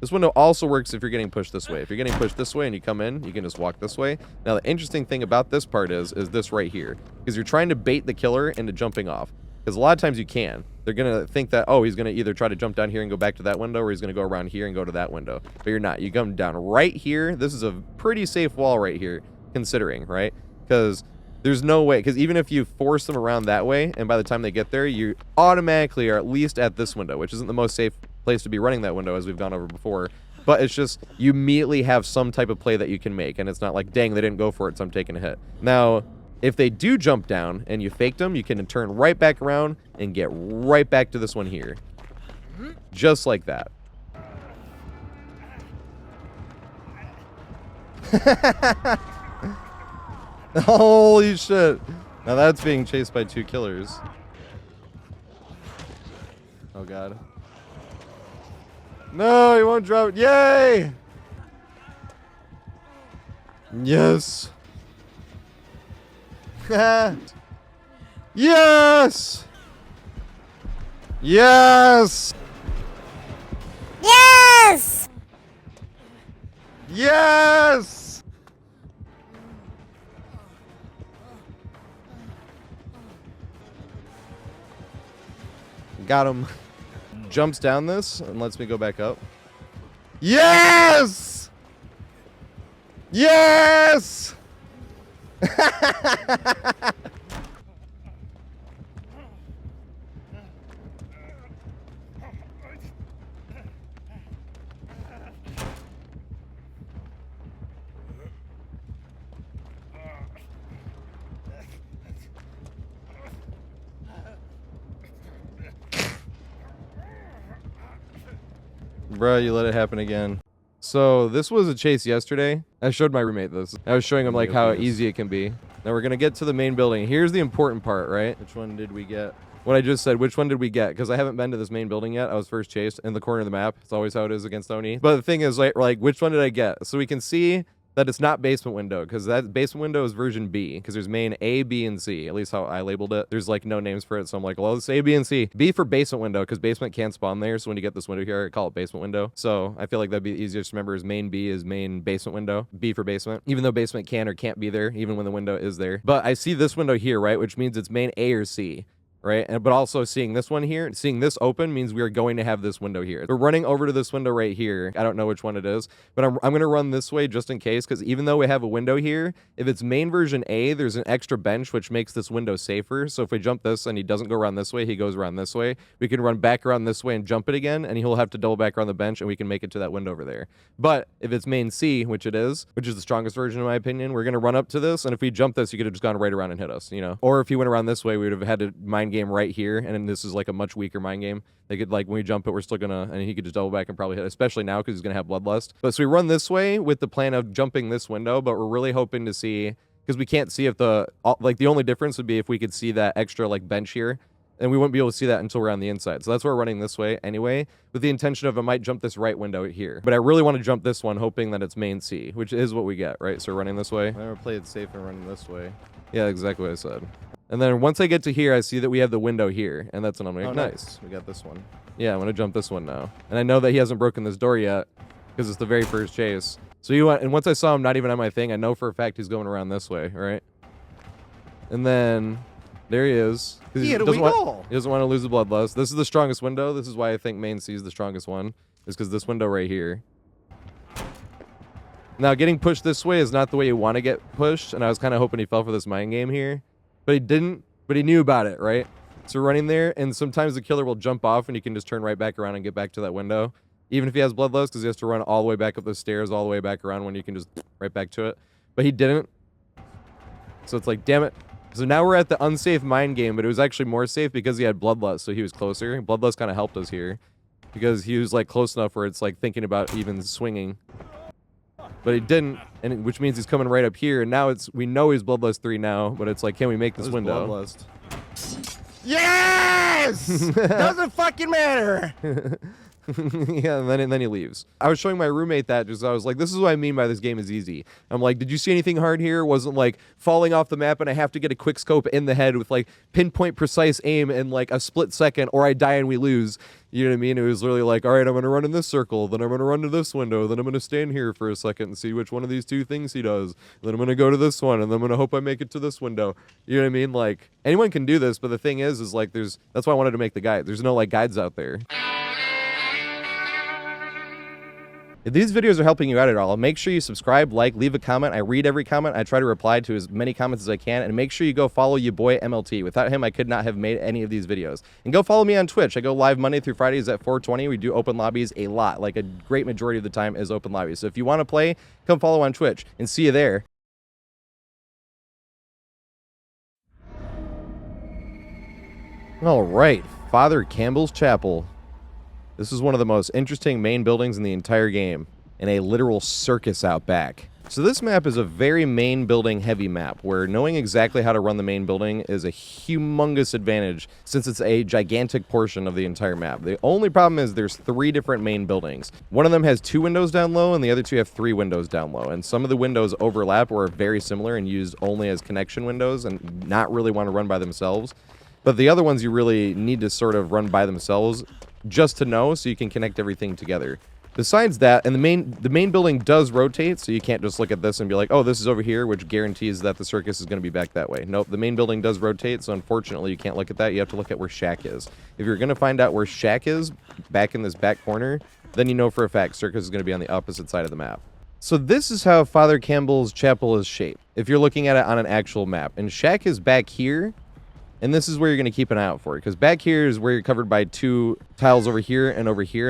This window also works if you're getting pushed this way. If you're getting pushed this way and you come in, you can just walk this way. Now, the interesting thing about this part is this right here. Because you're trying to bait the killer into jumping off. Because a lot of times you can. They're going to think that, oh, he's going to either try to jump down here and go back to that window, or he's going to go around here and go to that window. But you're not. You come down right here. This is a pretty safe wall right here, considering, right? Because there's no way. Because even if you force them around that way, and by the time they get there, you automatically are at least at this window, which isn't the most safe place to be running that window, as we've gone over before. But it's just, you immediately have some type of play that you can make. And it's not like, dang, they didn't go for it, so I'm taking a hit. Now, if they do jump down and you faked them, you can turn right back around and get right back to this one here. Just like that. Holy shit. Now that's being chased by 2 killers. Oh god. No, he won't drop it. Yay! Yes. Yes! Yes! Yes! Yes! Got him. Jumps down this and lets me go back up. Yes! Yes! Bro, you let it happen again. So this was a chase yesterday. I showed my roommate this. I was showing him like how easy it can be. Now we're gonna get to the main building. Here's the important part, right? Which one did we get? What I just said, which one did we get? Because I haven't been to this main building yet. I was first chased in the corner of the map. It's always how it is against Oni. But the thing is, like which one did I get? So we can see that it's not basement window, because that basement window is version B, because there's main A, B, and C, at least how I labeled it. There's like no names for it, so I'm like, well, let's say A, B, and C. B for basement window, because basement can't spawn there, so when you get this window here, I call it basement window. So I feel like that'd be easier to remember, is main B is main basement window, B for basement, even though basement can or can't be there, even when the window is there. But I see this window here, right, which means it's main A or C. Right, but also seeing this one here, seeing this open means we are going to have this window here. We're running over to this window right here. I don't know which one it is, but I'm going to run this way just in case, because even though we have a window here, if it's main version A, there's an extra bench, which makes this window safer. So if we jump this and he doesn't go around this way, he goes around this way, we can run back around this way and jump it again, and he'll have to double back around the bench, and we can make it to that window over there. But if it's main C, which it is, which is the strongest version in my opinion, we're going to run up to this, and if we jump this, you could have just gone right around and hit us, you know? Or if he went around this way, we would have had to mind game right here, and then this is like a much weaker mind game. They could, like, when we jump it, we're still gonna, and he could just double back and probably hit, especially now because he's gonna have bloodlust. But so we run this way with the plan of jumping this window, but we're really hoping to see, because we can't see if the, like, the only difference would be if we could see that extra, like, bench here, and we wouldn't be able to see that until we're on the inside. So that's why we're running this way anyway, with the intention of I might jump this right window here. But I really want to jump this one, hoping that it's main C, which is what we get, right? So we're running this way. I never played safe and running this way. Yeah, exactly what I said. And then once I get to here, I see that we have the window here, and that's when I'm like, oh, nice, we got this one. Yeah, I'm gonna jump this one now. And I know that he hasn't broken this door yet, because it's the very first chase. So you want, and once I saw him not even on my thing, I know for a fact he's going around this way, right? And then there he is. He doesn't want to lose the bloodlust. This is the strongest window. This is why I think main C is the strongest one, is because this window right here. Now, getting pushed this way is not the way you want to get pushed, and I was kind of hoping he fell for this mind game here. But he didn't, but he knew about it, right? So we're running there, and sometimes the killer will jump off, and he can just turn right back around and get back to that window. Even if he has bloodlust, because he has to run all the way back up the stairs, all the way back around when you can just right back to it. But he didn't. So it's like, damn it. So now we're at the unsafe mind game, but it was actually more safe because he had bloodlust, so he was closer. Bloodlust kind of helped us here, because he was like close enough where it's like thinking about even swinging. But he didn't, and which means he's coming right up here. And now it's, we know he's bloodlust 3 now, but it's like, can we make this window? Bloodlust. Yes! Doesn't fucking matter. Yeah, and then he leaves. I was showing my roommate that just I was like, this is what I mean by this game is easy. I'm like, did you see anything hard here? Wasn't like falling off the map and I have to get a quick scope in the head with like pinpoint precise aim in like a split second, or I die and we lose. You know what I mean? It was literally like, all right, I'm going to run in this circle, then I'm going to run to this window, then I'm going to stand here for a second and see which one of these two things he does. Then I'm going to go to this one, and then I'm going to hope I make it to this window. You know what I mean? Like, anyone can do this, but the thing is like, that's why I wanted to make the guide. There's no like guides out there. If these videos are helping you out at all, make sure you subscribe, like, leave a comment. I read every comment. I try to reply to as many comments as I can. And make sure you go follow your boy MLT. Without him, I could not have made any of these videos. And go follow me on Twitch. I go live Monday through Fridays at 4:20. We do open lobbies a lot. Like a great majority of the time is open lobbies. So if you want to play, come follow on Twitch. And see you there. All right, Father Campbell's Chapel. This is one of the most interesting main buildings in the entire game, and a literal circus out back. So this map is a very main building heavy map, where knowing exactly how to run the main building is a humongous advantage, since it's a gigantic portion of the entire map. The only problem is there's 3 different main buildings. One of them has 2 windows down low, and the other 2 have 3 windows down low, and some of the windows overlap or are very similar and used only as connection windows and not really want to run by themselves. But the other ones you really need to sort of run by themselves just to know, so you can connect everything together. Besides that, and the main building does rotate, so you can't just look at this and be like, oh, this is over here, which guarantees that the circus is going to be back that way. Nope, the main building does rotate, so unfortunately you can't look at that. You have to look at where Shack is. If you're going to find out where Shack is, back in this back corner, then you know for a fact circus is going to be on the opposite side of the map. So this is how Father Campbell's Chapel is shaped, if you're looking at it on an actual map. And Shack is back here, and this is where you're going to keep an eye out for it, because back here is where you're covered by 2 tiles over here, and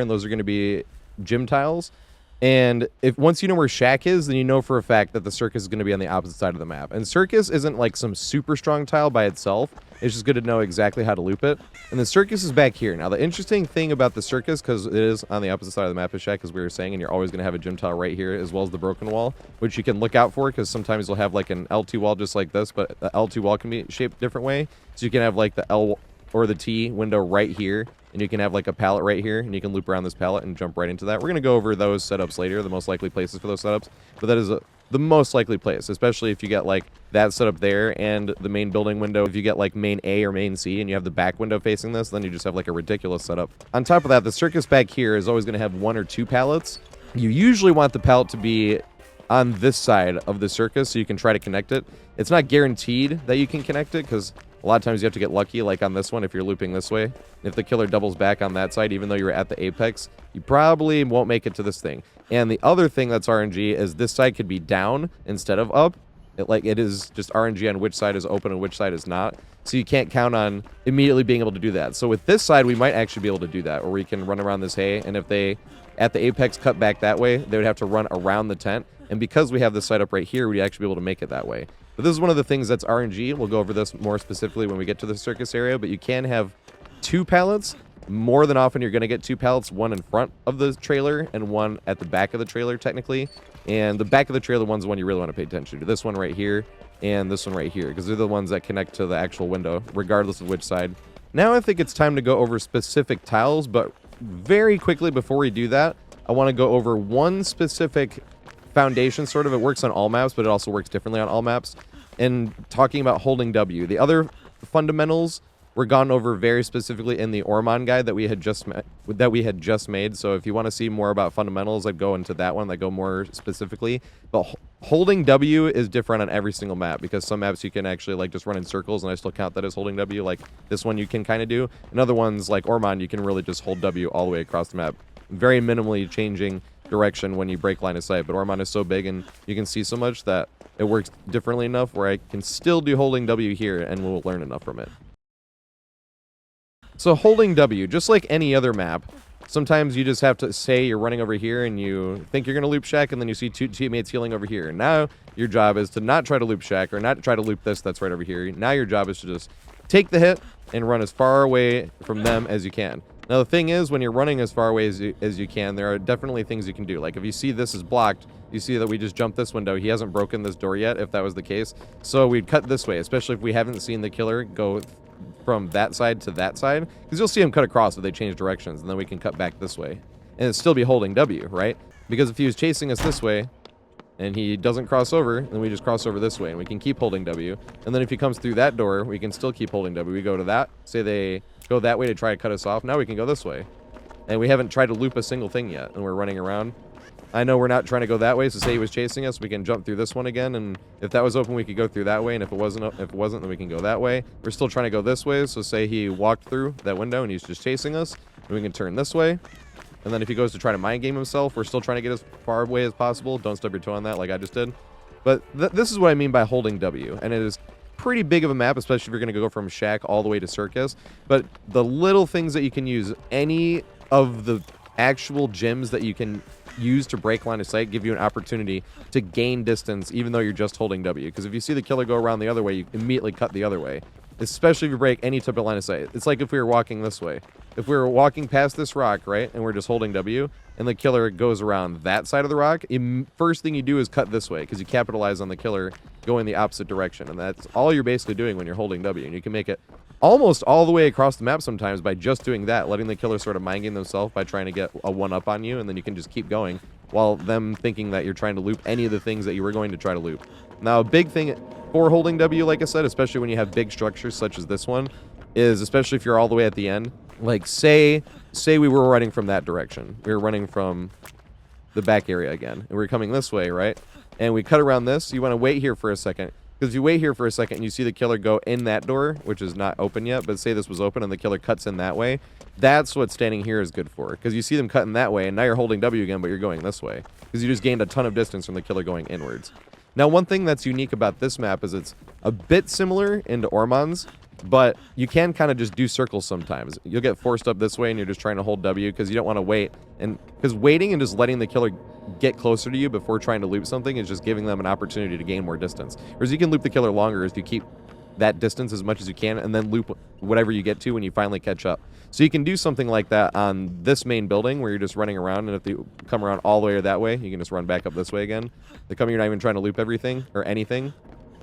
those are going to be gym tiles. And if once you know where Shack is, then you know for a fact that the circus is going to be on the opposite side of the map. And circus isn't like some super strong tile by itself. It's just good to know exactly how to loop it. And the circus is back here. Now, the interesting thing about the circus, because it is on the opposite side of the map as Shack, as we were saying, and you're always going to have a gym tile right here, as well as the broken wall, which you can look out for, because sometimes you'll have like an L2 wall just like this, but the L2 wall can be shaped a different way. So you can have like the L or the T window right here, and you can have like a pallet right here, and you can loop around this pallet and jump right into that. We're going to go over those setups later, the most likely places for those setups, but that is the most likely place, especially if you get like that setup there and the main building window. If you get like main A or main C and you have the back window facing this, then you just have like a ridiculous setup. On top of that, the circus back here is always going to have 1 or 2 pallets. You usually want the pallet to be on this side of the circus so you can try to connect it. It's not guaranteed that you can connect it, because a lot of times you have to get lucky, like on this one, if you're looping this way. If the killer doubles back on that side, even though you're at the apex, you probably won't make it to this thing. And the other thing that's RNG is this side could be down instead of up. It is just RNG on which side is open and which side is not. So you can't count on immediately being able to do that. So with this side, we might actually be able to do that, or we can run around this hay, and if they, at the apex, cut back that way, they would have to run around the tent. And because we have this side up right here, we'd actually be able to make it that way. But this is one of the things that's RNG. We'll go over this more specifically when we get to the circus area, but you can have 2 pallets. More than often, you're going to get 2 pallets, 1 in front of the trailer and 1 at the back of the trailer, technically. And the back of the trailer one's the one you really want to pay attention to. This one right here and this one right here, because they're the ones that connect to the actual window, regardless of which side. Now I think it's time to go over specific tiles, but very quickly before we do that, I want to go over one specific foundation, sort of. It works on all maps, but it also works differently on all maps. And talking about holding W. The other fundamentals were gone over very specifically in the Ormond guide that we had just made. So if you want to see more about fundamentals, I'd go into that one that go more specifically. But holding W is different on every single map, because some maps you can actually like just run in circles and I still count that as holding W. Like this one you can kind of do. And other ones like Ormond, you can really just hold W all the way across the map. Very minimally changing direction when you break line of sight. But Ormond is so big and you can see so much that it works differently enough where I can still do holding W here and we'll learn enough from it. So holding W, just like any other map, sometimes you just have to say you're running over here and you think you're going to loop Shack, and then you see 2 teammates healing over here. And now your job is to not try to loop Shack or not try to loop this that's right over here. Now your job is to just take the hit and run as far away from them as you can. Now, the thing is, when you're running as far away as you can, there are definitely things you can do. Like, if you see this is blocked, you see that we just jumped this window. He hasn't broken this door yet, if that was the case. So we'd cut this way, especially if we haven't seen the killer go from that side to that side. Because you'll see him cut across if they change directions, and then we can cut back this way. And it'd still be holding W, right? Because if he was chasing us this way, and he doesn't cross over, then we just cross over this way, and we can keep holding W. And then if he comes through that door, we can still keep holding W. We go to that. Say they go that way to try to cut us off. Now we can go this way. And we haven't tried to loop a single thing yet, and we're running around. I know we're not trying to go that way, so say he was chasing us, we can jump through this one again, and if that was open, we could go through that way, and if it wasn't, then we can go that way. We're still trying to go this way, so say he walked through that window and he's just chasing us, and we can turn this way. And then if he goes to try to mind game himself, we're still trying to get as far away as possible. Don't stub your toe on that like I just did. But this is what I mean by holding W, and it is pretty big of a map, especially if you're going to go from Shack all the way to Circus. But the little things that you can use, any of the actual gyms that you can use to break line of sight, give you an opportunity to gain distance even though you're just holding W. Because if you see the killer go around the other way, you immediately cut the other way, especially if you break any type of line of sight. It's like if we were walking this way. If we were walking past this rock, right, and we're just holding W, and the killer goes around that side of the rock, first thing you do is cut this way, because you capitalize on the killer going the opposite direction, and that's all you're basically doing when you're holding W. And you can make it almost all the way across the map sometimes by just doing that, letting the killer sort of mind game themselves by trying to get a one-up on you, and then you can just keep going while them thinking that you're trying to loop any of the things that you were going to try to loop. Now, a big thing for holding W, like I said, especially when you have big structures such as this one, is especially if you're all the way at the end. Like, say we were running from that direction. We were running from the back area again, and we're coming this way, right? And we cut around this. You want to wait here for a second, because if you wait here for a second and you see the killer go in that door, which is not open yet, but say this was open and the killer cuts in that way, that's what standing here is good for, because you see them cutting that way, and now you're holding W again, but you're going this way, because you just gained a ton of distance from the killer going inwards. Now, one thing that's unique about this map is it's a bit similar into Ormon's, but you can kind of just do circles sometimes. You'll get forced up this way and you're just trying to hold W because you don't want to wait. And because waiting and just letting the killer get closer to you before trying to loop something is just giving them an opportunity to gain more distance. Whereas you can loop the killer longer if you keep that distance as much as you can and then loop whatever you get to when you finally catch up. So you can do something like that on this main building where you're just running around, and if you come around all the way or that way, you can just run back up this way again. You're not even trying to loop everything or anything.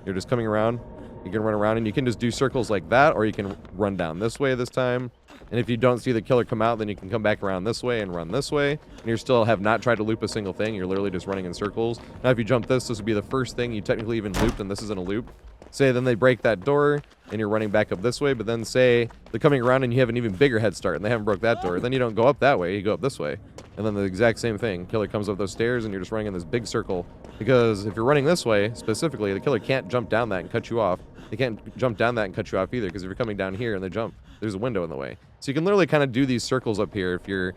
You're just coming around. You can run around, and you can just do circles like that, or you can run down this way this time. And if you don't see the killer come out, then you can come back around this way and run this way. And you still have not tried to loop a single thing. You're literally just running in circles. Now, if you jump this would be the first thing you technically even looped, and this isn't a loop. Say then they break that door, and you're running back up this way, but then say they're coming around and you have an even bigger head start, and they haven't broke that door. Then you don't go up that way, you go up this way. And then the exact same thing. Killer comes up those stairs, and you're just running in this big circle. Because if you're running this way, specifically, the killer can't jump down that and cut you off. They can't jump down that and cut you off either, because if you're coming down here and they jump, there's a window in the way. So you can literally kind of do these circles up here if you're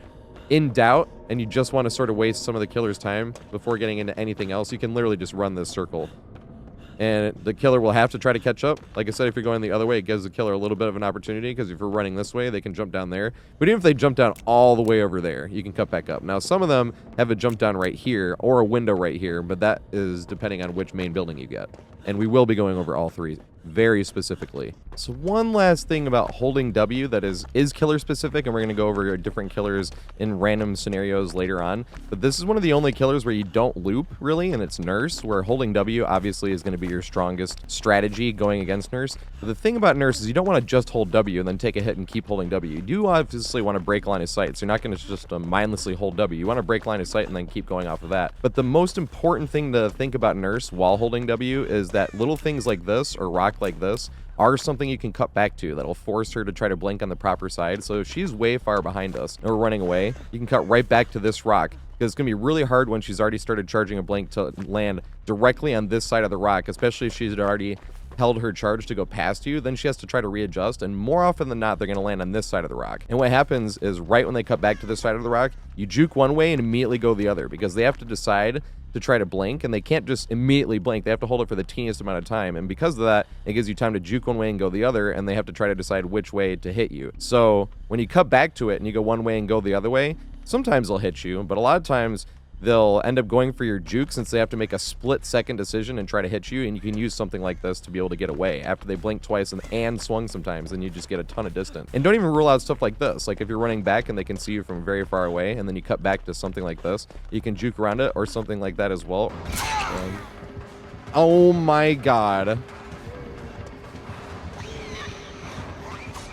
in doubt and you just want to sort of waste some of the killer's time before getting into anything else. You can literally just run this circle. And the killer will have to try to catch up. Like I said, if you're going the other way, it gives the killer a little bit of an opportunity, because if you're running this way, they can jump down there. But even if they jump down all the way over there, you can cut back up. Now, some of them have a jump down right here or a window right here, but that is depending on which main building you get. And we will be going over all three very specifically. So one last thing about holding W that is killer specific, and we're going to go over different killers in random scenarios later on, but this is one of the only killers where you don't loop really, and it's Nurse, where holding W obviously is going to be your strongest strategy going against Nurse. But the thing about Nurse is you don't want to just hold W and then take a hit and keep holding W. You do obviously want to break line of sight, so you're not going to just mindlessly hold W. You want to break line of sight and then keep going off of that. But the most important thing to think about Nurse while holding W is that little things like this or rock like this are something you can cut back to that'll force her to try to blink on the proper side. So if she's way far behind us and we're running away, you can cut right back to this rock, because it's going to be really hard when she's already started charging a blink to land directly on this side of the rock, especially if she's already held her charge to go past you. Then she has to try to readjust, and more often than not, they're going to land on this side of the rock. And what happens is right when they cut back to this side of the rock, you juke one way and immediately go the other, because they have to decide to try to blink, and they can't just immediately blink. They have to hold it for the teeniest amount of time, and because of that, it gives you time to juke one way and go the other, and they have to try to decide which way to hit you. So when you cut back to it and you go one way and go the other way, sometimes they'll hit you, but a lot of times they'll end up going for your juke since they have to make a split-second decision and try to hit you, and you can use something like this to be able to get away after they blink twice and swung sometimes, and you just get a ton of distance. And don't even rule out stuff like this. Like if you're running back and they can see you from very far away, and then you cut back to something like this, you can juke around it or something like that as well. Oh my god.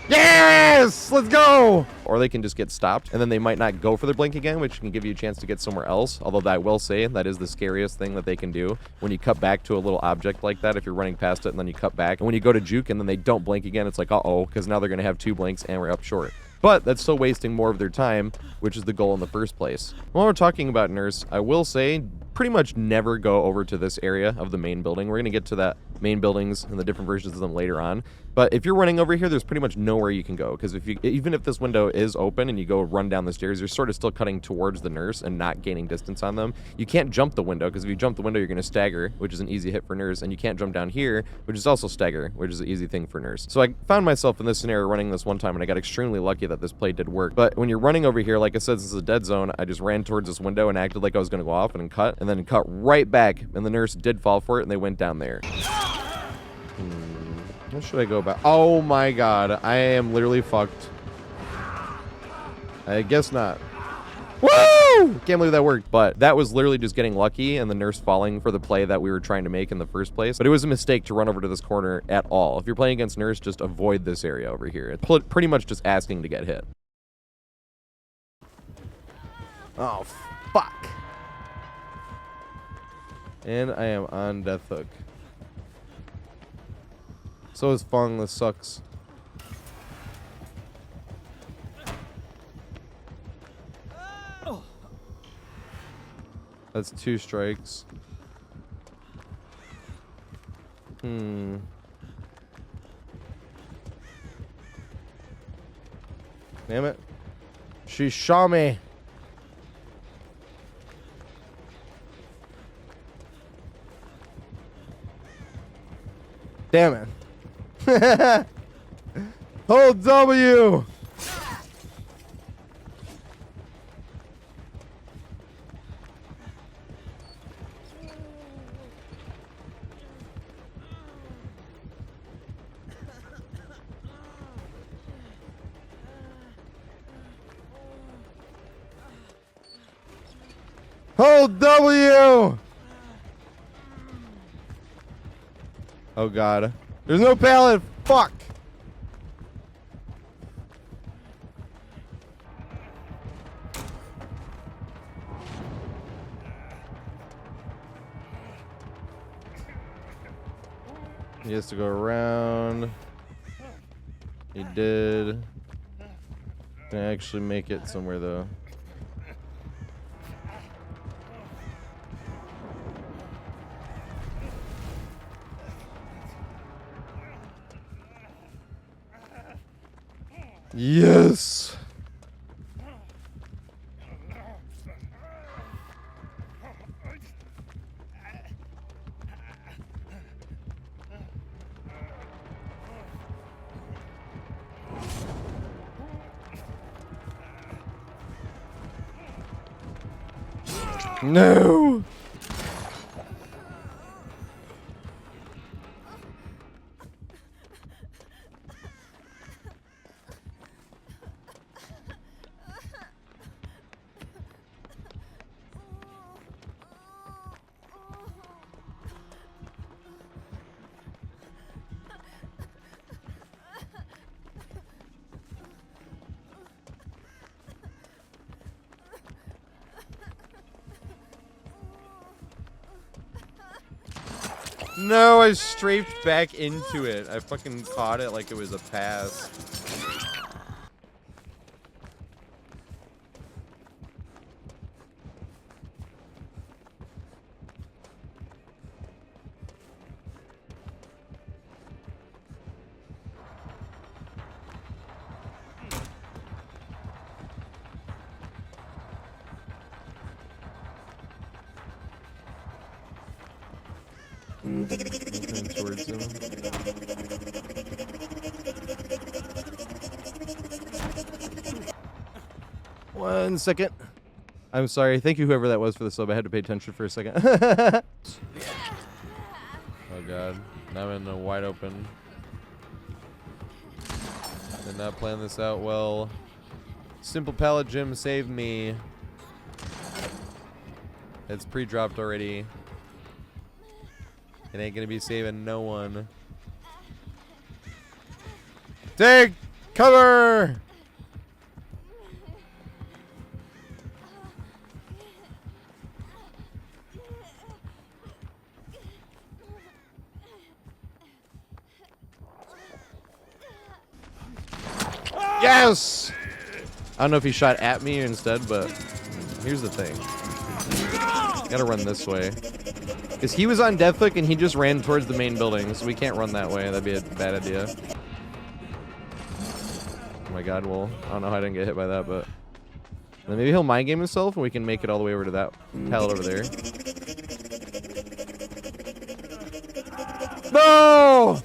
Yes! Let's go! Or they can just get stopped, and then they might not go for their blink again, which can give you a chance to get somewhere else. Although I will say that is the scariest thing that they can do when you cut back to a little object like that. If you're running past it and then you cut back, and when you go to juke and then they don't blink again, it's like, uh-oh, because now they're going to have 2 blinks and we're up short. But that's still wasting more of their time, which is the goal in the first place. While we're talking about nurse, I will say pretty much never go over to this area of the main building. We're going to get to that main buildings and the different versions of them later on. But if you're running over here, there's pretty much nowhere you can go, because even if this window is open and you go run down the stairs, you're sort of still cutting towards the nurse and not gaining distance on them. You can't jump the window, because if you jump the window, you're going to stagger, which is an easy hit for nurse, and you can't jump down here, which is also stagger, which is an easy thing for nurse. So I found myself in this scenario running this one time, and I got extremely lucky that this play did work. But when you're running over here, like I said, this is a dead zone. I just ran towards this window and acted like I was going to go off and then cut right back, and the nurse did fall for it, and they went down there. What should I go about? Oh my god, I am literally fucked. I guess not. Woo! Can't believe that worked. But that was literally just getting lucky and the nurse falling for the play that we were trying to make in the first place. But it was a mistake to run over to this corner at all. If you're playing against nurse, just avoid this area over here. It's pretty much just asking to get hit. Oh, fuck. And I am on death hook. So is Fung. This sucks. That's 2 strikes. Damn it. She shot me. Damn it. Hold W. Hold W. Oh god. There's no pallet. Fuck. He has to go around. He did. Can I actually make it somewhere though? Yes. No. No, I strafed back into it. I fucking caught it like it was a pass. Towards him. 1 second. I'm sorry. Thank you, whoever that was, for the sub. I had to pay attention for a second. Oh, God. Now I'm in a wide open. Did not plan this out well. Simple Pallet Gym, save me. It's pre-dropped already. It ain't gonna be saving no one. Take cover! Yes! I don't know if he shot at me instead, but here's the thing. Gotta run this way. Because he was on Deathhook and he just ran towards the main building, so we can't run that way. That'd be a bad idea. Oh my god, well, I don't know how I didn't get hit by that, but... Then maybe he'll mind game himself and we can make it all the way over to that pallet over there. No!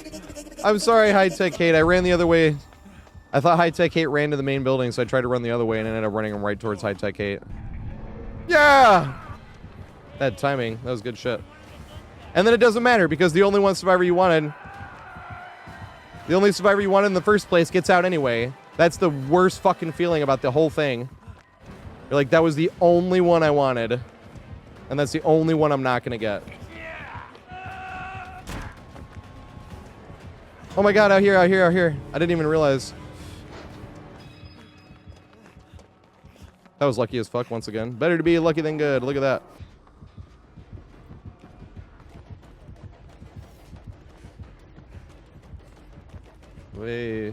I'm sorry, High Tech Kate. I ran the other way. I thought High Tech 8 ran to the main building, so I tried to run the other way and ended up running him right towards High Tech 8. Yeah! That timing. That was good shit. And then it doesn't matter because the only one survivor you wanted, the only survivor you wanted in the first place gets out anyway. That's the worst fucking feeling about the whole thing. You're like, that was the only one I wanted. And that's the only one I'm not gonna get. Oh my god, out here, out here, out here. I didn't even realize. That was lucky as fuck once again. Better to be lucky than good. Look at that. Wait.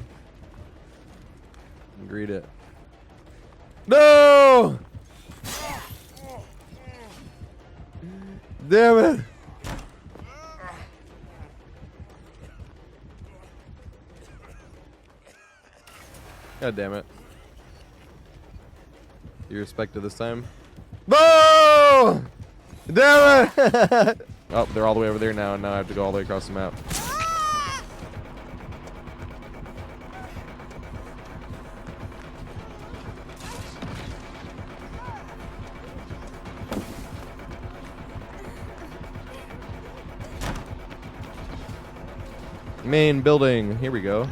Greet it. No! Damn it! God damn it. You respected this time? No! Damn it! Oh, they're all the way over there now, and now I have to go all the way across the map. Main building. Here we go.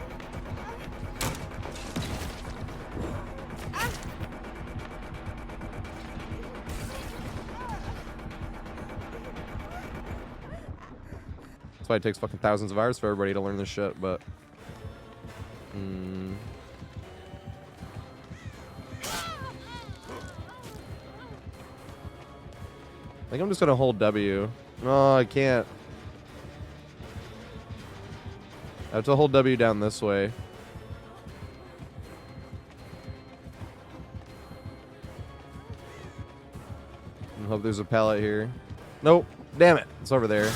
That's why it takes fucking thousands of hours for everybody to learn this shit, but... I think I'm just gonna hold W. No, I can't. I have to hold W down this way. And hope there's a pallet here. Nope. Damn it. It's over there.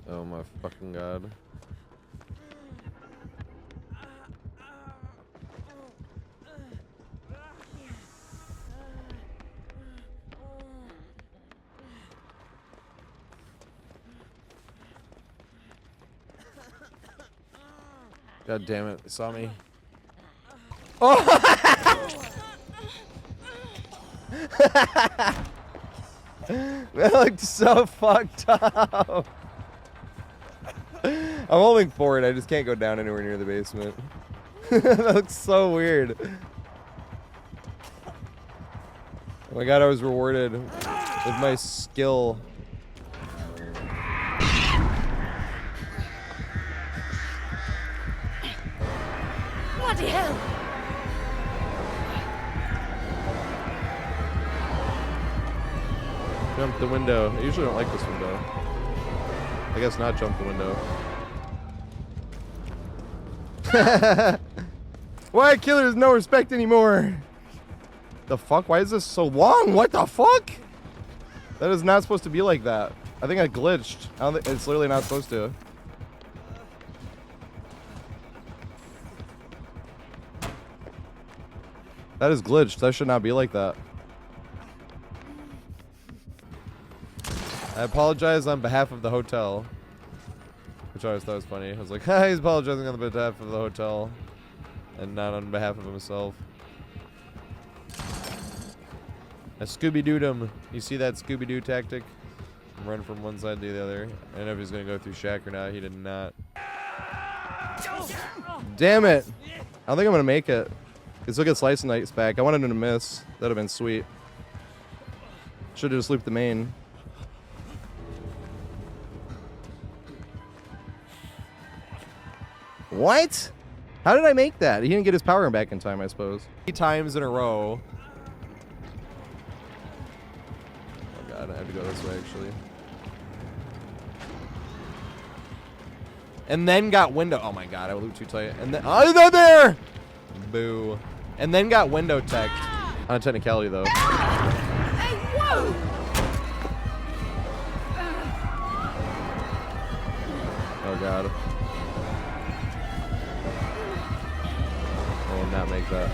Oh my fucking god. God damn it, they saw me. Oh! That looked so fucked up. I'm holding forward, I just can't go down anywhere near the basement. That looks so weird. Oh my god, I was rewarded with my skill. Bloody hell! Jump the window. I usually don't like this window. I guess not jump the window. Why killer's no respect anymore? The fuck? Why is this so long? What the fuck? That is not supposed to be like that. I think I glitched. I don't think it's literally not supposed to. That is glitched. That should not be like that. I apologize on behalf of the hotel. Which I always thought was funny. I was like, ha, he's apologizing on behalf of the hotel. And not on behalf of himself. I Scooby-Dooed him. You see that Scooby-Doo tactic? Run from one side to the other. I don't know if he's going to go through Shaq or not. He did not. Damn it. I don't think I'm going to make it. Let's look at Slice and Dice back. I wanted him to miss. That would have been sweet. Should have just looped the main. What? How did I make that? He didn't get his power back in time, I suppose. 3 times in a row. Oh god, I have to go this way actually. And then got window. Oh my god, I looped too tight. And then oh, they're there! Boo. And then got window teched. On a technicality though. Hey, whoa! Oh god. I will not make that.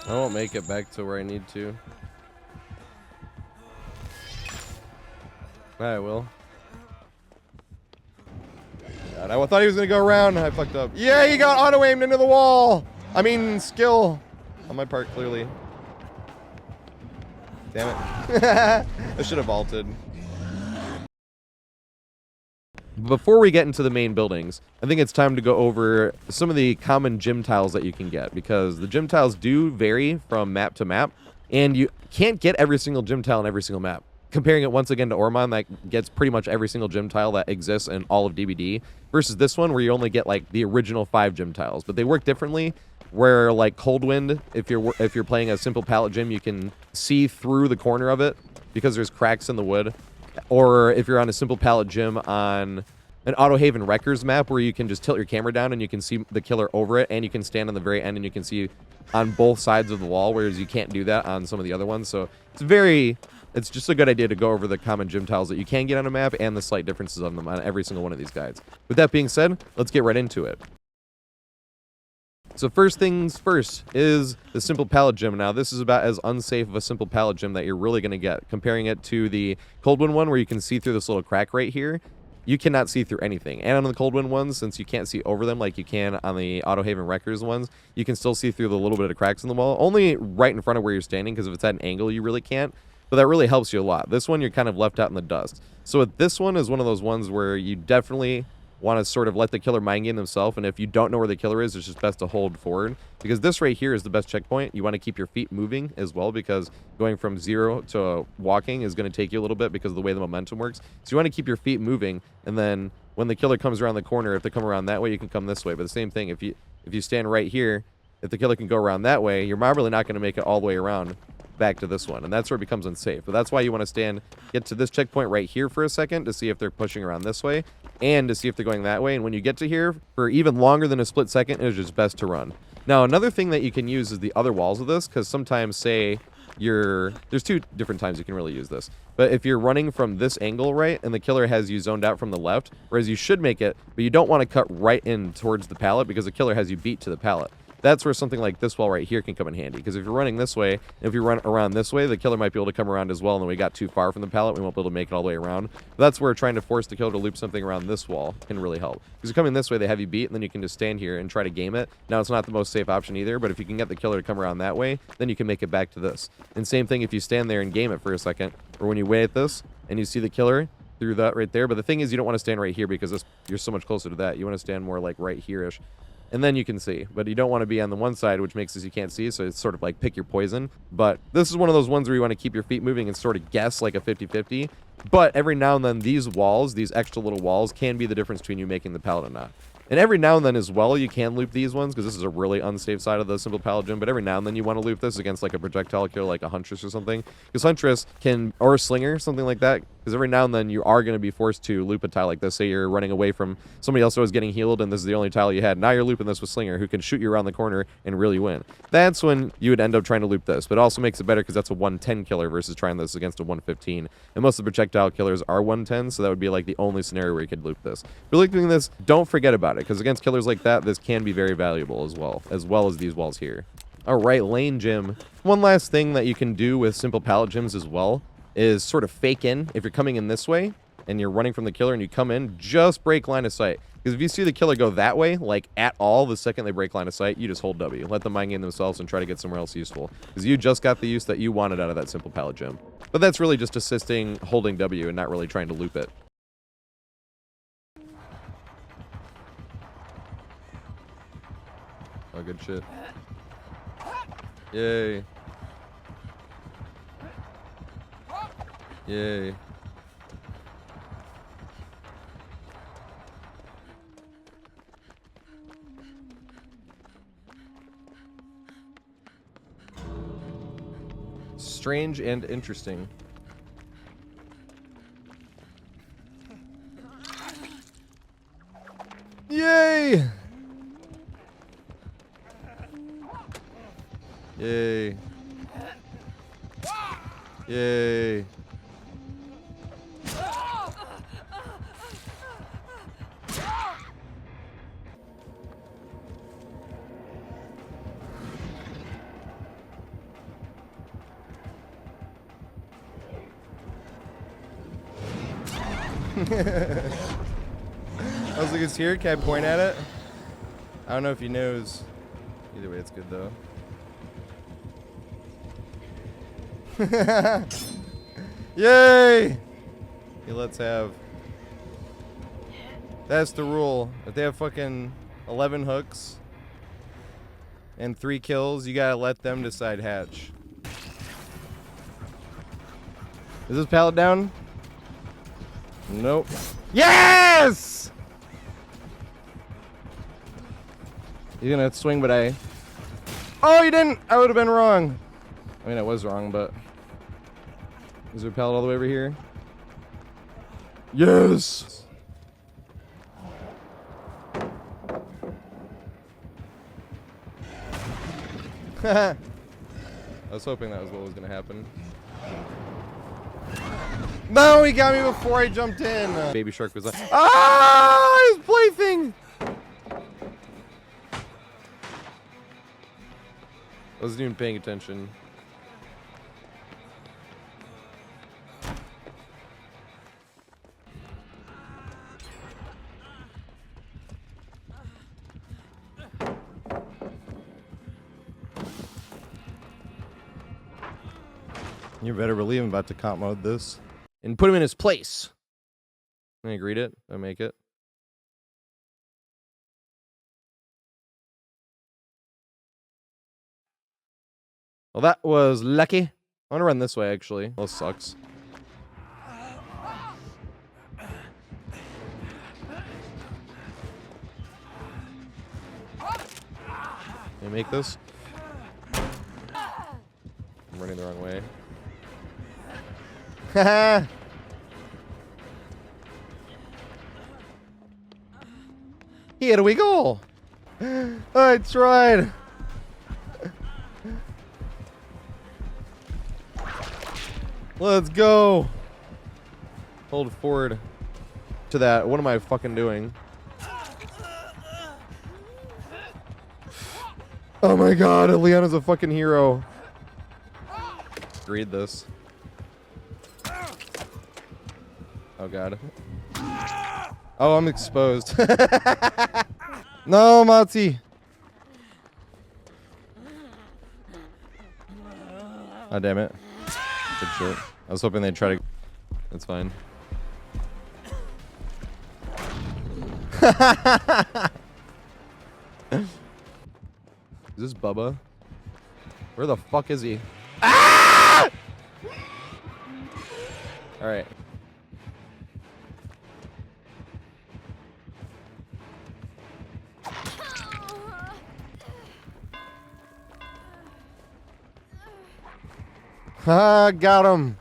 I won't make it back to where I need to. I will. God, I thought he was gonna go around. I fucked up. Yeah, he got auto aimed into the wall. I mean, skill on my part, clearly. Damn it. I should have vaulted. Before we get into the main buildings, I think it's time to go over some of the common gym tiles that you can get, because the gym tiles do vary from map to map, and you can't get every single gym tile in every single map. Comparing it once again to Ormond, that gets pretty much every single gym tile that exists in all of DBD, versus this one where you only get like the original 5 gym tiles, but they work differently. Where like Cold Wind, if you're playing a simple pallet gym, you can see through the corner of it because there's cracks in the wood. Or if you're on a simple pallet gym on an Auto Haven Wreckers map where you can just tilt your camera down and you can see the killer over it, and you can stand on the very end and you can see on both sides of the wall, whereas you can't do that on some of the other ones. So it's just a good idea to go over the common gym tiles that you can get on a map and the slight differences on them on every single one of these guides. With that being said, let's get right into it. So first things first is the simple pallet gym. Now this is about as unsafe of a simple pallet gym that you're really going to get. Comparing it to the Cold Wind one where you can see through this little crack right here, you cannot see through anything. And on the Cold Wind ones, since you can't see over them like you can on the Auto Haven Wreckers ones, you can still see through the little bit of cracks in the wall. Only right in front of where you're standing, because if it's at an angle you really can't. But that really helps you a lot. This one you're kind of left out in the dust. So this one is one of those ones where you definitely want to sort of let the killer mind game themselves, and if you don't know where the killer is, it's just best to hold forward, because this right here is the best checkpoint. You want to keep your feet moving as well, because going from 0 to walking is going to take you a little bit because of the way the momentum works. So you want to keep your feet moving, and then when the killer comes around the corner, if they come around that way, you can come this way. But the same thing, if you stand right here, if the killer can go around that way, you're probably not going to make it all the way around back to this one, and that's where it becomes unsafe. But that's why you want to get to this checkpoint right here for a second to see if they're pushing around this way and to see if they're going that way. And when you get to here, for even longer than a split second, it's just best to run. Now another thing that you can use is the other walls of this, because sometimes say there's 2 different times you can really use this. But if you're running from this angle, right, and the killer has you zoned out from the left, whereas you should make it, but you don't want to cut right in towards the pallet because the killer has you beat to the pallet. That's where something like this wall right here can come in handy, because if you're running this way, if you run around this way, the killer might be able to come around as well, and then we got too far from the pallet, we won't be able to make it all the way around. But that's where trying to force the killer to loop something around this wall can really help. Because you're coming this way, they have you beat, and then you can just stand here and try to game it. Now, it's not the most safe option either, but if you can get the killer to come around that way, then you can make it back to this. And same thing if you stand there and game it for a second, or when you wait at this, and you see the killer through that right there. But the thing is, you don't want to stand right here because you're so much closer to that. You want to stand more like right here-ish. And then you can see, but you don't want to be on the one side, which makes it so you can't see, so it's sort of like pick your poison. But this is one of those ones where you want to keep your feet moving and sort of guess like a 50-50. But every now and then, these walls, these extra little walls, can be the difference between you making the pallet or not. And every now and then as well, you can loop these ones, because this is a really unsafe side of the simple pallet gym, but every now and then you want to loop this against like a projectile killer, like a Huntress or something. Because Huntress can, or a Slinger, something like that, because every now and then you are going to be forced to loop a tile like this. Say you're running away from somebody else who was getting healed, and this is the only tile you had. Now you're looping this with Slinger, who can shoot you around the corner and really win. That's when you would end up trying to loop this, but it also makes it better because that's a 110 killer versus trying this against a 115. And most of the projectile killers are 110, so that would be like the only scenario where you could loop this. If you're looping this, don't forget about it, because against killers like that, this can be very valuable as well as these walls here. All right, lane gym. One last thing that you can do with simple pallet gyms as well is sort of fake in. If you're coming in this way and you're running from the killer and you come in, just break line of sight. Because if you see the killer go that way, like at all, the second they break line of sight, you just hold W. Let them mind game themselves and try to get somewhere else useful. Because you just got the use that you wanted out of that simple pallet gym. But that's really just assisting holding W and not really trying to loop it. Oh, good shit. Yay. Yay. Strange and interesting. Yay! Yay. Yay. I was like, it's here. Can I point at it? I don't know if he knows. Either way, it's good though. Yay! Okay, let's have. That's the rule. If they have fucking 11 hooks and 3 kills, you gotta let them decide hatch. Is this pallet down? Nope. Yes! You're gonna swing, but I. Oh, you didn't! I would have been wrong. I mean, I was wrong, but. Is there a pallet all the way over here? Yes! I was hoping that was what was gonna happen. No, he got me before I jumped in. Baby shark was like, ah, his plaything. I wasn't even paying attention. You better believe I'm about to comp mode this. And put him in his place. Can I greet it? I make it. Well, that was lucky. I want to run this way, actually. This sucks. Can I make this? I'm running the wrong way. Haha! He had a wee goal! I tried! Let's go! Hold forward to that. What am I fucking doing? Oh my god, Leona's a fucking hero. Read this. Oh god. Oh, I'm exposed. No, Matzi. Oh, damn it. Good shit. I was hoping they'd try to... That's fine. Is this Bubba? Where the fuck is he? Ah! Alright. Ah, got him.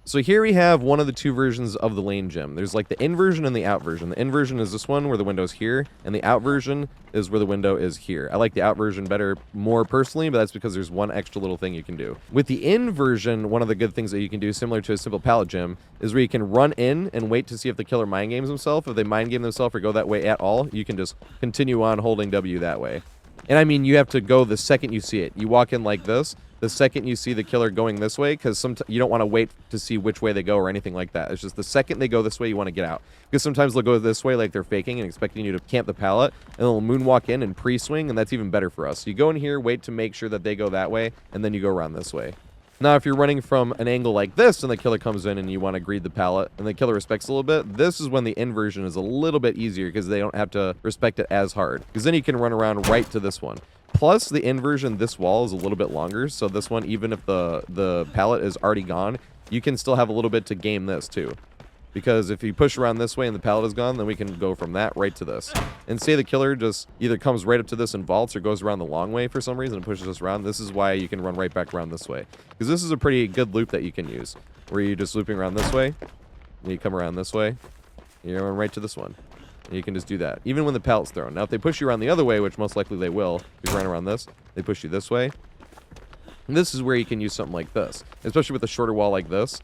So here we have one of the 2 versions of the lane gym. There's like the in version and the out version. The in version is this one where the window's here, and the out version is where the window is here. I like the out version better more personally, but that's because there's one extra little thing you can do. With the in version, one of the good things that you can do, similar to a simple pallet gym, is where you can run in and wait to see if the killer mind games himself. If they mind game themselves or go that way at all, you can just continue on holding W that way. And I mean, you have to go the second you see it. You walk in like this, the second you see the killer going this way, because you don't want to wait to see which way they go or anything like that. It's just the second they go this way, you want to get out. Because sometimes they'll go this way like they're faking and expecting you to camp the pallet, and they'll moonwalk in and pre-swing, and that's even better for us. So you go in here, wait to make sure that they go that way, and then you go around this way. Now, if you're running from an angle like this and the killer comes in and you want to greed the pallet and the killer respects a little bit, this is when the inversion is a little bit easier because they don't have to respect it as hard. Because then you can run around right to this one. Plus, the inversion, this wall is a little bit longer. So this one, even if the pallet is already gone, you can still have a little bit to game this too. Because if you push around this way and the pallet is gone, then we can go from that right to this. And say the killer just either comes right up to this and vaults or goes around the long way for some reason and pushes us around. This is why you can run right back around this way. Because this is a pretty good loop that you can use. Where you're just looping around this way, and you come around this way, and you run right to this one. And you can just do that, even when the pallet's thrown. Now, if they push you around the other way, which most likely they will, if you run around this, they push you this way. And this is where you can use something like this, especially with a shorter wall like this.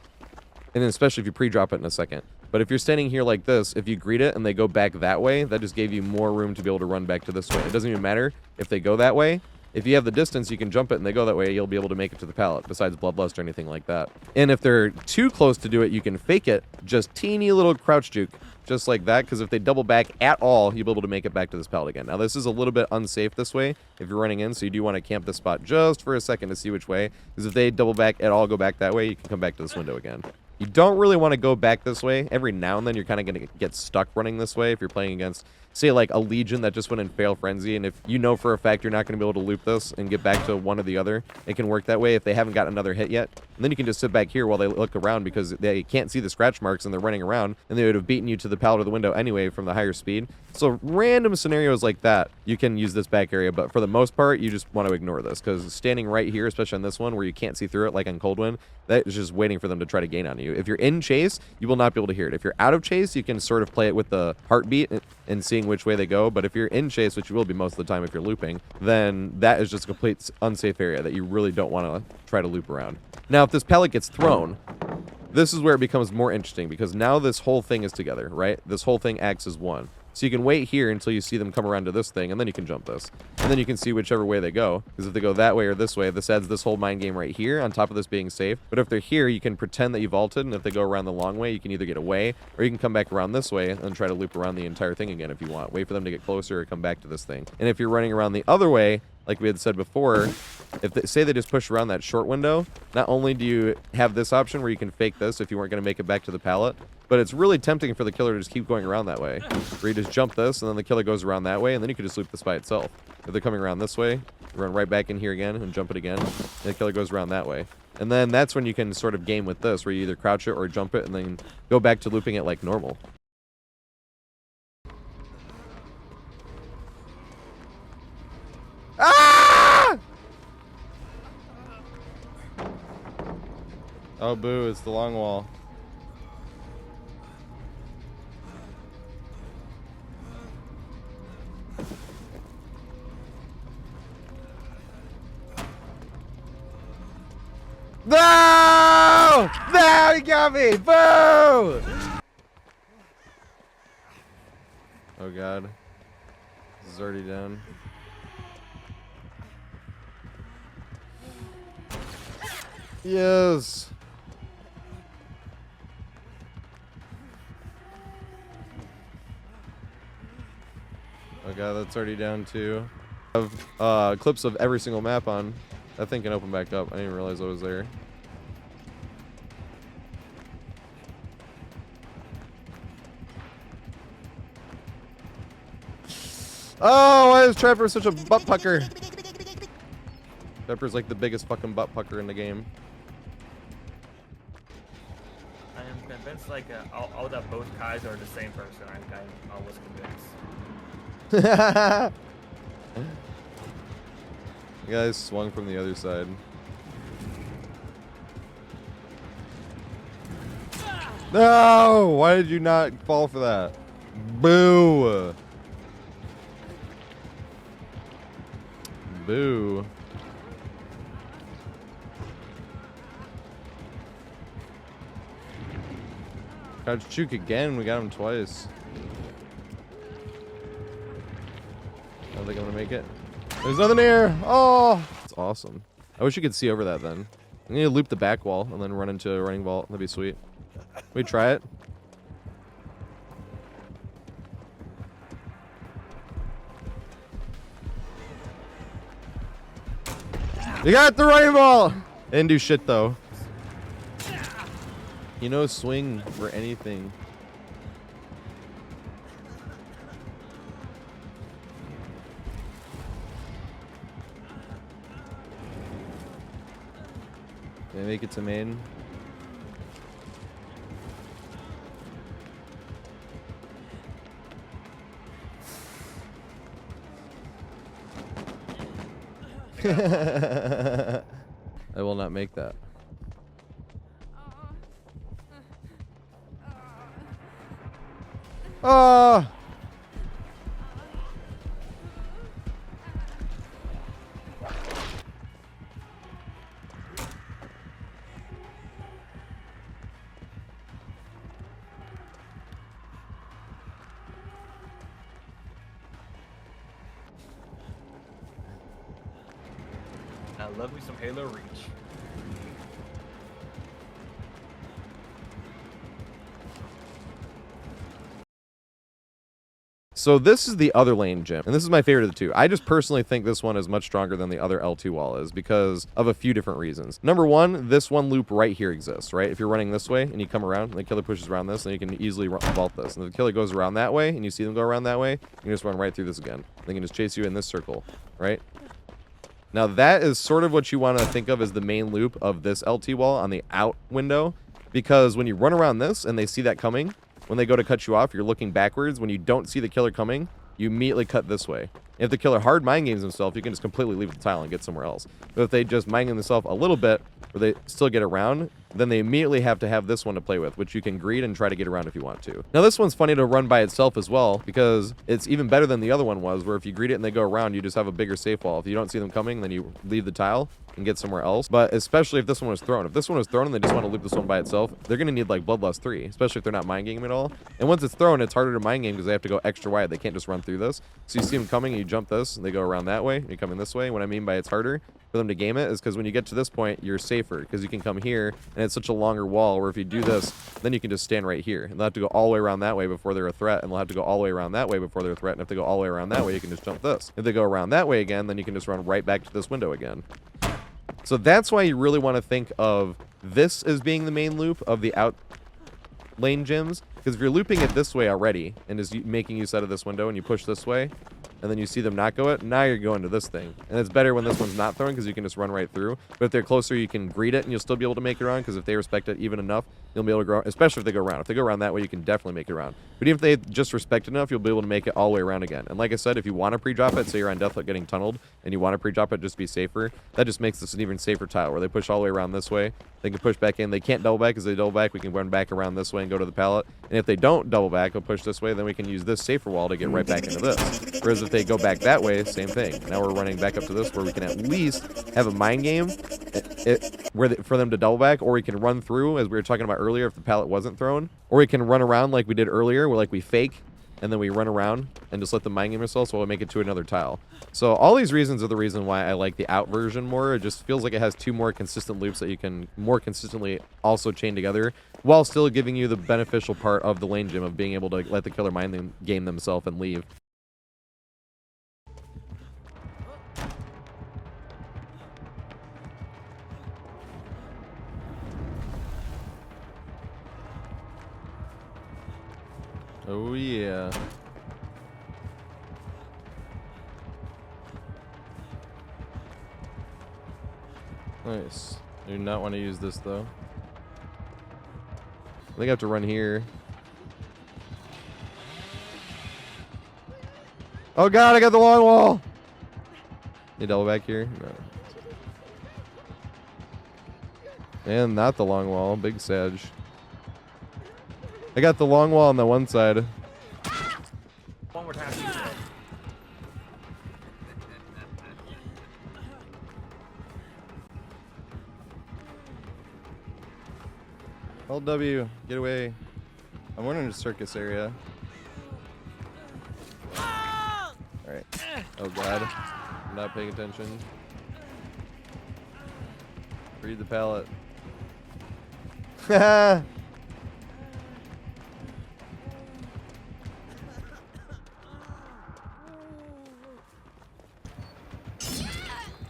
And then especially if you pre-drop it in a second. But if you're standing here like this, if you greet it and they go back that way, that just gave you more room to be able to run back to this way. It doesn't even matter if they go that way. If you have the distance, you can jump it and they go that way, you'll be able to make it to the pallet, besides bloodlust or anything like that. And if they're too close to do it, you can fake it, just teeny little crouch juke, just like that, because if they double back at all, you'll be able to make it back to this pallet again. Now, this is a little bit unsafe this way if you're running in, so you do want to camp this spot just for a second to see which way, because if they double back at all, go back that way, you can come back to this window again. You don't really want to go back this way. Every now and then, you're kind of going to get stuck running this way if you're playing against, say, like a Legion that just went in Fail Frenzy, and if you know for a fact you're not going to be able to loop this and get back to one or the other, it can work that way if they haven't got another hit yet. And then you can just sit back here while they look around because they can't see the scratch marks and they're running around, and they would have beaten you to the pallet or the window anyway from the higher speed. So random scenarios like that, you can use this back area, but for the most part, you just want to ignore this because standing right here, especially on this one where you can't see through it like on Coldwind, that is just waiting for them to try to gain on you. If you're in chase, you will not be able to hear it. If you're out of chase, you can sort of play it with the heartbeat and seeing which way they go. But if you're in chase, which you will be most of the time if you're looping, then that is just a complete unsafe area that you really don't want to try to loop around. Now, if this pallet gets thrown, this is where it becomes more interesting because now this whole thing is together, right? This whole thing acts as one. So you can wait here until you see them come around to this thing, and then you can jump this. And then you can see whichever way they go. Because if they go that way or this way, this adds this whole mind game right here on top of this being safe. But if they're here, you can pretend that you vaulted, and if they go around the long way, you can either get away, or you can come back around this way and try to loop around the entire thing again if you want. Wait for them to get closer or come back to this thing. And if you're running around the other way, like we had said before, if they say they just push around that short window, not only do you have this option where you can fake this if you weren't going to make it back to the pallet, but it's really tempting for the killer to just keep going around that way. Where you just jump this, and then the killer goes around that way, and then you can just loop this by itself. If they're coming around this way, you run right back in here again and jump it again, and the killer goes around that way. And then that's when you can sort of game with this, where you either crouch it or jump it, and then go back to looping it like normal. Ah! Oh, boo, it's the Longwall. No! No, he got me! Boo! Oh, God. This is already done. Yes! Oh god, that's already down too. I have clips of every single map on. That thing can open back up. I didn't realize I was there. Oh, why is Trapper such a butt pucker? Trapper's like the biggest fucking butt pucker in the game. I am convinced like all that both Kais are the same person. I was convinced. The guy swung from the other side. No! Why did you not fall for that? Boo! Boo. Crouch juke again. We got him twice. I don't think I'm gonna make it. There's nothing here. Oh, it's awesome. I wish you could see over that then. I need to loop the back wall and then run into a running vault. That'd be sweet. We try it. You got the running vault! Didn't do shit though. You know, swing for anything. Did I make it to main? I will not make that. Ah! I love me some Halo Reach. So this is the other lane gym, and this is my favorite of the two. I just personally think this one is much stronger than the other L2 wall is because of a few different reasons. Number one, this one loop right here exists, right? If you're running this way and you come around and the killer pushes around this, then you can easily vault this. And if the killer goes around that way and you see them go around that way, you can just run right through this again. They can just chase you in this circle, right? Now that is sort of what you want to think of as the main loop of this LT wall on the out window, because when you run around this and they see that coming, when they go to cut you off, you're looking backwards. When you don't see the killer coming, you immediately cut this way. If the killer hard mind games himself, you can just completely leave the tile and get somewhere else. But if they just mind game themselves a little bit, or they still get around, then they immediately have to have this one to play with, which you can greed and try to get around if you want to. Now this one's funny to run by itself as well, because it's even better than the other one was, where if you greed it and they go around, you just have a bigger safe wall. If you don't see them coming, then you leave the tile and get somewhere else. But especially if this one was thrown. If this one was thrown and they just want to loop this one by itself, they're going to need like Bloodlust 3, especially if they're not mind gaming at all. And once it's thrown, it's harder to mind game because they have to go extra wide. They can't just run through this. So you see them coming and you jump this, and they go around that way, and you come in this way. What I mean by it's harder for them to game it is because when you get to this point, you're safer because you can come here, and it's such a longer wall where if you do this, then you can just stand right here. And they'll have to go all the way around that way before they're a threat, and they'll have to go all the way around that way before they're a threat. And if they go all the way around that way, you can just jump this. If they go around that way again, then you can just run right back to this window again. So that's why you really want to think of this as being the main loop of the out lane gyms, because if you're looping it this way already and is making use out of this window and you push this way and then you see them not go it, now you're going to this thing. And it's better when this one's not thrown because you can just run right through. But if they're closer, you can greet it and you'll still be able to make it around, because if they respect it even enough, you'll be able to go, especially if they go around. If they go around that way, you can definitely make it around. But even if they just respect it enough, you'll be able to make it all the way around again. And like I said, if you want to pre-drop it, say you're on Deathlet getting tunneled and you want to pre-drop it just to be safer, that just makes this an even safer tile where they push all the way around this way. They can push back in. They can't double back, because they double back, we can run back around this way and go to the pallet. And if they don't double back or push this way, then we can use this safer wall to get right back into this. Whereas if they go back that way, same thing. Now we're running back up to this where we can at least have a mind game for them to double back, or we can run through, as we were talking about earlier, if the pallet wasn't thrown. Or we can run around like we did earlier, where like we fake and then we run around and just let them mind game themselves while we make it to another tile. So all these reasons are the reason why I like the out version more. It just feels like it has two more consistent loops that you can more consistently also chain together, while still giving you the beneficial part of the lane gym of being able to let the killer mind game themselves and leave. Oh yeah. Nice. I do not want to use this though. I think I have to run here. Oh god, I got the long wall! They double back here? No. And not the long wall. Big Sag. I got the long wall on the one side. One more time. Hold W. Get away. I'm running to circus area. Alright. Oh god. I'm not paying attention. Read the pallet. Haha.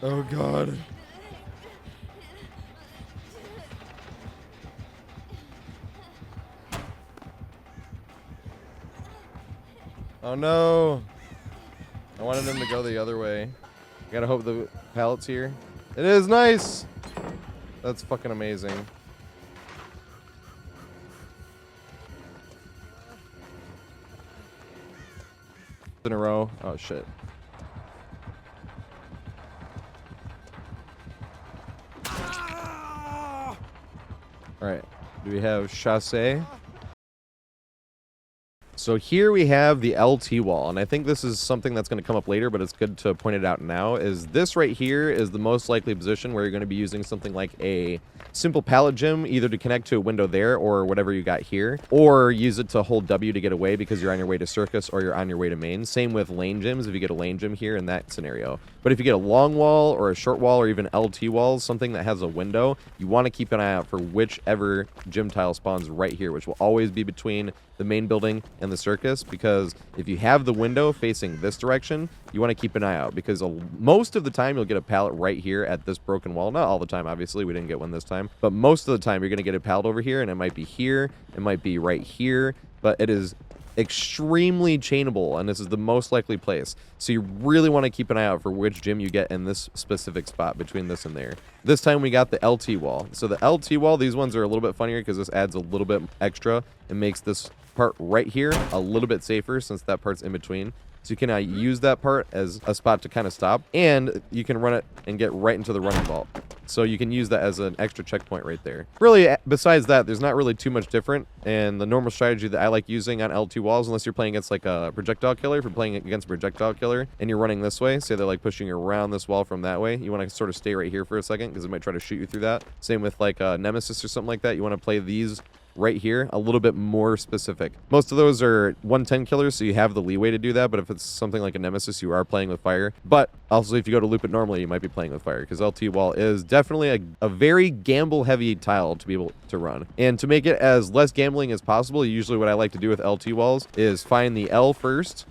Oh god. Oh no. I wanted him to go the other way. I gotta hope the pallet's here. It is nice. That's fucking amazing. In a row. Oh shit. All right. Do we have chasse? So here we have the LT wall, and I think this is something that's going to come up later, but it's good to point it out now, is this right here is the most likely position where you're going to be using something like a simple pallet gym, either to connect to a window there or whatever you got here, or use it to hold W to get away because you're on your way to circus or you're on your way to main. Same with lane gyms if you get a lane gym here in that scenario. But if you get a long wall or a short wall or even LT walls, something that has a window, you want to keep an eye out for whichever gym tile spawns right here, which will always be between the main building and the circus, because if you have the window facing this direction, you want to keep an eye out, because most of the time you'll get a pallet right here at this broken wall. Not all the time, obviously, we didn't get one this time, but most of the time you're going to get a pallet over here, and it might be here, it might be right here, but it is extremely chainable, and this is the most likely place. So you really want to keep an eye out for which gym you get in this specific spot between this and there. This time we got the LT wall. So the LT wall, these ones are a little bit funnier because this adds a little bit extra and makes this part right here a little bit safer since that part's in between. So you can use that part as a spot to kind of stop, and you can run it and get right into the running vault. So you can use that as an extra checkpoint right there. Really, besides that, there's not really too much different. And the normal strategy that I like using on LT walls, unless you're playing against like a projectile killer, if you're playing against a projectile killer and you're running this way, say they're like pushing you around this wall from that way, you want to sort of stay right here for a second because it might try to shoot you through that. Same with like a Nemesis or something like that. You want to play these right here a little bit more specific. Most of those are 110 killers, so you have the leeway to do that, but if it's something like a Nemesis, you are playing with fire. But also if you go to loop it normally, you might be playing with fire, because LT wall is definitely a very gamble heavy tile to be able to run. And to make it as less gambling as possible, usually what I like to do with LT walls is find the L first.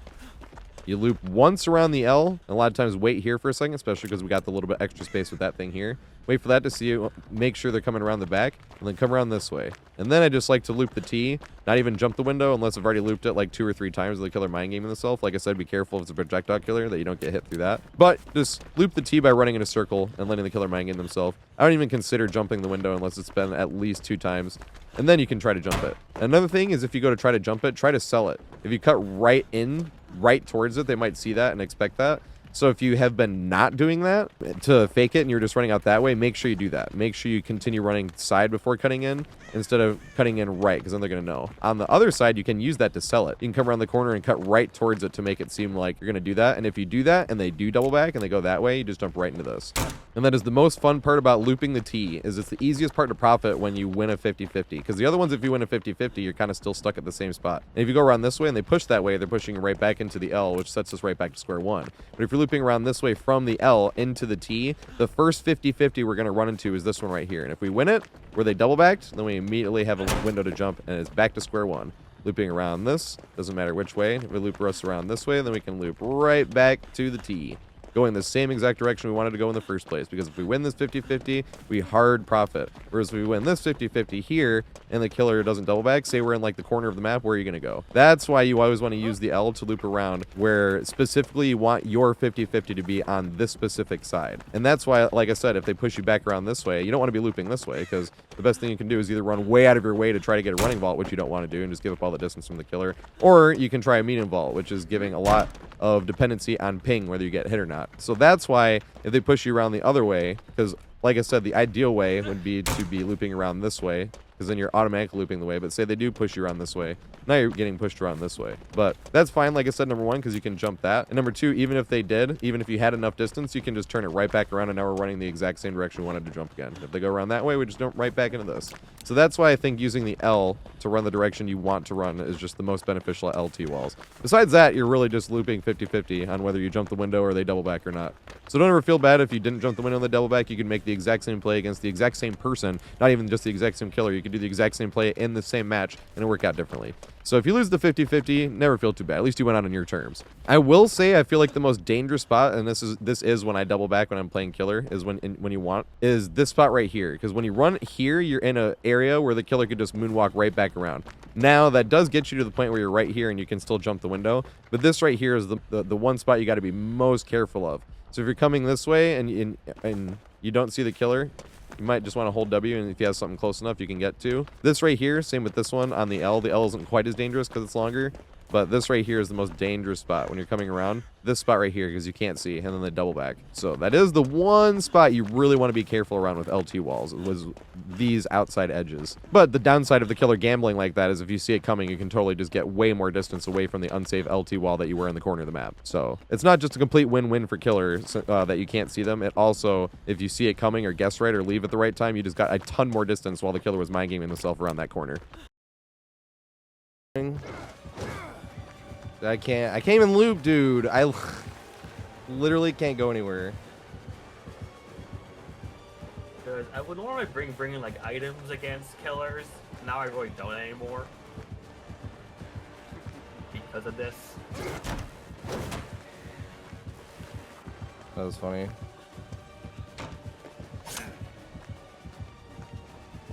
You loop once around the L, and a lot of times wait here for a second, especially because we got the little bit extra space with that thing here. Wait for that to see you, make sure they're coming around the back, and then come around this way. And then I just like to loop the T, not even jump the window unless I've already looped it like 2 or 3 times with the killer mind gaming themselves. Like I said, be careful if it's a projectile killer that you don't get hit through that. But just loop the T by running in a circle and letting the killer mind game themselves. I don't even consider jumping the window unless it's been at least 2 times. And then you can try to jump it. Another thing is if you go to try to jump it, try to sell it. If you cut right towards it, they might see that and expect that. So if you have been not doing that to fake it and you're just running out that way, make sure you do that. Make sure you continue running side before cutting in instead of cutting in right, because then they're going to know. On the other side, you can use that to sell it. You can come around the corner and cut right towards it to make it seem like you're going to do that. And if you do that and they do double back and they go that way, you just jump right into this. And that is the most fun part about looping the T, is it's the easiest part to profit when you win a 50-50. Because the other ones, if you win a 50-50, you're kind of still stuck at the same spot. And if you go around this way and they push that way, they're pushing right back into the L, which sets us right back to square one. But if you're looping around this way from the L into the T, the first 50-50 we're going to run into is this one right here. And if we win it, where they double backed, then we immediately have a window to jump, and it's back to square one. Looping around this, doesn't matter which way. We loop us around this way, then we can loop right back to the T, going the same exact direction we wanted to go in the first place. Because if we win this 50-50, we hard profit. Whereas if we win this 50-50 here and the killer doesn't double back, say we're in like the corner of the map, where are you going to go? That's why you always want to use the L to loop around, where specifically you want your 50-50 to be on this specific side. And that's why, like I said, if they push you back around this way, you don't want to be looping this way, because the best thing you can do is either run way out of your way to try to get a running vault, which you don't want to do, and just give up all the distance from the killer, or you can try a medium vault, which is giving a lot of dependency on ping, whether you get hit or not. So that's why if they push you around the other way, because like I said, the ideal way would be to be looping around this way because then you're automatically looping the way. But say they do push you around this way. Now you're getting pushed around this way. But that's fine, like I said, number one, because you can jump that. And number two, even if they did, even if you had enough distance, you can just turn it right back around, and now we're running the exact same direction we wanted to jump again. If they go around that way, we just jump right back into this. So that's why I think using the L to run the direction you want to run is just the most beneficial at LT walls. Besides that, you're really just looping 50-50 on whether you jump the window or they double back or not. So don't ever feel bad if you didn't jump the window and they double back. You can make the exact same play against the exact same person, not even just the exact same killer. You could do the exact same play in the same match and it work out differently. So if you lose the 50-50, never feel too bad. At least you went out on your terms. I will say I feel like the most dangerous spot, and this is when I double back when I'm playing killer, is when you want, is this spot right here. Because when you run here, you're in an area where the killer could just moonwalk right back around. Now that does get you to the point where you're right here and you can still jump the window. But this right here is the one spot you got to be most careful of. So if you're coming this way and you don't see the killer, you might just want to hold W, and if you have something close enough you can get to. This right here, same with this one on the L. The L isn't quite as dangerous because it's longer, but this right here is the most dangerous spot when you're coming around. This spot right here, because you can't see, and then they double back. So that is the one spot you really want to be careful around with LT walls, was these outside edges. But the downside of the killer gambling like that is if you see it coming, you can totally just get way more distance away from the unsafe LT wall that you were in the corner of the map. So it's not just a complete win-win for killers that you can't see them. It also, if you see it coming or guess right or leave at the right time, you just got a ton more distance while the killer was mind gaming himself around that corner. I can't even loop, dude. I literally can't go anywhere. Because I would normally bring in like items against killers. Now I really don't anymore. Because of this. That was funny.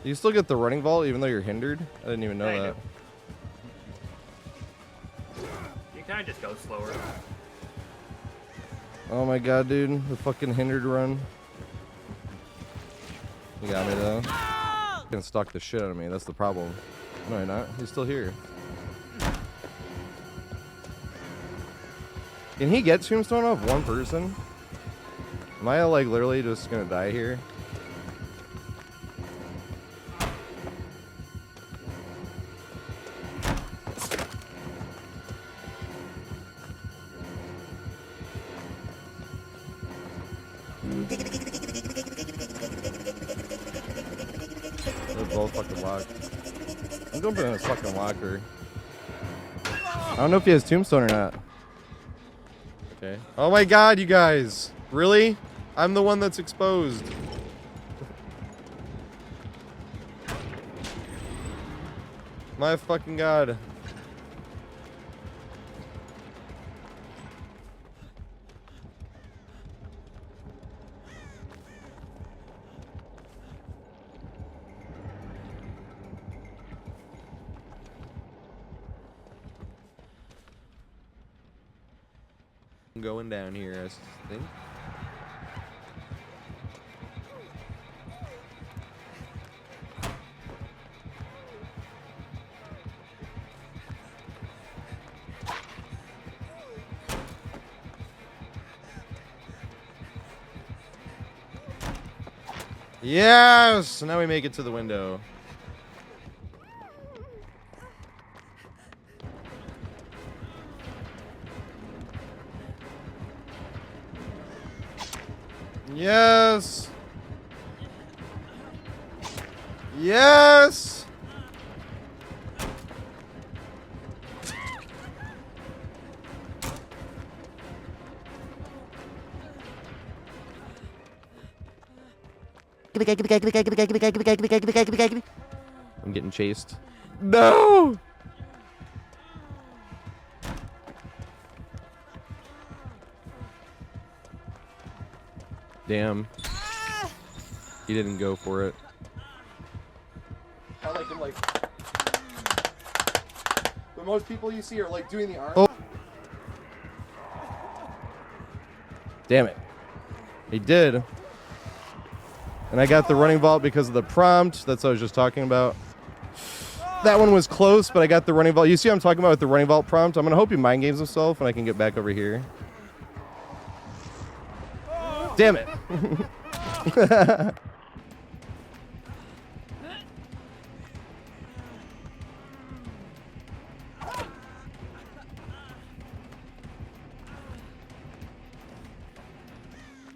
You still get the running vault even though you're hindered? I didn't even know that. Can I just go slower? Oh my god, dude. The fucking hindered run. You got me, though. You're gonna stalk the shit out of me. That's the problem. No, you're not. He's still here. Can he get tombstone off one person? Am I, like, literally just gonna die here? They're both fucking locked. I'm jumping in his fucking locker. I don't know if he has tombstone or not. Okay. Oh my god, you guys. Really? I'm the one that's exposed. My fucking god. Going down here, I think. Yes! Now we make it to the window. Yes! Yes! I'm getting chased. No! Damn. He didn't go for it. I like him like. But most people you see are like doing the arm. Oh. Damn it. He did. And I got the running vault because of the prompt. That's what I was just talking about. That one was close, but I got the running vault. You see what I'm talking about with the running vault prompt? I'm going to hope he mind games himself and I can get back over here. Damn it.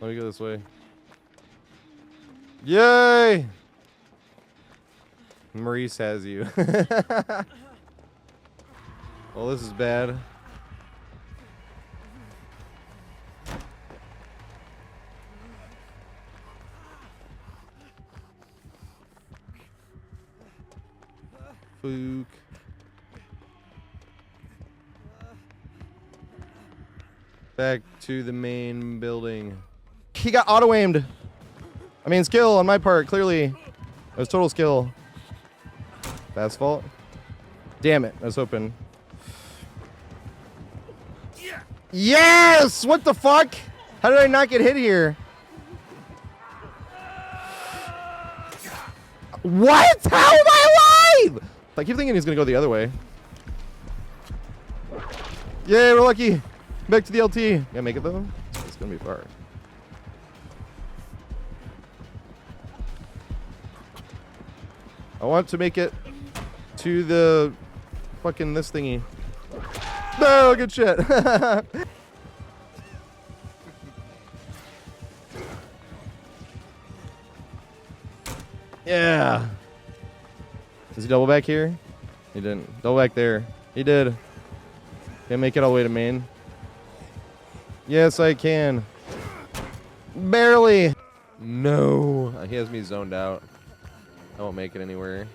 Let me go this way. Yay! Maurice has you. Well, this is bad. Fook. Back to the main building. He got auto-aimed. I mean, skill on my part, clearly. It was total skill. Fast fault. Damn it, I was hoping. Yes! What the fuck? How did I not get hit here? What? How am I alive? I keep thinking he's gonna go the other way. Yay, we're lucky. Back to the LT. Gotta make it though? It's gonna be far. I want to make it to the fucking this thingy. No, good shit. Yeah. Does he double back here? He didn't. Double back there. He did. Can't make it all the way to main. Yes, I can. Barely. No. He has me zoned out. I won't make it anywhere.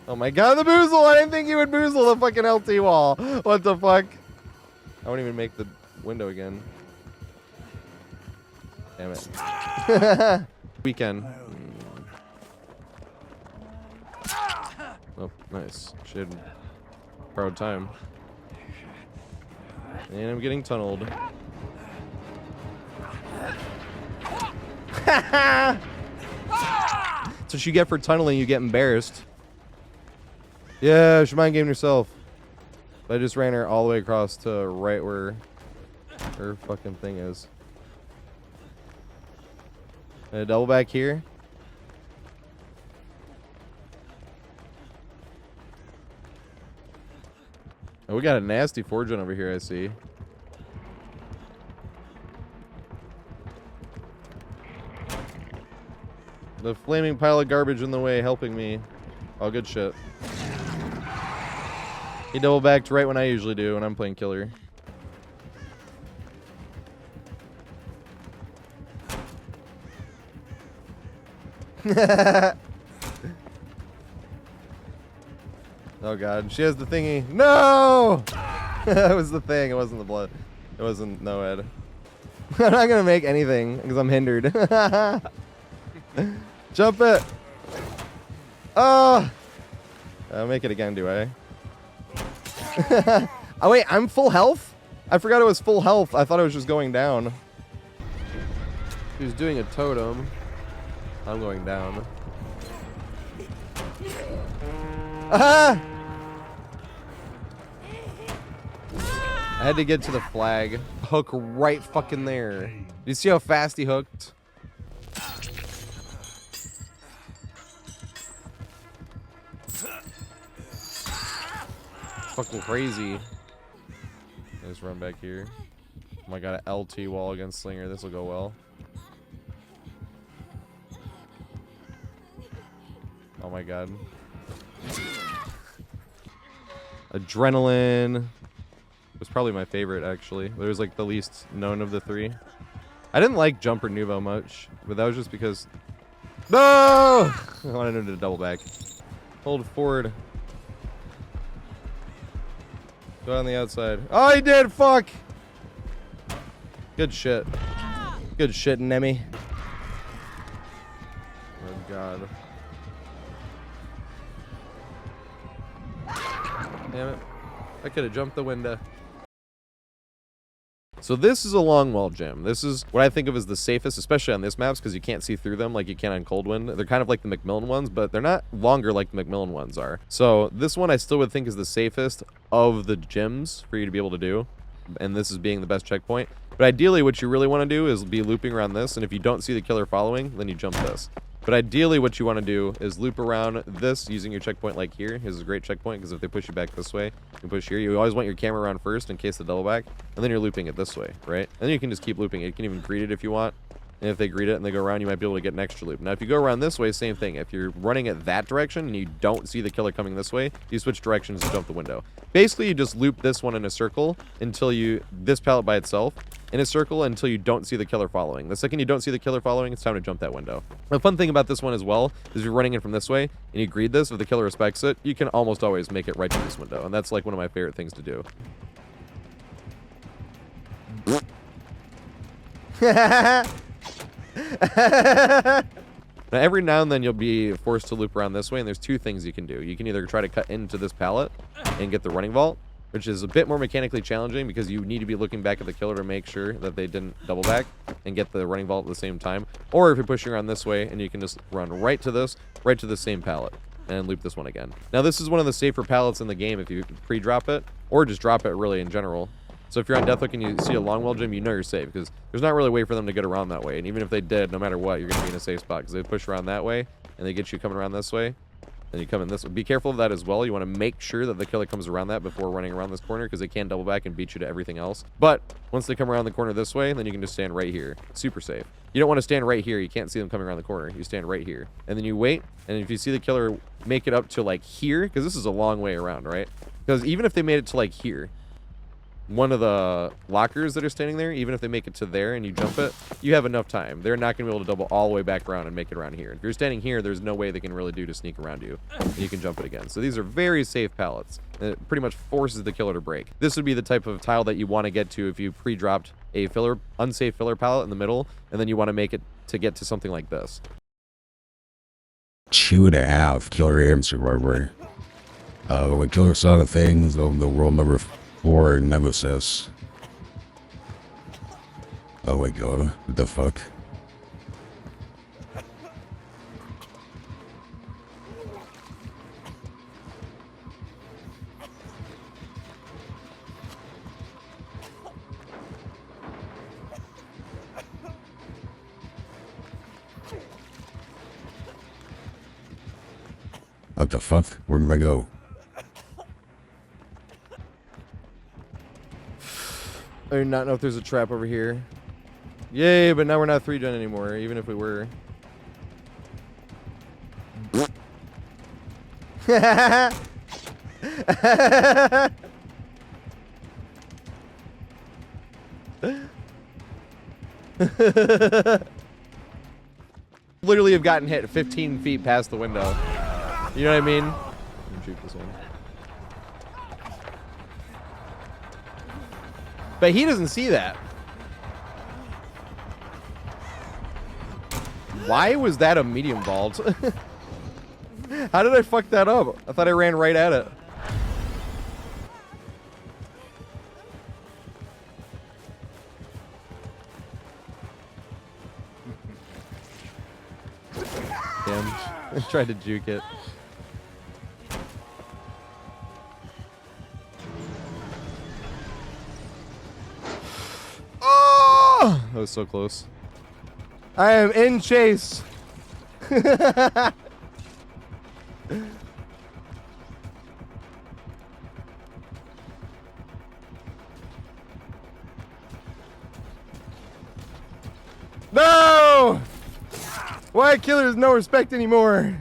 Oh my god, the boozle! I didn't think he would boozle the fucking LT wall. What the fuck? I won't even make the window again. Damn it. Weekend. Oh, nice. She had proud time. And I'm getting tunneled. That's what you get for tunneling, you get embarrassed. Yeah, she mind game yourself. But I just ran her all the way across to right where her fucking thing is. And a double back here. Oh, we got a nasty forge over here, I see. The flaming pile of garbage in the way helping me. Oh, good shit. He double backed right when I usually do when I'm playing killer. Oh god, she has the thingy. No! That was the thing, it wasn't the blood. It wasn't no head. I'm not gonna make anything because I'm hindered. Jump it! Oh! I'll make it again, do I? Oh wait, I'm full health? I forgot it was full health. I thought it was just going down. He's doing a totem. I'm going down. Ah! I had to get to the flag. Hook right fucking there. Do you see how fast he hooked? Fucking crazy. I just run back here. Oh my god, an LT wall against Slinger. This will go well. Oh my god. Adrenaline was probably my favorite, actually. It was like the least known of the three. I didn't like Jumper Nuvo much, but that was just because... No! I wanted him to double back. Hold forward. Go on the outside. Oh, he did! Fuck! Good shit. Good shit, Nemi. Oh, God. Damn it. I could have jumped the window. So this is a Longwall Gym. This is what I think of as the safest, especially on this maps, because you can't see through them like you can on Coldwind. They're kind of like the Macmillan ones, but they're not longer like the Macmillan ones are. So this one I still would think is the safest of the gyms for you to be able to do. And this is being the best checkpoint. But ideally what you really want to do is be looping around this, and if you don't see the killer following, then you jump this. But ideally what you want to do is loop around this using your checkpoint like here. This is a great checkpoint because if they push you back this way, you push here. You always want your camera around first in case the double back, and then you're looping it this way, right? And then you can just keep looping it. You can even greet it if you want. And if they greet it and they go around, you might be able to get an extra loop. Now, if you go around this way, same thing. If you're running it that direction and you don't see the killer coming this way, you switch directions and jump the window. Basically, you just loop this one in a circle until this pallet by itself in a circle until you don't see the killer following. The second you don't see the killer following, it's time to jump that window. The fun thing about this one as well is you're running in from this way and you greet this. If the killer respects it, you can almost always make it right to this window. And that's like one of my favorite things to do. Now, every now and then you'll be forced to loop around this way, and there's two things you can do. You can either try to cut into this pallet and get the running vault, which is a bit more mechanically challenging because you need to be looking back at the killer to make sure that they didn't double back and get the running vault at the same time. Or if you're pushing around this way, and you can just run right to the same pallet and loop this one again. Now, this is one of the safer pallets in the game if you pre-drop it, or just drop it really in general. So if you're on Deathhook and you see a Longwall Gym, you know you're safe because there's not really a way for them to get around that way. And even if they did, no matter what, you're going to be in a safe spot because they push around that way and they get you coming around this way. Then you come in this way. Be careful of that as well. You want to make sure that the killer comes around that before running around this corner because they can double back and beat you to everything else. But once they come around the corner this way, then you can just stand right here. Super safe. You don't want to stand right here. You can't see them coming around the corner. You stand right here. And then you wait. And if you see the killer make it up to like here, because this is a long way around, right? Because even if they made it to like here, one of the lockers that are standing there, even if they make it to there and you jump it, you have enough time. They're not going to be able to double all the way back around and make it around here. If you're standing here, there's no way they can really do to sneak around you. And you can jump it again. So these are very safe pallets. And it pretty much forces the killer to break. This would be the type of tile that you want to get to if you pre-dropped a unsafe filler pallet in the middle, and then you want to make it to get to something like this. 2.5 killer aim survivor. When killer saw the things of the world number 4 Nemesis. Oh my god, what the fuck? What the fuck? Where did I go? I do not know if there's a trap over here. Yay, but now we're not 3-gen anymore, even if we were. Literally have gotten hit 15 feet past the window. You know what I mean? Let me shoot this one. But he doesn't see that. Why was that a medium vault? How did I fuck that up? I thought I ran right at it. Damn. I tried to juke it. That was so close. I am in chase. No! Why killers no respect anymore?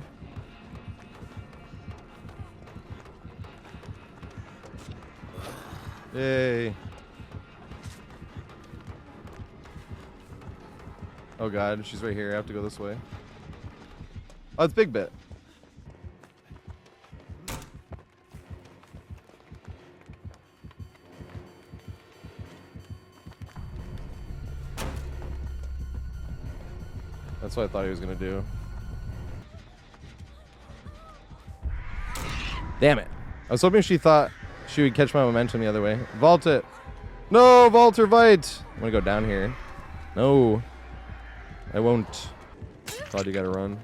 Yay. Oh god, she's right here. I have to go this way. Oh, it's Big Bit. That's what I thought he was gonna do. Damn it. I was hoping she thought she would catch my momentum the other way. Vault it. No, vault or vite. I'm gonna go down here. No. I won't. Claude, you gotta run.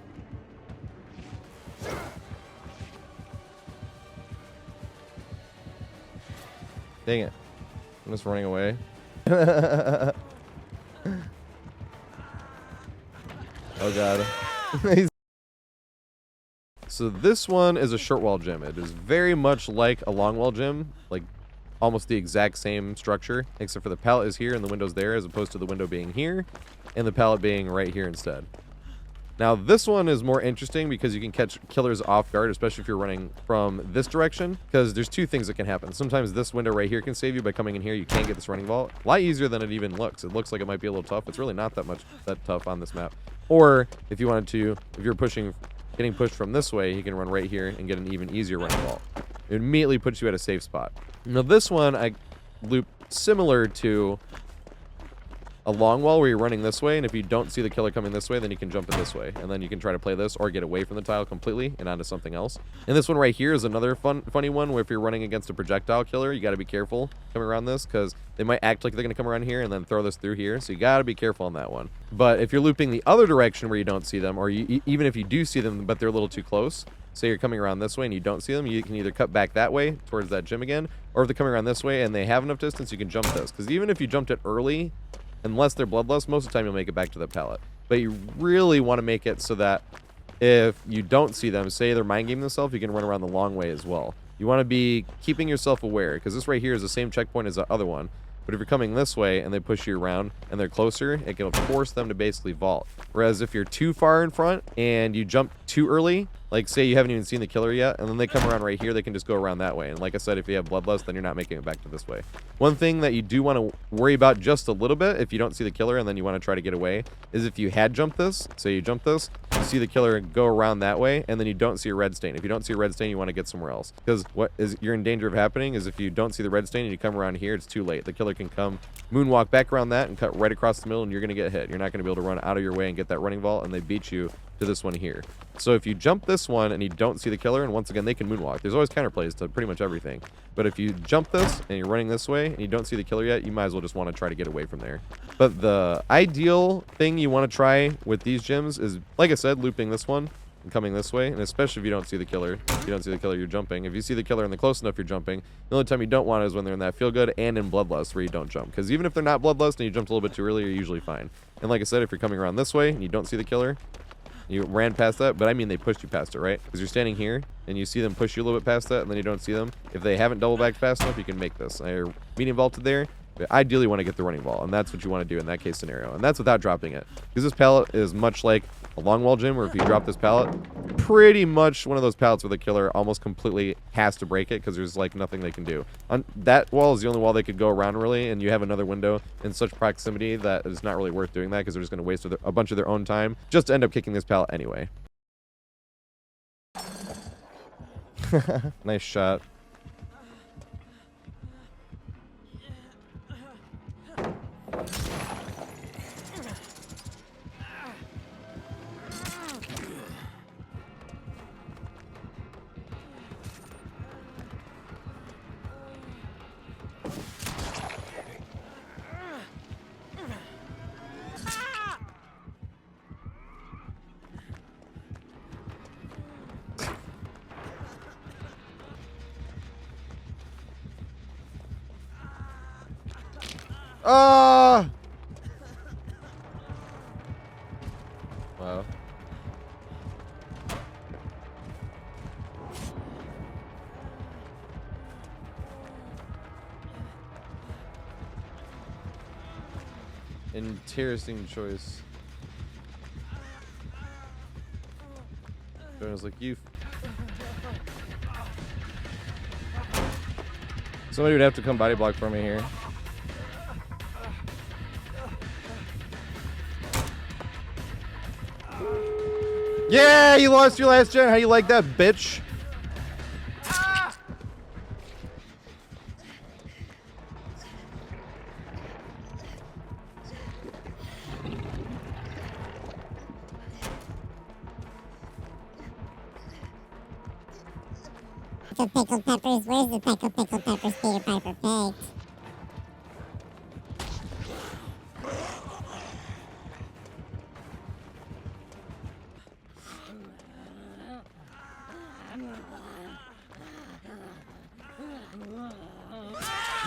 Dang it. I'm just running away. Oh god. So this one is a Shortwall gym. It is very much like a Longwall gym, like almost the exact same structure, except for the pallet is here and the window's there, as opposed to the window being here and the pallet being right here instead. Now this one is more interesting because you can catch killers off guard, especially if you're running from this direction, because there's two things that can happen. Sometimes this window right here can save you by coming in here. You can't get this running vault. A lot easier than it even looks. It looks like it might be a little tough. It's really not that tough on this map. Or if you wanted to, if you're getting pushed from this way, you can run right here and get an even easier running vault. It immediately puts you at a safe spot. Now this one I loop similar to a long wall where you're running this way, and if you don't see the killer coming this way, then you can jump in this way, and then you can try to play this or get away from the tile completely and onto something else. And this one right here is another funny one where if you're running against a projectile killer, you got to be careful coming around this because they might act like they're going to come around here and then throw this through here, so you got to be careful on that one. But if you're looping the other direction where you don't see them, or even if you do see them but they're a little too close, say you're coming around this way and you don't see them, you can either cut back that way towards that gym again, or if they're coming around this way and they have enough distance, you can jump this. Because even if you jumped it early, unless they're bloodlust, most of the time you'll make it back to the pallet. But you really want to make it so that if you don't see them, say they're mind gaming themselves, you can run around the long way as well. You want to be keeping yourself aware, because this right here is the same checkpoint as the other one. But if you're coming this way and they push you around and they're closer, it can force them to basically vault. Whereas if you're too far in front and you jump too early, like say you haven't even seen the killer yet, and then they come around right here, they can just go around that way. And like I said, if you have bloodlust, then you're not making it back to this way. One thing that you do want to worry about just a little bit if you don't see the killer and then you want to try to get away is if you had jumped this, say you jump this, you see the killer go around that way, and then you don't see a red stain. If you don't see a red stain, you want to get somewhere else. Because what is you're in danger of happening is if you don't see the red stain and you come around here, it's too late. The killer can come moonwalk back around that and cut right across the middle, and you're going to get hit. You're not going to be able to run out of your way and get that running vault, and they beat you to this one here. So if you jump this one and you don't see the killer, and once again they can moonwalk, there's always counterplays to pretty much everything, but if you jump this and you're running this way and you don't see the killer yet, you might as well just want to try to get away from there. But the ideal thing you want to try with these gyms is, like I said, looping this one and coming this way, and especially if you don't see the killer. If you don't see the killer, you're jumping. If you see the killer and they're close enough, you're jumping. The only time you don't want it is when they're in that feel good and in bloodlust where you don't jump, because even if they're not bloodlust and you jumped a little bit too early, you're usually fine. And like I said, if you're coming around this way and you don't see the killer, you ran past that, but I mean they pushed you past it, right? Because you're standing here and you see them push you a little bit past that, and then you don't see them. If they haven't double backed fast enough, you can make this. They're medium vaulted there, but ideally want to get the running vault, and that's what you want to do in that case scenario, and that's without dropping it. Because this pallet is much like a Longwall gym, where if you drop this pallet, pretty much one of those pallets where the killer almost completely has to break it, because there's like nothing they can do. On that wall is the only wall they could go around really, and you have another window in such proximity that it's not really worth doing that, because they're just going to waste a bunch of their own time just to end up kicking this pallet anyway. Nice shot. Ah! Wow. Interesting choice. Jonah's like, you. Somebody would have to come body block for me here. Yeah, you lost your last gen. How you like that, bitch? The pickled peppers, where's the pickled peppers Peter Piper picked?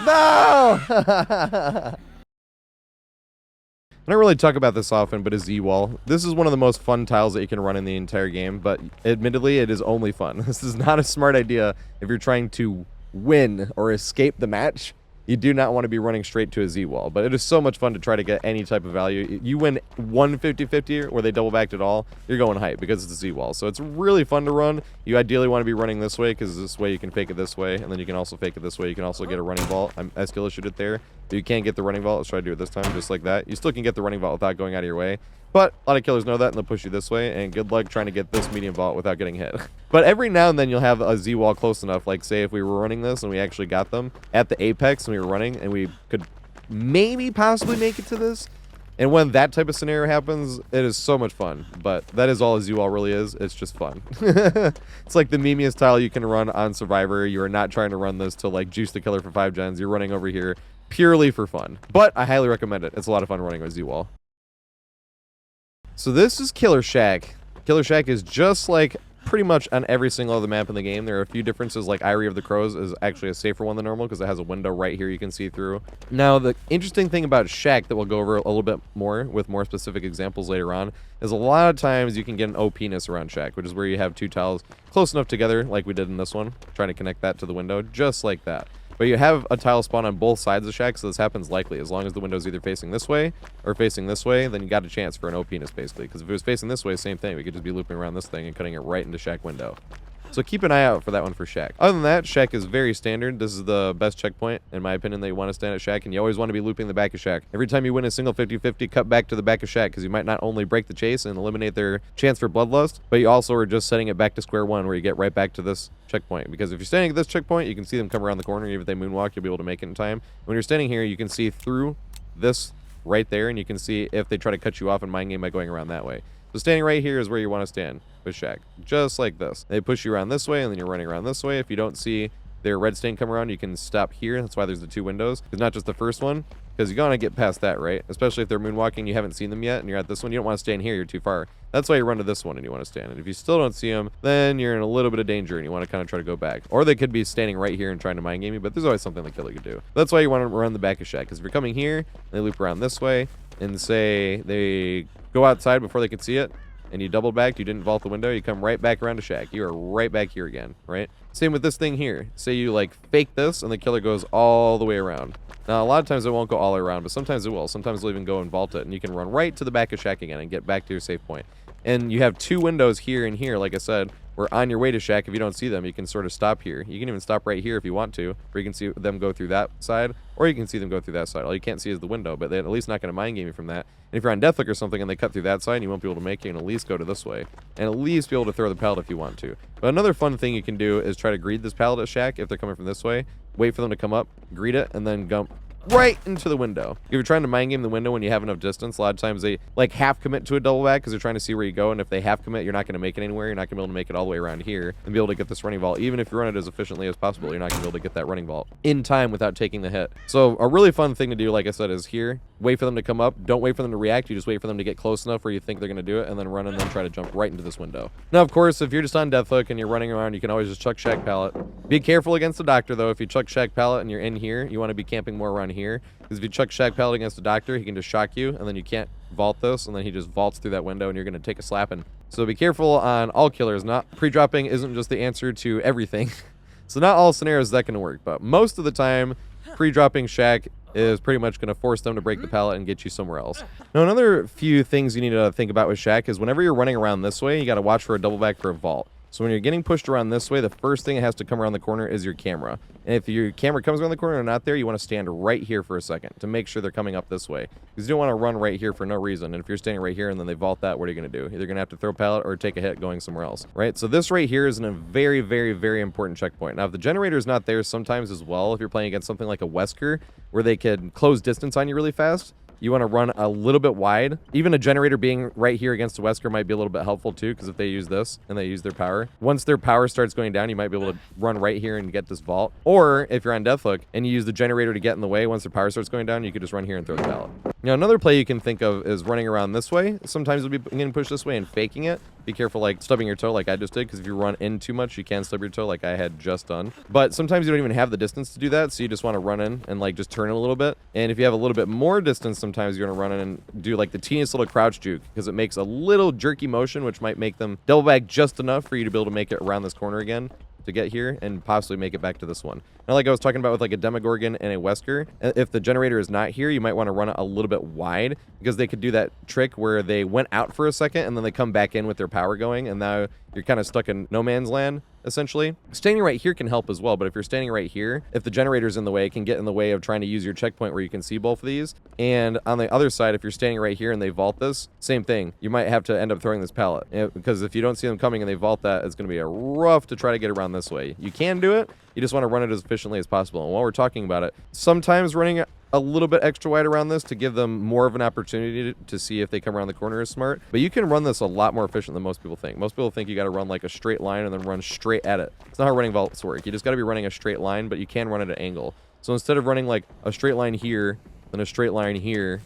No! I don't really talk about this often, but a Z-wall. This is one of the most fun tiles that you can run in the entire game, but admittedly, it is only fun. This is not a smart idea if you're trying to win or escape the match. You do not want to be running straight to a Z-wall, but it is so much fun to try to get any type of value. You win one 50-50 where they double backed it all, you're going hype because it's a Z-wall. So it's really fun to run. You ideally want to be running this way because this way you can fake it this way, and then you can also fake it this way. You can also get a running vault. I skill issued it there. But you can't get the running vault. Let's try to do it this time just like that. You still can get the running vault without going out of your way. But a lot of killers know that, and they'll push you this way, and good luck trying to get this medium vault without getting hit. But every now and then you'll have a Z-wall close enough, like say if we were running this and we actually got them at the apex and we were running and we could maybe possibly make it to this. And when that type of scenario happens, it is so much fun. But that is all a Z-wall really is. It's just fun. It's like the memeiest tile you can run on Survivor. You are not trying to run this to like juice the killer for 5 gens. You're running over here purely for fun. But I highly recommend it. It's a lot of fun running with Z-wall. So this is Killer Shack. Killer Shack is just like pretty much on every single other map in the game. There are a few differences, like Eyrie of the Crows is actually a safer one than normal because it has a window right here you can see through. Now, the interesting thing about Shack that we'll go over a little bit more with more specific examples later on is a lot of times you can get an OPness around Shack, which is where you have 2 tiles close enough together like we did in this one, trying to connect that to the window just like that. But you have a tile spawn on both sides of Shack, so this happens likely. As long as the window's either facing this way or facing this way, then you got a chance for an OPness, basically. Because if it was facing this way, same thing. We could just be looping around this thing and cutting it right into Shack window. So keep an eye out for that one for Shack. Other than that, Shack is very standard. This is the best checkpoint, in my opinion, that you want to stand at Shack, and you always want to be looping the back of Shack. Every time you win a single 50-50, cut back to the back of Shack, because you might not only break the chase and eliminate their chance for bloodlust, but you also are just setting it back to square one, where you get right back to this checkpoint. Because if you're standing at this checkpoint, you can see them come around the corner. Even if they moonwalk, you'll be able to make it in time. When you're standing here, you can see through this right there, and you can see if they try to cut you off in mind game by going around that way. So standing right here is where you want to stand with Shack, just like this. They push you around this way, and then you're running around this way. If you don't see their red stain come around, you can stop here. That's why there's the 2 windows. It's not just the first one, because you're going to get past that, right? Especially if they're moonwalking, you haven't seen them yet, and you're at this one. You don't want to stand here. You're too far. That's why you run to this one, and you want to stand. And if you still don't see them, then you're in a little bit of danger, and you want to kind of try to go back. Or they could be standing right here and trying to mind game you, but there's always something the killer could do. That's why you want to run the back of Shack, because if you're coming here, they loop around this way, and say they go outside before they can see it, and you double backed, you didn't vault the window, you come right back around to Shack. You are right back here again, right? Same with this thing here. Say you like fake this and the killer goes all the way around. Now, a lot of times it won't go all the way around, but sometimes it will. Sometimes they'll even go and vault it, and you can run right to the back of Shack again and get back to your safe point. And you have 2 windows here and here, like I said, where on your way to Shack, if you don't see them, you can sort of stop here. You can even stop right here if you want to, where you can see them go through that side, or you can see them go through that side. All you can't see is the window, but they're at least not going to mind game you from that. And if you're on Deathlook or something and they cut through that side, you won't be able to make it, and at least go to this way. And at least be able to throw the pallet if you want to. But another fun thing you can do is try to greet this pallet at Shack if they're coming from this way. Wait for them to come up, greet it, and then gump right into the window. If you're trying to mind game the window when you have enough distance, a lot of times they like half commit to a double back because they're trying to see where you go, and if they half commit, you're not going to make it anywhere. You're not going to be able to make it all the way around here and be able to get this running vault. Even if you run it as efficiently as possible, you're not going to be able to get that running vault in time without taking the hit. So a really fun thing to do, like I said, is here, wait for them to come up. Don't wait for them to react. You just wait for them to get close enough where you think they're going to do it, and then run and then try to jump right into this window. Now, of course, if you're just on Deathhook and you're running around, you can always just chuck Shack Pallet. Be careful against the doctor, though. If you chuck Shack Pallet and you're in here, you want to be camping more around here, because if you chuck Shack Pallet against the doctor, he can just shock you, and then you can't vault this, and then he just vaults through that window, and you're going to take a slapping. So be careful on all killers. Not pre-dropping isn't just the answer to everything. So not all scenarios that can work, but most of the time, pre-dropping Shack is pretty much going to force them to break the pallet and get you somewhere else. Now, another few things you need to think about with Shack is whenever you're running around this way, you got to watch for a double back for a vault. So when you're getting pushed around this way, the first thing that has to come around the corner is your camera. And if your camera comes around the corner and not there, you want to stand right here for a second to make sure they're coming up this way. Because you don't want to run right here for no reason. And if you're standing right here and then they vault that, what are you going to do? Either going to have to throw pallet or take a hit going somewhere else, right? So this right here is a very, very, very important checkpoint. Now, if the generator is not there sometimes as well, if you're playing against something like a Wesker, where they can close distance on you really fast, you want to run a little bit wide. Even a generator being right here against a Wesker might be a little bit helpful too, because if they use this and they use their power, once their power starts going down, you might be able to run right here and get this vault. Or if you're on Deathhook and you use the generator to get in the way, once their power starts going down, you could just run here and throw the pallet. Now, another play you can think of is running around this way. Sometimes you'll be getting pushed this way and faking it. Be careful, like, stubbing your toe like I just did, because if you run in too much, you can stub your toe like I had just done. But sometimes you don't even have the distance to do that, so you just want to run in and, like, just turn it a little bit. And if you have a little bit more distance, sometimes you're going to run in and do, like, the teeniest little crouch juke, because it makes a little jerky motion, which might make them double back just enough for you to be able to make it around this corner again to get here and possibly make it back to this one. Now, like I was talking about with like a Demogorgon and a Wesker, if the generator is not here, you might want to run it a little bit wide, because they could do that trick where they went out for a second and then they come back in with their power going, and now you're kind of stuck in no man's land, essentially. Standing right here can help as well, but if you're standing right here, if the generator's in the way, it can get in the way of trying to use your checkpoint where you can see both of these. And on the other side, if you're standing right here and they vault this, same thing. You might have to end up throwing this pallet, because if you don't see them coming and they vault that, it's going to be rough to try to get around this way. You can do it. You just want to run it as efficiently as possible. And while we're talking about it, sometimes running a little bit extra wide around this to give them more of an opportunity to see if they come around the corner is smart. But you can run this a lot more efficient than most people think. Most people think you got to run like a straight line and then run straight at it. It's not how running vaults work. You just got to be running a straight line, but you can run at an angle. So instead of running like a straight line here, then a straight line here,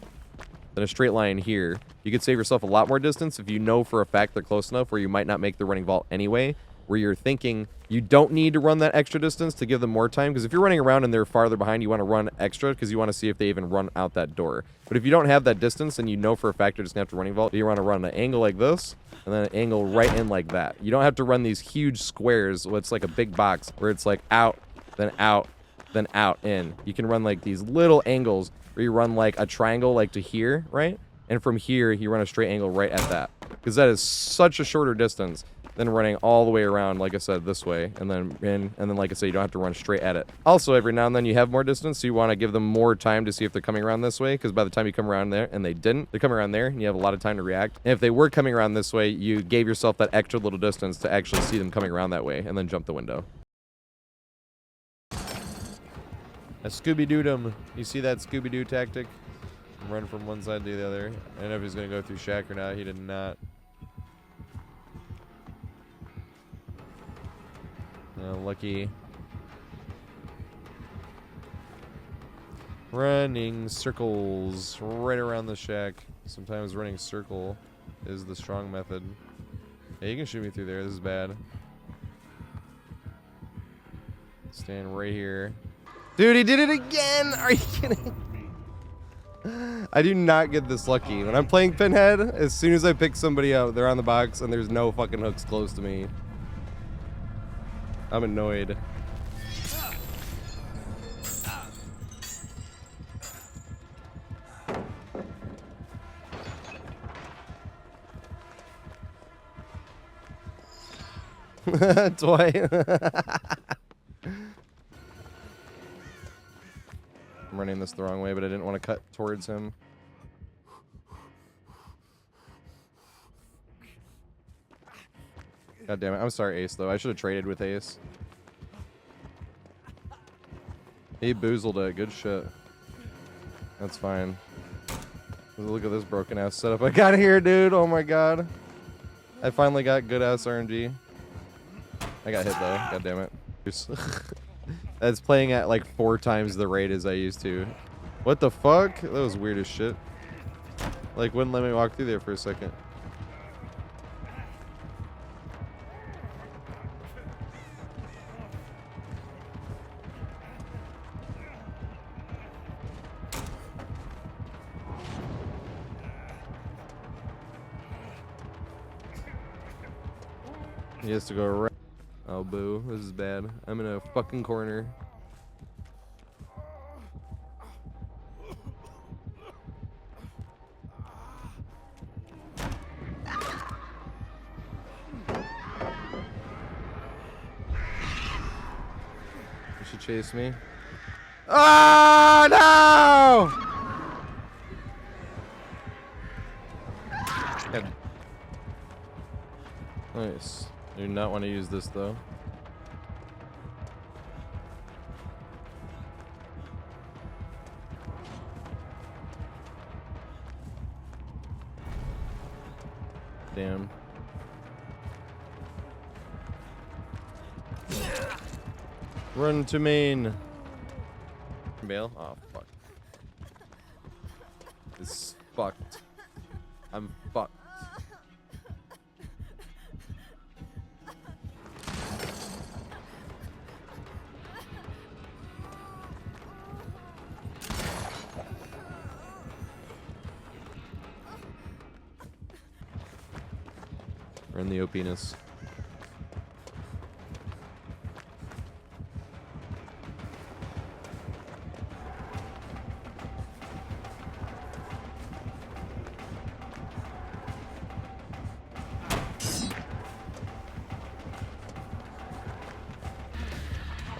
then a straight line here, you could save yourself a lot more distance if you know for a fact they're close enough where you might not make the running vault anyway, where you're thinking you don't need to run that extra distance to give them more time. Because if you're running around and they're farther behind, you want to run extra because you want to see if they even run out that door. But if you don't have that distance and you know for a fact you're just going to have to running vault, you want to run an angle like this and then an angle right in like that. You don't have to run these huge squares where it's like a big box where it's like out, then out, then out, in. You can run like these little angles where you run like a triangle like to here, right? And from here, you run a straight angle right at that. Because that is such a shorter distance than running all the way around, like I said, this way, and then in, and then like I said, you don't have to run straight at it. Also, every now and then you have more distance, so you want to give them more time to see if they're coming around this way, because by the time you come around there, and they didn't, they're coming around there, and you have a lot of time to react. And if they were coming around this way, you gave yourself that extra little distance to actually see them coming around that way, and then jump the window. A Scooby-Doo them. You see that Scooby-Doo tactic? Run from one side to the other. I don't know if he's going to go through Shack or not. He did not. Lucky. Running circles right around the shack. Sometimes running circle is the strong method. Yeah, you can shoot me through there. This is bad. Stand right here. Dude, he did it again! Are you kidding? I do not get this lucky. When I'm playing Pinhead, as soon as I pick somebody up, they're on the box and there's no fucking hooks close to me. I'm annoyed. Toy. I'm running this the wrong way, but I didn't want to cut towards him. God damn it. I'm sorry, Ace, though. I should have traded with Ace. He boozled it. Good shit. That's fine. Look at this broken-ass setup I got here, dude. Oh, my God. I finally got good-ass RNG. I got hit, though. God damn it. That's playing at, like, 4 times the rate as I used to. What the fuck? That was weird as shit. Like, wouldn't let me walk through there for a second. He has to go around. Oh, boo. This is bad. I'm in a fucking corner. You should chase me. Oh, no! God. Nice. I do not want to use this, though. Damn. Run to main. Bail? Oh, fuck. is fucked. I'm fucked. We're in the OPeness.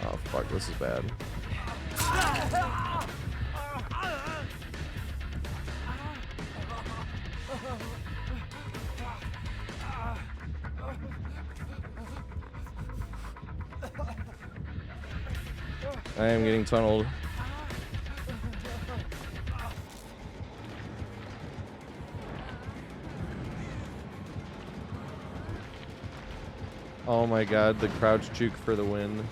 Oh fuck, this is bad. I am getting tunneled. Oh my god, the crouch juke for the win.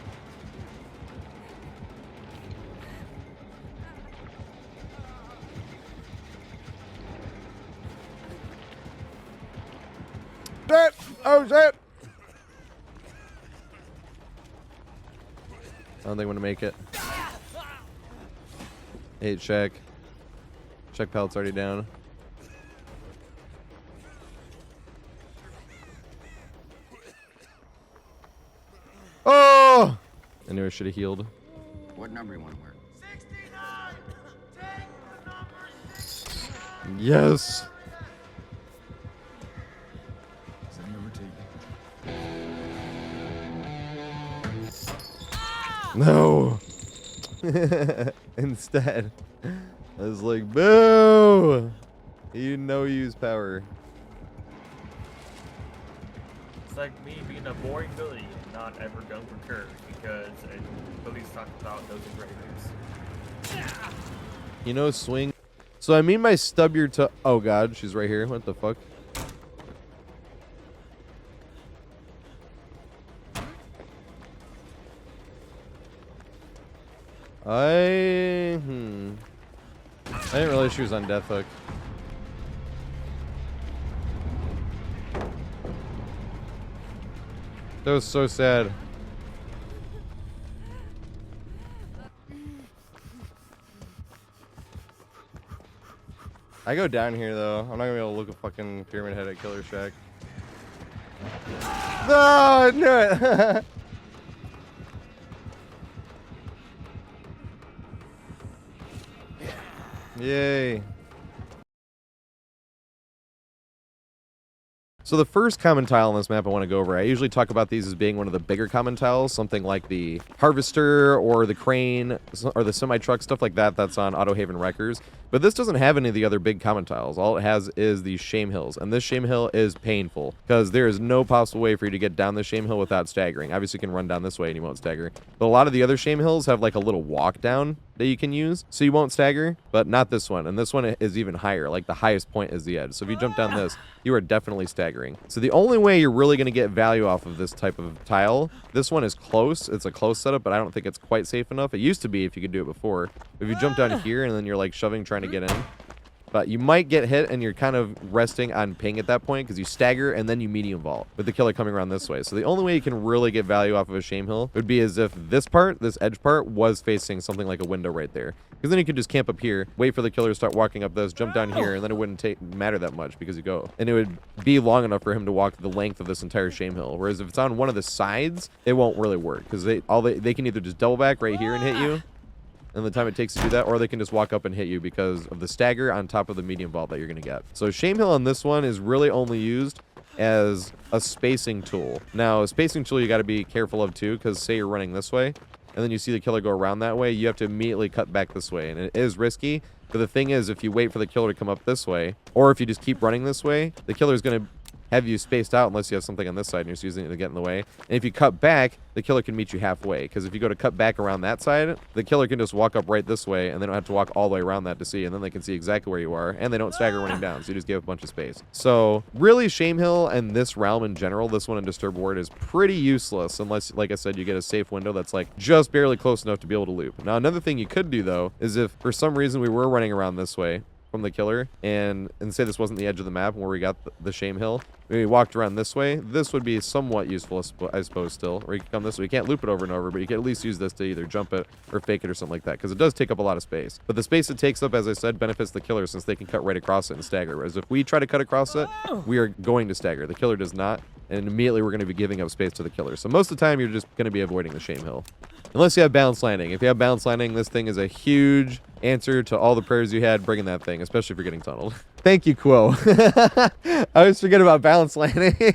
Shit! Oh shit! I don't think I'm gonna make it. 8 check. Check pallet's already down. Oh! I knew I should have healed. What number you want to wear? 69! Take the number! Yes! Send number 2. No! Instead, I was like, boo! You know use power. It's like me being a boring Billy and not ever going for curves because Billy's talked about those engravings. You know swing. So I mean by stub your toe. Oh god, she's right here. What the fuck? I didn't realize she was on death hook. That was so sad. I go down here though. I'm not gonna be able to look a fucking pyramid head at Killer Shack. No, I knew it. Yay. So the first common tile on this map I want to go over, I usually talk about these as being one of the bigger common tiles, something like the harvester or the crane or the semi-truck, stuff like that that's on Auto Haven Wreckers. But this doesn't have any of the other big common tiles. All it has is these shame hills, and this shame hill is painful because there is no possible way for you to get down the shame hill without staggering. Obviously you can run down this way and you won't stagger, but a lot of the other shame hills have like a little walk down that you can use so you won't stagger, but not this one. And this one is even higher, like the highest point is the edge. So if you jump down this, you are definitely staggering. So the only way you're really going to get value off of this type of tile, this one is close. It's a close setup, but I don't think it's quite safe enough. It used to be if you could do it before. If you jump down here and then you're like shoving, trying to get in, but you might get hit and you're kind of resting on ping at that point because you stagger and then you medium vault with the killer coming around this way. So the only way you can really get value off of a shame hill would be as if this part, this edge part, was facing something like a window right there. Because then you could just camp up here, wait for the killer to start walking up this, jump down here, and then it wouldn't matter that much because you go. And it would be long enough for him to walk the length of this entire shame hill. Whereas if it's on one of the sides, it won't really work because they can either just double back right here and hit you, and the time it takes to do that, or they can just walk up and hit you because of the stagger on top of the medium vault that you're going to get. So shame hill on this one is really only used as a spacing tool. Now, a spacing tool you got to be careful of too, because say you're running this way, and then you see the killer go around that way, you have to immediately cut back this way, and it is risky. But the thing is, if you wait for the killer to come up this way, or if you just keep running this way, the killer is going to have you spaced out unless you have something on this side and you're just using it to get in the way. And if you cut back, the killer can meet you halfway. Because if you go to cut back around that side, the killer can just walk up right this way and they don't have to walk all the way around that to see. And then they can see exactly where you are. And they don't stagger running down. So you just give a bunch of space. So really, shame hill and this realm in general, this one in Disturbed Ward, is pretty useless unless, like I said, you get a safe window that's like just barely close enough to be able to loop. Now, another thing you could do though is if for some reason we were running around this way, from the killer, and say this wasn't the edge of the map where we got the shame hill, we walked around this way, this would be somewhat useful, I suppose, still. Or you can come this way. You can't loop it over and over, but you can at least use this to either jump it or fake it or something like that, because it does take up a lot of space. But the space it takes up, as I said, benefits the killer since they can cut right across it and stagger. Whereas if we try to cut across it, we are going to stagger. The killer does not, and immediately we're going to be giving up space to the killer. So most of the time, you're just going to be avoiding the shame hill. Unless you have balance landing. If you have balance landing, this thing is a huge answer to all the prayers you had bringing that thing, especially if you're getting tunneled. Thank you, Quo. I always forget about balance landing.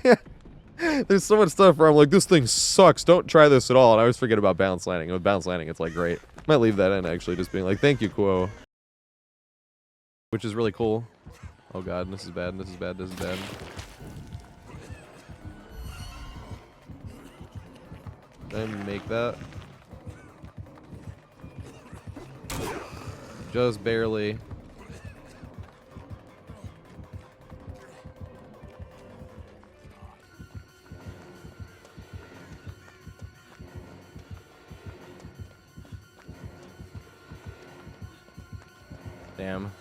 There's so much stuff where I'm like, this thing sucks. Don't try this at all. And I always forget about balance landing. With balance landing, it's like great. Might leave that in, actually, just being like, thank you, Quo. Which is really cool. Oh, God, this is bad. This is bad. This is bad. Then make that. Just barely. Damn.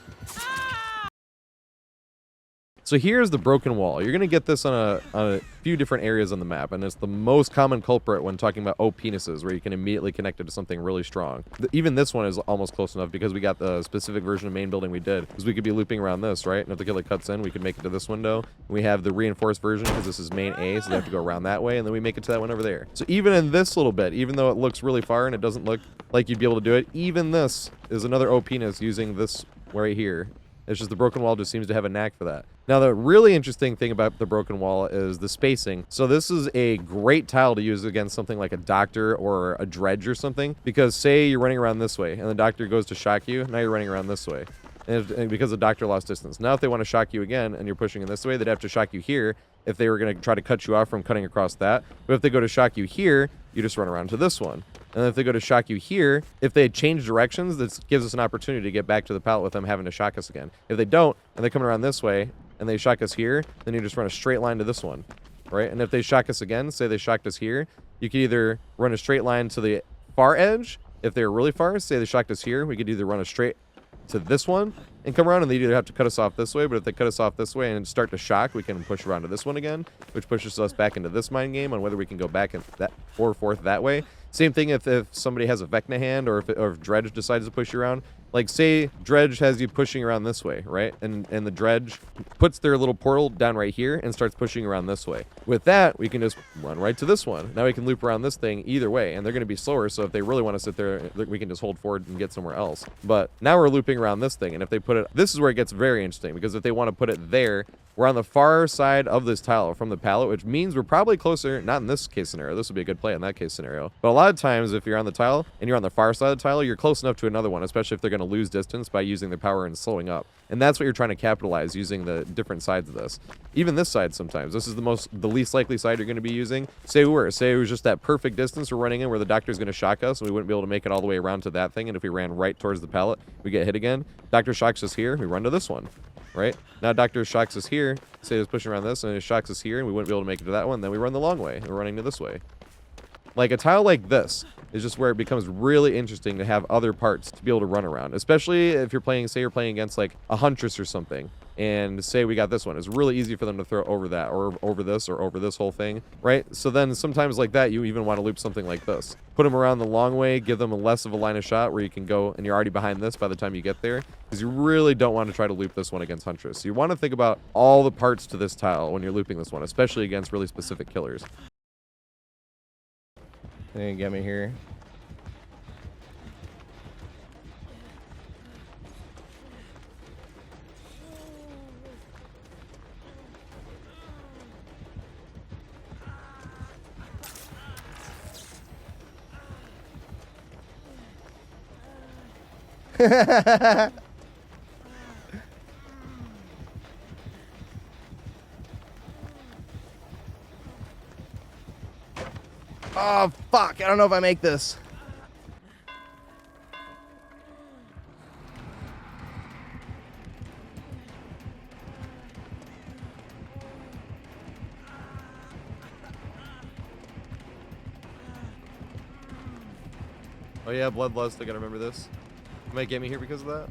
So here's the broken wall. You're going to get this on a few different areas on the map, and it's the most common culprit when talking about OPenises, where you can immediately connect it to something really strong. Even this one is almost close enough because we got the specific version of main building we did, because we could be looping around this, right? And if the killer cuts in, we could make it to this window. We have the reinforced version because this is main A, so they have to go around that way, and then we make it to that one over there. So even in this little bit, even though it looks really far and it doesn't look like you'd be able to do it, even this is another OPeness using this right here. It's just the broken wall just seems to have a knack for that. Now, the really interesting thing about the broken wall is the spacing. So this is a great tile to use against something like a doctor or a dredge or something, because say you're running around this way and the doctor goes to shock you, now you're running around this way. And because the doctor lost distance. Now if they want to shock you again and you're pushing in this way, they'd have to shock you here if they were going to try to cut you off from cutting across that. But if they go to shock you here, you just run around to this one. And then if they go to shock you here, if they change directions, this gives us an opportunity to get back to the pallet with them having to shock us again. If they don't, and they come around this way, and they shock us here, then you just run a straight line to this one, right? And if they shock us again, say they shocked us here, you could either run a straight line to the far edge. If they're really far, say they shocked us here, we could either run a straight to this one and come around, and they either have to cut us off this way, but if they cut us off this way and start to shock, we can push around to this one again, which pushes us back into this mind game on whether we can go back and that or forth that way. Same thing if somebody has a Vecna hand, or if Dredge decides to push you around. Like, say Dredge has you pushing around this way, right? And the Dredge puts their little portal down right here and starts pushing around this way. With that, we can just run right to this one. Now we can loop around this thing either way, and they're going to be slower, so if they really want to sit there, we can just hold forward and get somewhere else. But now we're looping around this thing, and if they put it... This is where it gets very interesting, because if they want to put it there, we're on the far side of this tile from the pallet, which means we're probably closer, not in this case scenario, this would be a good play in that case scenario, but a lot of times if you're on the tile and you're on the far side of the tile, you're close enough to another one, especially if they're going to lose distance by using their power and slowing up. And that's what you're trying to capitalize using the different sides of this. Even this side sometimes. This is the least likely side you're going to be using. Say it was just that perfect distance we're running in where the doctor's going to shock us and we wouldn't be able to make it all the way around to that thing, and if we ran right towards the pallet, we get hit again. Doctor shocks us here, we run to this one. Right? Now Doctor shocks us here, say it's pushing around this, and it shocks us here, and we wouldn't be able to make it to that one, then we run the long way, and we're running to this way. Like, a tile like this is just where it becomes really interesting to have other parts to be able to run around, especially if you're playing, say you're playing against like a Huntress or something, and say we got this one. It's really easy for them to throw over that, or over this, or over this whole thing, right? So then sometimes like that, you even want to loop something like this. Put them around the long way, give them a less of a line of shot where you can go, and you're already behind this by the time you get there, because you really don't want to try to loop this one against Huntress. You want to think about all the parts to this tile when you're looping this one, especially against really specific killers. They get me here. Oh, fuck. I don't know if I make this. Oh, yeah, Bloodlust. I gotta remember this. You might get me here because of that.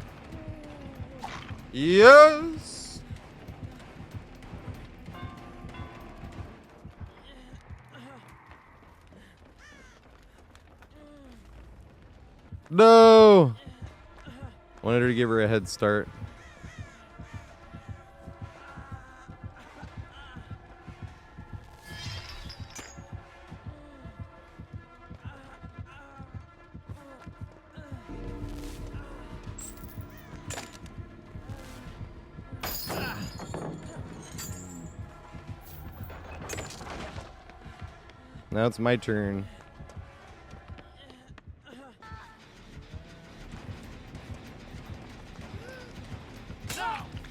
Yes. No. Wanted her to give her a head start. Now it's my turn.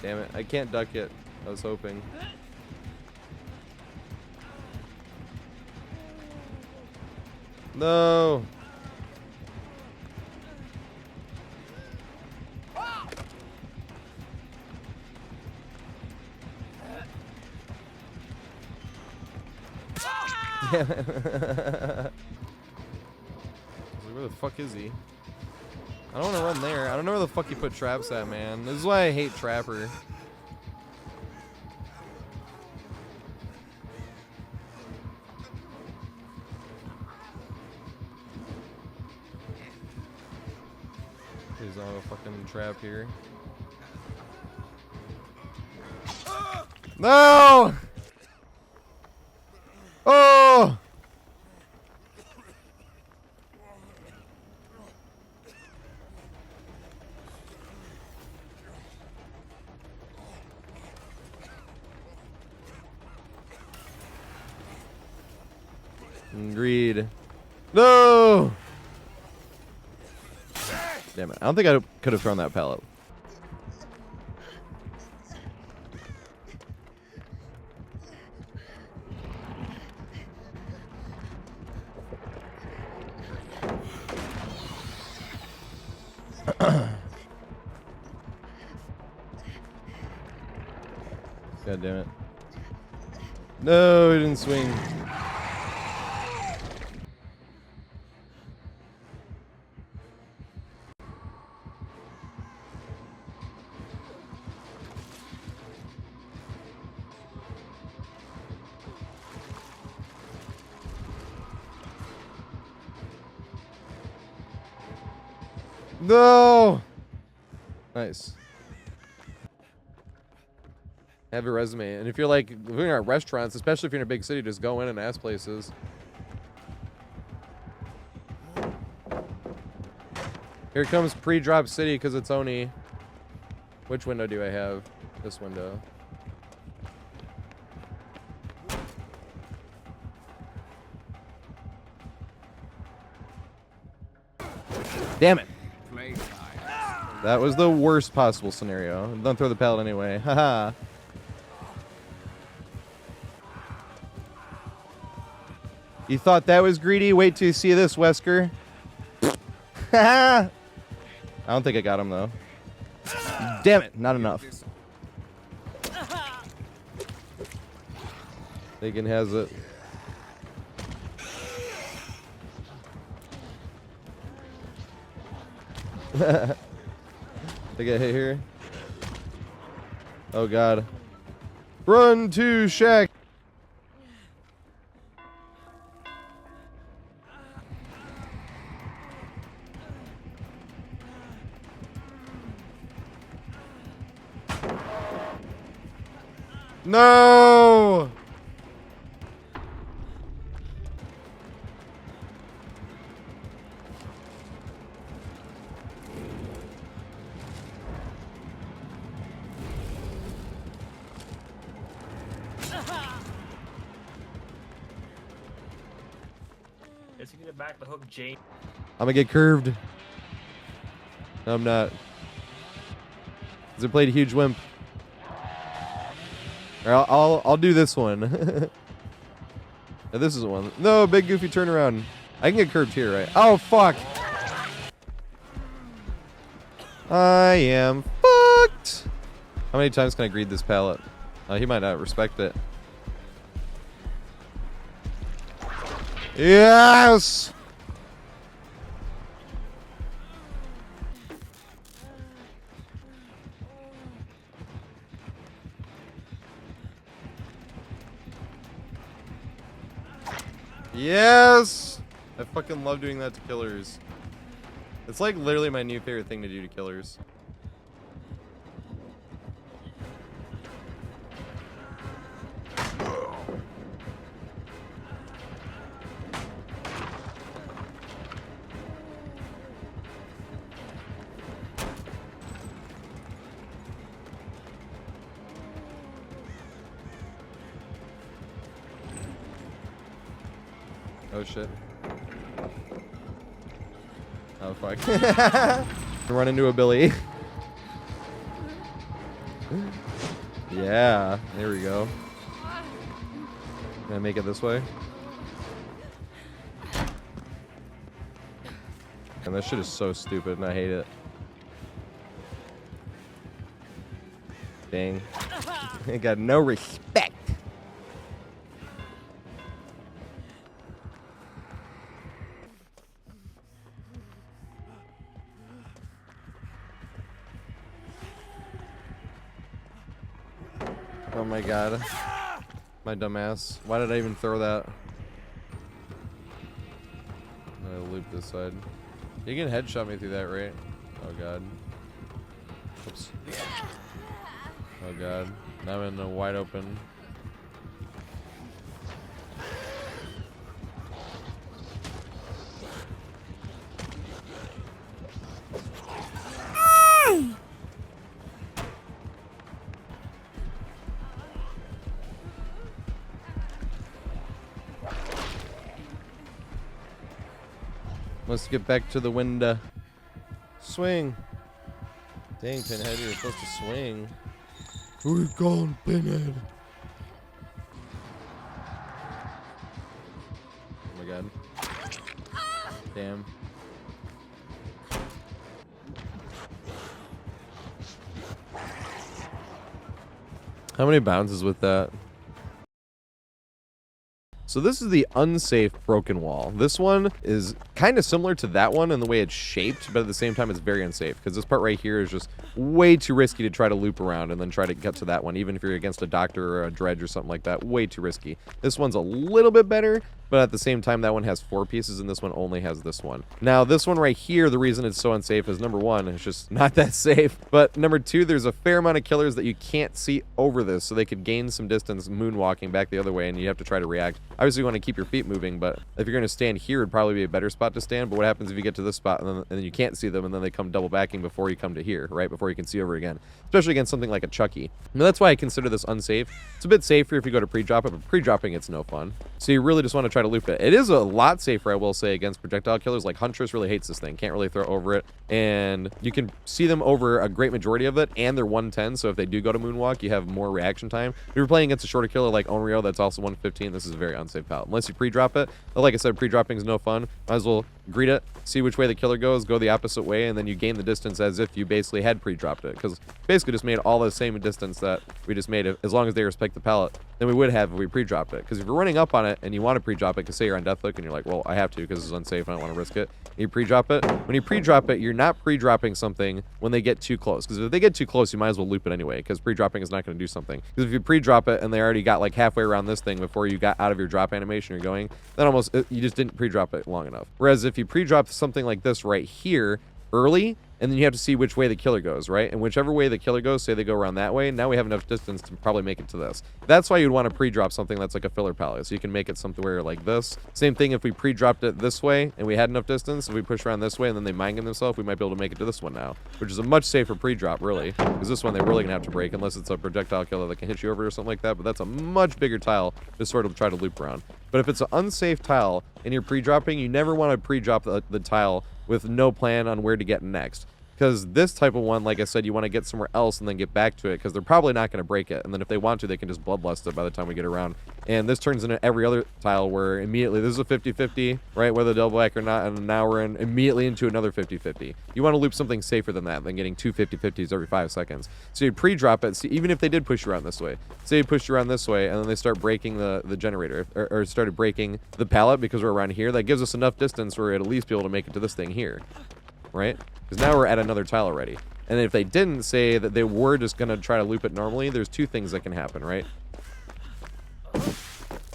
Damn it, I can't duck it. I was hoping. No. Where the fuck is he? I don't want to run there. I don't know where the fuck he put traps at, man. This is why I hate Trapper. Please don't have a fucking trap here. No! Oh! Greed. No! Damn it. I don't think I could have thrown that pallet. God damn it. No, he didn't swing. No! Nice. Have a resume. And if you're like, if you're at restaurants, especially if you're in a big city, just go in and ask places. Here comes pre-drop city because it's Oni. Which window do I have? This window. Damn it. That was the worst possible scenario. Don't throw the pallet anyway. Haha. You thought that was greedy? Wait till you see this, Wesker. I don't think I got him, though. Damn it, not enough. Thinking has it. They get hit here. Oh, God. Run to Shack. No! Is he gonna back the hook, Jane? I'm gonna get curved. No, I'm not. Because I played a huge wimp. Or I'll do this one. This is the one. No, big goofy turnaround. I can get curved here, right? Oh, fuck. I am fucked. How many times can I greed this pallet? He might not respect it. Yes! Yes! I fucking love doing that to killers. It's like literally my new favorite thing to do to killers. Oh shit. Oh fuck. Run into a Billy. Yeah, there we go. Can I make it this way? And that shit is so stupid and I hate it. Dang. I got no respect. Oh my god. My dumbass. Why did I even throw that? I loop this side. You can headshot me through that, right? Oh god. Oops. Oh god. Now I'm in the wide open. Let's get back to the window. Swing. Dang, Pinhead, you're supposed to swing. We're gone, Pinhead. Oh my god. Damn. How many bounces with that? So this is the unsafe broken wall. This one is kind of similar to that one in the way it's shaped, but at the same time it's very unsafe because this part right here is just way too risky to try to loop around and then try to get to that one, even if you're against a doctor or a dredge or something like that. Way too risky. This one's a little bit better, but at the same time that one has 4 pieces and this one only has this one. Now this one right here, the reason it's so unsafe is number 1, it's just not that safe, but number 2, there's a fair amount of killers that you can't see over this, so they could gain some distance moonwalking back the other way and you have to try to react. Obviously you want to keep your feet moving, but if you're going to stand here, it'd probably be a better spot to stand. But what happens if you get to this spot and then you can't see them and then they come double backing before you come to here, right? Before you can see over again, especially against something like a Chucky. Now that's why I consider this unsafe. It's a bit safer if you go to pre-drop it, but pre-dropping it's no fun. So you really just want to try to loop it. It is a lot safer, I will say, against projectile killers. Like Huntress really hates this thing, can't really throw over it, and you can see them over a great majority of it, and they're 110, so if they do go to moonwalk, you have more reaction time. If you're playing against a shorter killer like Onryo, that's also 115, this is a very unsafe pallet. Unless you pre-drop it. But like I said, pre-dropping is no fun. Might as well greet it, see which way the killer goes, go the opposite way, and then you gain the distance as if you basically had pre-dropped it, because basically just made all the same distance that we just made, as long as they respect the pallet, than we would have if we pre-dropped it. Because if you're running up on it and you want to pre-drop it, because say you're on deathhook and you're like, well, I have to because it's unsafe and I don't want to risk it, and you pre-drop it. When you pre-drop it, you're not pre-dropping something when they get too close, because if they get too close, you might as well loop it anyway, because pre-dropping is not going to do something. Because if you pre-drop it and they already got like halfway around this thing before you got out of your drop animation you're going, then almost you just didn't pre-drop it long enough. Whereas if you pre-drop something like this right here early, and then you have to see which way the killer goes, right? And whichever way the killer goes, say they go around that way, now we have enough distance to probably make it to this. That's why you'd want to pre-drop something that's like a filler pallet, so you can make it something where like this. Same thing if we pre-dropped it this way and we had enough distance, if we push around this way and then they mine themselves, we might be able to make it to this one now, which is a much safer pre-drop, really, because this one they're really gonna have to break unless it's a projectile killer that can hit you over or something like that, but that's a much bigger tile to sort of try to loop around. But if it's an unsafe tile and you're pre-dropping, you never want to pre-drop the tile with no plan on where to get next. Because this type of one, like I said, you want to get somewhere else and then get back to it, because they're probably not going to break it. And then if they want to, they can just bloodlust it by the time we get around. And this turns into every other tile where immediately, this is a 50-50, right, whether double back or not, and now we're immediately into another 50-50. You want to loop something safer than that, than getting 2 50-50s every 5 seconds. So you pre-drop it, so even if they did push you around this way. Say you pushed you around this way, and then they start breaking the generator, or started breaking the pallet because we're around here, that gives us enough distance where we'd at least be able to make it to this thing here, right? Because now we're at another tile already. And if they didn't, say that they were just going to try to loop it normally, there's 2 things that can happen, right?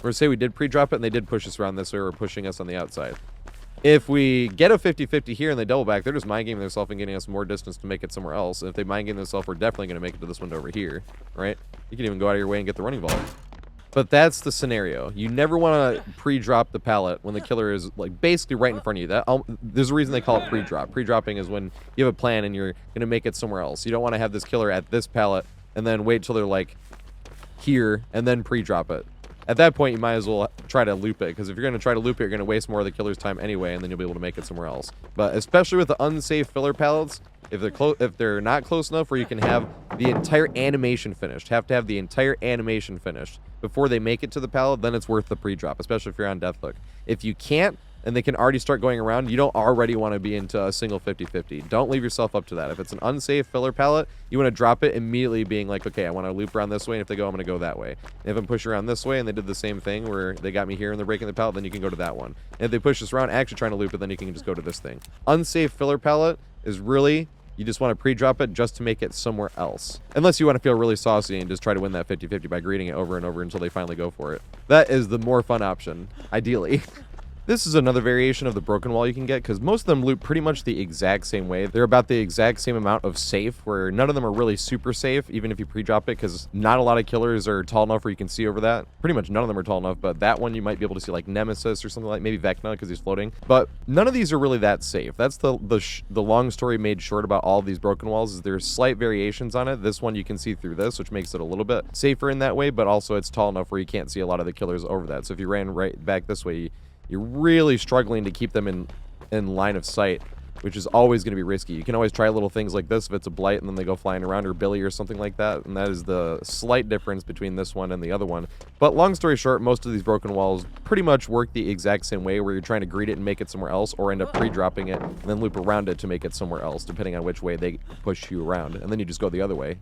Or say we did pre-drop it and they did push us around this way, or pushing us on the outside. If we get a 50-50 here and they double back, they're just mind gaming themselves and getting us more distance to make it somewhere else. And if they mind game themselves, we're definitely going to make it to this window over here, right? You can even go out of your way and get the running ball. But that's the scenario. You never want to pre-drop the pallet when the killer is like basically right in front of you. There's a reason they call it pre-drop. Pre-dropping is when you have a plan and you're going to make it somewhere else. You don't want to have this killer at this pallet and then wait till they're like here and then pre-drop it. At that point, you might as well try to loop it, because if you're going to try to loop it, you're going to waste more of the killer's time anyway, and then you'll be able to make it somewhere else. But especially with the unsafe filler pallets, if they're not close enough where you can have the entire animation finished, have to have the entire animation finished before they make it to the pallet, then it's worth the pre-drop, especially if you're on deathhook. If you can't, and they can already start going around, you don't already want to be into a single 50-50. Don't leave yourself up to that. If it's an unsafe filler pallet, you want to drop it immediately being like, okay, I want to loop around this way, and if they go, I'm going to go that way. And if I'm pushing around this way and they did the same thing where they got me here and they're breaking the pallet, then you can go to that one. And if they push us around actually trying to loop it, then you can just go to this thing. Unsafe filler pallet is really, you just want to pre-drop it just to make it somewhere else. Unless you want to feel really saucy and just try to win that 50-50 by greeting it over and over until they finally go for it. That is the more fun option, ideally. This is another variation of the broken wall you can get, because most of them loop pretty much the exact same way. They're about the exact same amount of safe, where none of them are really super safe, even if you pre-drop it, because not a lot of killers are tall enough where you can see over that. Pretty much none of them are tall enough, but that one you might be able to see like Nemesis or something like, maybe Vecna because he's floating. But none of these are really that safe. That's the long story made short about all of these broken walls, is there's slight variations on it. This one you can see through this, which makes it a little bit safer in that way, but also it's tall enough where you can't see a lot of the killers over that. So if you ran right back this way, you're really struggling to keep them in line of sight, which is always going to be risky. You can always try little things like this if it's a blight and then they go flying around, or Billy or something like that, and that is the slight difference between this one and the other one. But long story short, most of these broken walls pretty much work the exact same way, where you're trying to greet it and make it somewhere else, or end up pre-dropping it and then loop around it to make it somewhere else, depending on which way they push you around, and then you just go the other way.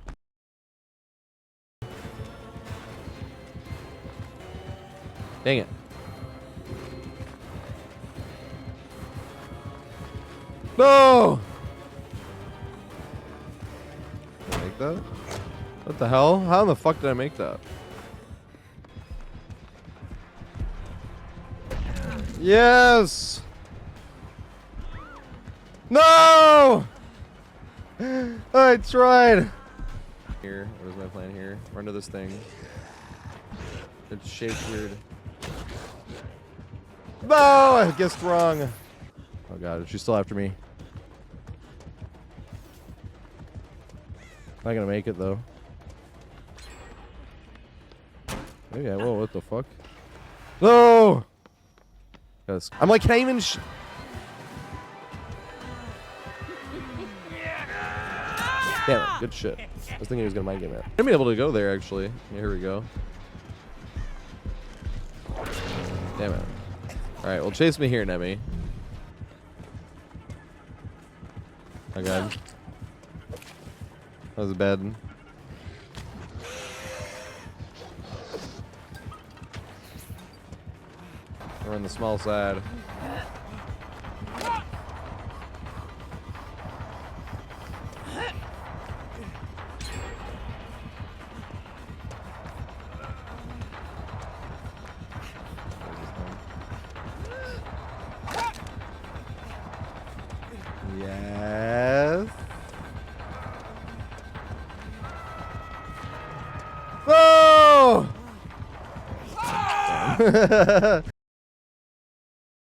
Dang it. No! Did I make that? What the hell? How in the fuck did I make that? Yes! No! I tried! Here, what is my plan here? Run to this thing. It's shaped weird. No! I guessed wrong. Oh god, she's still after me. Not gonna make it though. Okay, whoa, what the fuck? No! I'm like, can I even Damn it, good shit. I was thinking he was gonna mind game it. I'm gonna be able to go there actually. Yeah, here we go. Damn it. Alright, well chase me here, Nemi. Oh god. That was bad. We're on the small side. Yes. Oh!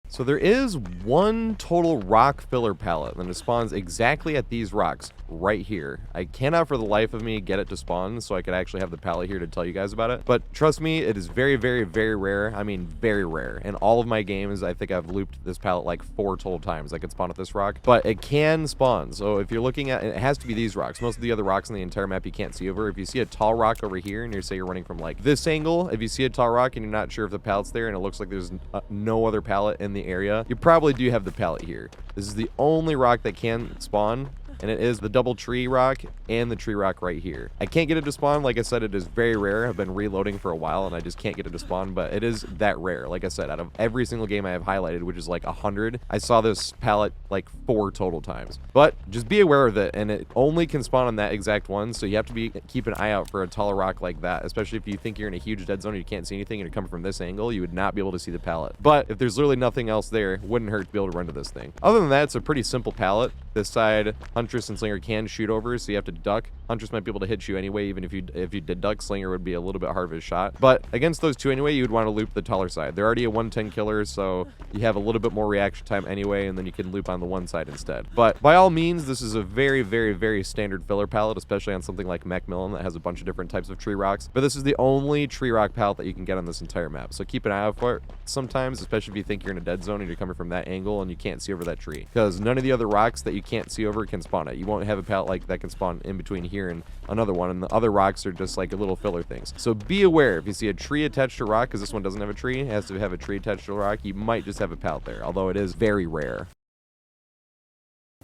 So there is one total rock filler pallet, and it spawns exactly at these rocks right here. I cannot for the life of me get it to spawn, so I could actually have the pallet here to tell you guys about it. But trust me, it is very, very, very rare. I mean, very rare. In all of my games, I think I've looped this pallet like 4 total times. I could spawn at this rock, but it can spawn. So if you're looking at it, has to be these rocks. Most of the other rocks in the entire map you can't see over. If you see a tall rock over here, and you say you're running from like this angle, if you see a tall rock and you're not sure if the pallet's there, and it looks like there's no other pallet in the area, you probably do have the pallet here. This is the only rock that can spawn and it is the double tree rock and the tree rock right here. I can't get it to spawn. Like I said, it is very rare. I've been reloading for a while and I just can't get it to spawn, but it is that rare. Like I said, out of every single game I have highlighted, which is like 100, I saw this pallet like 4 total times. But just be aware of it, and it only can spawn on that exact one, so you have to keep an eye out for a taller rock like that, especially if you think you're in a huge dead zone and you can't see anything and you're coming from this angle, you would not be able to see the pallet. But if there's literally nothing else there, it wouldn't hurt to be able to run to this thing. Other than that, it's a pretty simple pallet. This side, Huntress and Slinger can shoot over, so you have to duck. Huntress might be able to hit you anyway, even if you did duck. Slinger would be a little bit hard of a shot. But against those two anyway, you would want to loop the taller side. They're already a 110 killer, so you have a little bit more reaction time anyway, and then you can loop on the one side instead. But by all means, this is a very, very, very standard filler pallet, especially on something like Macmillan that has a bunch of different types of tree rocks. But this is the only tree rock pallet that you can get on this entire map. So keep an eye out for it sometimes, especially if you think you're in a dead zone and you're coming from that angle and you can't see over that tree. Because none of the other rocks that you can't see over can spawn it. You won't have a pallet like that can spawn in between here and another one, and the other rocks are just like little filler things. So be aware if you see a tree attached to a rock, because this one doesn't have a tree, it has to have a tree attached to a rock, you might just have a pallet there, although it is very rare.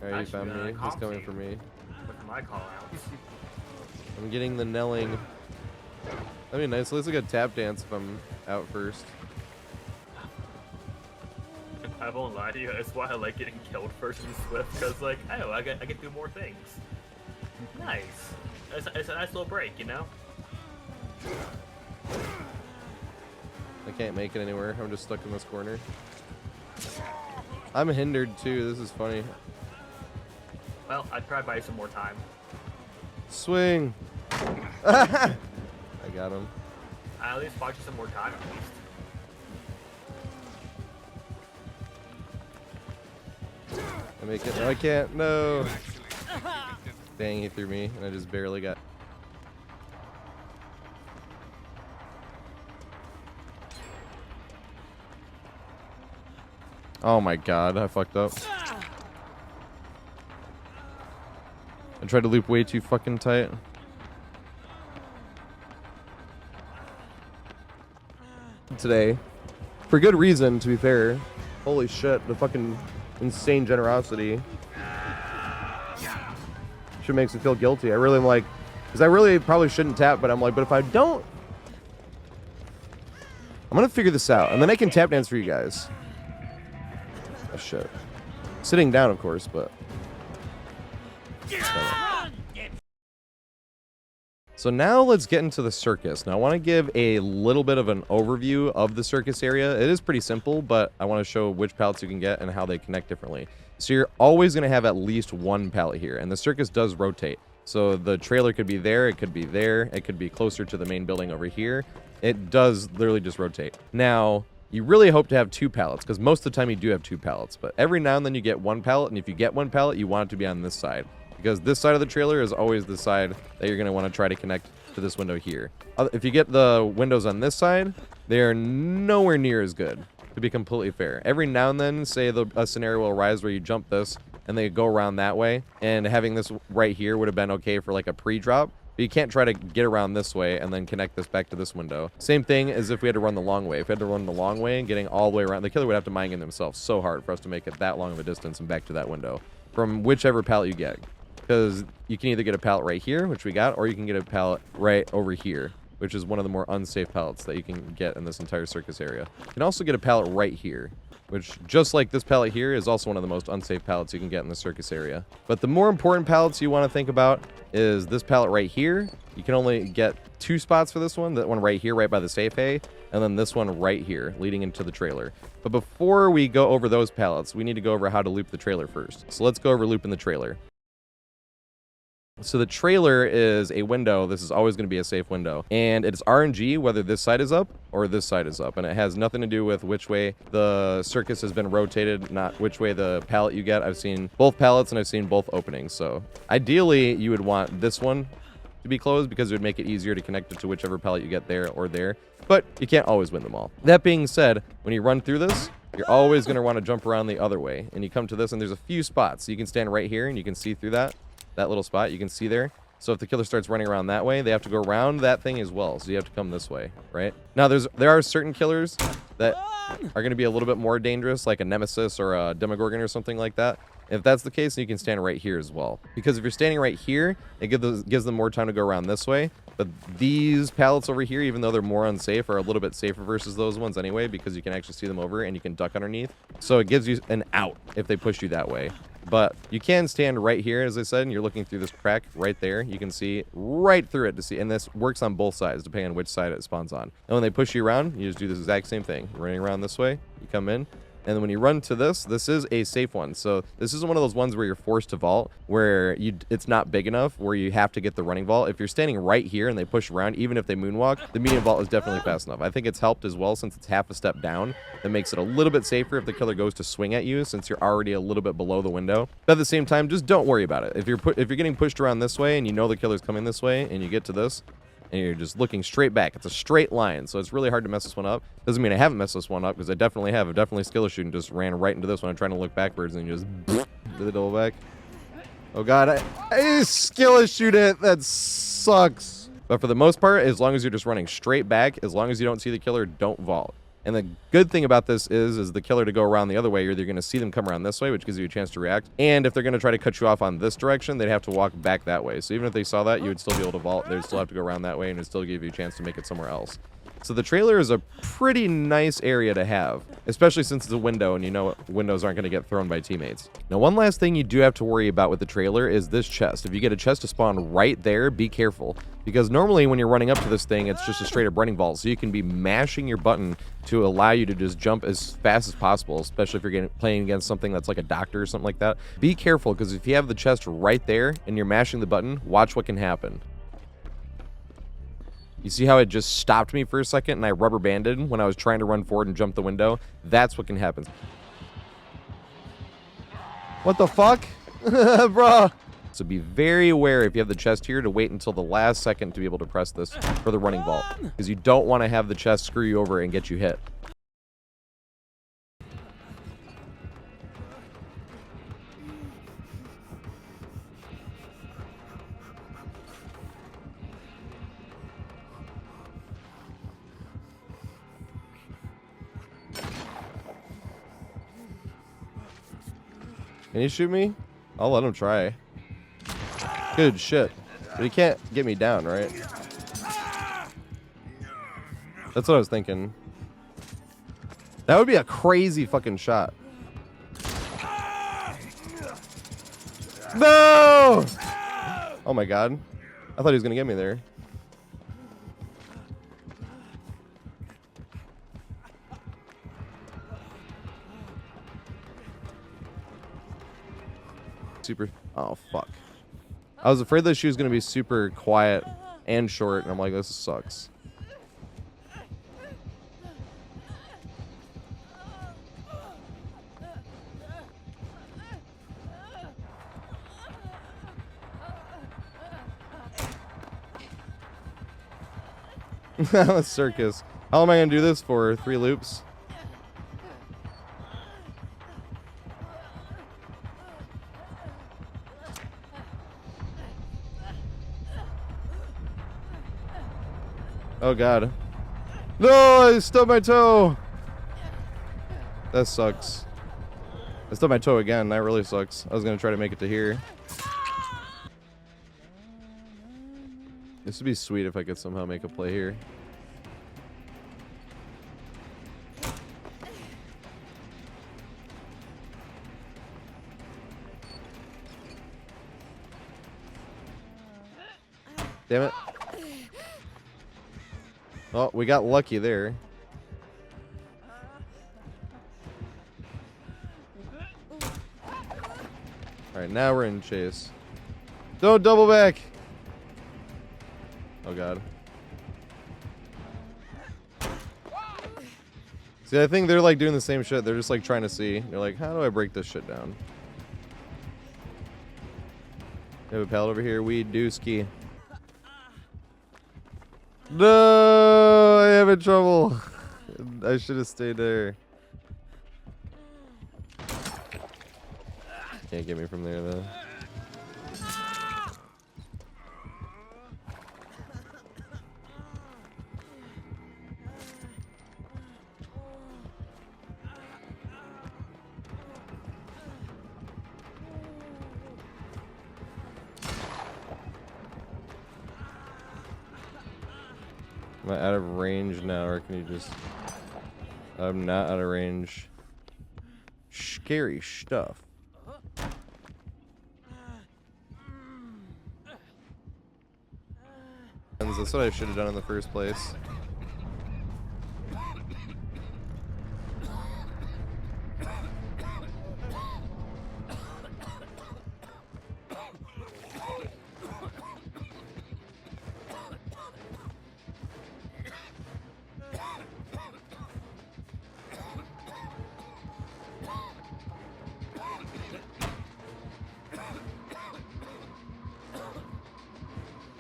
Alright, you found me. He's coming for me. Look at my call outs. I'm getting the knelling. That'd be nice. Let's look at tap dance if I'm out first. I won't lie to you, that's why I like getting killed first in Swift, because like, oh, I get to do more things. Nice. It's a nice little break, you know? I can't make it anywhere. I'm just stuck in this corner. I'm hindered too. This is funny. Well, I'd try buy some more time. Swing. I got him. I at least bought you some more time at least. I make it. No, I can't. No. Dang, he threw me, and I just barely got. Oh my god, I fucked up. I tried to loop way too fucking tight. Today. For good reason, to be fair. Holy shit, the fucking insane generosity. Shit makes me feel guilty. I really am like, because I really probably shouldn't tap, but I'm like, but if I don't, I'm gonna figure this out, and then I can tap dance for you guys. Oh shit. Sitting down, of course, but. So now let's get into the circus. Now I want to give a little bit of an overview of the circus area. It is pretty simple, but I want to show which pallets you can get and how they connect differently. So you're always going to have at least one pallet here, and the circus does rotate. So the trailer could be there, it could be there, it could be closer to the main building over here. It does literally just rotate. Now, you really hope to have 2 pallets, because most of the time you do have 2 pallets, but every now and then you get 1 pallet, and if you get 1 pallet, you want it to be on this side. Because this side of the trailer is always the side that you're going to want to try to connect to this window here. If you get the windows on this side, they are nowhere near as good, to be completely fair. Every now and then, say a scenario will arise where you jump this and they go around that way, and having this right here would have been okay for like a pre-drop, but you can't try to get around this way and then connect this back to this window. Same thing as if we had to run the long way. If we had to run the long way and getting all the way around, the killer would have to mine in themselves so hard for us to make it that long of a distance and back to that window from whichever pallet you get. Because you can either get a pallet right here, which we got, or you can get a pallet right over here, which is one of the more unsafe pallets that you can get in this entire circus area. You can also get a pallet right here, which, just like this pallet here, is also one of the most unsafe pallets you can get in the circus area. But the more important pallets you want to think about is this pallet right here. You can only get 2 spots for this one, that one right here, right by the safe hay, and then this one right here, leading into the trailer. But before we go over those pallets, we need to go over how to loop the trailer first. So let's go over looping the trailer. So the trailer is a window. This is always going to be a safe window, and it's RNG whether this side is up or this side is up, and it has nothing to do with which way the circus has been rotated, not which way the pallet you get. I've seen both pallets and I've seen both openings. So ideally you would want this one to be closed because it would make it easier to connect it to whichever pallet you get there or there, but you can't always win them all. That being said, when you run through this, you're always going to want to jump around the other way, and you come to this and there's a few spots. So you can stand right here and you can see through that little spot, you can see there. So if the killer starts running around that way, they have to go around that thing as well. So you have to come this way, right? Now, there are certain killers that are going to be a little bit more dangerous, like a Nemesis or a Demogorgon or something like that. If that's the case, then you can stand right here as well. Because if you're standing right here, it gives them more time to go around this way. But these pallets over here, even though they're more unsafe, are a little bit safer versus those ones anyway, because you can actually see them over and you can duck underneath. So it gives you an out if they push you that way. But you can stand right here, as I said, and you're looking through this crack right there. You can see right through it to see. And this works on both sides, depending on which side it spawns on. And when they push you around, you just do this exact same thing. Running around this way, you come in. And then when you run to this is a safe one. So this isn't one of those ones where you're forced to vault, where it's not big enough, where you have to get the running vault. If you're standing right here and they push around, even if they moonwalk, the medium vault is definitely fast enough. I think it's helped as well since it's half a step down. That makes it a little bit safer if the killer goes to swing at you, since you're already a little bit below the window. But at the same time, just don't worry about it. If you're getting pushed around this way and you know the killer's coming this way and you get to this, and you're just looking straight back. It's a straight line, so it's really hard to mess this one up. Doesn't mean I haven't messed this one up, because I definitely have. I've definitely skillet shooting, just ran right into this one. I'm trying to look backwards, and you just do the double back. Oh god, I skillet shoot it. That sucks. But for the most part, as long as you're just running straight back, as long as you don't see the killer, don't vault. And the good thing about this is the killer to go around the other way, you're either going to see them come around this way, which gives you a chance to react. And if they're going to try to cut you off on this direction, they'd have to walk back that way. So even if they saw that, you would still be able to vault. They'd still have to go around that way, and it'd still give you a chance to make it somewhere else. So the trailer is a pretty nice area to have, especially since it's a window and you know windows aren't going to get thrown by teammates. Now, one last thing you do have to worry about with the trailer is this chest. If you get a chest to spawn right there, be careful, because normally when you're running up to this thing, it's just a straight up running vault. So you can be mashing your button to allow you to just jump as fast as possible, especially if you're playing against something that's like a doctor or something like that. Be careful, because if you have the chest right there and you're mashing the button, watch what can happen. You see how it just stopped me for a second and I rubber banded when I was trying to run forward and jump the window? That's what can happen. What the fuck? Bruh. So be very aware if you have the chest here to wait until the last second to be able to press this for the running vault, because you don't want to have the chest screw you over and get you hit. Can you shoot me? I'll let him try. Good shit. But he can't get me down, right? That's what I was thinking. That would be a crazy fucking shot. No! Oh my god. I thought he was gonna get me there. Oh fuck. I was afraid that she was gonna be super quiet and short, and I'm like, this sucks. A circus. How am I gonna do this for 3 loops? Oh god. No, I stubbed my toe. That sucks. I stubbed my toe again. That really sucks. I was gonna try to make it to here. This would be sweet if I could somehow make a play here. Damn it. Oh, we got lucky there. Alright, now we're in chase. Don't double back! Oh god. See, I think they're like doing the same shit. They're just like trying to see. They're like, how do I break this shit down? We have a pallet over here. We do ski. No, I am in trouble. I should have stayed there. Can't get me from there though. Am I out of range now, or can you just... I'm not out of range. Scary stuff. That's what I should have done in the first place.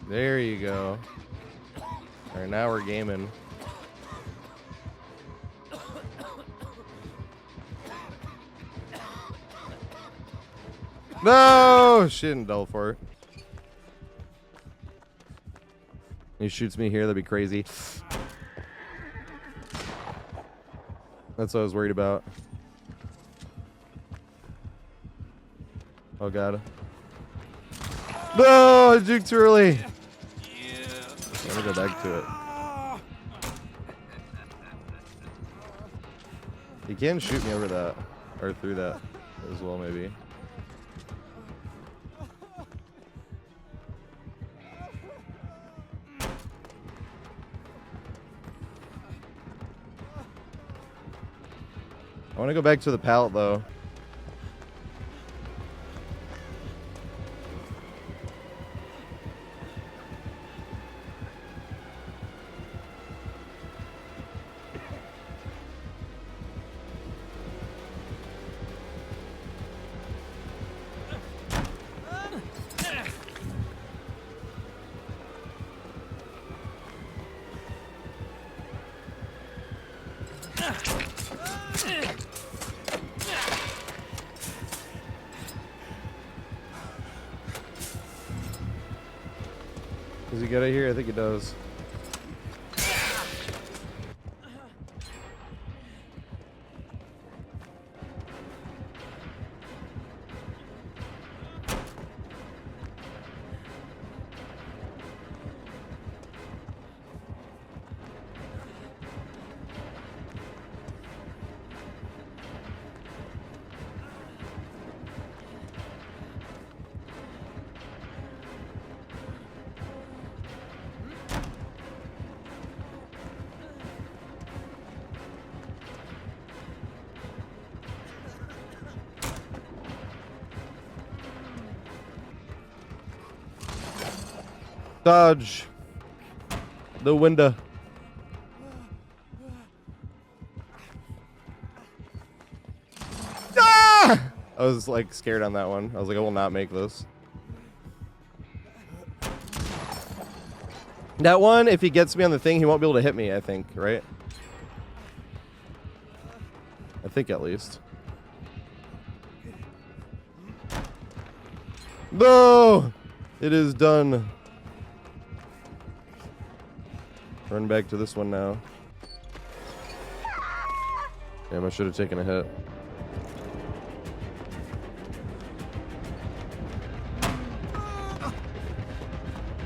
There you go. All right, now we're gaming. No! She didn't double for it. He shoots me here, that'd be crazy. That's what I was worried about. Oh god. No! I juked too early! I'm gonna go back to it. He can shoot me over that, or through that as well, maybe. I want to go back to the pallet though. Does he get it here? I think he does. Dodge the window. Ah! I was like scared on that one. I was like, I will not make this. That one, if he gets me on the thing, he won't be able to hit me, I think, right? I think at least. No! It is done. Run back to this one now. Damn, I should have taken a hit.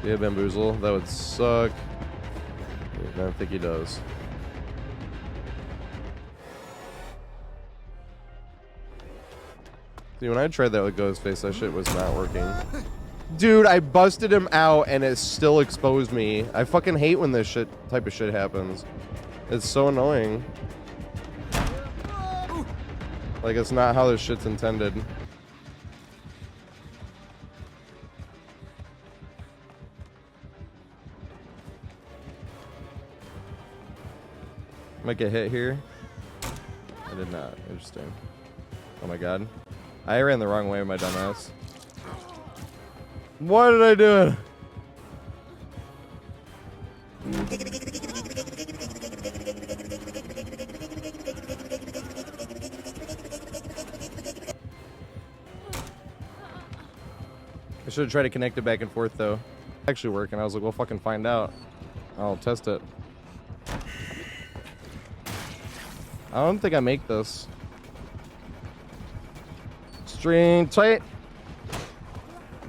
Yeah, bamboozle. That would suck. I don't think he does. See, when I tried that with Ghostface, that shit was not working. Dude, I busted him out and it still exposed me. I fucking hate when this type of shit happens. It's so annoying. Like, it's not how this shit's intended. Might get hit here. I did not. Interesting. Oh my god. I ran the wrong way with my dumbass. What did I do? I should have tried to connect it back and forth though. Actually working. I was like, we'll fucking find out. I'll test it. I don't think I make this. String tight.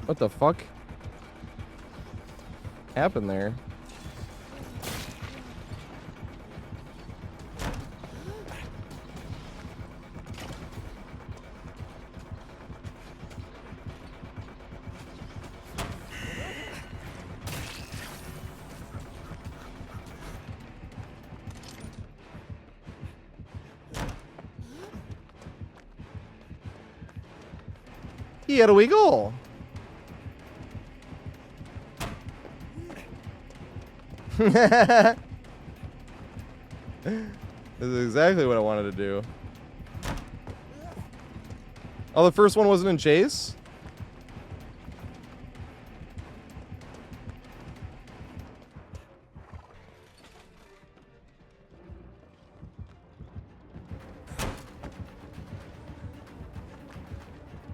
What the fuck happened there? Here we go. This is exactly what I wanted to do. Oh, the first one wasn't in chase?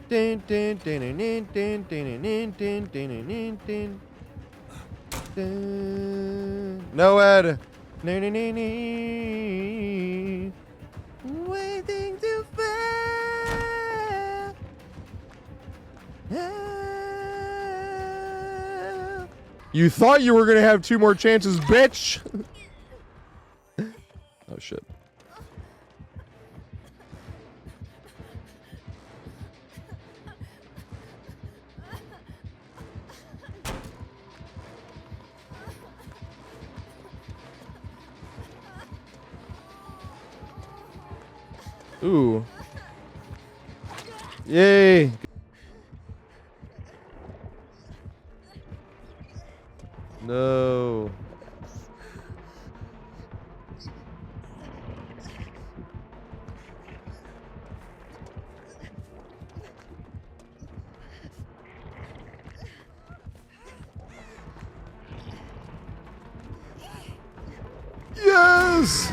Din, din, din, din, din, din, din, din, din, din, din, din. No, Ed. Waiting to fail. You thought you were gonna have 2 more chances, bitch. Oh shit. Ooh. Yay. No. Yes.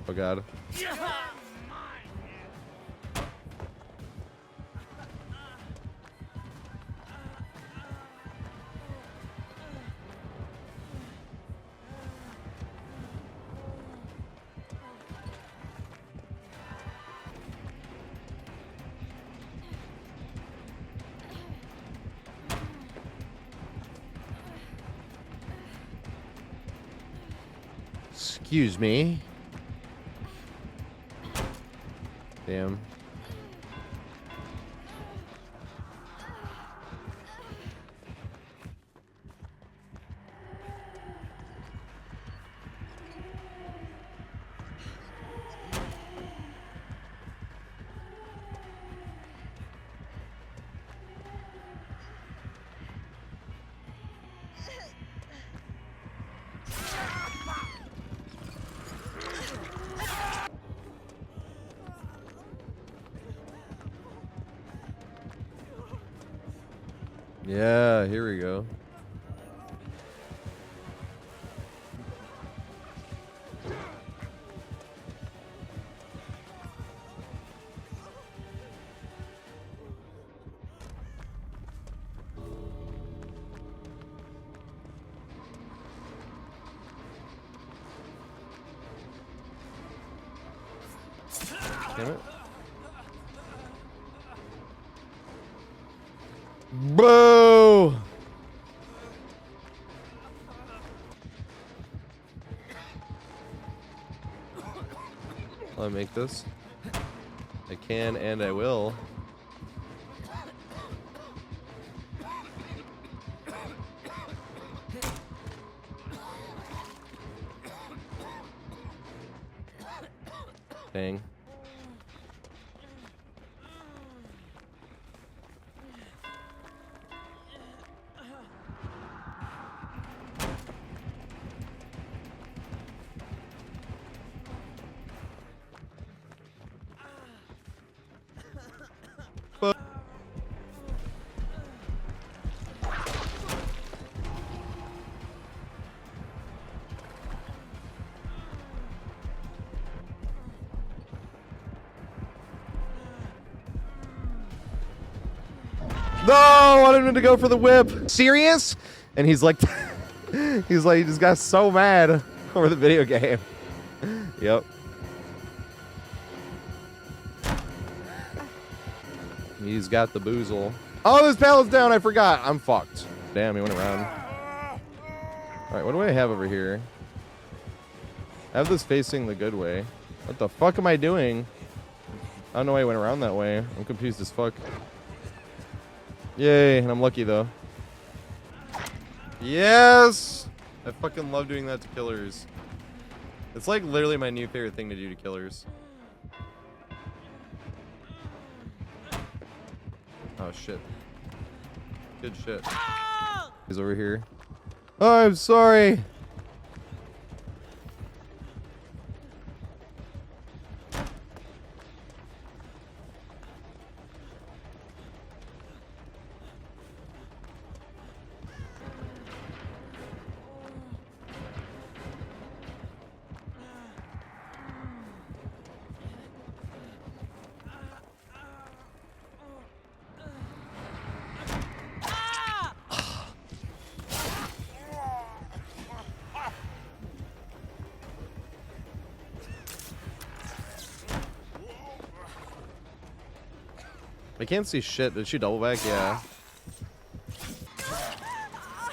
Oh god. Excuse me. Damn. Yeah, here we go. Damn it. Boo! Will I make this? I can and I will. Dang. No, I wanted him to go for the whip. Serious? And he's like, he just got so mad over the video game. Yep. He's got the boozle. Oh, this pallet's down. I forgot. I'm fucked. Damn, he went around. All right, what do I have over here? I have this facing the good way. What the fuck am I doing? I don't know why I went around that way. I'm confused as fuck. Yay, and I'm lucky though. Yes! I fucking love doing that to killers. It's like literally my new favorite thing to do to killers. Oh shit. Good shit. He's over here. Oh, I'm sorry. I can't see shit. Did she double back? Yeah.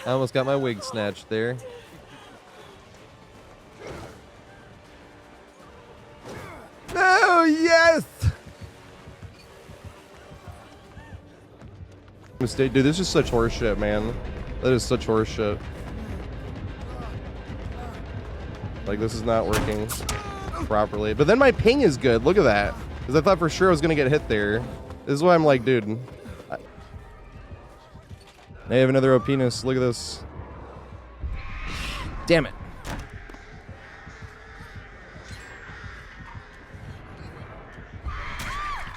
I almost got my wig snatched there. Oh, yes! Mistake. Dude, this is such horseshit, man. That is such horseshit. Like, this is not working properly. But then my ping is good. Look at that. Because I thought for sure I was going to get hit there. This is why I'm like, dude. I have another OPenis. Look at this. Damn it.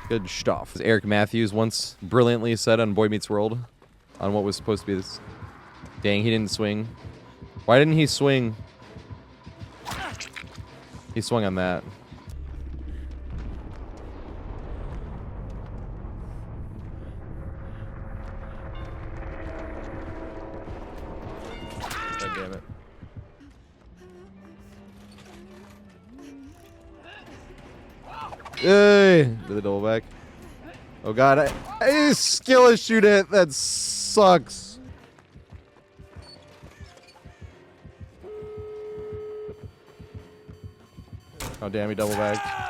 Good stuff. As Eric Matthews once brilliantly said on Boy Meets World, on what was supposed to be this. Dang, he didn't swing. Why didn't he swing? He swung on that. God damn it. Hey! Did the double back. Oh god, I skill shoot it. That sucks. Oh damn, he double backed.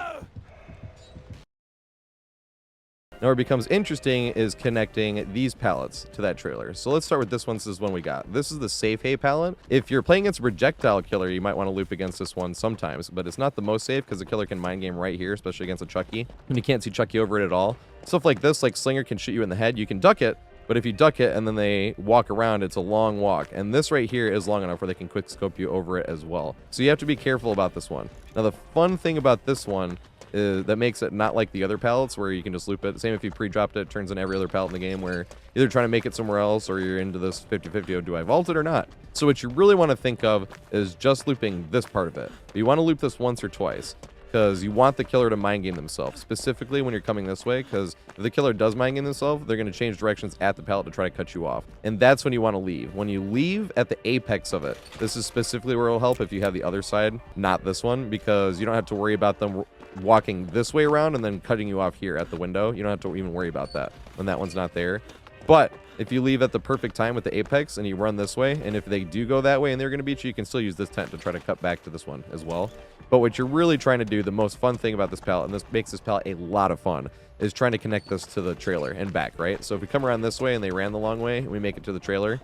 Now where it becomes interesting is connecting these pallets to that trailer. So let's start with this one. This is one we got. This is the safe Hay Pallet. If you're playing against a projectile killer, you might want to loop against this one sometimes, but it's not the most safe because the killer can mind game right here, especially against a Chucky. And you can't see Chucky over it at all. Stuff like this, like Slinger can shoot you in the head. You can duck it, but if you duck it and then they walk around, it's a long walk. And this right here is long enough where they can quick scope you over it as well. So you have to be careful about this one. Now the fun thing about this one that makes it not like the other pallets where you can just loop it. Same if you pre-dropped it, it turns in every other pallet in the game where you're either trying to make it somewhere else or you're into this 50-50 of do I vault it or not. So what you really want to think of is just looping this part of it. But you want to loop this once or twice because you want the killer to mind game themselves, specifically when you're coming this way, because if the killer does mind game themselves, they're going to change directions at the pallet to try to cut you off. And that's when you want to leave. When you leave at the apex of it, this is specifically where it'll help if you have the other side, not this one, because you don't have to worry about them walking this way around and then cutting you off here at the window. You don't have to even worry about that when that one's not there. But if you leave at the perfect time with the apex and you run this way, and if they do go that way and they're going to beat you, you can still use this tent to try to cut back to this one as well. But what you're really trying to do, the most fun thing about this pallet, and this makes this pallet a lot of fun, is trying to connect this to the trailer and back, right? So if we come around this way and they ran the long way and we make it to the trailer,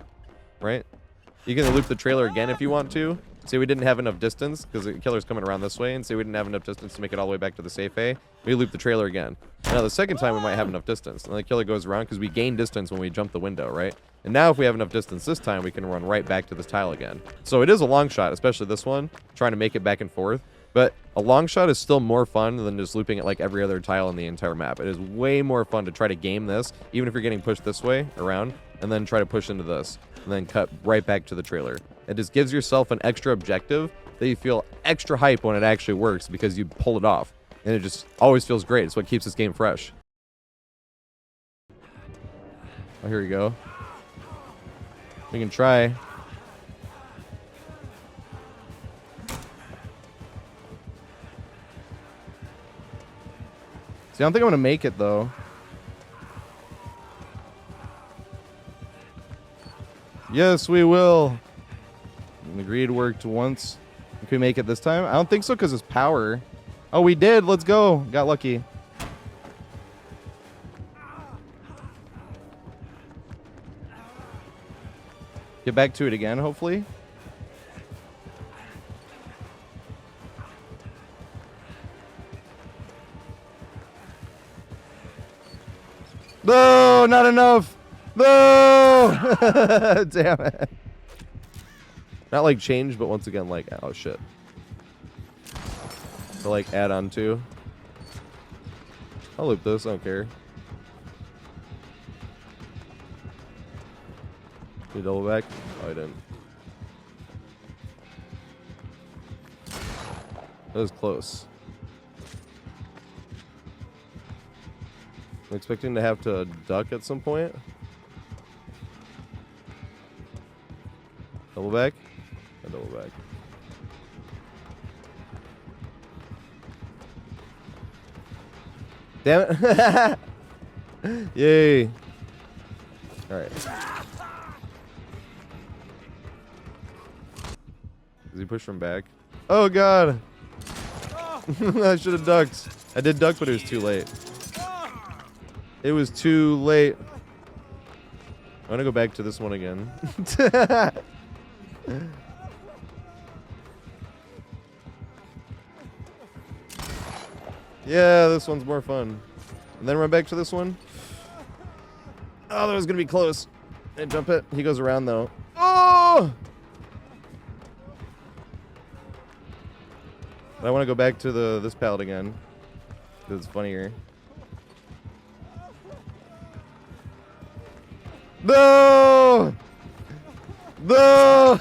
right? You can loop the trailer again if you want to. Say we didn't have enough distance because the killer's coming around this way, and say we didn't have enough distance to make it all the way back to the safe A, we loop the trailer again. Now the second time we might have enough distance, and the killer goes around because we gain distance when we jump the window, right? And now if we have enough distance this time, we can run right back to this tile again. So it is a long shot, especially this one, trying to make it back and forth. But a long shot is still more fun than just looping it like every other tile in the entire map. It is way more fun to try to game this, even if you're getting pushed this way around, and then try to push into this, and then cut right back to the trailer. It just gives yourself an extra objective that you feel extra hype when it actually works because you pull it off. And it just always feels great. It's what keeps this game fresh. Oh, here we go. We can try. See, I don't think I'm going to make it, though. Yes, we will. Agreed worked once. Can we make it this time? I don't think so because it's power. Oh, we did. Let's go. Got lucky. Get back to it again, hopefully. No, not enough. No. Damn it. Not like change, but once again, like, oh shit. To like add on to. I'll loop this, I don't care. Did you double back? Oh, I didn't. That was close. I'm expecting to have to duck at some point. Double back? I double back. Damn it. Yay. Alright. Does he push from back? Oh god. I should have ducked. I did duck, but it was too late. It was too late. I want to go back to this one again. Yeah, this one's more fun. And then run back to this one. Oh, that was going to be close. And jump it. He goes around, though. Oh! I want to go back to this pallet again. Because it's funnier. No! No!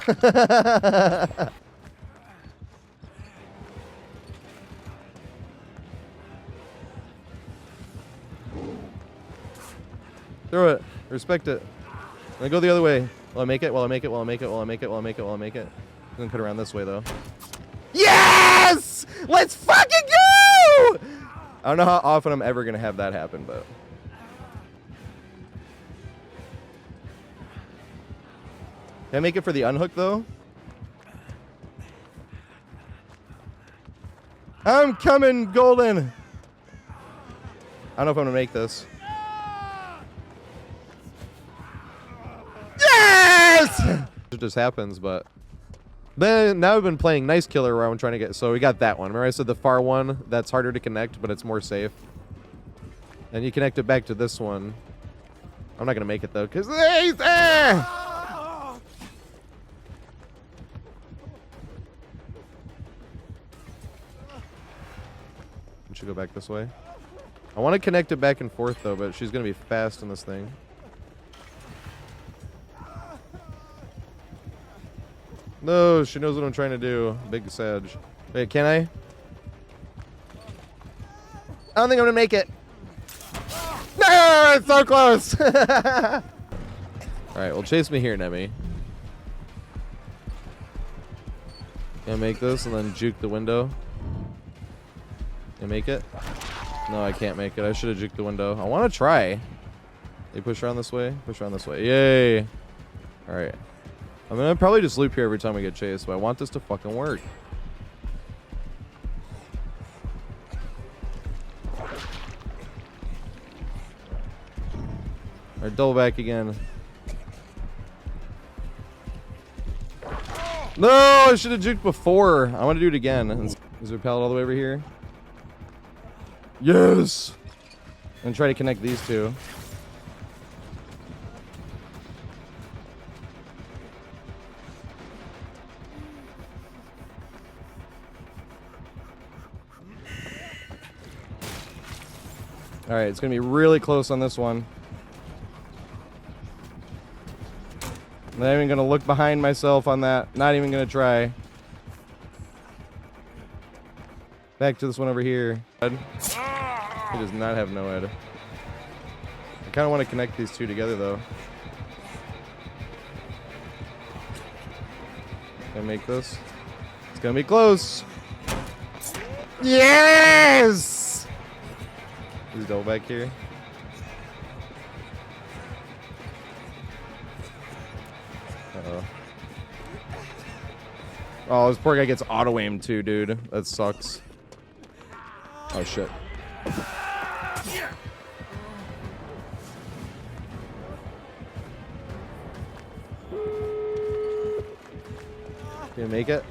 Throw it. Respect it. Then go the other way. Will I make it? Will I make it? Will I make it? Will I make it? Will I make it? Will I make it? I'm gonna cut around this way though. Yes! Let's fucking go! I don't know how often I'm ever gonna have that happen, but. Can I make it for the unhook though? I'm coming, Golden! I don't know if I'm gonna make this. Yes! It just happens, but then now we've been playing nice killer where I'm trying to get. So we got that one. Remember I said the far one that's harder to connect, but it's more safe. And you connect it back to this one. I'm not gonna make it though, cause we should go back this way. I want to connect it back and forth though, but she's gonna be fast in this thing. No, she knows what I'm trying to do. Big Sag. Wait, can I? I don't think I'm gonna make it. No, it's so close. All right, well, chase me here, Nemi. Can I make this and then juke the window? Can I make it? No, I can't make it. I should have juked the window. I want to try. They push around this way. Push around this way. Yay. All right. I'm gonna probably just loop here every time we get chased, but I want this to fucking work. Alright, double back again. No, I should have juked before. I want to do it again. Is there a pallet all the way over here? Yes! And try to connect these two. All right, it's gonna be really close on this one. I'm not even gonna look behind myself on that. Not even gonna try. Back to this one over here. He does not have no head. I kind of want to connect these two together though. Can I make this? It's gonna be close. Yes! Is double back here? Uh-oh. Oh, this poor guy gets auto-aimed too, dude. That sucks. Oh, shit. Can you make it?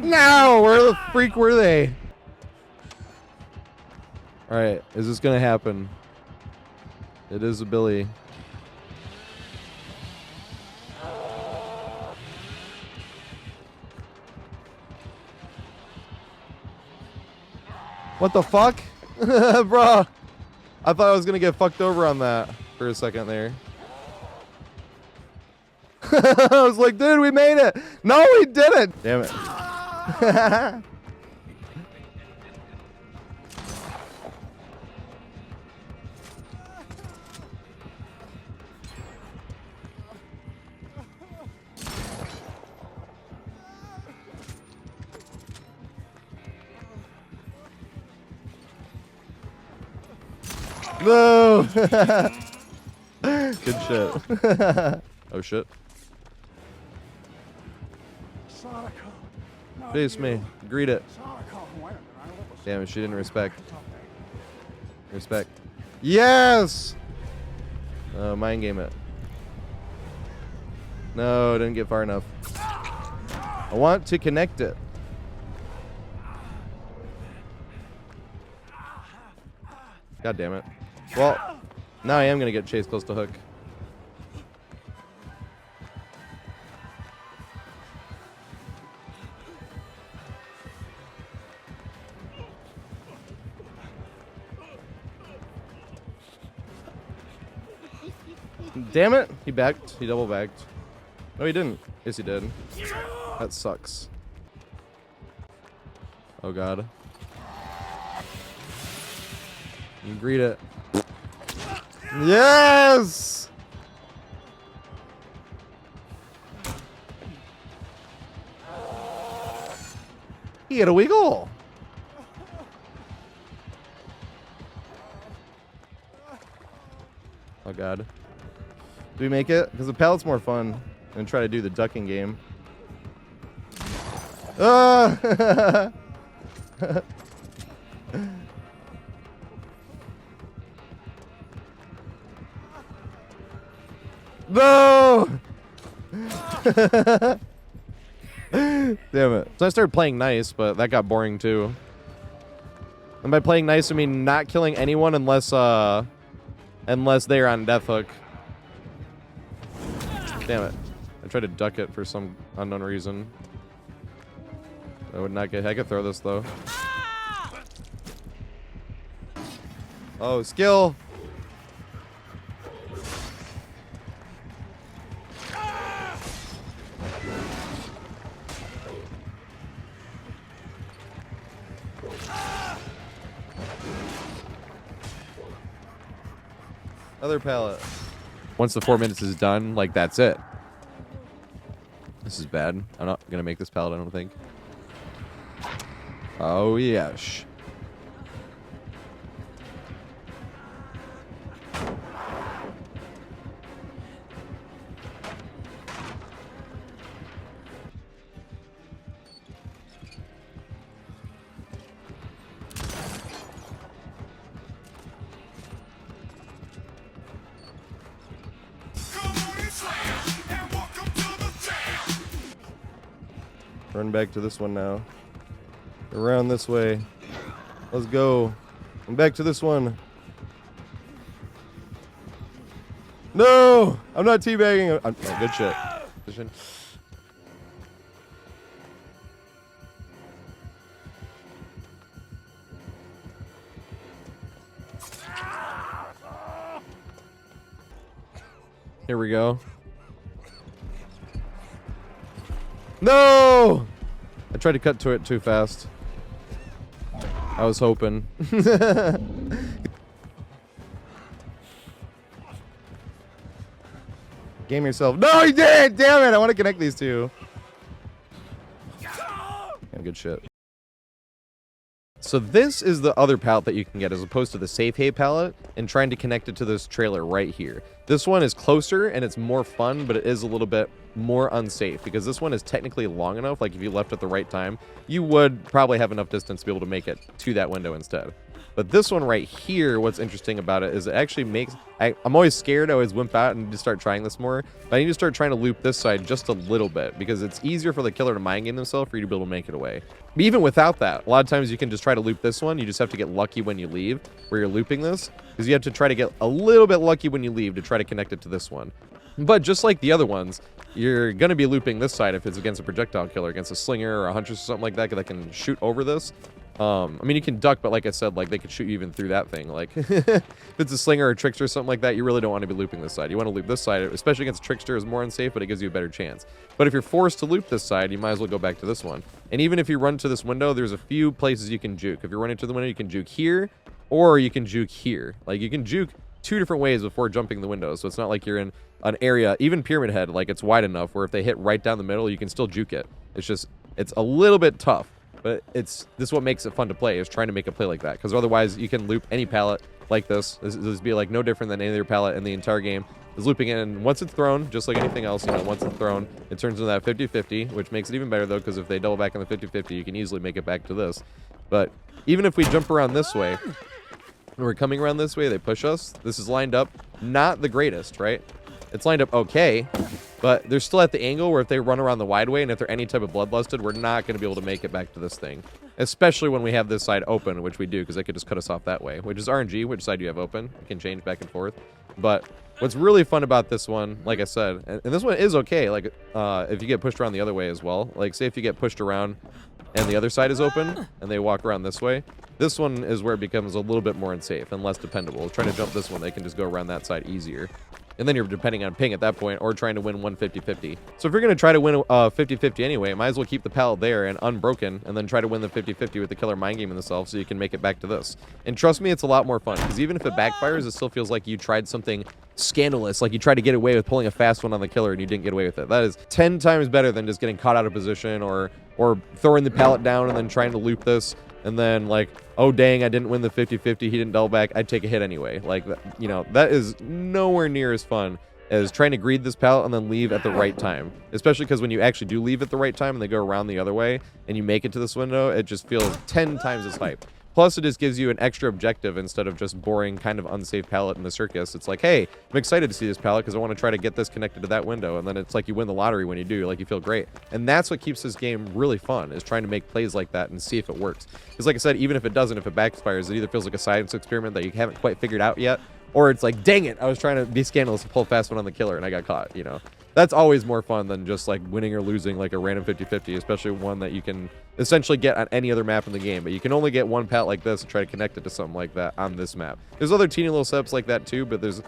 No, where the freak were they? All right, is this gonna happen? It is a Billy. What the fuck? Bro, I thought I was gonna get fucked over on that for a second there. I was like, dude, we made it. No, we didn't. Damn it. No. Good shit. Oh shit. Face me. Greet it. Damn it, she didn't respect. Respect. Yes! Mind game it. No, didn't get far enough. I want to connect it. God damn it. Well, now I am going to get chased close to hook. Damn it! He backed. He double backed. No, he didn't. Yes, he did. That sucks. Oh god. You greet it. Yes! He had a wiggle. Oh god. Do we make it? Because the pallet's more fun than try to do the ducking game. Ah! No! Damn it. So I started playing nice, but that got boring too. And by playing nice, I mean not killing anyone unless they're on death hook. Damn it. I tried to duck it for some unknown reason. I would not get... I could throw this, though. Oh, skill! Other pallet. Once the 4 minutes is done, like, that's it. This is bad. I'm not gonna make this pallet, I don't think. Oh, yes. Run back to this one now. Around this way. Let's go. I'm back to this one. No! I'm not teabagging. Oh, good shit. Here we go. No! I tried to cut to it too fast. I was hoping. Game yourself. No, he did! Damn it! I want to connect these two. Yeah, good shit. So this is the other pallet that you can get as opposed to the safe hay pallet and trying to connect it to this trailer right here. This one is closer and it's more fun, but it is a little bit more unsafe because this one is technically long enough. Like if you left at the right time, you would probably have enough distance to be able to make it to that window instead. But this one right here, what's interesting about it is it actually makes... I'm always scared. I always wimp out and just start trying this more. But I need to start trying to loop this side just a little bit because it's easier for the killer to mind game themselves for you to be able to make it away. But even without that, a lot of times you can just try to loop this one. You just have to get lucky when you leave where you're looping this because you have to try to get a little bit lucky when you leave to try to connect it to this one. But just like the other ones, you're going to be looping this side if it's against a projectile killer, against a slinger or a huntress or something like that can shoot over this. I mean, you can duck, but like I said, like they could shoot you even through that thing. Like if it's a slinger or a trickster or something like that, you really don't want to be looping this side. You want to loop this side, especially against a trickster is more unsafe, but it gives you a better chance. But if you're forced to loop this side, you might as well go back to this one. And even if you run to this window, there's a few places you can juke. If you're running to the window, you can juke here or you can juke here. Like you can juke 2 different ways before jumping the window. So it's not like you're in an area, even Pyramid Head, like it's wide enough where if they hit right down the middle, you can still juke it. It's just, it's a little bit tough. But this is what makes it fun to play, is trying to make a play like that. Because otherwise, you can loop any pallet like this. This would be like no different than any other pallet in the entire game. Is looping it, and once it's thrown, just like anything else, you know, once it's thrown, it turns into that 50-50, which makes it even better, though, because if they double back on the 50-50, you can easily make it back to this. But even if we jump around this way, when we're coming around this way, they push us. This is lined up not the greatest, right? It's lined up okay, but they're still at the angle where if they run around the wide way and if they're any type of bloodlusted, we're not going to be able to make it back to this thing. Especially when we have this side open, which we do, because they could just cut us off that way, which is RNG, which side you have open. You can change back and forth. But what's really fun about this one, like I said, and this one is okay, like if you get pushed around the other way as well. Like say if you get pushed around and the other side is open and they walk around this way, this one is where it becomes a little bit more unsafe and less dependable. Trying to jump this one, they can just go around that side easier. And then you're depending on ping at that point or trying to win 150-50. So if you're going to try to win 50-50 anyway, might as well keep the pallet there and unbroken and then try to win the 50-50 with the killer mind game in themselves so you can make it back to this. And trust me, it's a lot more fun because even if it backfires, it still feels like you tried something scandalous, like you tried to get away with pulling a fast one on the killer and you didn't get away with it. That is 10 times better than just getting caught out of position or throwing the pallet down and then trying to loop this and then like, oh dang, I didn't win the 50-50, he didn't double back, I'd take a hit anyway. Like, you know, that is nowhere near as fun as trying to greed this pallet and then leave at the right time. Especially because when you actually do leave at the right time and they go around the other way and you make it to this window, it just feels 10 times as hype. Plus, it just gives you an extra objective instead of just boring, kind of unsafe pallet in the circus. It's like, hey, I'm excited to see this pallet because I want to try to get this connected to that window. And then it's like you win the lottery when you do. Like, you feel great. And that's what keeps this game really fun, is trying to make plays like that and see if it works. Because like I said, even if it doesn't, if it backfires, it either feels like a science experiment that you haven't quite figured out yet, or it's like, dang it, I was trying to be scandalous and pull a fast one on the killer and I got caught, you know. That's always more fun than just like winning or losing like a random 50-50, especially one that you can essentially get on any other map in the game. But you can only get one pallet like this and try to connect it to something like that on this map. There's other teeny little setups like that too, but there's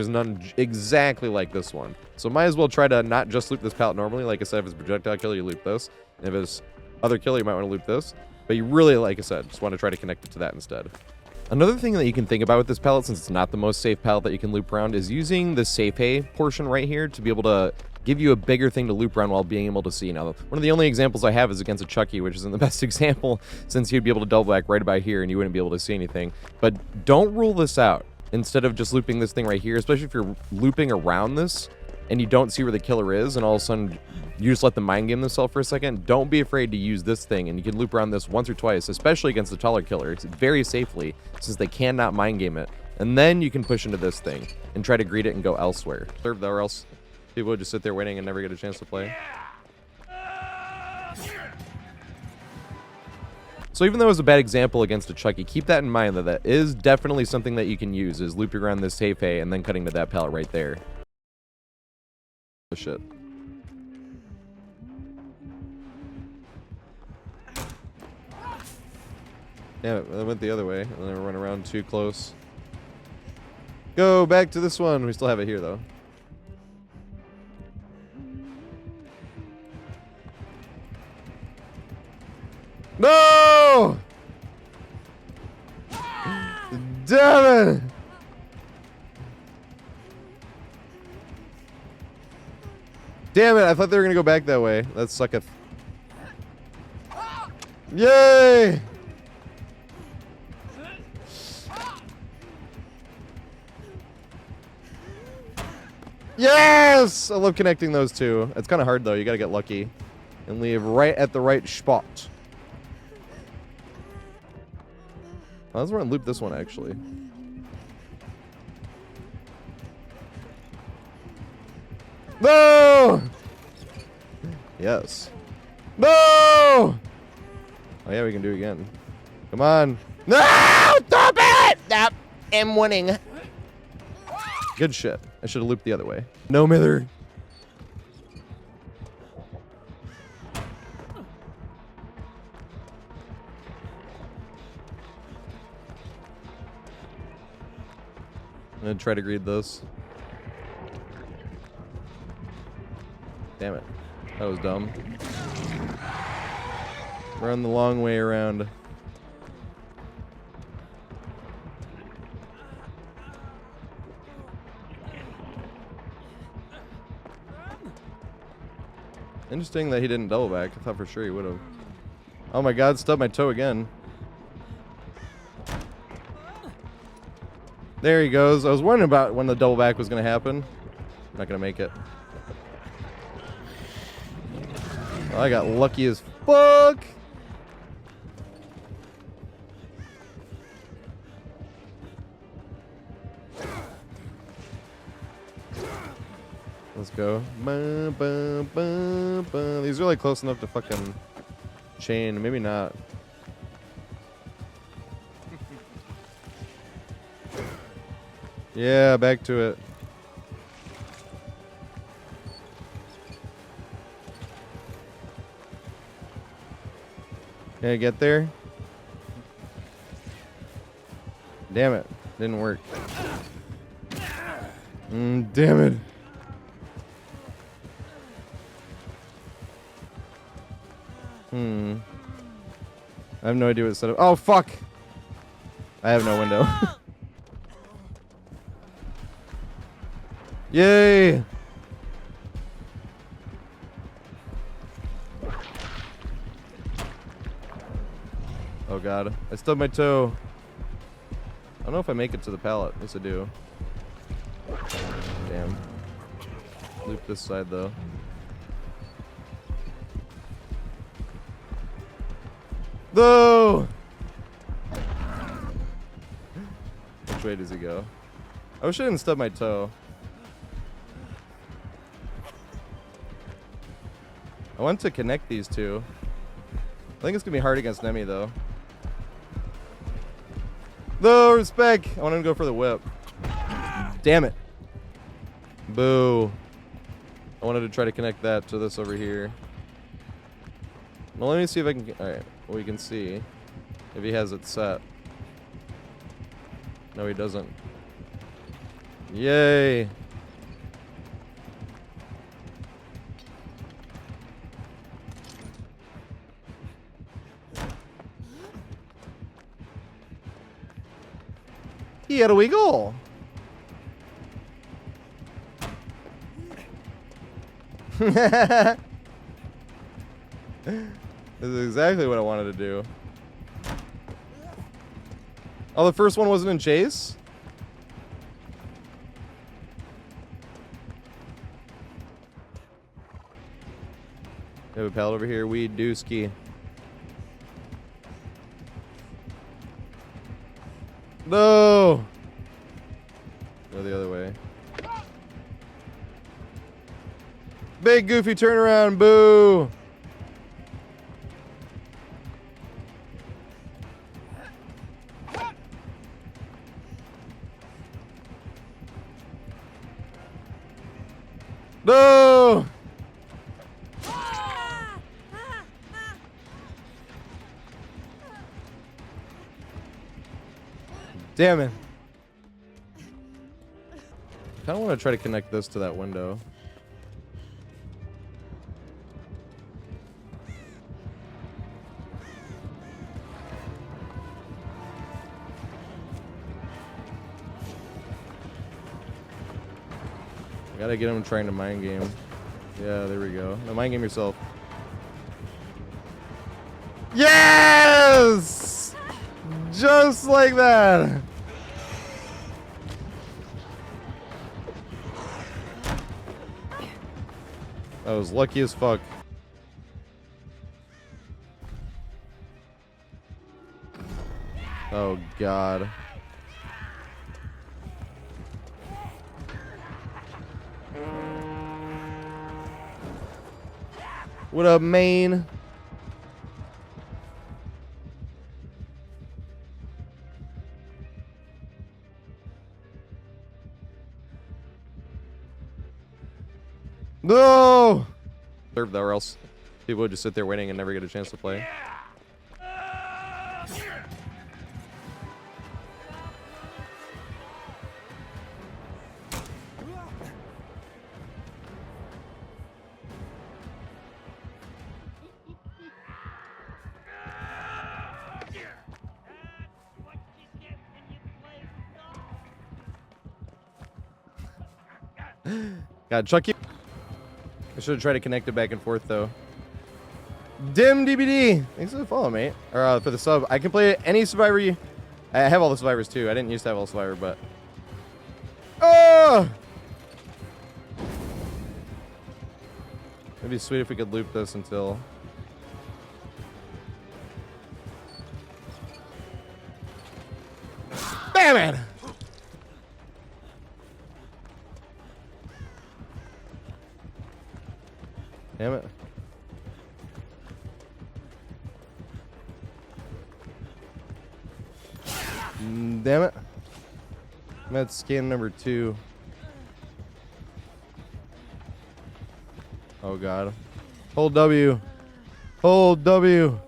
none exactly like this one. So might as well try to not just loop this pallet normally. Like I said, if it's projectile killer, you loop this. And if it's other killer, you might want to loop this. But you really, like I said, just want to try to connect it to that instead. Another thing that you can think about with this pallet, since it's not the most safe pallet that you can loop around, is using the safe hay portion right here to be able to give you a bigger thing to loop around while being able to see. Now, one of the only examples I have is against a Chucky, which isn't the best example since you'd be able to double back right about here and you wouldn't be able to see anything. But don't rule this out. Instead of just looping this thing right here, especially if you're looping around this and you don't see where the killer is and all of a sudden you just let them mind game themselves for a second, don't be afraid to use this thing, and you can loop around this once or twice, especially against the taller killer. It's very safely, since they cannot mind game it. And then you can push into this thing and try to greet it and go elsewhere. Or else people would just sit there waiting and never get a chance to play. So even though it was a bad example against a Chucky, keep that in mind that is definitely something that you can use, is looping around this safe hay and then cutting to that pallet right there. Oh shit. Yeah, I went the other way, and then I run around too close. Go back to this one. We still have it here, though. No! Damn it! Damn it, I thought they were going to go back that way. That sucketh. Yay! Yes! I love connecting those two. It's kind of hard, though. You got to get lucky and leave right at the right spot. I was going to loop this one, actually. No! Yes. No! Oh, yeah, we can do it again. Come on. No! Stop it! Stop. I'm winning. Good shit. I should have looped the other way. No, Mither. I'm gonna try to greed this. Damn it. That was dumb. Run the long way around. Interesting that he didn't double back. I thought for sure he would have. Oh my god, stubbed my toe again. There he goes. I was wondering about when the double back was going to happen. Not going to make it. Oh, I got lucky as fuck. Let's go. Ba, ba, ba, ba. These are like close enough to fucking chain. Maybe not. Yeah, back to it. Can I get there? Damn it. Didn't work. Damn it. I have no idea what setup. Oh, fuck! I have no window. Yay! Oh god, I stubbed my toe. I don't know if I make it to the pallet. Yes, I do. Damn. Loop this side though. No! Which way does he go? I wish I didn't stub my toe. I want to connect these two. I think it's gonna be hard against Nemi though. No respect. I want him to go for the whip. Damn it. Boo. I wanted to try to connect that to this over here. Well, let me see if I can. All right. We can see if he has it set. No, he doesn't. Yay. He had a wiggle. This is exactly what I wanted to do. Oh, the first one wasn't in chase? We have a pallet over here. Weed dooski. No! Go the other way. Big goofy turnaround, boo! No! Damn it. I kind of want to try to connect this to that window. I gotta get him trying to mind game. Yeah, there we go. Now mind game yourself. Yes! Just like that. I was lucky as fuck. Oh, God. What up, Maine? No! Serve though, or else people would just sit there waiting and never get a chance to play. God, Chucky. I should have tried to connect it back and forth, though. Dim DBD. Thanks for the follow, mate. Or for the sub. I can play any survivor. I have all the survivors, too. I didn't used to have all survivor, but... Oh! It'd be sweet if we could loop this until... Damn it! Damn it. Damn it. I'm at scan number 2. Oh, God. Hold W. Hold W.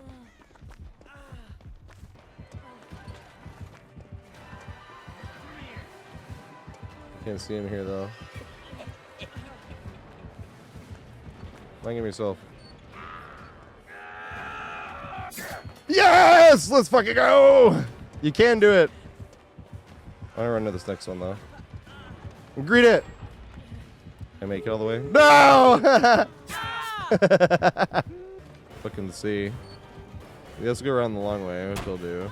Can't see him here, though. Flanking yourself. Yes! Let's fucking go! You can do it. I want to run to this next one, though. Greet it! Can I make it all the way? No! Fucking see. Let's go around the long way, which we'll do.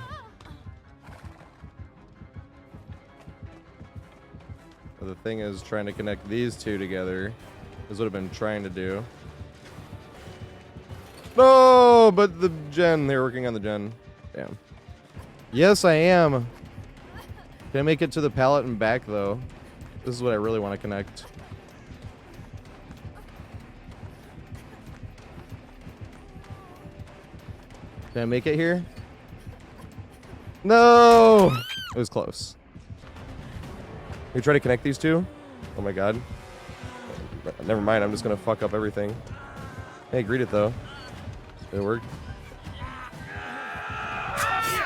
But the thing is, trying to connect these two together is what I've been trying to do. No, but the gen, they're working on the gen. Damn. Yes, I am. Can I make it to the pallet and back, though? This is what I really want to connect. Can I make it here? No! It was close. Can we try to connect these two? Oh my god. Never mind, I'm just gonna fuck up everything. Hey, greet it though. Did it work?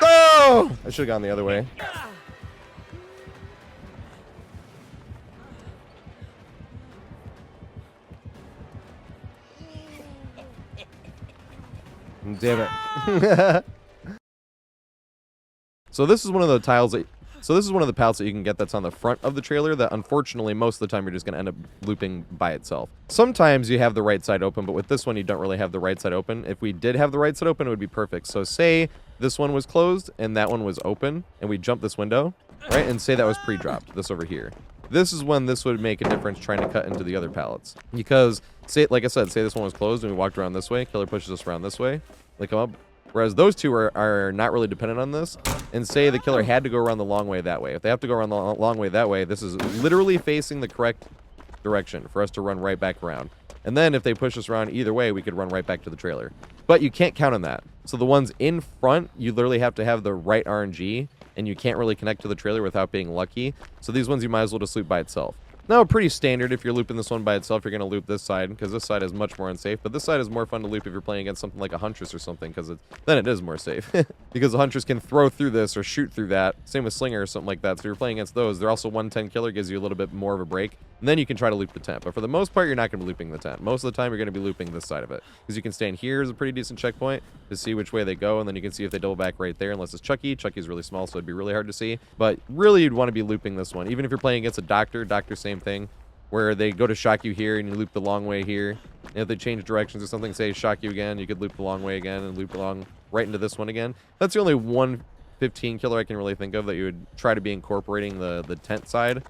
Oh! I should have gone the other way. Damn it. So this is one of the tiles that... So this is one of the pallets that you can get that's on the front of the trailer that unfortunately most of the time you're just going to end up looping by itself. Sometimes you have the right side open, but with this one you don't really have the right side open. If we did have the right side open, it would be perfect. So say this one was closed and that one was open and we jump this window, right? And say that was pre-dropped, this over here. This is when this would make a difference trying to cut into the other pallets. Because, say, like I said, say this one was closed and we walked around this way, killer pushes us around this way, they come up. Whereas those two are not really dependent on this. And say the killer had to go around the long way that way. If they have to go around the long way that way, this is literally facing the correct direction for us to run right back around. And then if they push us around either way, we could run right back to the trailer. But you can't count on that. So the ones in front, you literally have to have the right RNG, and you can't really connect to the trailer without being lucky. So these ones you might as well just loop by itself. Now, pretty standard if you're looping this one by itself, you're going to loop this side, because this side is much more unsafe. But this side is more fun to loop if you're playing against something like a Huntress or something, because then it is more safe. Because the Huntress can throw through this or shoot through that. Same with Slinger or something like that. So you're playing against those. They're also 110 killer, gives you a little bit more of a break. And then you can try to loop the tent. But for the most part, you're not going to be looping the tent. Most of the time, you're going to be looping this side of it. Because you can stand here as a pretty decent checkpoint to see which way they go. And then you can see if they double back right there, unless it's Chucky. Chucky's really small, so it'd be really hard to see. But really, you'd want to be looping this one. Even if you're playing against a Doctor, same thing. Where they go to shock you here and you loop the long way here. And if they change directions or something, say shock you again, you could loop the long way again and loop along right into this one again. That's the only 115 killer I can really think of that you would try to be incorporating the tent side.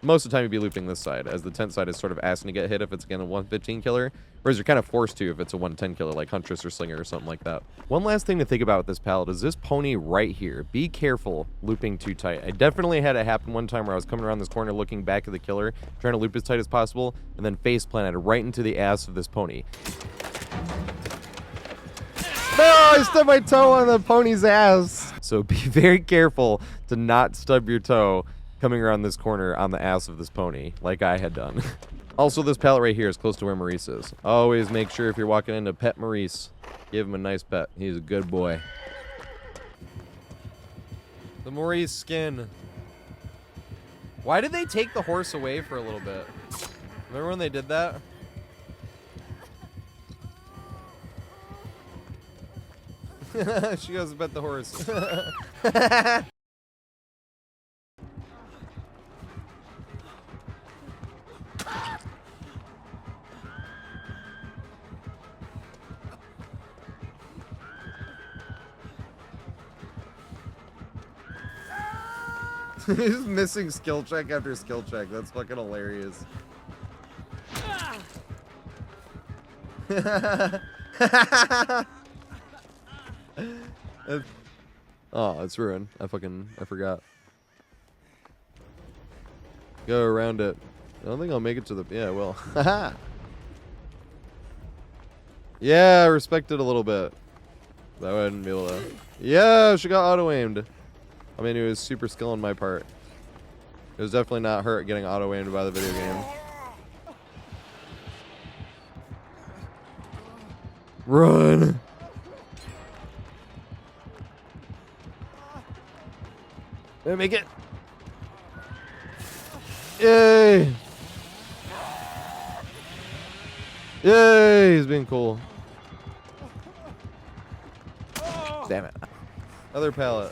Most of the time you'd be looping this side, as the tent side is sort of asking to get hit if it's again a 115 killer, whereas you're kind of forced to if it's a 110 killer like Huntress or Slinger or something like that. One last thing to think about with this pallet is this pony right here. Be careful looping too tight. I definitely had it happen one time where I was coming around this corner looking back at the killer, trying to loop as tight as possible, and then face planted right into the ass of this pony. No, I stubbed my toe on the pony's ass. So be very careful to not stub your toe coming around this corner on the ass of this pony, like I had done. Also, this pallet right here is close to where Maurice is. Always make sure if you're walking into pet Maurice, give him a nice pet. He's a good boy. The Maurice skin. Why did they take the horse away for a little bit? Remember when they did that? She goes to pet the horse. He's missing skill check after skill check. That's fucking hilarious. Oh, it's ruined. I forgot. Go around it. I don't think I'll make it to the... Yeah, I will. Haha. Yeah, I respect it a little bit. I wouldn't be able to... Yeah, she got auto-aimed. I mean, it was super skill on my part. It was definitely not hurt getting auto-aimed by the video game. Run! Did I make it? Yay! Yay! He's being cool. Damn it. Other pallet.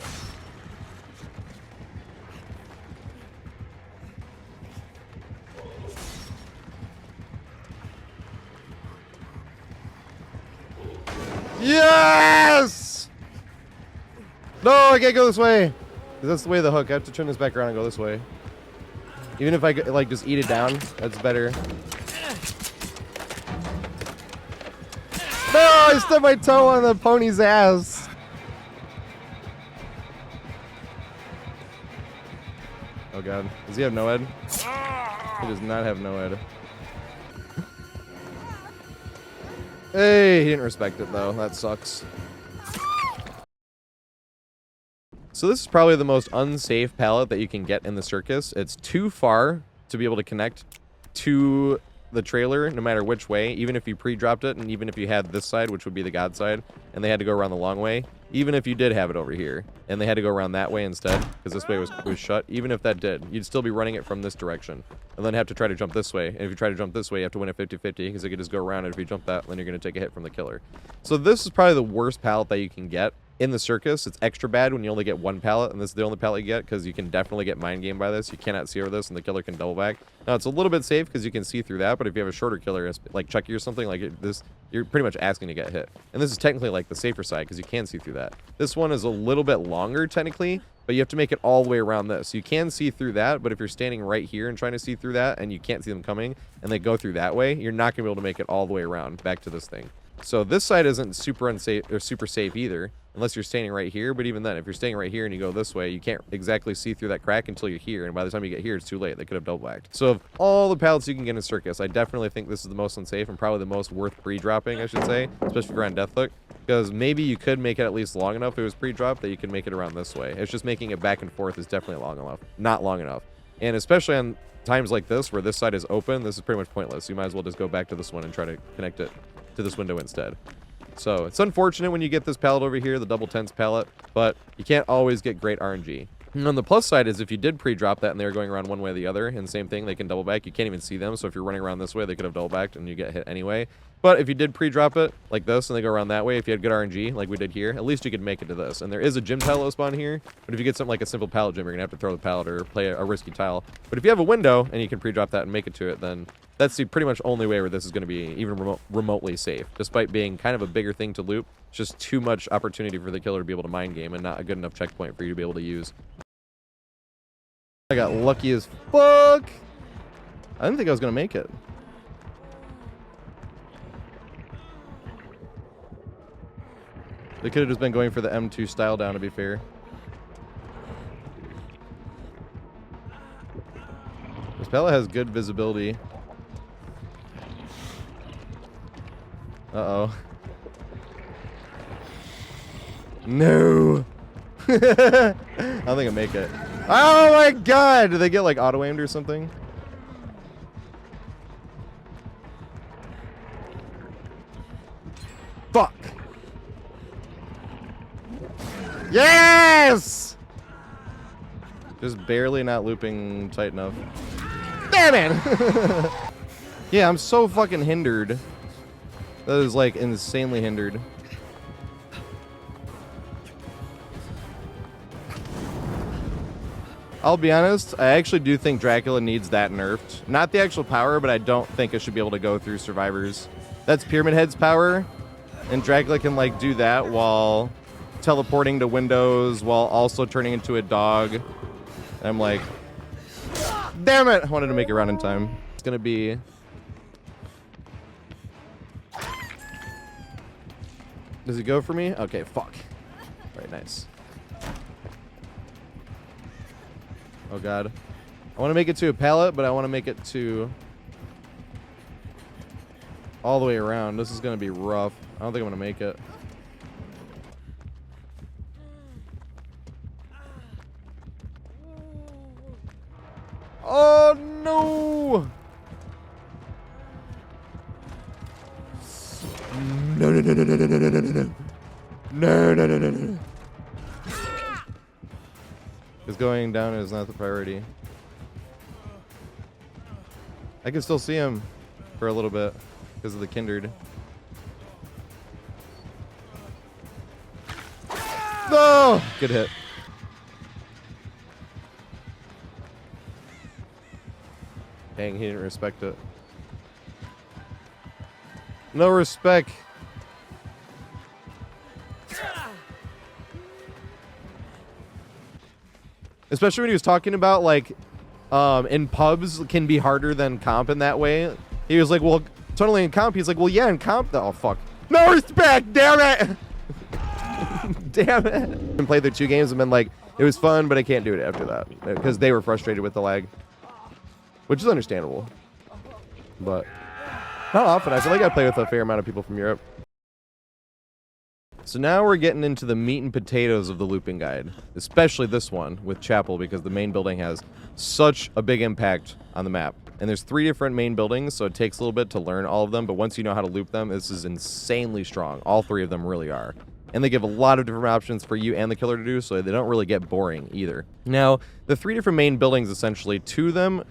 Yes! No, I can't go this way. That's the way of the hook. I have to turn this back around and go this way. Even if I like just eat it down, that's better. No, I stubbed my toe on the pony's ass. Oh god, does he have no head? He does not have no head. Hey, he didn't respect it though. That sucks. So this is probably the most unsafe pallet that you can get in the circus. It's too far to be able to connect to the trailer no matter which way, even if you pre-dropped it and even if you had this side, which would be the god side, and they had to go around the long way, even if you did have it over here and they had to go around that way instead because this way was shut, even if that did, you'd still be running it from this direction and then have to try to jump this way. And if you try to jump this way, you have to win it 50-50 because it could just go around, and if you jump that, then you're going to take a hit from the killer. So this is probably the worst pallet that you can get in the circus. It's extra bad when you only get one pallet, and this is the only pallet you get because you can definitely get mind game by this. You cannot see over this, and the killer can double back. Now, it's a little bit safe because you can see through that, but if you have a shorter killer, like Chucky or something, like this, you're pretty much asking to get hit. And this is technically like the safer side because you can see through that. This one is a little bit longer technically, but you have to make it all the way around this. You can see through that, but if you're standing right here and trying to see through that and you can't see them coming and they go through that way, you're not going to be able to make it all the way around back to this thing. So this side isn't super unsafe or super safe either, unless you're standing right here. But even then, if you're standing right here and you go this way, you can't exactly see through that crack until you're here. And by the time you get here, it's too late. They could have double backed. So of all the pallets you can get in Circus, I definitely think this is the most unsafe and probably the most worth pre-dropping, I should say, especially if you're on Deathhook. Because maybe you could make it at least long enough if it was pre-dropped that you could make it around this way. It's just making it back and forth is definitely not long enough. And especially on times like this where this side is open, this is pretty much pointless. You might as well just go back to this one and try to connect it to this window instead. So it's unfortunate when you get this pallet over here, the double tens pallet, but you can't always get great RNG. And on the plus side is if you did pre-drop that and they were going around one way or the other, and same thing, they can double back. You can't even see them, so if you're running around this way, they could have double backed and you get hit anyway. But if you did pre-drop it like this and they go around that way, if you had good RNG like we did here, at least you could make it to this. And there is a gym tile spawn here, but if you get something like a simple pallet gym, you're gonna have to throw the pallet or play a risky tile. But if you have a window and you can pre-drop that and make it to it, then that's the pretty much only way where this is going to be even remotely safe. Despite being kind of a bigger thing to loop, it's just too much opportunity for the killer to be able to mind game and not a good enough checkpoint for you to be able to use. I got lucky as fuck. I didn't think I was gonna make it. They could have just been going for the M2 style down, to be fair. This pallet has good visibility. Uh-oh. No! I don't think I make it. Oh my god! Did they get like auto-aimed or something? Fuck! Yes! Just barely not looping tight enough. Damn it! Yeah, I'm so fucking hindered. That is like insanely hindered. I'll be honest, I actually do think Dracula needs that nerfed. Not the actual power, but I don't think it should be able to go through survivors. That's Pyramid Head's power, and Dracula can like do that while teleporting to windows, while also turning into a dog. And I'm like, damn it! I wanted to make it run in time. It's gonna be... Does he go for me? Okay, fuck. Alright, nice. Oh god. I want to make it to a pallet, but I want to make it to... all the way around. This is going to be rough. I don't think I'm going to make it. Oh no! No, no, no, no, no, no, no, no, no, no. No, no, no, no, no. Because going down is not the priority. I can still see him for a little bit because of the kindred. No! Good hit. Dang, he didn't respect it. No respect. Especially when he was talking about like in pubs can be harder than comp in that way. He was like, well, totally in comp. He's like, well, yeah, in comp. Oh, fuck. No respect, damn it. Damn it. And played their 2 games and been like, it was fun, but I can't do it after that. Because they were frustrated with the lag. Which is understandable. But not often. I feel like I play with a fair amount of people from Europe. So now we're getting into the meat and potatoes of the looping guide, especially this one with Chapel, because the main building has such a big impact on the map. And there's 3 different main buildings, so it takes a little bit to learn all of them, but once you know how to loop them, this is insanely strong. All 3 of them really are. And they give a lot of different options for you and the killer to do, so they don't really get boring either. Now, the 3 different main buildings, essentially, 2 of them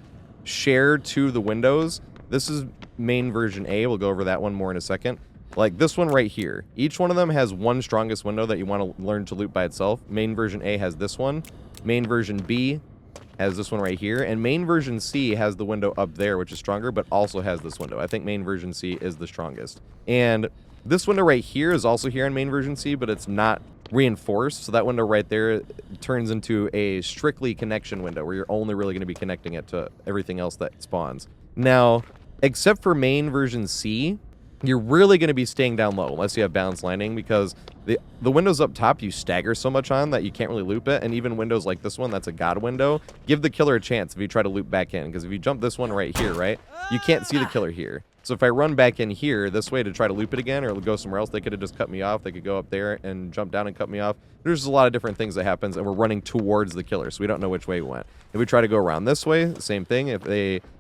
share 2 of the windows. This is main version A. We'll go over that one more in a second. Like this one right here. Each one of them has one strongest window that you want to learn to loop by itself. Main version A has this one. Main version B has this one right here. And main version C has the window up there, which is stronger, but also has this window. I think main version C is the strongest. And this window right here is also here in main version C, but it's not reinforced. So that window right there turns into a strictly connection window where you're only really going to be connecting it to everything else that spawns. Now, except for main version C, you're really going to be staying down low unless you have balanced landing, because the windows up top you stagger so much on that you can't really loop it. And even windows like this one, that's a god window, give the killer a chance if you try to loop back in, because if you jump this one right here, right, you can't see the killer here. So if I run back in here this way to try to loop it again or go somewhere else, they could have just cut me off. They could go up there and jump down and cut me off. There's a lot of different things that happens, and we're running towards the killer, so we don't know which way we went. If we try to go around this way, same thing. If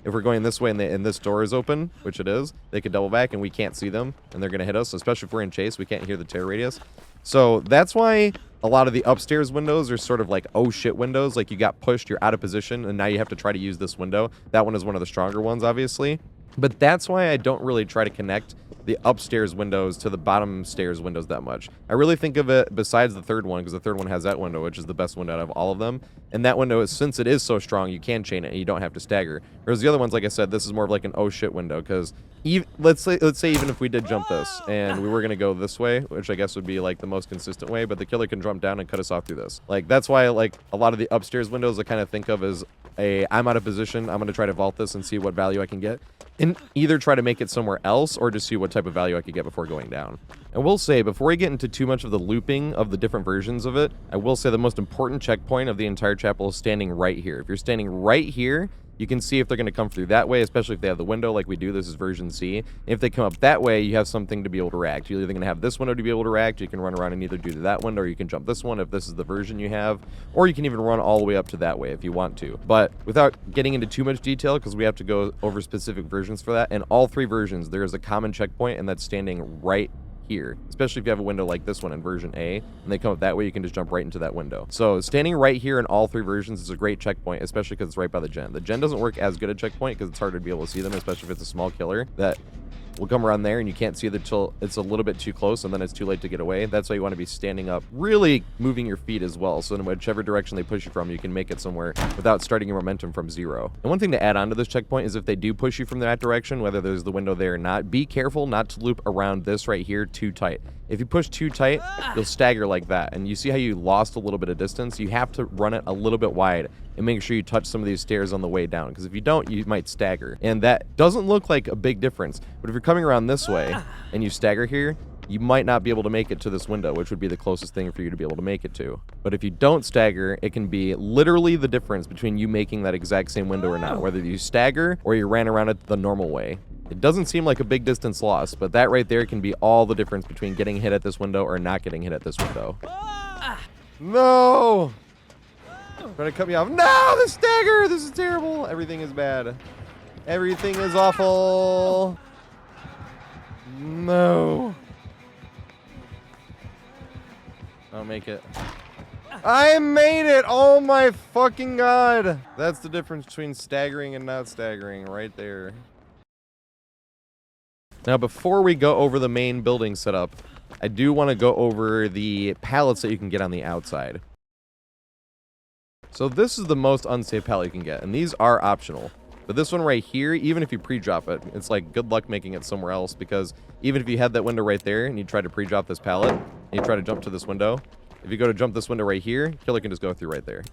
we're going this way and this door is open, which it is, they could double back and we can't see them, and they're going to hit us, especially if we're in chase. We can't hear the terror radius. So that's why a lot of the upstairs windows are sort of like oh shit windows. Like you got pushed, you're out of position, and now you have to try to use this window. That one is one of the stronger ones, obviously. But that's why I don't really try to connect the upstairs windows to the bottom stairs windows that much. I really think of it besides the third one, because the third one has that window, which is the best window out of all of them. And that window, since it is so strong, you can chain it and you don't have to stagger. Whereas the other ones, like I said, this is more of like an oh shit window, because let's say even if we did jump this and we were going to go this way, which I guess would be like the most consistent way, but the killer can jump down and cut us off through this. Like, that's why like a lot of the upstairs windows I kind of think of as I'm out of position, I'm going to try to vault this and see what value I can get, and either try to make it somewhere else or just see what type of value I could get before going down. I will say, before we get into too much of the looping of the different versions of it, I will say the most important checkpoint of the entire chapel is standing right here. If you're standing right here, you can see if they're going to come through that way, especially if they have the window like we do. This is version C. If they come up that way, you have something to be able to react. You're either going to have this window to be able to react, you can run around and either do that window, or you can jump this one if this is the version you have, or you can even run all the way up to that way if you want to. But without getting into too much detail, because we have to go over specific versions for that, in all three versions, there is a common checkpoint, and that's standing right here, especially if you have a window like this one in version A and they come up that way, you can just jump right into that window. So standing right here in all three versions is a great checkpoint, especially because it's right by the gen. The gen doesn't work as good a checkpoint because it's harder to be able to see them, especially if it's a small killer that will come around there and you can't see it until it's a little bit too close and then it's too late to get away. That's why you want to be standing up, really moving your feet as well, so in whichever direction they push you from, you can make it somewhere without starting your momentum from zero. And one thing to add on to this checkpoint is if they do push you from that direction, whether there's the window there or not, be careful not to loop around this right here too tight. If you push too tight, you'll stagger like that. And you see how you lost a little bit of distance? You have to run it a little bit wide and make sure you touch some of these stairs on the way down, because if you don't, you might stagger. And that doesn't look like a big difference. But if you're coming around this way and you stagger here, you might not be able to make it to this window, which would be the closest thing for you to be able to make it to. But if you don't stagger, it can be literally the difference between you making that exact same window or not, whether you stagger or you ran around it the normal way. It doesn't seem like a big distance loss, but that right there can be all the difference between getting hit at this window or not getting hit at this window. No! Trying to cut me off. No, the stagger! This is terrible. Everything is bad. Everything is awful. No. I'll make it. I made it! Oh my fucking god! That's the difference between staggering and not staggering right there. Now, before we go over the main building setup, I do want to go over the pallets that you can get on the outside. So this is the most unsafe pallet you can get, and these are optional. But this one right here, even if you pre-drop it, it's like good luck making it somewhere else, because even if you had that window right there and you try to pre-drop this pallet, and you try to jump to this window, if you go to jump this window right here, killer can just go through right there.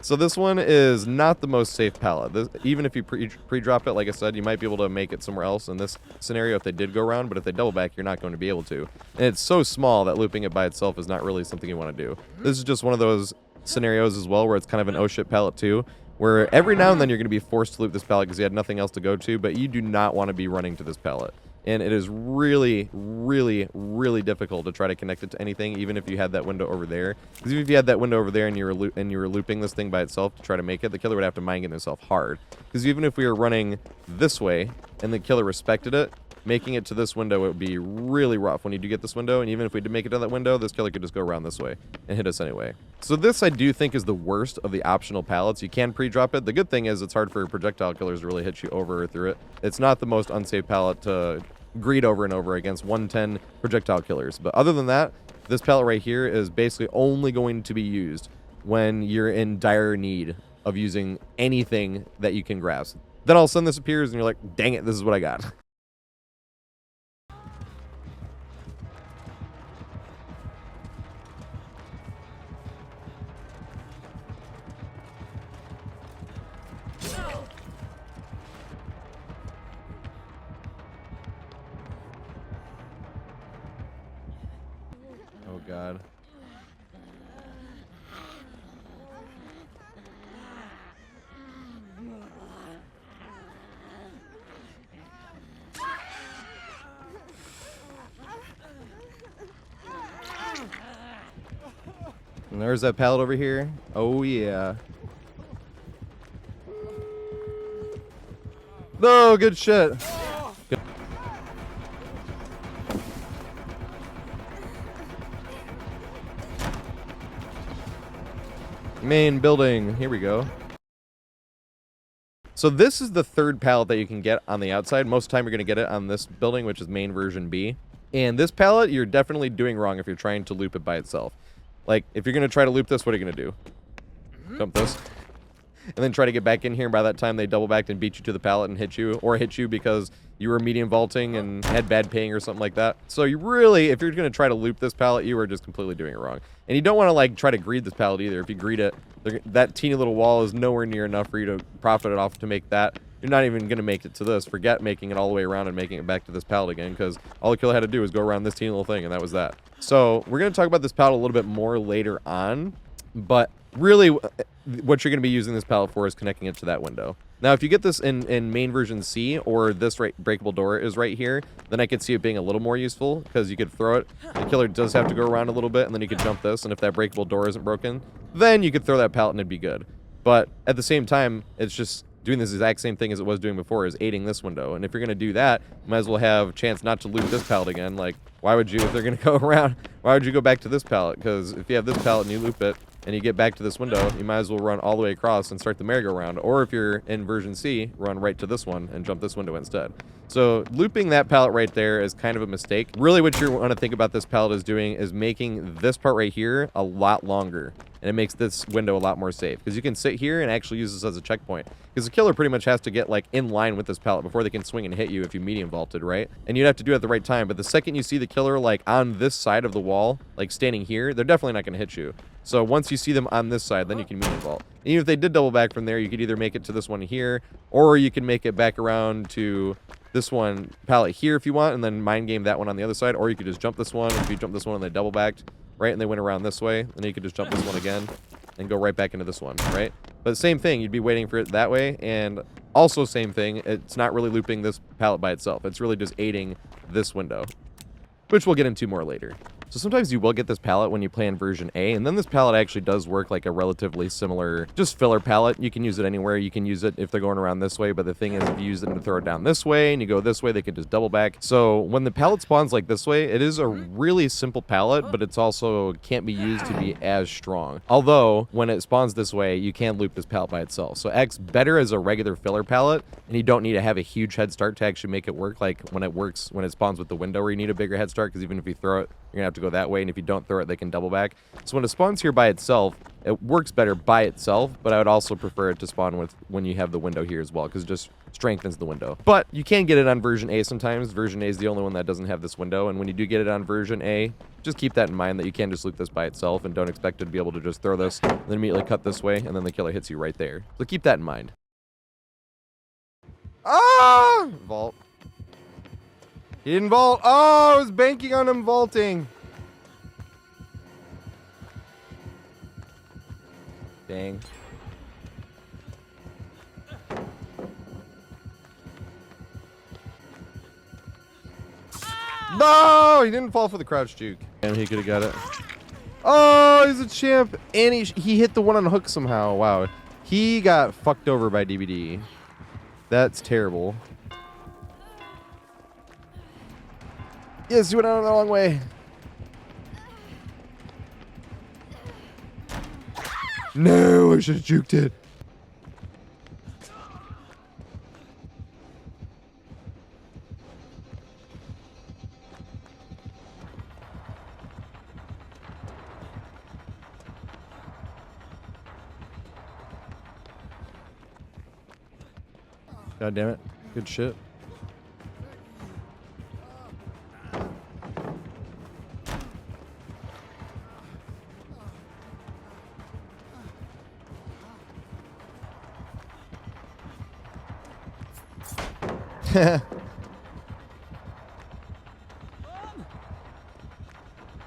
So this one is not the most safe pallet. Even if you pre-drop it, like I said, you might be able to make it somewhere else in this scenario if they did go around, but if they double back, you're not going to be able to. And it's so small that looping it by itself is not really something you want to do. This is just one of those scenarios as well where it's kind of an oh shit pallet too, where every now and then you're going to be forced to loop this pallet because you had nothing else to go to, but you do not want to be running to this pallet. And it is really, really, really difficult to try to connect it to anything, even if you had that window over there. Because even if you had that window over there and you were looping this thing by itself to try to make it, the killer would have to mind getting himself hard. Because even if we were running this way and the killer respected it, making it to this window would be really rough when you do get this window. And even if we did make it to that window, this killer could just go around this way and hit us anyway. So this I do think is the worst of the optional pallets. You can pre-drop it. The good thing is it's hard for projectile killers to really hit you over or through it. It's not the most unsafe pallet to greed over and over against 110 projectile killers. But other than that, this pallet right here is basically only going to be used when you're in dire need of using anything that you can grasp. Then all of a sudden this appears and you're like, dang it, this is what I got. Oh god. And there's that pallet over here. Oh yeah. No, good shit. Good. Main building. Here we go. So this is the third pallet that you can get on the outside. Most of the time you're going to get it on this building, which is main version B. And this pallet, you're definitely doing wrong if you're trying to loop it by itself. Like, if you're going to try to loop this, what are you going to do? Jump this. And then try to get back in here, and by that time they double backed and beat you to the pallet and hit you. Or hit you because you were medium vaulting and had bad ping or something like that. So you really, if you're going to try to loop this pallet, you are just completely doing it wrong. And you don't want to, like, try to greed this pallet either. If you greed it, that teeny little wall is nowhere near enough for you to profit it off to make that. You're not even going to make it to this. Forget making it all the way around and making it back to this pallet again, because all the killer had to do was go around this teeny little thing, and that was that. So we're going to talk about this pallet a little bit more later on, but really what you're going to be using this pallet for is connecting it to that window. Now, if you get this in main version C, or this breakable door is right here, then I could see it being a little more useful, because you could throw it. The killer does have to go around a little bit, and then you could jump this, and if that breakable door isn't broken, then you could throw that pallet and it'd be good. But at the same time, it's just doing this exact same thing as it was doing before, is aiding this window. And if you're going to do that, you might as well have a chance not to loop this pallet again. Like, why would you, if they're going to go around, why would you go back to this pallet? Because if you have this pallet and you loop it, and you get back to this window, you might as well run all the way across and start the merry-go-round. Or if you're in version C, run right to this one and jump this window instead. So looping that pallet right there is kind of a mistake. Really what you want to think about this pallet is doing is making this part right here a lot longer. And it makes this window a lot more safe. Because you can sit here and actually use this as a checkpoint. Because the killer pretty much has to get, like, in line with this pallet before they can swing and hit you if you medium vaulted, right? And you'd have to do it at the right time. But the second you see the killer, like, on this side of the wall, like, standing here, they're definitely not going to hit you. So once you see them on this side, then you can medium vault. And even if they did double back from there, you could either make it to this one here, or you can make it back around to this one pallet here if you want, and then mind game that one on the other side, or you could just jump this one. If you jump this one and they double backed, right, and they went around this way, then you could just jump this one again and go right back into this one, right? But same thing, you'd be waiting for it that way, and also same thing, it's not really looping this pallet by itself. It's really just aiding this window, which we'll get into more later. So sometimes you will get this pallet when you play in version A, and then this pallet actually does work like a relatively similar, just filler pallet. You can use it anywhere. You can use it if they're going around this way, but the thing is, if you use them to throw it down this way, and you go this way, they can just double back. So when the pallet spawns like this way, it is a really simple pallet, but it's also can't be used to be as strong. Although, when it spawns this way, you can loop this pallet by itself. So X better as a regular filler pallet, and you don't need to have a huge head start to actually make it work, like when it spawns with the window, where you need a bigger head start, because even if you throw it, you're gonna have to go that way, and if you don't throw it, they can double back. So when it spawns here by itself, it works better by itself, but I would also prefer it to spawn with when you have the window here as well, because it just strengthens the window. But you can get it on version A sometimes. Version A is the only one that doesn't have this window, and when you do get it on version A, just keep that in mind, that you can just loop this by itself, and don't expect it to be able to just throw this, and then immediately cut this way, and then the killer hits you right there. So keep that in mind. Ah! Vault. He didn't vault. Oh, I was banking on him vaulting. Dang. No, he didn't fall for the crouch juke. And he could have got it. Oh, he's a champ. And he hit the one on hook somehow. Wow. He got fucked over by DBD. That's terrible. Yes, he went out the wrong way. No, I should have juked it. God damn it. Good shit.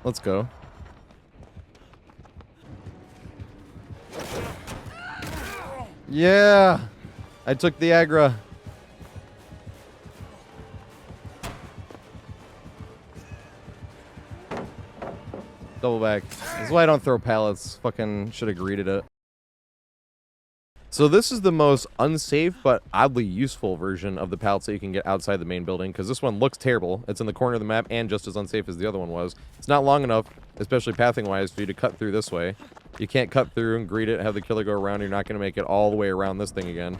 Let's go. Yeah, I took the aggro. Double back. This is why I don't throw pallets. Fucking should have greeted it. So this is the most unsafe but oddly useful version of the pallets that you can get outside the main building, because this one looks terrible. It's in the corner of the map and just as unsafe as the other one was. It's not long enough, especially pathing wise, for you to cut through this way. You can't cut through and greet it, have the killer go around. You're not going to make it all the way around this thing again.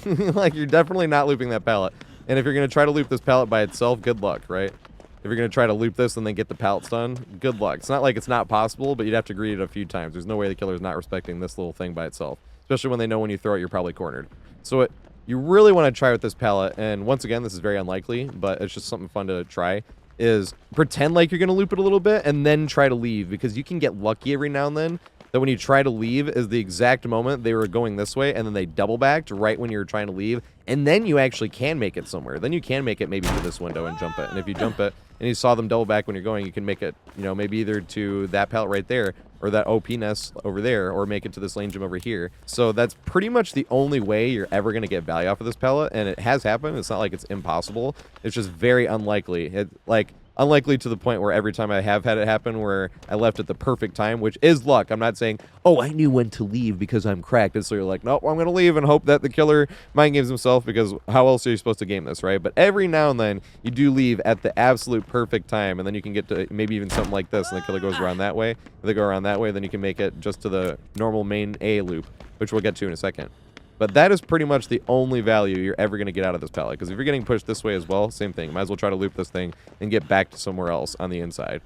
Like, you're definitely not looping that pallet. And if you're going to try to loop this pallet by itself, good luck, right? If you're going to try to loop this and then get the pallets done, good luck. It's not like it's not possible, but you'd have to greet it a few times. There's no way the killer's not respecting this little thing by itself. Especially when they know when you throw it, you're probably cornered. So what you really want to try with this pallet, and once again, this is very unlikely, but it's just something fun to try, is pretend like you're going to loop it a little bit and then try to leave, because you can get lucky every now and then that when you try to leave is the exact moment they were going this way and then they double backed right when you're trying to leave, and then you actually can make it somewhere. Then you can make it maybe to this window and jump it. And if you jump it and you saw them double back when you're going, you can make it, you know, maybe either to that pallet right there or that OP nest over there, or make it to this lane gym over here. So that's pretty much the only way you're ever going to get value off of this pallet, and it has happened. It's not like it's impossible. It's just very unlikely. Unlikely to the point where every time I have had it happen where I left at the perfect time, which is luck. I'm not saying, oh, I knew when to leave because I'm cracked. And so you're like, nope, I'm going to leave and hope that the killer mind games himself, because how else are you supposed to game this, right? But every now and then you do leave at the absolute perfect time, and then you can get to maybe even something like this, and the killer goes around that way. If they go around that way, then you can make it just to the normal main A loop, which we'll get to in a second. But that is pretty much the only value you're ever going to get out of this pallet. Because if you're getting pushed this way as well, same thing. Might as well try to loop this thing and get back to somewhere else on the inside.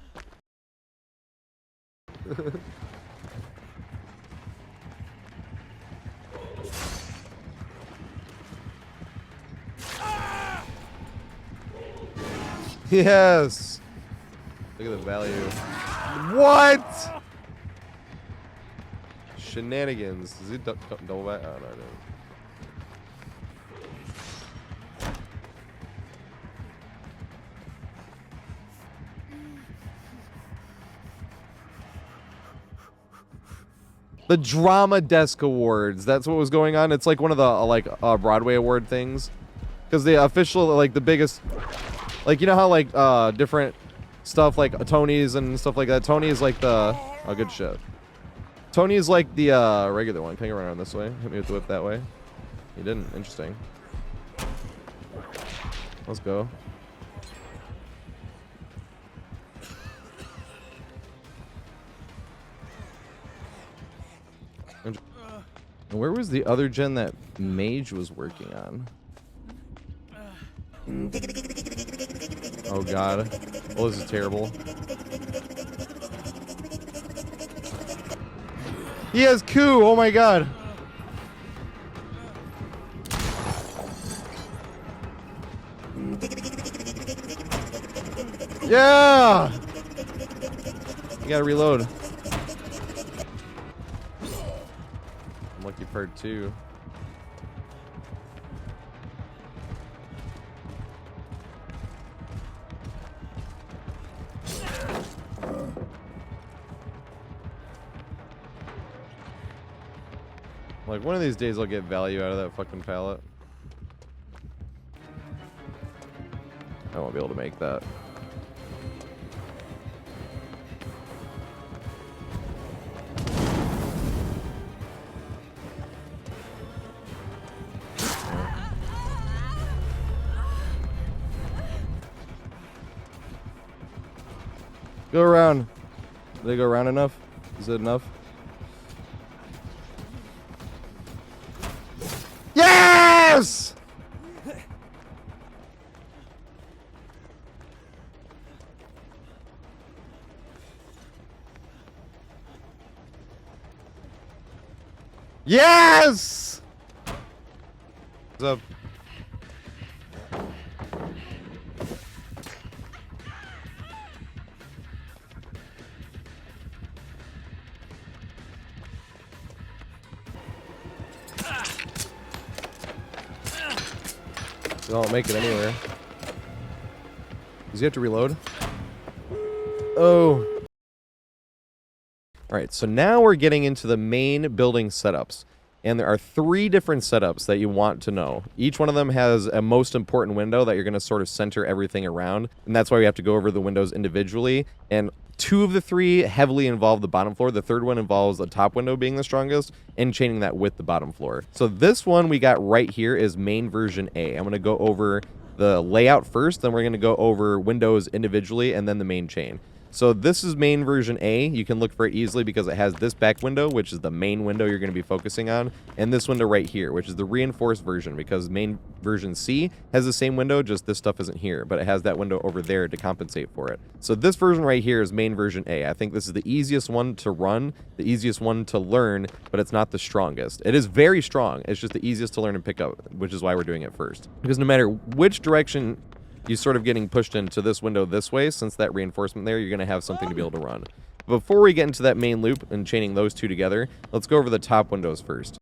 Yes! Look at the value. What? Shenanigans. Is it double back? Oh, no, no. The Drama Desk Awards. That's what was going on. It's like one of the Broadway award things. Because the official, like the biggest, like, you know how like different stuff like Tony's and stuff like that. Tony is like the, oh, good shit. Tony is like the regular one. Can I go around this way? Hit me with the whip that way. He didn't. Interesting. Let's go. And where was the other gen that Mage was working on? Oh god. Oh, this is terrible. He has coup! Oh my god! Yeah! You gotta reload. Lucky part 2. Like, one of these days I'll get value out of that fucking pallet. I won't be able to make that. Go around. Did they go around enough? Is it enough? Yes! Yes! What's up? Don't make it anywhere. Does he have to reload? Oh. Alright, so now we're getting into the main building setups. And there are 3 different setups that you want to know. Each one of them has a most important window that you're going to sort of center everything around. And that's why we have to go over the windows individually. And 2 of the 3 heavily involve the bottom floor. The third one involves the top window being the strongest and chaining that with the bottom floor. So this one we got right here is main version A. I'm going to go over the layout first, then we're going to go over windows individually and then the main chain. So this is main version A. You can look for it easily because it has this back window, which is the main window you're going to be focusing on, and this window right here, which is the reinforced version, because main version C has the same window, just this stuff isn't here, but it has that window over there to compensate for it. So this version right here is main version A. I think this is the easiest one to run, the easiest one to learn, but it's not the strongest. It is very strong. It's just the easiest to learn and pick up, which is why we're doing it first. Because no matter which direction you're sort of getting pushed into this window this way, since that reinforcement there, you're going to have something to be able to run. Before we get into that main loop and chaining those two together, let's go over the top windows first.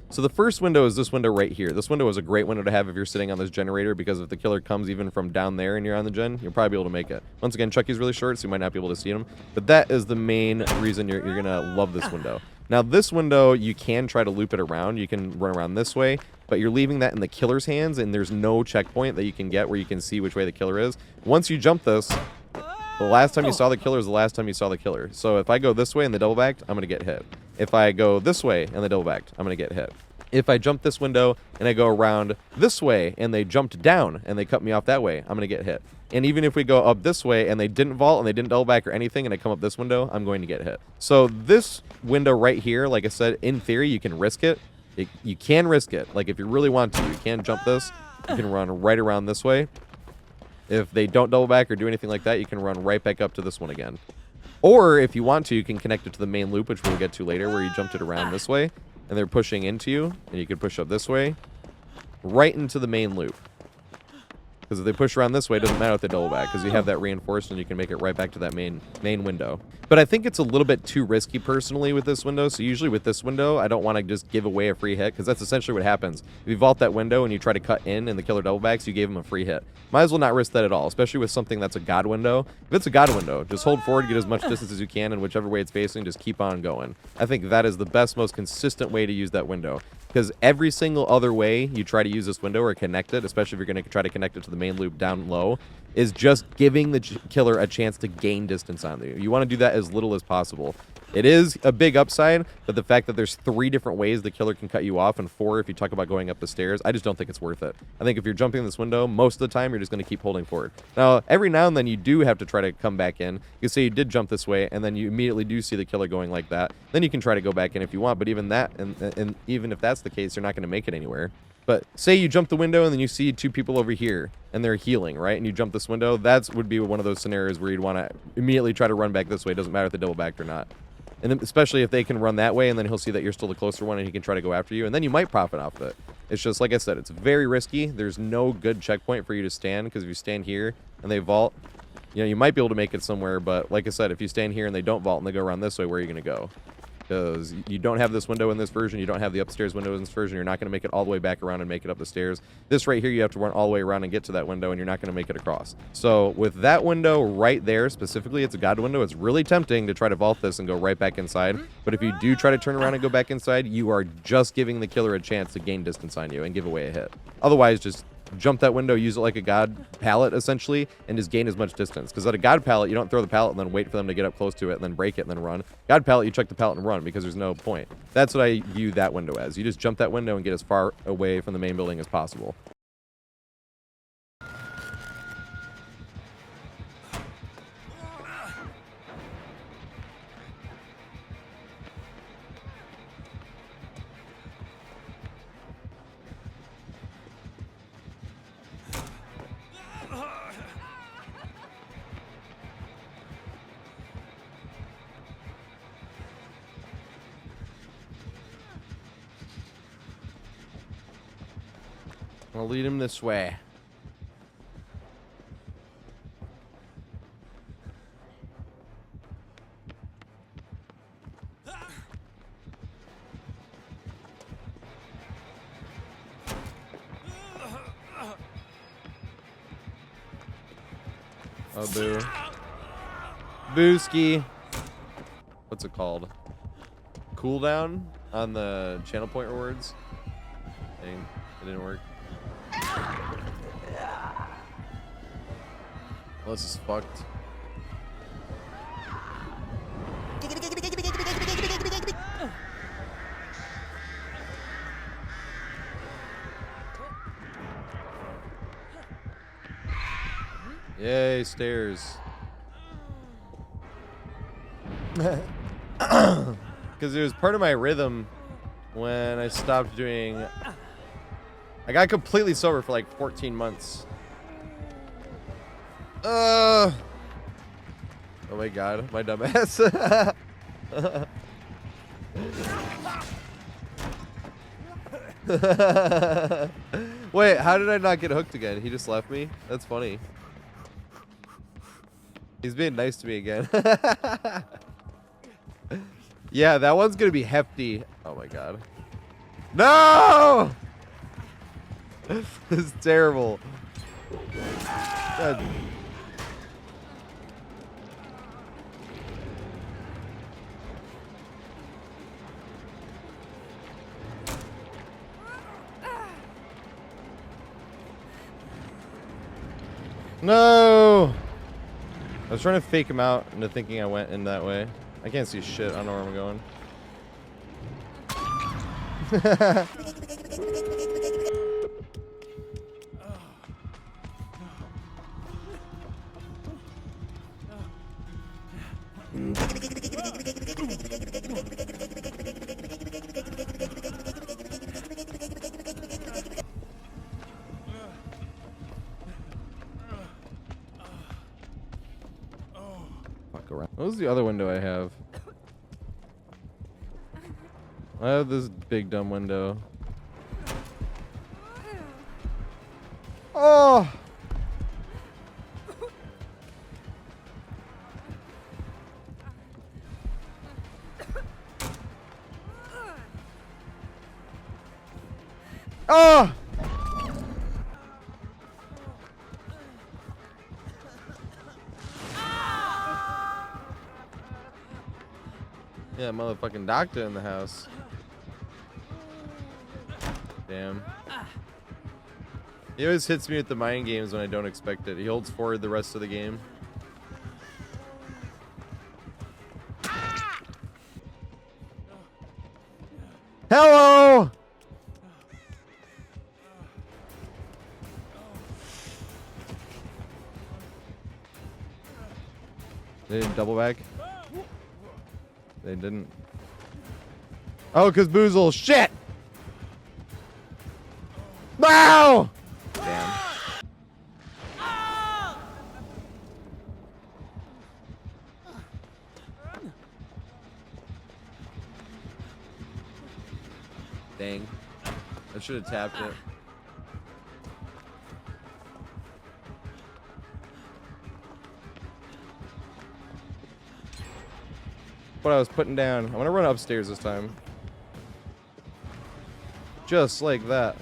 So the first window is this window right here. This window is a great window to have if you're sitting on this generator, because if the killer comes even from down there and you're on the gen, you'll probably be able to make it. Once again, Chucky's really short, so you might not be able to see him, but that is the main reason you're going to love this window. Now this window, you can try to loop it around. You can run around this way, but you're leaving that in the killer's hands, and there's no checkpoint that you can get where you can see which way the killer is. Once you jump this, the last time you saw the killer is the last time you saw the killer. So if I go this way and they double backed, I'm going to get hit. If I go this way and they double backed, I'm going to get hit. If I jump this window and I go around this way and they jumped down and they cut me off that way, I'm going to get hit. And even if we go up this way and they didn't vault and they didn't double back or anything and I come up this window, I'm going to get hit. So this window right here, like I said, in theory, you can risk it. You can risk it. Like if you really want to, you can jump this. You can run right around this way. If they don't double back or do anything like that, you can run right back up to this one again. Or if you want to, you can connect it to the main loop, which we'll get to later, where you jumped it around this way and they're pushing into you, and you can push up this way right into the main loop. Because if they push around this way, it doesn't matter if they double back, because you have that reinforced and you can make it right back to that main window. But I think it's a little bit too risky personally with this window. So usually with this window, I don't want to just give away a free hit, because that's essentially what happens. If you vault that window and you try to cut in and the killer double backs, you gave him a free hit. Might as well not risk that at all, especially with something that's a god window. If it's a god window, just hold forward, get as much distance as you can, and whichever way it's facing, just keep on going. I think that is the best, most consistent way to use that window. Because every single other way you try to use this window or connect it, especially if you're going to try to connect it to the main loop down low, is just giving the killer a chance to gain distance on you. You want to do that as little as possible. It is a big upside, but the fact that there's 3 different ways the killer can cut you off, and 4 if you talk about going up the stairs, I just don't think it's worth it. I think if you're jumping this window, most of the time you're just going to keep holding forward. Now, every now and then you do have to try to come back in. You say you did jump this way, and then you immediately do see the killer going like that. Then you can try to go back in if you want, but even that, and even if that's the case, you're not going to make it anywhere. But say you jump the window and then you see 2 people over here and they're healing, right? And you jump this window, that would be one of those scenarios where you'd want to immediately try to run back this way. It doesn't matter if they double backed or not. And then especially if they can run that way, and then he'll see that you're still the closer one and he can try to go after you, and then you might profit off of it. It's just, like I said, it's very risky. There's no good checkpoint for you to stand, because if you stand here and they vault, you know, you might be able to make it somewhere, but like I said, if you stand here and they don't vault and they go around this way, where are you going to go? Because you don't have this window in this version, you don't have the upstairs window in this version, you're not going to make it all the way back around and make it up the stairs. This right here, you have to run all the way around and get to that window, and you're not going to make it across. So with that window right there, specifically, it's a god window. It's really tempting to try to vault this and go right back inside. But if you do try to turn around and go back inside, you are just giving the killer a chance to gain distance on you and give away a hit. Otherwise, just jump that window, use it like a god pallet, essentially, and just gain as much distance. Because at a god pallet, you don't throw the pallet and then wait for them to get up close to it and then break it and then run. God pallet, you check the pallet and run, because there's no point. That's what I view that window as. You just jump that window and get as far away from the main building as possible. I'll lead him this way. Oh, boo. Booski. What's it called? Cooldown on the channel point rewards? Dang, it didn't work. Well, this is fucked. Yay, stairs. Because it was part of my rhythm when I stopped doing. I got completely sober for like 14 months. Oh my god, my dumbass. Wait, how did I not get hooked again? He just left me? That's funny. He's being nice to me again. Yeah, that one's gonna be hefty. Oh my god. No! This is terrible. God. No! I was trying to fake him out into thinking I went in that way. I can't see shit. I don't know where I'm going. What was the other window I have? I have this big dumb window. Oh! Oh! Yeah, motherfucking doctor in the house. Damn. He always hits me with the mind games when I don't expect it. He holds forward the rest of the game. Hello! They didn't double back? They didn't. Oh, because Boozle. Shit! Wow! Damn. Dang. I should have tapped it. What I was putting down. I'm gonna run upstairs this time. Just like that.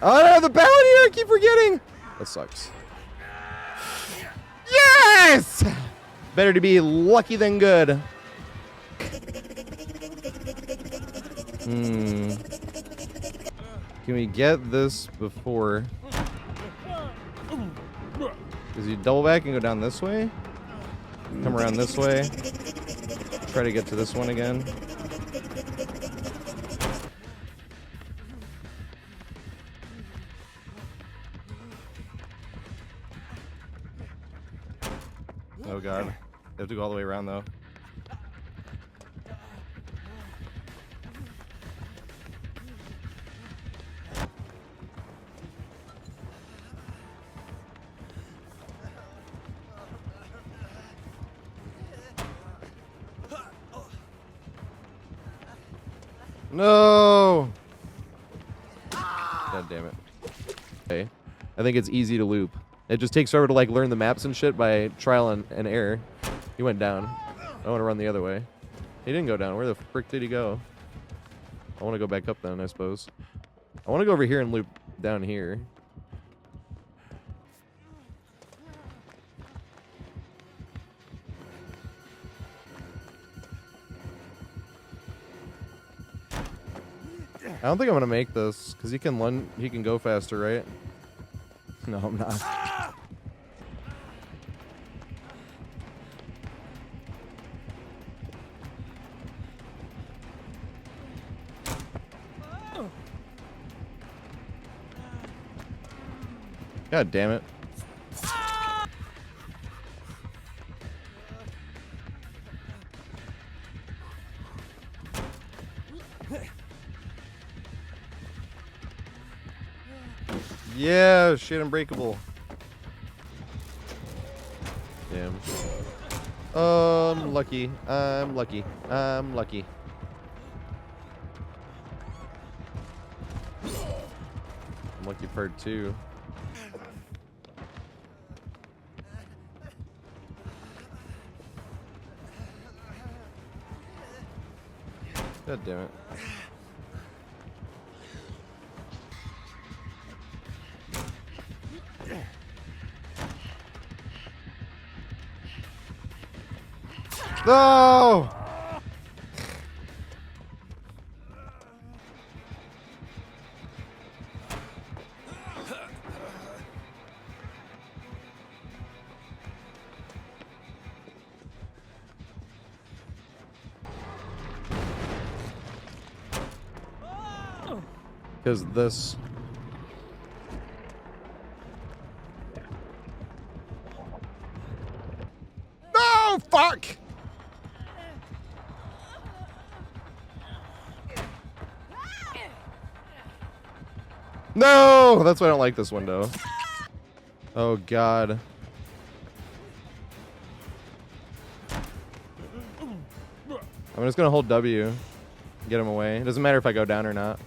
Oh no, the pallet here! I keep forgetting! That sucks. Yes! Better to be lucky than good. Can we get this before? Does he double back and go down this way? Come around this way. Try to get to this one again. Oh god. They have to go all the way around though. No! God damn it. Okay. I think it's easy to loop. It just takes forever to like learn the maps and shit by trial and error. He went down. I want to run the other way. He didn't go down. Where the frick did he go? I want to go back up then, I suppose. I want to go over here and loop down here. I don't think I'm gonna make this because he can go faster, right? No, I'm not. God damn it. Yeah, shit, unbreakable. Damn. I'm lucky. I'm lucky. I'm lucky. I'm lucky part 2. God damn it. No! Because this. No! Fuck! No! That's why I don't like this window. Oh, God. I'm just gonna hold W. Get him away. It doesn't matter if I go down or not.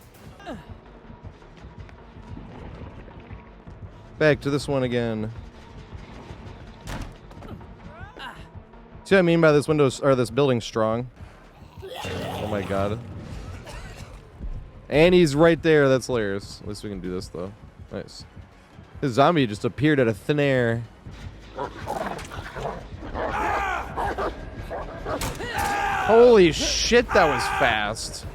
Back to this one again. See what I mean by this window, or this building strong? Oh my God. And he's right there. That's hilarious. At least we can do this though. Nice. This zombie just appeared out of thin air. Holy shit, that was fast.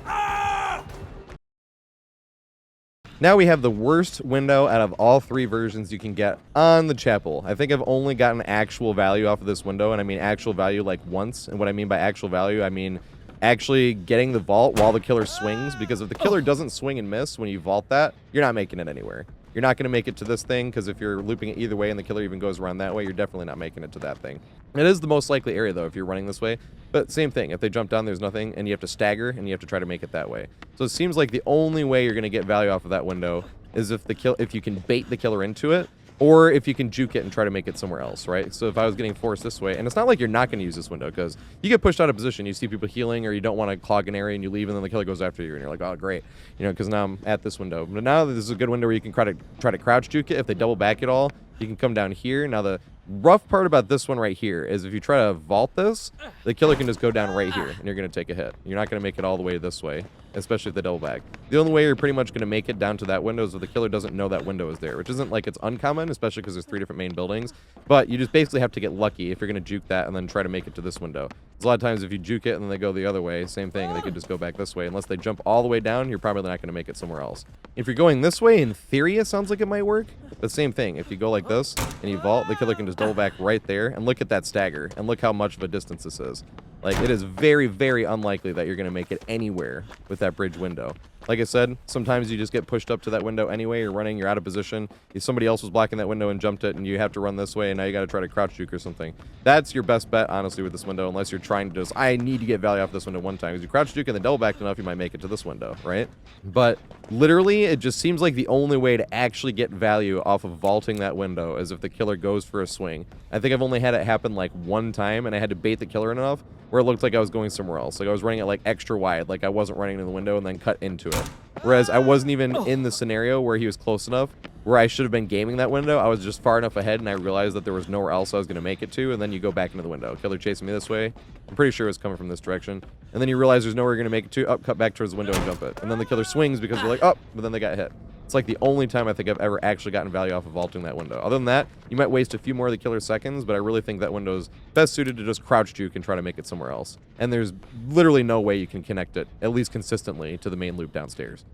Now we have the worst window out of all 3 versions you can get on the chapel. I think I've only gotten actual value off of this window, and I mean actual value like once. And what I mean by actual value, I mean actually getting the vault while the killer swings, because if the killer doesn't swing and miss when you vault that, you're not making it anywhere. You're not going to make it to this thing, because if you're looping it either way and the killer even goes around that way, you're definitely not making it to that thing. It is the most likely area, though, if you're running this way. But same thing. If they jump down, there's nothing, and you have to stagger, and you have to try to make it that way. So it seems like the only way you're going to get value off of that window is if you can bait the killer into it, or if you can juke it and try to make it somewhere else, right? So if I was getting forced this way, and it's not like you're not going to use this window, because you get pushed out of position, you see people healing, or you don't want to clog an area, and you leave, and then the killer goes after you, and you're like, oh, great, you know, because now I'm at this window. But now this is a good window where you can try to crouch juke it. If they double back at all, you can come down here. Now the rough part about this one right here is if you try to vault this, the killer can just go down right here, and you're going to take a hit. You're not going to make it all the way this way, especially if they double back. The only way you're pretty much going to make it down to that window is if the killer doesn't know that window is there, which isn't like it's uncommon, especially because there's 3 different main buildings. But you just basically have to get lucky if you're going to juke that and then try to make it to this window. Because a lot of times if you juke it and then they go the other way, same thing, they could just go back this way. Unless they jump all the way down, you're probably not going to make it somewhere else. If you're going this way, in theory, it sounds like it might work. But same thing, if you go like this and you vault, the killer can just double back right there. And look at that stagger, and look how much of a distance this is. Like, it is very, very unlikely that you're going to make it anywhere with that bridge window. Like I said, sometimes you just get pushed up to that window anyway. You're running, you're out of position. If somebody else was blocking that window and jumped it, and you have to run this way, and now you got to try to crouch juke or something. That's your best bet, honestly, with this window, unless you're trying to just, I need to get value off this window one time. Because you crouch juke and then double back enough, you might make it to this window, right? But literally, it just seems like the only way to actually get value off of vaulting that window is if the killer goes for a swing. I think I've only had it happen like one time, and I had to bait the killer enough where it looked like I was going somewhere else. Like I was running it like extra wide, like I wasn't running into the window and then cut into it. Whereas I wasn't even in the scenario where he was close enough where I should have been gaming that window. I was just far enough ahead, and I realized that there was nowhere else I was going to make it to, and then you go back into the window. Killer chasing me this way. I'm pretty sure it was coming from this direction. And then you realize there's nowhere you're going to make it to. Cut back towards the window and jump it. And then the killer swings because you're like, oh, but then they got hit. It's like the only time I think I've ever actually gotten value off of vaulting that window. Other than that, you might waste a few more of the killer's seconds, but I really think that window is best suited to just crouch juke and try to make it somewhere else. And there's literally no way you can connect it, at least consistently, to the main loop downstairs.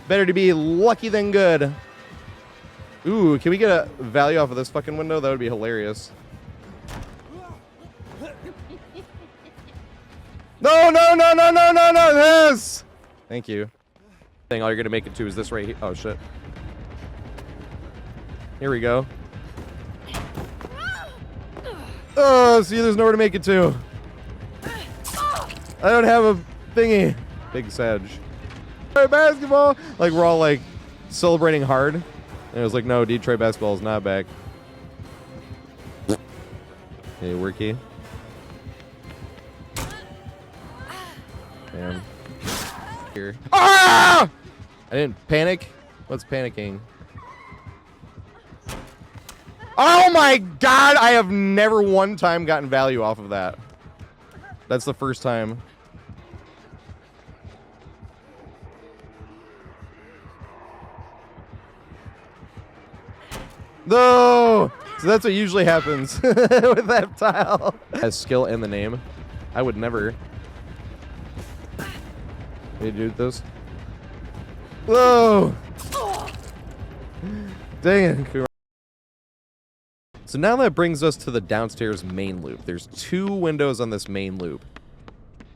Better to be lucky than good. Ooh, can we get a value off of this fucking window? That would be hilarious. No, no, no, no, no, no, no, this! Thank you. Thing all you're gonna make it to is this right here. Oh, shit. Here we go. Oh, see, there's nowhere to make it to. I don't have a thingy. Big Sag. Detroit basketball. Like we're all like celebrating hard. And it was like, no, Detroit basketball is not back. Hey, Worky. Damn. Here. Ah! I didn't panic. What's panicking? Oh my god! I have never one time gotten value off of that. That's the first time. No! So that's what usually happens with that tile. Has skill in the name. I would never. What do you do with this? Whoa! Dang it. So now that brings us to the downstairs main loop. There's 2 windows on this main loop.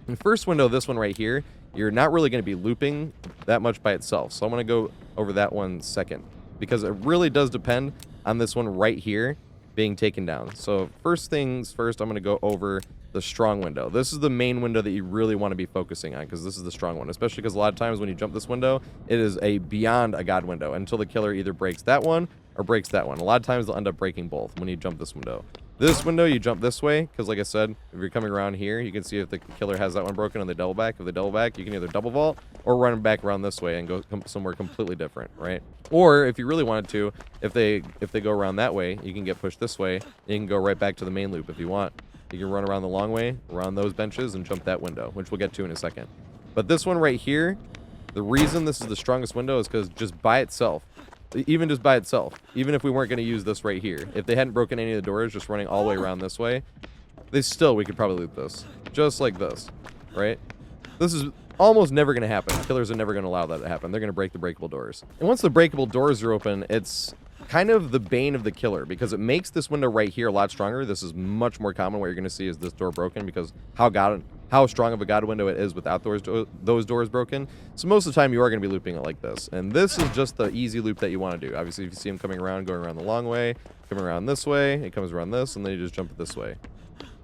In the first window, this one right here, you're not really going to be looping that much by itself. So I'm going to go over that one second, because it really does depend on this one right here being taken down. So first things first, I'm going to go over the strong window. This is the main window that you really want to be focusing on, because this is the strong one, especially because a lot of times when you jump this window, it is a beyond a god window until the killer either breaks that one or breaks that one. A lot of times they'll end up breaking both when you jump this window. This window, you jump this way, because like I said, if you're coming around here, you can see if the killer has that one broken and they double back. If they double back, you can either double vault or run back around this way and go somewhere completely different, right? Or if you really wanted to, if they go around that way, you can get pushed this way, and you can go right back to the main loop if you want. You can run around the long way, around those benches, and jump that window, which we'll get to in a second. But this one right here, the reason this is the strongest window is because just by itself, even just by itself, even if we weren't going to use this right here, if they hadn't broken any of the doors, just running all the way around this way, we could probably loot this. Just like this, right? This is almost never going to happen. Killers are never going to allow that to happen. They're going to break the breakable doors. And once the breakable doors are open, it's kind of the bane of the killer, because it makes this window right here a lot stronger. This is much more common. What you're going to see is this door broken, because how strong of a god window it is without those doors broken. So most of the time you are going to be looping it like this. And this is just the easy loop that you want to do. Obviously, if you see him coming around, going around the long way, coming around this way, it comes around this, and then you just jump it this way,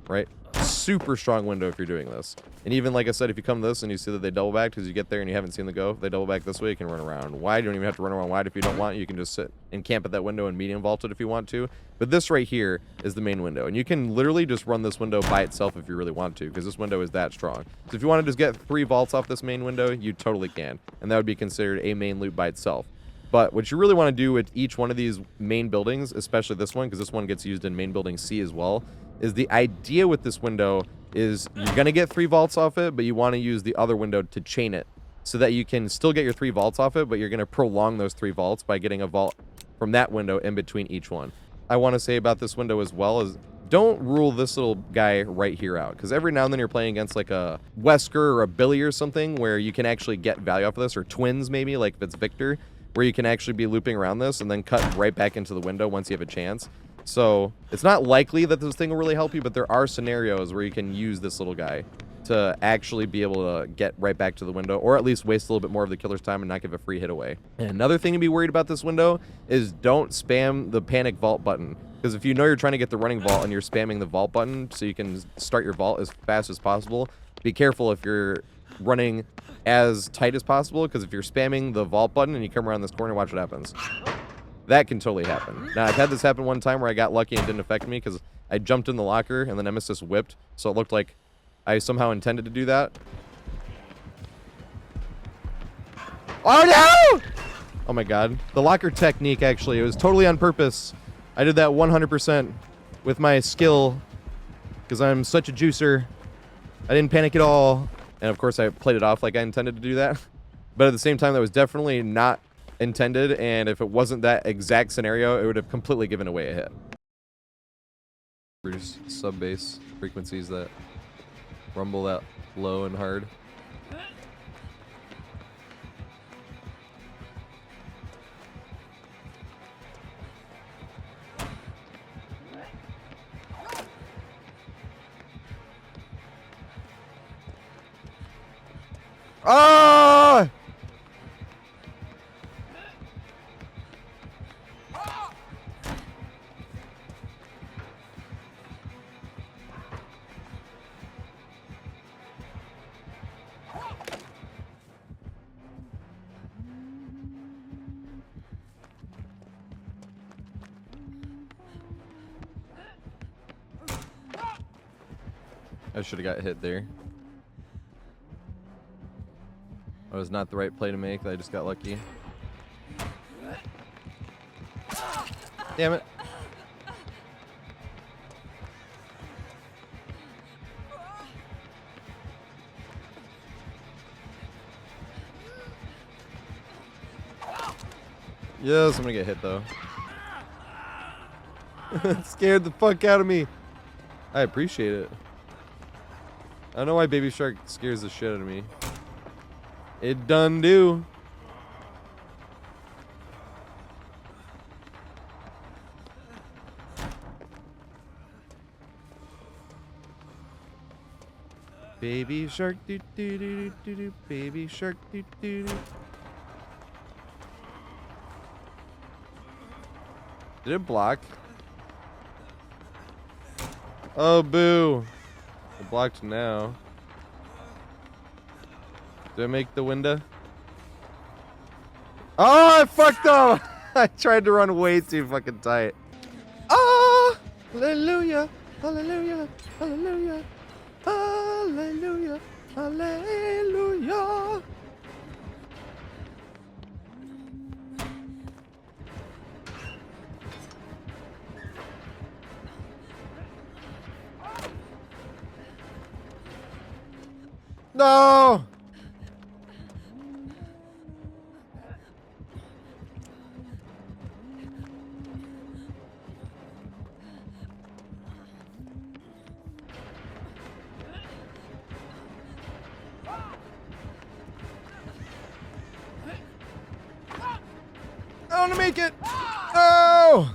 right? Super strong window if you're doing this. And even like I said, if you come to this and you see that they double back because you get there and you haven't seen the go, if they double back this way, you can run around wide. You don't even have to run around wide if you don't want. You can just sit and camp at that window and medium vault it if you want to. But this right here is the main window, and you can literally just run this window by itself if you really want to, because this window is that strong. So if you want to just get 3 vaults off this main window, you totally can, and that would be considered a main loop by itself. But what you really want to do with each one of these main buildings, especially this one, because this one gets used in main building C as well, is the idea with this window is you're going to get 3 vaults off it, but you want to use the other window to chain it so that you can still get your 3 vaults off it, but you're going to prolong those 3 vaults by getting a vault from that window in between each one. I want to say about this window as well is don't rule this little guy right here out, because every now and then you're playing against like a Wesker or a Billy or something where you can actually get value off of this, or twins maybe, like if it's Victor, where you can actually be looping around this and then cut right back into the window once you have a chance. So it's not likely that this thing will really help you, but there are scenarios where you can use this little guy to actually be able to get right back to the window, or at least waste a little bit more of the killer's time and not give a free hit away. And another thing to be worried about this window is don't spam the panic vault button, because if you know you're trying to get the running vault and you're spamming the vault button so you can start your vault as fast as possible, be careful if you're running as tight as possible, because if you're spamming the vault button and you come around this corner, watch what happens. That can totally happen. Now, I've had this happen one time where I got lucky and it didn't affect me because I jumped in the locker and the Nemesis whipped, so it looked like I somehow intended to do that. Oh no! Oh my god. The locker technique, actually, it was totally on purpose. I did that 100% with my skill because I'm such a juicer. I didn't panic at all. And of course, I played it off like I intended to do that. But at the same time, that was definitely not intended, and if it wasn't that exact scenario, it would have completely given away a hit. Just sub-bass frequencies that rumble that low and hard. Ah! I should have got hit there. That was not the right play to make. I just got lucky. Damn it. Yes, I'm gonna get hit though. It scared the fuck out of me. I appreciate it. I don't know why Baby Shark scares the shit out of me. It done do. Baby Shark do do do do do. Baby Shark do do do. Did it block? Oh, boo. It blocked now. Did I make the window? Oh, I fucked up! I tried to run way too fucking tight. Oh! Hallelujah! Hallelujah! Hallelujah! Hallelujah! Hallelujah! No! I want to make it! No!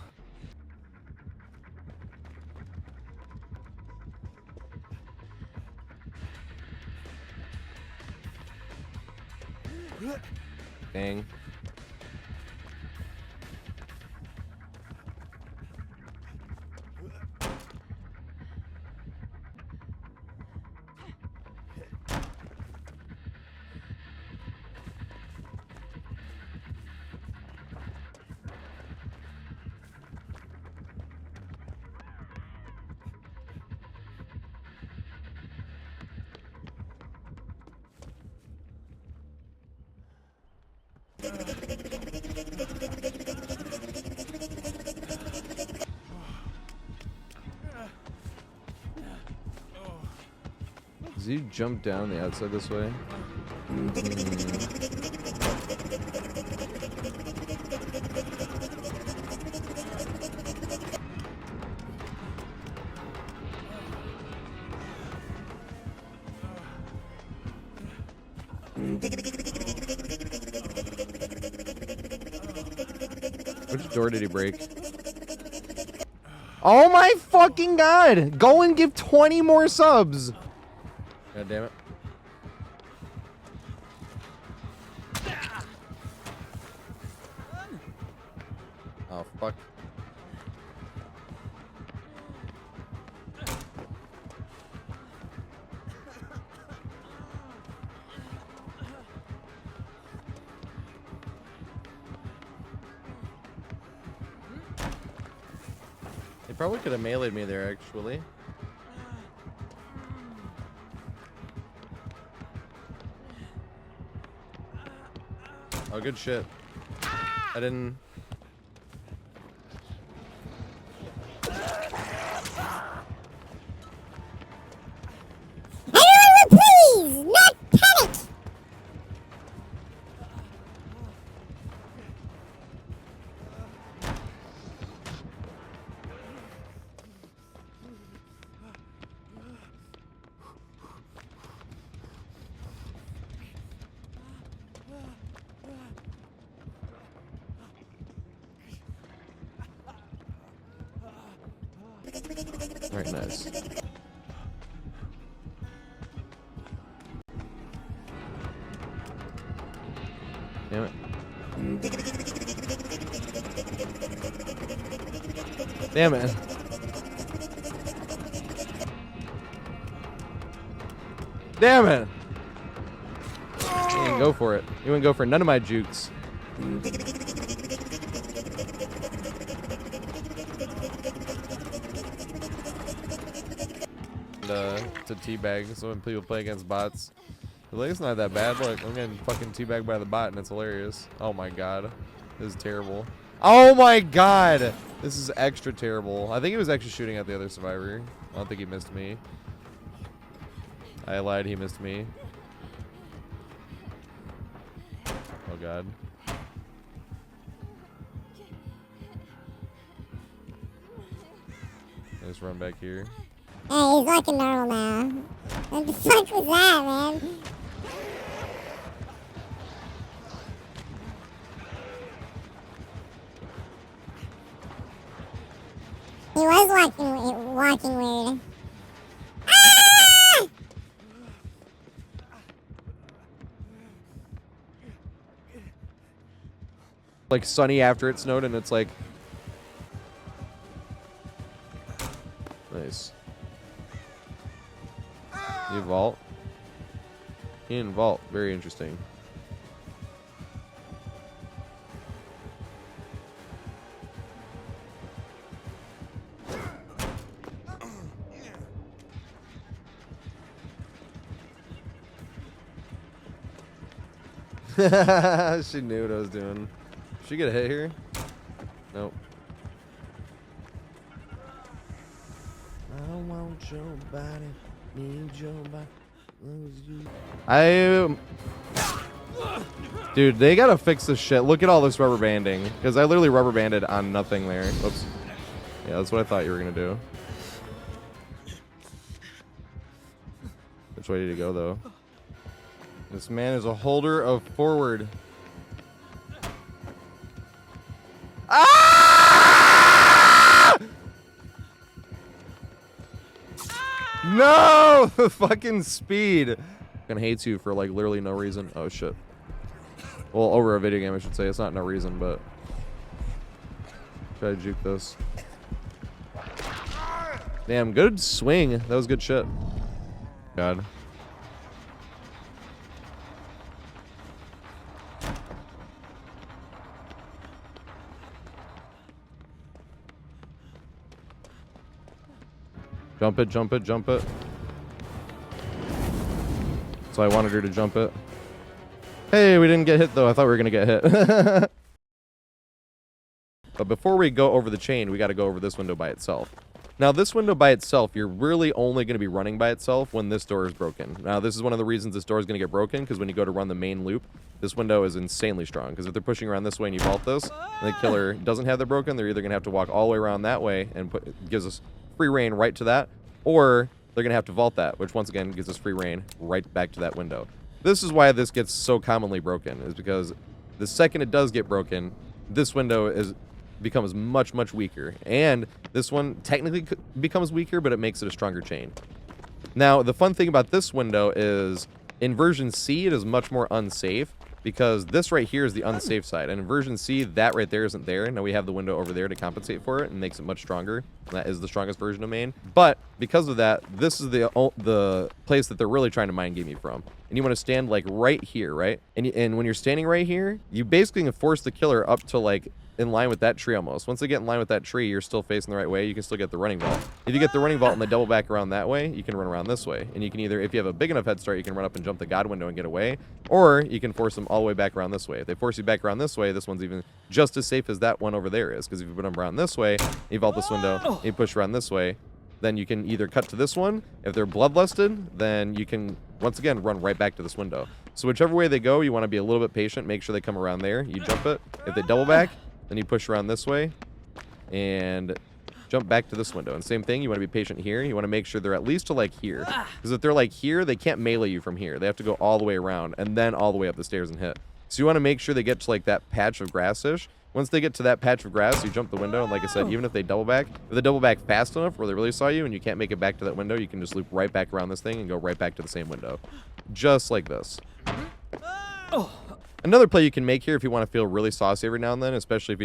Dang. Does he jump down the outside this way? Which door did he break? Oh my fucking god! Go and give 20 more subs! God damn it. Oh, fuck. He probably could have meleeed me there, actually. Oh, good shit. I didn't... Everyone please, not panic! Very nice. Damn it. Damn it. Damn it. You didn't go for it. You wouldn't go for none of my jukes. to teabag. So when people play against bots, they're like, it's not that bad. Look, I'm getting fucking teabagged by the bot, and it's hilarious. Oh my god, this is terrible. Oh my god, this is extra terrible. I think he was actually shooting at the other survivor. I don't think he missed me. I lied, he missed me. Oh god. I just run back here. Hey, he's looking normal now. What the fuck was that, man? He was walking weird. Ah! Like sunny after it snowed, and it's like nice. You vault? He didn't vault. Very interesting. She knew what I was doing. Did she get a hit here? Nope. I want your body, need your body, lose you. Dude, they gotta fix this shit. Look at all this rubber banding. Because I literally rubber banded on nothing there. Whoops. Yeah, that's what I thought you were gonna do. Which way did he go, though? This man is a holder of forward. Ah! No! The fucking speed. Fucking hates you for like literally no reason. Oh shit. Well, over a video game, I should say. It's not no reason, but try to juke this. Damn, good swing. That was good shit. God. Jump it, jump it, jump it. So I wanted her to jump it. Hey, we didn't get hit though. I thought we were gonna get hit. But before we go over the chain, we gotta go over this window by itself. Now this window by itself, you're really only gonna be running by itself when this door is broken. Now this is one of the reasons this door is gonna get broken, because when you go to run the main loop, this window is insanely strong. Because if they're pushing around this way and you vault this, and the killer doesn't have that broken, they're either gonna have to walk all the way around that way and gives us free reign right to that, or they're gonna have to vault that, which once again gives us free reign right back to that window. This is why this gets so commonly broken, is because the second it does get broken, this window becomes much, much weaker. And this one technically becomes weaker, but it makes it a stronger chain. Now, the fun thing about this window is in version C, it is much more unsafe, because this right here is the unsafe side. And in version C, that right there isn't there. Now we have the window over there to compensate for it and makes it much stronger. That is the strongest version of main. But because of that, this is the place that they're really trying to mind game you from. And you want to stand like right here, right? And when you're standing right here, you basically can force the killer up to like in line with that tree almost. Once they get in line with that tree, you're still facing the right way. You can still get the running vault. If you get the running vault and they double back around that way, you can run around this way. And you can either, if you have a big enough head start, you can run up and jump the god window and get away, or you can force them all the way back around this way. If they force you back around this way, this one's even just as safe as that one over there is. Because if you put them around this way, you vault this window, you push around this way, then you can either cut to this one. If they're bloodlusted, then you can once again run right back to this window. So whichever way they go, you want to be a little bit patient. Make sure they come around there. You jump it. If they double back, then you push around this way and jump back to this window. And same thing, you want to be patient here. You want to make sure they're at least to like here. Because if they're like here, they can't melee you from here. They have to go all the way around and then all the way up the stairs and hit. So you want to make sure they get to like that patch of grass-ish. Once they get to that patch of grass, you jump the window. And like I said, even if they double back, if they double back fast enough where they really saw you and you can't make it back to that window, you can just loop right back around this thing and go right back to the same window. Just like this. Another play you can make here if you want to feel really saucy every now and then, especially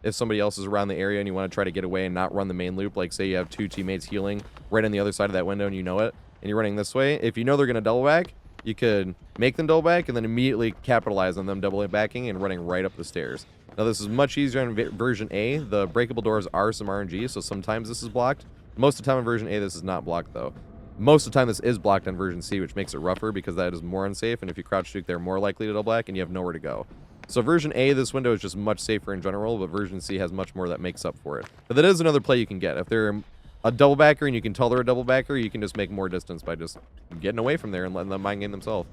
if somebody else is around the area and you want to try to get away and not run the main loop, like say you have two teammates healing right on the other side of that window and you know it, and you're running this way, if you know they're going to double back, you could make them double back and then immediately capitalize on them double backing and running right up the stairs. Now this is much easier in version A. The breakable doors are some RNG, so sometimes this is blocked. Most of the time in version A, this is not blocked though. Most of the time, this is blocked on version C, which makes it rougher because that is more unsafe. And if you crouch juke, they're more likely to double back, and you have nowhere to go. So version A, this window is just much safer in general, but version C has much more that makes up for it. But that is another play you can get. If they're a double backer and you can tell they're a double backer, you can just make more distance by just getting away from there and letting them mind game themselves.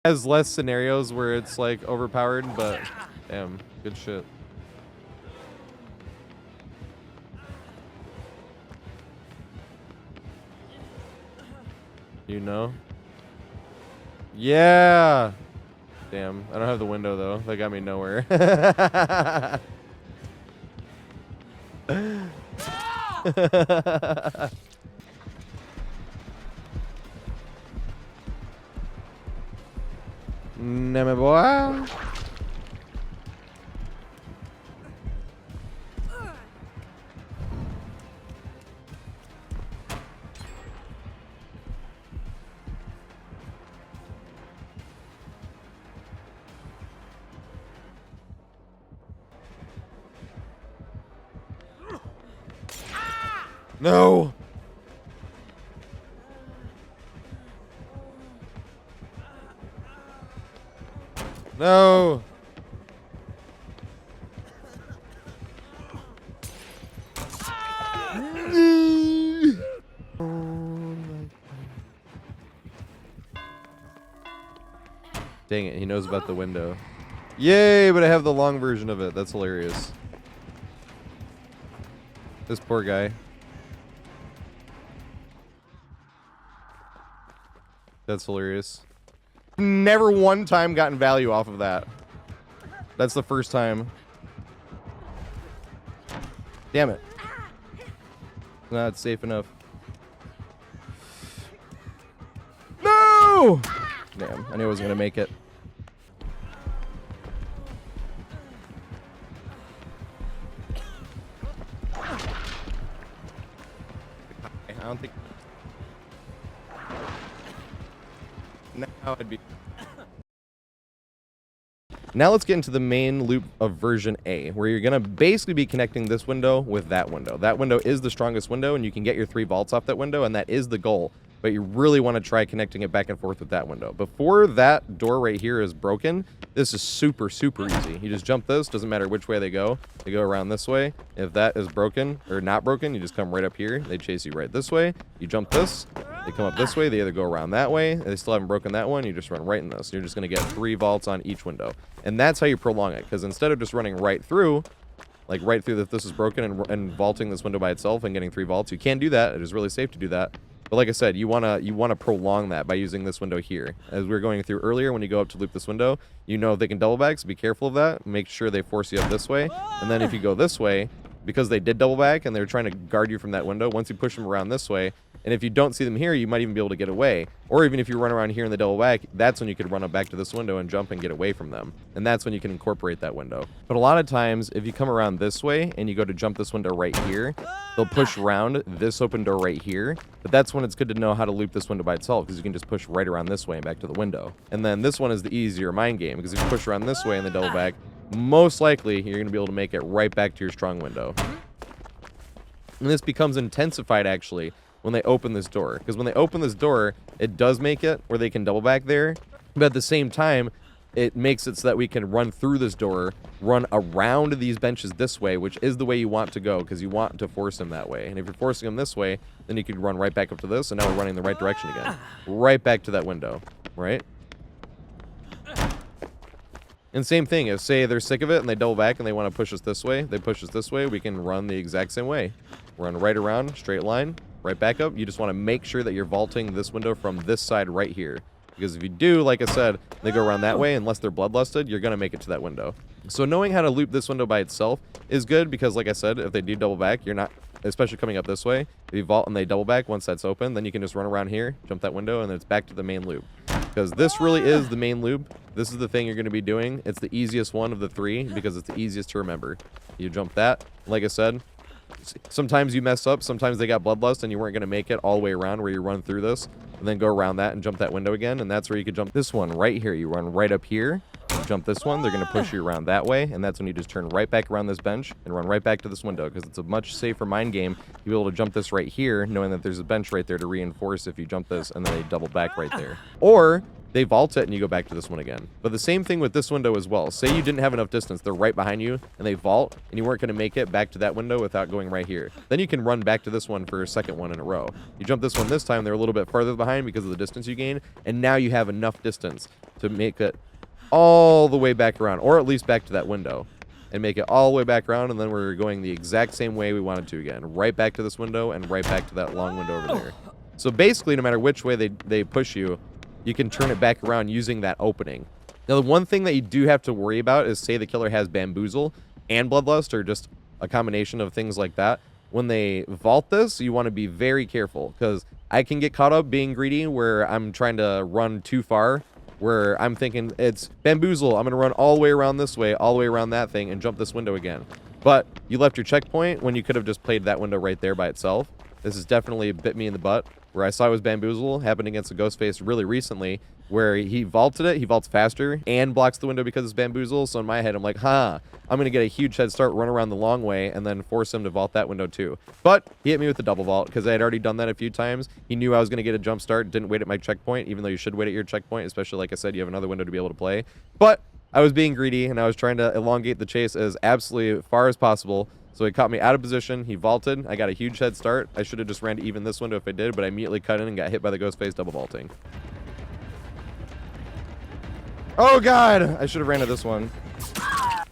It has less scenarios where it's like overpowered, but damn, good shit. You know? Yeah! Damn, I don't have the window though. That got me nowhere. Nah, my boy. No! No! Dang it, he knows about the window. Yay, but I have the long version of it. That's hilarious. This poor guy. That's hilarious. Never one time gotten value off of that. That's the first time. Damn it. Nah, it's safe enough. No! Damn, I knew I was gonna make it. I don't think... Now I'd be... Now let's get into the main loop of version A, where you're going to basically be connecting this window with that window. That window is the strongest window, and you can get your 3 vaults off that window, and that is the goal. But you really want to try connecting it back and forth with that window. Before that door right here is broken, this is super, super easy. You just jump this, doesn't matter which way they go. They go around this way. If that is broken, or not broken, you just come right up here. They chase you right this way. You jump this. They come up this way. They either go around that way. They still haven't broken that one. You just run right in this. You're just going to get 3 vaults on each window. And that's how you prolong it. Because instead of just running right through, like right through that this is broken and vaulting this window by itself and getting 3 vaults, you can do that. It is really safe to do that. But like I said, you wanna prolong that by using this window here. As we were going through earlier, when you go up to loop this window, you know if they can double back, so be careful of that. Make sure they force you up this way. And then if you go this way, because they did double back and they're trying to guard you from that window, once you push them around this way, and if you don't see them here, you might even be able to get away. Or even if you run around here in the double back, that's when you could run up back to this window and jump and get away from them. And that's when you can incorporate that window. But a lot of times, if you come around this way and you go to jump this window right here, they'll push around this open door right here. But that's when it's good to know how to loop this window by itself, because you can just push right around this way and back to the window. And then this one is the easier mind game, because if you push around this way and the double back, most likely you're going to be able to make it right back to your strong window. And this becomes intensified, actually, when they open this door. Because when they open this door, it does make it where they can double back there. But at the same time, it makes it so that we can run through this door, run around these benches this way, which is the way you want to go, because you want to force them that way. And if you're forcing them this way, then you can run right back up to this, and now we're running the right direction again. Right back to that window, right? And same thing, if say they're sick of it and they double back and they want to push us this way, they push us this way, we can run the exact same way. Run right around, straight line, right back up. You just want to make sure that you're vaulting this window from this side right here. Because if you do, like I said, they go around that way, unless they're bloodlusted, you're going to make it to that window. So knowing how to loop this window by itself is good, because like I said, if they do double back, you're not, especially coming up this way, if you vault and they double back, once that's open, then you can just run around here, jump that window, and then it's back to the main loop. Because this really is the main loop. This is the thing you're going to be doing. It's the easiest one of the 3, because it's the easiest to remember. You jump that, like I said, sometimes you mess up, sometimes they got bloodlust and you weren't going to make it all the way around where you run through this, and then go around that and jump that window again, and that's where you could jump this one right here. You run right up here, jump this one, they're going to push you around that way, and that's when you just turn right back around this bench and run right back to this window, because it's a much safer mind game. You'll be able to jump this right here, knowing that there's a bench right there to reinforce if you jump this, and then they double back right there. Or they vault it and you go back to this one again. But the same thing with this window as well. Say you didn't have enough distance, they're right behind you, and they vault, and you weren't going to make it back to that window without going right here. Then you can run back to this one for a second one in a row. You jump this one this time, they're a little bit farther behind because of the distance you gain, and now you have enough distance to make it all the way back around, or at least back to that window, and make it all the way back around, and then we're going the exact same way we wanted to again. Right back to this window, and right back to that long window over there. So basically, no matter which way they push you, you can turn it back around using that opening. Now, the one thing that you do have to worry about is, say the killer has Bamboozle and Bloodlust, or just a combination of things like that. When they vault this, you want to be very careful, because I can get caught up being greedy where I'm trying to run too far, where I'm thinking it's Bamboozle, I'm going to run all the way around this way, all the way around that thing, and jump this window again. But you left your checkpoint when you could have just played that window right there by itself. This has definitely bit me in the butt. Where I saw it was Bamboozle, happened against a Ghostface really recently, where he vaulted it, he vaults faster, and blocks the window because it's Bamboozle. So in my head, I'm like, I'm going to get a huge head start, run around the long way, and then force him to vault that window too. But he hit me with the double vault, because I had already done that a few times. He knew I was going to get a jump start, didn't wait at my checkpoint, even though you should wait at your checkpoint, especially, like I said, you have another window to be able to play. But I was being greedy, and I was trying to elongate the chase as absolutely far as possible. So he caught me out of position. He vaulted. I got a huge head start. I should have just ran to even this window if I did, but I immediately cut in and got hit by the Ghostface double vaulting. Oh, God. I should have ran to this one.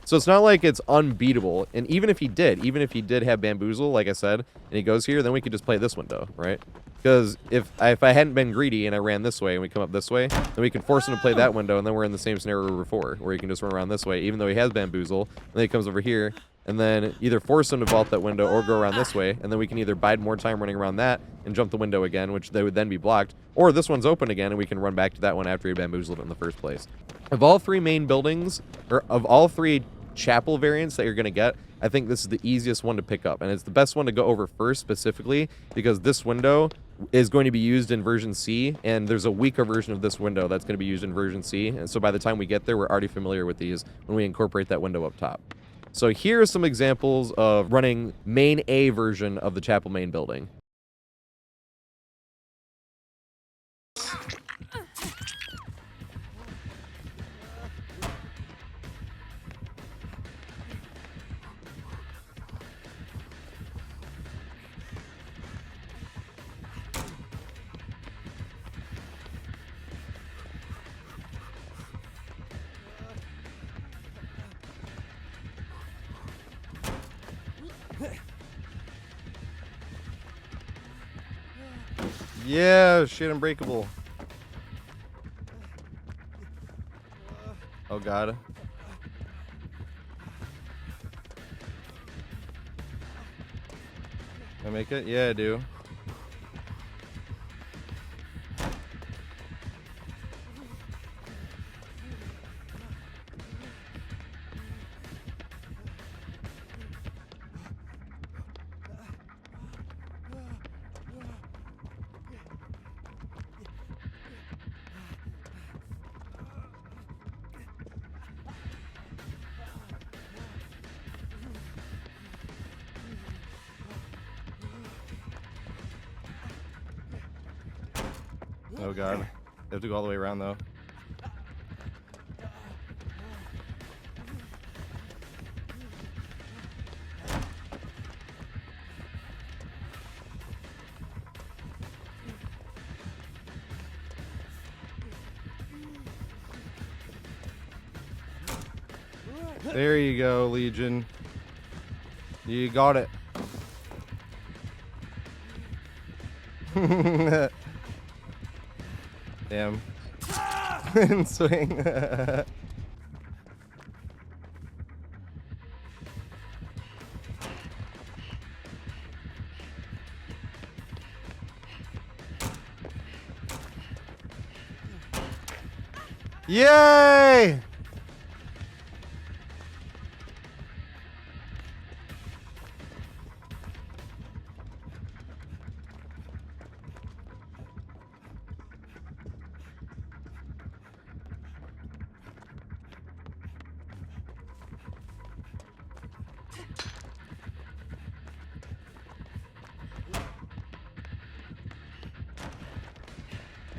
So it's not like it's unbeatable. And even if he did have Bamboozle, like I said, and he goes here, then we could just play this window, right? Because if I hadn't been greedy and I ran this way and we come up this way, then we can force him to play that window, and then we're in the same scenario we were before, where he can just run around this way, even though he has Bamboozle. And then he comes over here, and then either force him to vault that window or go around this way, and then we can either bide more time running around that and jump the window again, which they would then be blocked, or this one's open again and we can run back to that one after he bamboozled it in the first place. Of all three main buildings, or of all three chapel variants that you're going to get, I think this is the easiest one to pick up, and it's the best one to go over first specifically because this window is going to be used in version C, and there's a weaker version of this window that's going to be used in version C, and so by the time we get there, we're already familiar with these when we incorporate that window up top. So here are some examples of running main A version of the chapel main building. Yeah, shit, unbreakable. Oh, God. Can I make it? Yeah, I do. Oh, God. You have to go all the way around, though. There you go, Legion. You got it. Damn. And swing. Yay!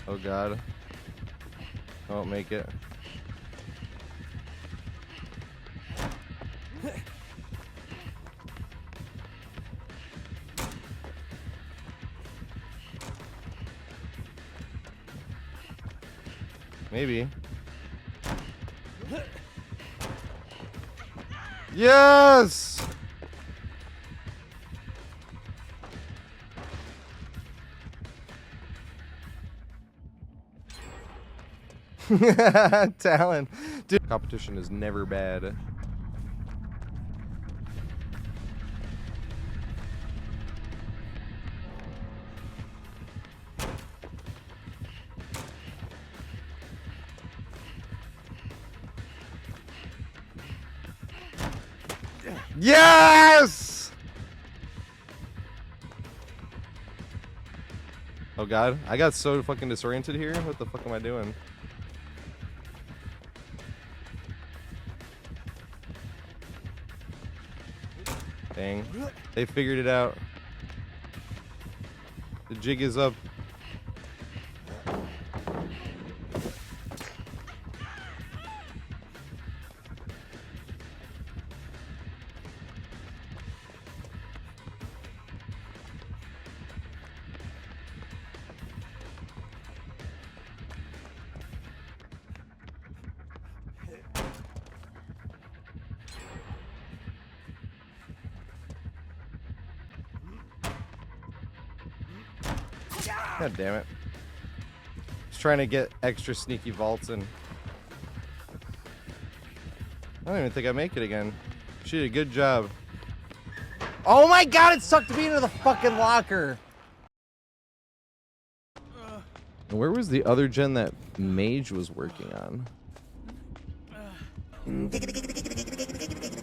Oh god. I won't make it. Maybe. Yes! Talent. Dude, competition is never bad. Yes! Oh god, I got so fucking disoriented here. What the fuck am I doing? Dang. They figured it out. The jig is up. God damn it. Just trying to get extra sneaky vaults in. I don't even think I make it again. She did a good job. Oh my god, it sucked me into the fucking locker. Where was the other gen that Mage was working on?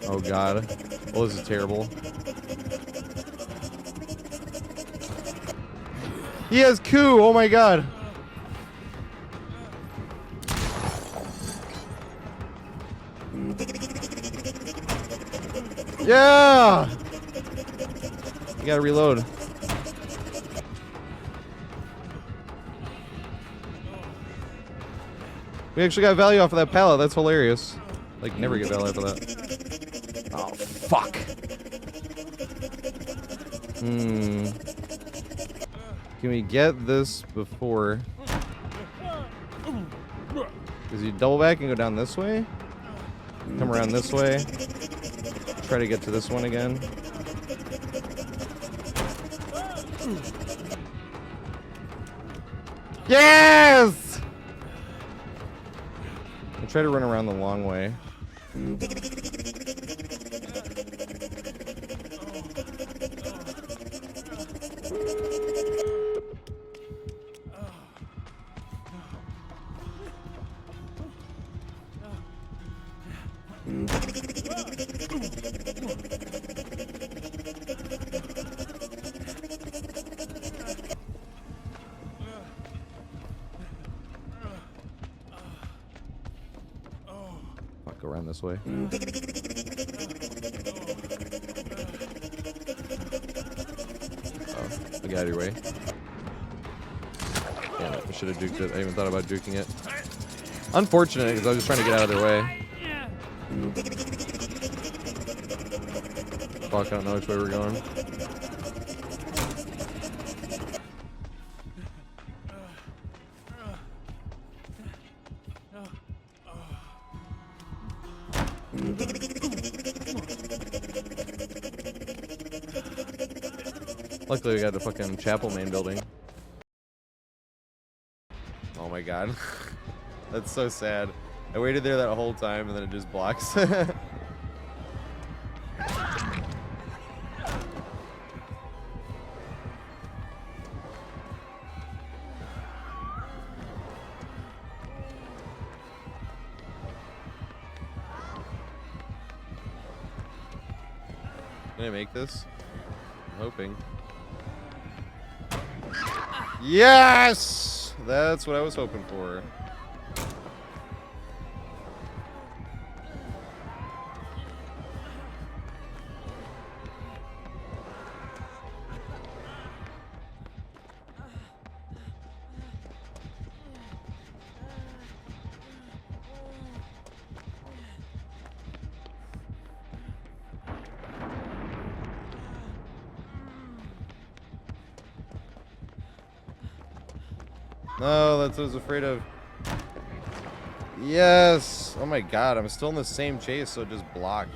Oh god. Oh, this is terrible. He has coup. Oh my god. Yeah. You gotta reload. We actually got value off of that pallet. That's hilarious. Like, never get value off of that. Oh, fuck. Can we get this before? Does he double back and go down this way? Come around this way. Try to get to this one again. Yes! I try to run around the long way. Fuck, go around this way. Oh, I got your way. Damn it, I should have juked it. I even thought about juking it. Unfortunate, because I was just trying to get out of their way. Fuck, I don't know which way we're going. Luckily we got the fucking chapel main building. Oh my god. That's so sad. I waited there that whole time and then it just blocks. Can I make this? I'm hoping. Yes! That's what I was hoping for. No, that's what I was afraid of. Yes. Oh my god, I'm still in the same chase, so it just blocked.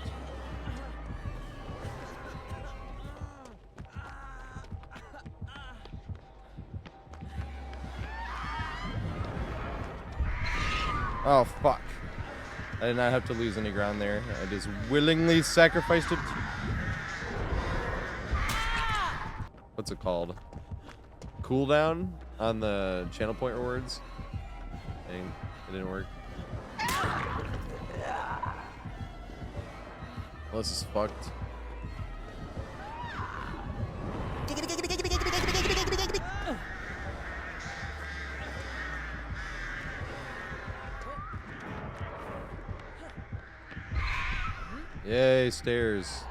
Oh, fuck. I did not have to lose any ground there. I just willingly sacrificed it. What's it called? Cooldown on the channel point rewards. Dang, it didn't work. Well, this is fucked. Yay, stairs.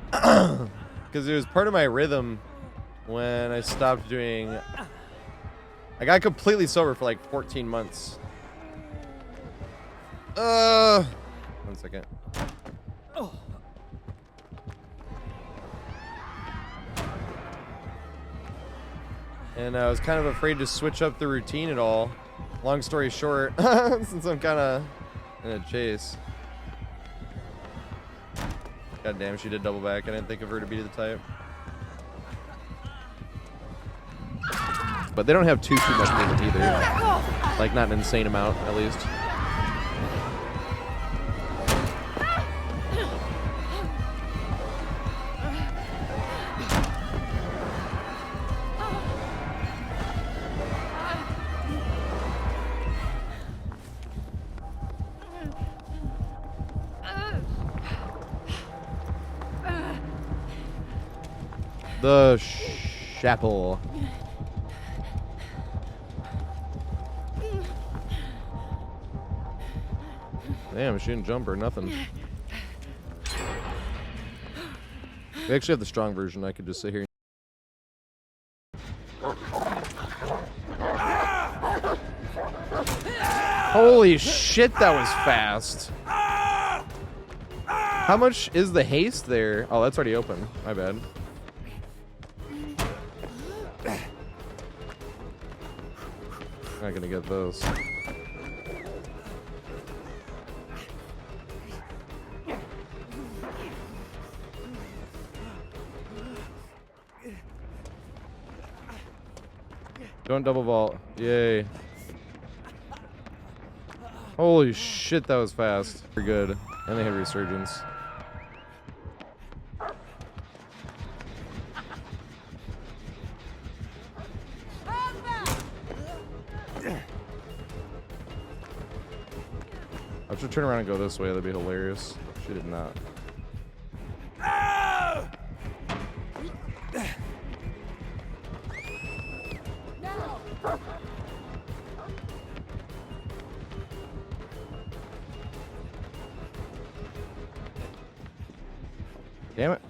Because it was part of my rhythm when I stopped doing... I got completely sober for like 14 months. 1 second. And I was kind of afraid to switch up the routine at all. Long story short, since I'm kind of in a chase. God damn, she did double back. I didn't think of her to be the type. But they don't have too much movement either. Like, not an insane amount, at least. The chapel. Damn, she didn't jump or nothing. We actually have the strong version. I could just sit here. Holy shit, that was fast. How much is the haste there? Oh, that's already open. My bad. Not gonna get those. Don't double vault. Yay. Holy shit, that was fast. We're good. And they have resurgence. I should turn around and go this way. That'd be hilarious. She did not. Damn it.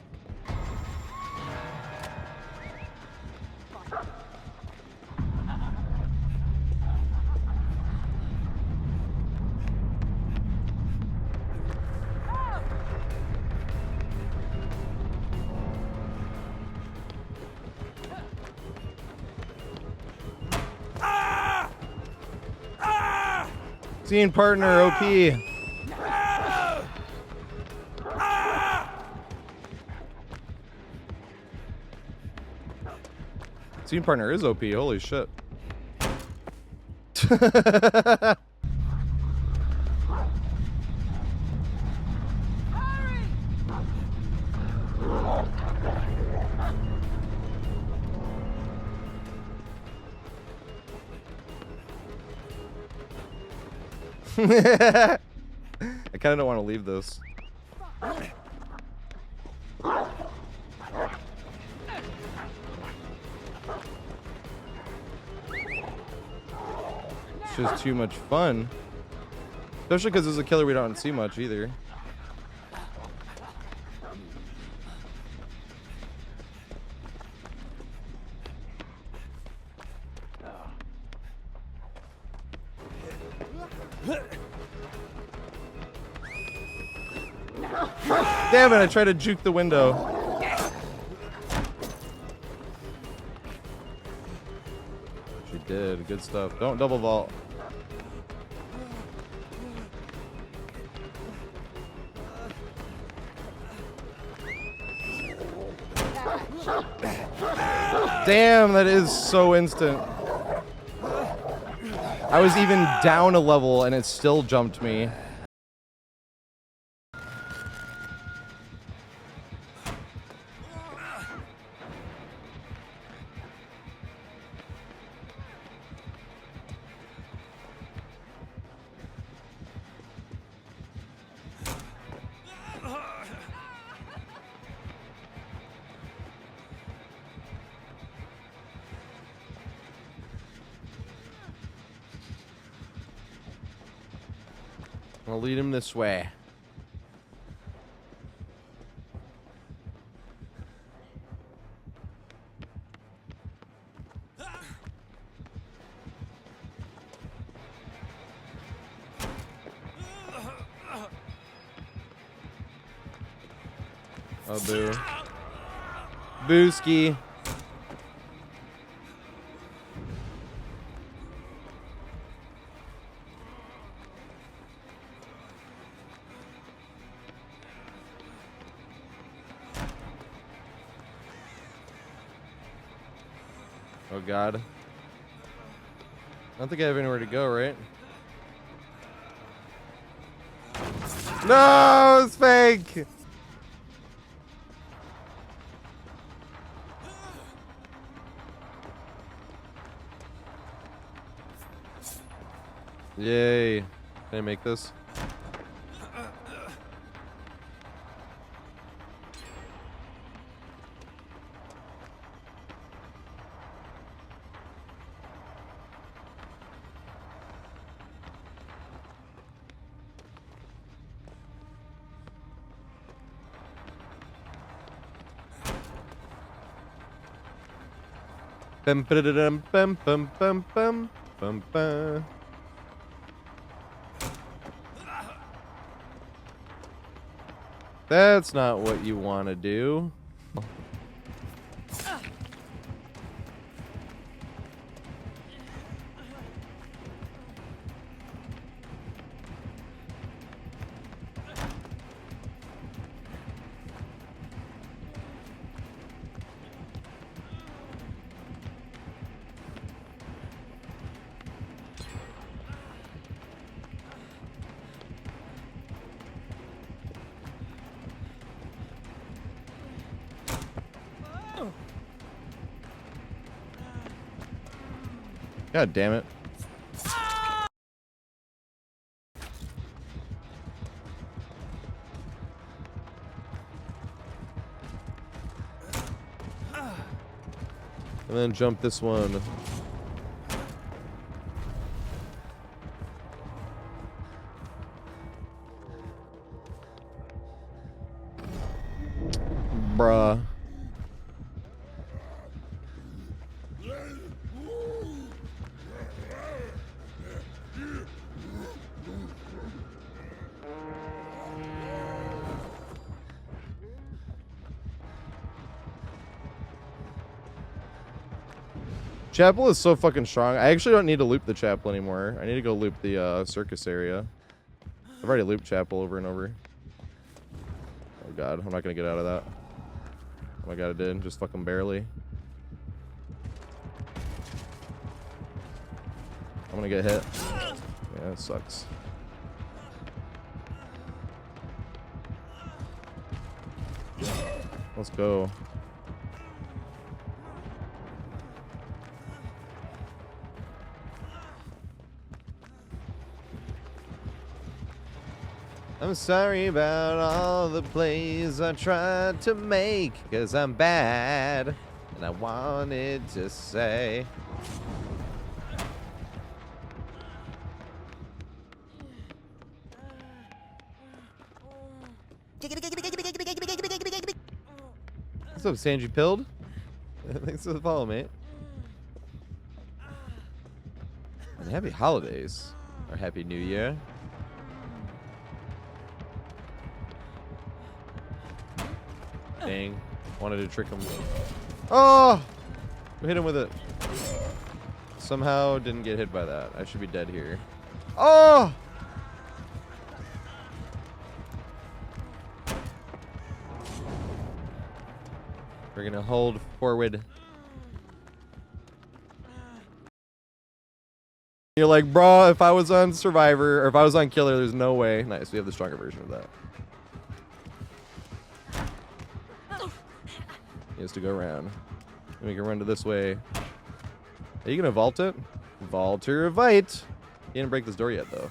Scene partner, OP. Scene partner is OP, holy shit. I kind of don't want to leave this. It's just too much fun. Especially because it's a killer we don't see much either. Damn it, I tried to juke the window. did. Good stuff. Don't double vault. Damn, that is so instant. I was even down a level and it still jumped me. I'll lead him this way. Oh, boo. Booski. Oh god. I don't think I have anywhere to go, right? No, it's fake! Yay. Can I make this? Bum ba da dum bum bum bum bum bum bum. That's not what you want to do. God damn it. And then jump this one. Bruh. Chapel is so fucking strong. I actually don't need to loop the chapel anymore. I need to go loop the circus area. I've already looped chapel over and over. Oh god, I'm not gonna get out of that. Oh my god, I did. Just fucking barely. I'm gonna get hit. Yeah, that sucks. Let's go. I'm sorry about all the plays I tried to make, 'cause I'm bad, and I wanted to say. What's up, Sanji Pilled? Thanks for the follow, mate. And happy holidays, or happy new year. Dang. Wanted to trick him. Oh! We hit him with it. Somehow didn't get hit by that. I should be dead here. Oh! We're gonna hold forward. You're like, bro, if I was on Survivor, or if I was on Killer, there's no way. Nice, we have the stronger version of that. He has to go around. And we can run to this way. Are you gonna vault it? Vault or vite. He didn't break this door yet, though.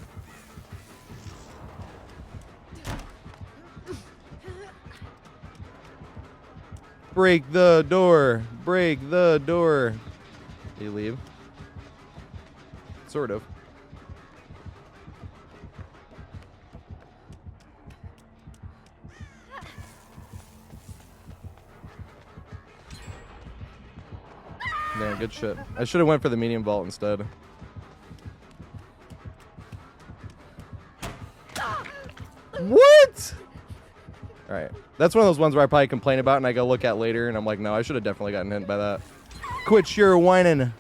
Break the door. Break the door. Did you leave? Sort of. Yeah, good shit. I should have went for the medium vault instead. What? All right. That's one of those ones where I probably complain about and I go look at later and I'm like, no, I should have definitely gotten hit by that. Quit your whining.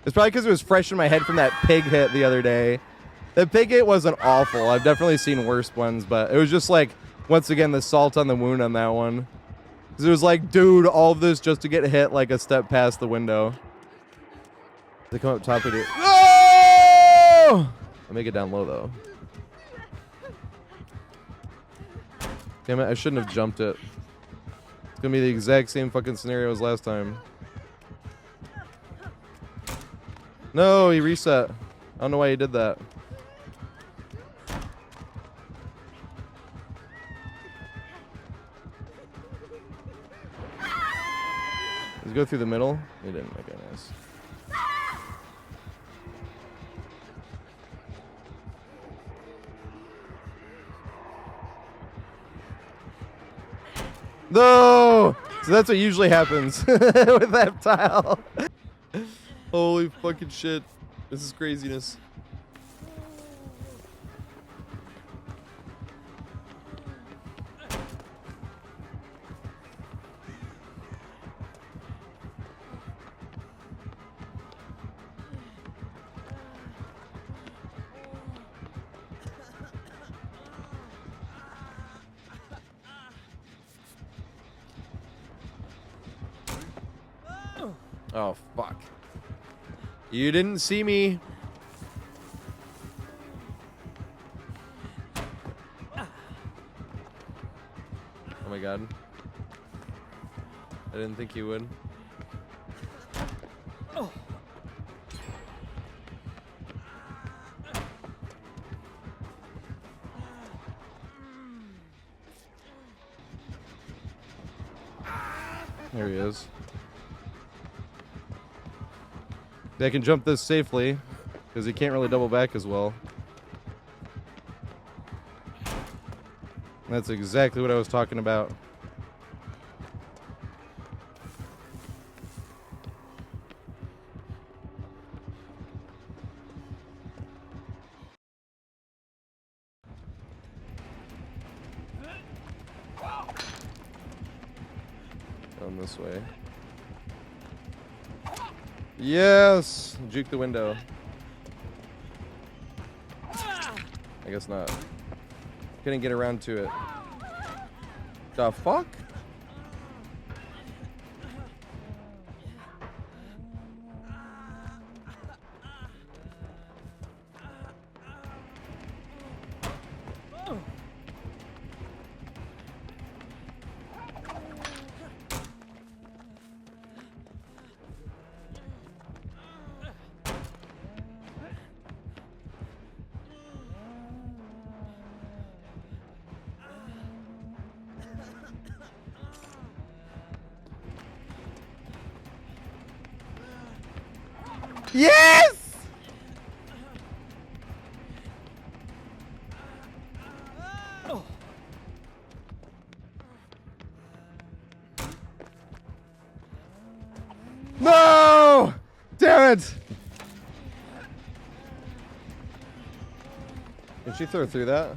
It's probably because it was fresh in my head from that pig hit the other day. The pig hit wasn't awful. I've definitely seen worse ones, but it was just like, once again, the salt on the wound on that one. Because it was like, dude, all of this just to get hit like a step past the window. They come up top of it. Oh! I'll make it down low, though. Damn it, I shouldn't have jumped it. It's going to be the exact same fucking scenario as last time. No, he reset. I don't know why he did that. Does he go through the middle? He didn't. Okay, nice. No! So that's what usually happens with that tile. Holy fucking shit. This is craziness. Oh, fuck. You didn't see me. Oh my god. I didn't think you would. Oh. There he is. I can jump this safely because he can't really double back as well. That's exactly what I was talking about. Going this way. Yes! Juke the window. I guess not. Couldn't get around to it. The fuck? Yes! No! Damn it! Can she throw through that?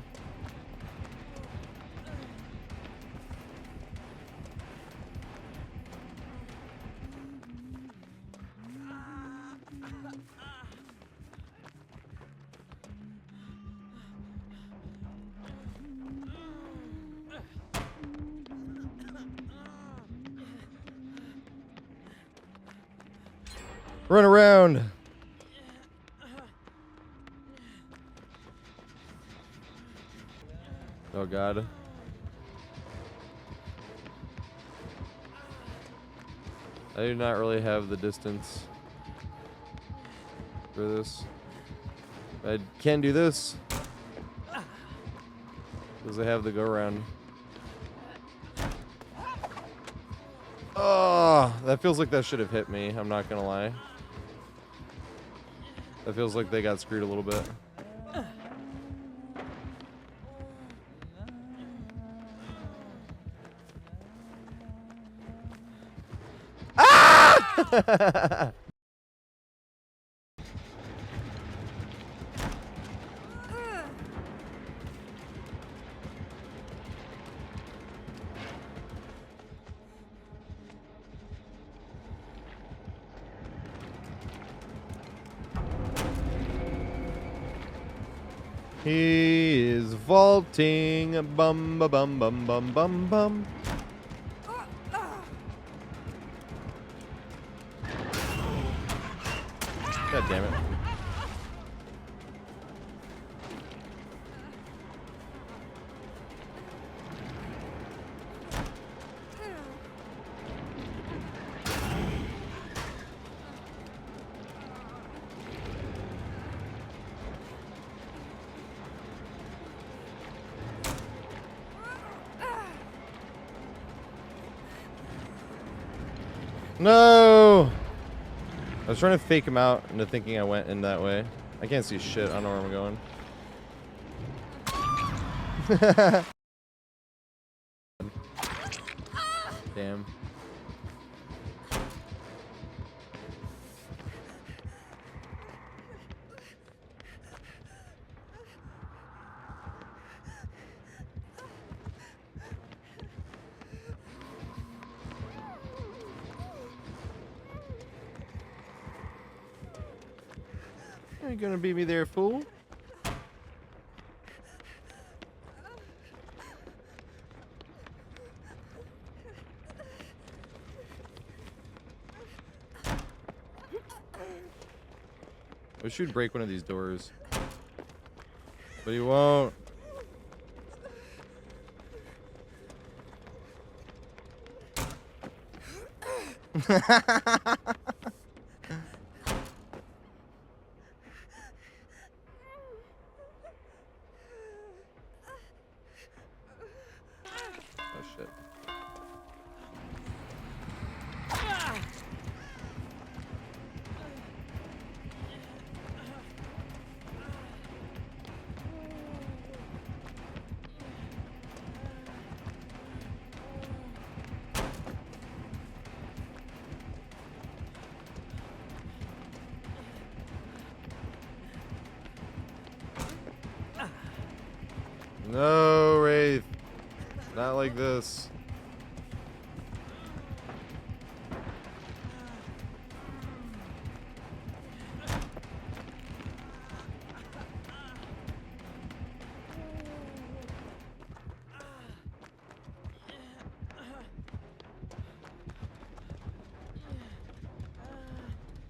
Run around. Oh god. I do not really have the distance for this. I can do this because I have the go around. Oh, that feels like that should have hit me. I'm not gonna lie. That feels like they got screwed a little bit. Ah! He is vaulting, bum ba bum bum bum bum bum. God damn it. No! I was trying to fake him out into thinking I went in that way. I can't see shit. I don't know where I'm going. Damn. You gonna beat me there, fool? I wish you'd break one of these doors. But you won't. Oh shit. No, Wraith. Not like this.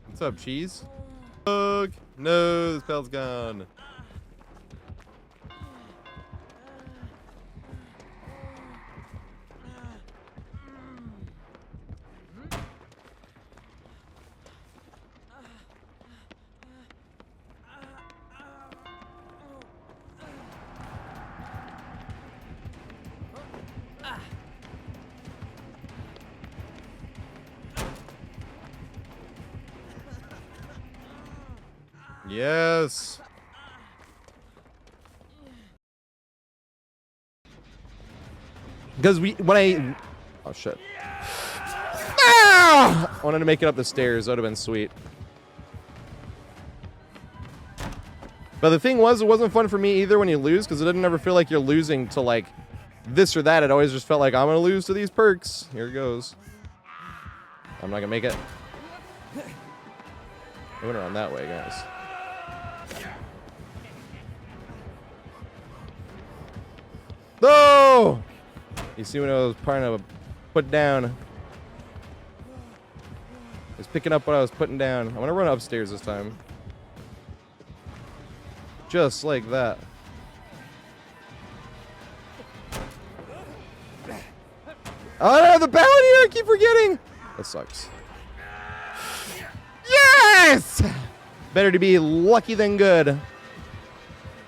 What's up, cheese? Look! No, this pellet's gone. Yes. Because oh shit. Ah! I wanted to make it up the stairs. That would have been sweet. But the thing was, it wasn't fun for me either when you lose, because it didn't ever feel like you're losing to like this or that. It always just felt like I'm gonna lose to these perks. Here it goes. I'm not gonna make it. I went around that way, guys. No! You see what I was trying to put down. It's picking up what I was putting down. I'm gonna run upstairs this time. Just like that. Oh no, the pallet here! I keep forgetting! That sucks. Yes! Better to be lucky than good.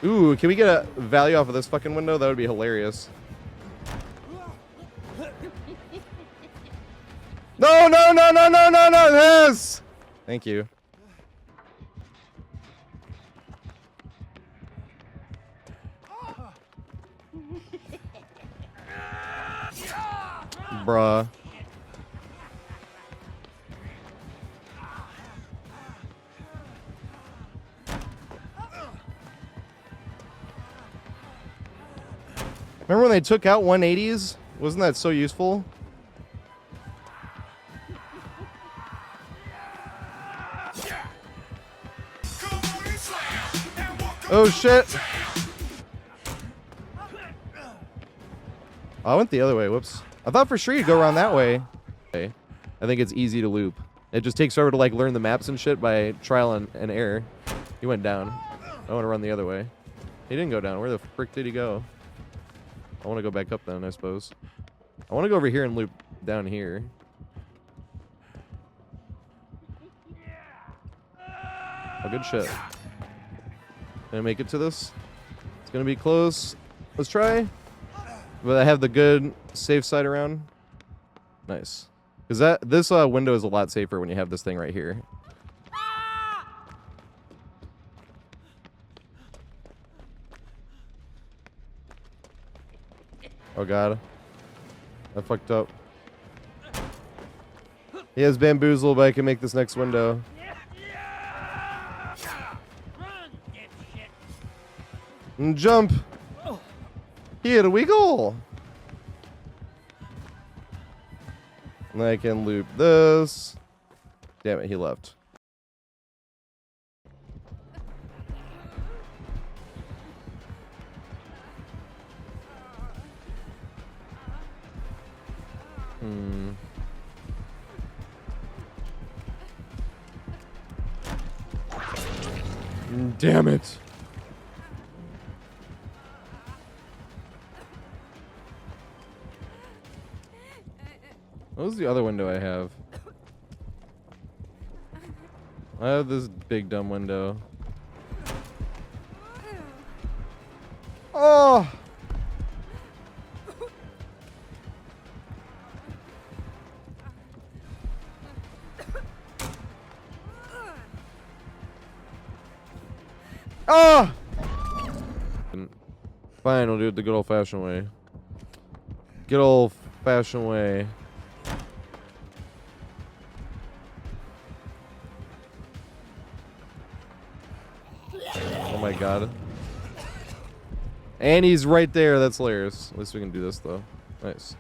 Ooh, can we get a value off of this fucking window? That would be hilarious. No, no, no, no, no, no, no, yes! Thank you. Bruh. Remember when they took out 180s? Wasn't that so useful? Oh shit! Oh, I went the other way. Whoops. I thought for sure you'd go around that way. Okay. I think it's easy to loop. It just takes forever to like learn the maps and shit by trial and error. He went down. I want to run the other way. He didn't go down. Where the frick did he go? I want to go back up then, I suppose. I want to go over here and loop down here. Oh, good shit. Can I make it to this? It's gonna be close. Let's try. But I have the good safe side around. Nice. Because this window is a lot safer when you have this thing right here. Oh god. I fucked up. He has bamboozle, but I can make this next window. And jump! Here we go! And I can loop this. Damn it, he left. Damn it. What was the other window I have? I have this big dumb window. Oh! Oh! Fine, we'll do it the good old-fashioned way. Good old-fashioned way. Oh my god. And he's right there. That's hilarious. At least we can do this, though. Nice.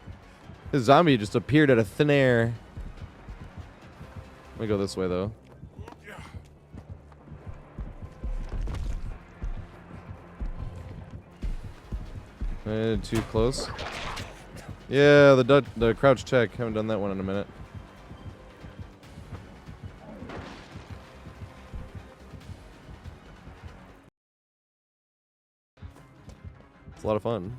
His zombie just appeared out of thin air. Let me go this way, though. Too close. Yeah, the crouch check. Haven't done that one in a minute. It's a lot of fun.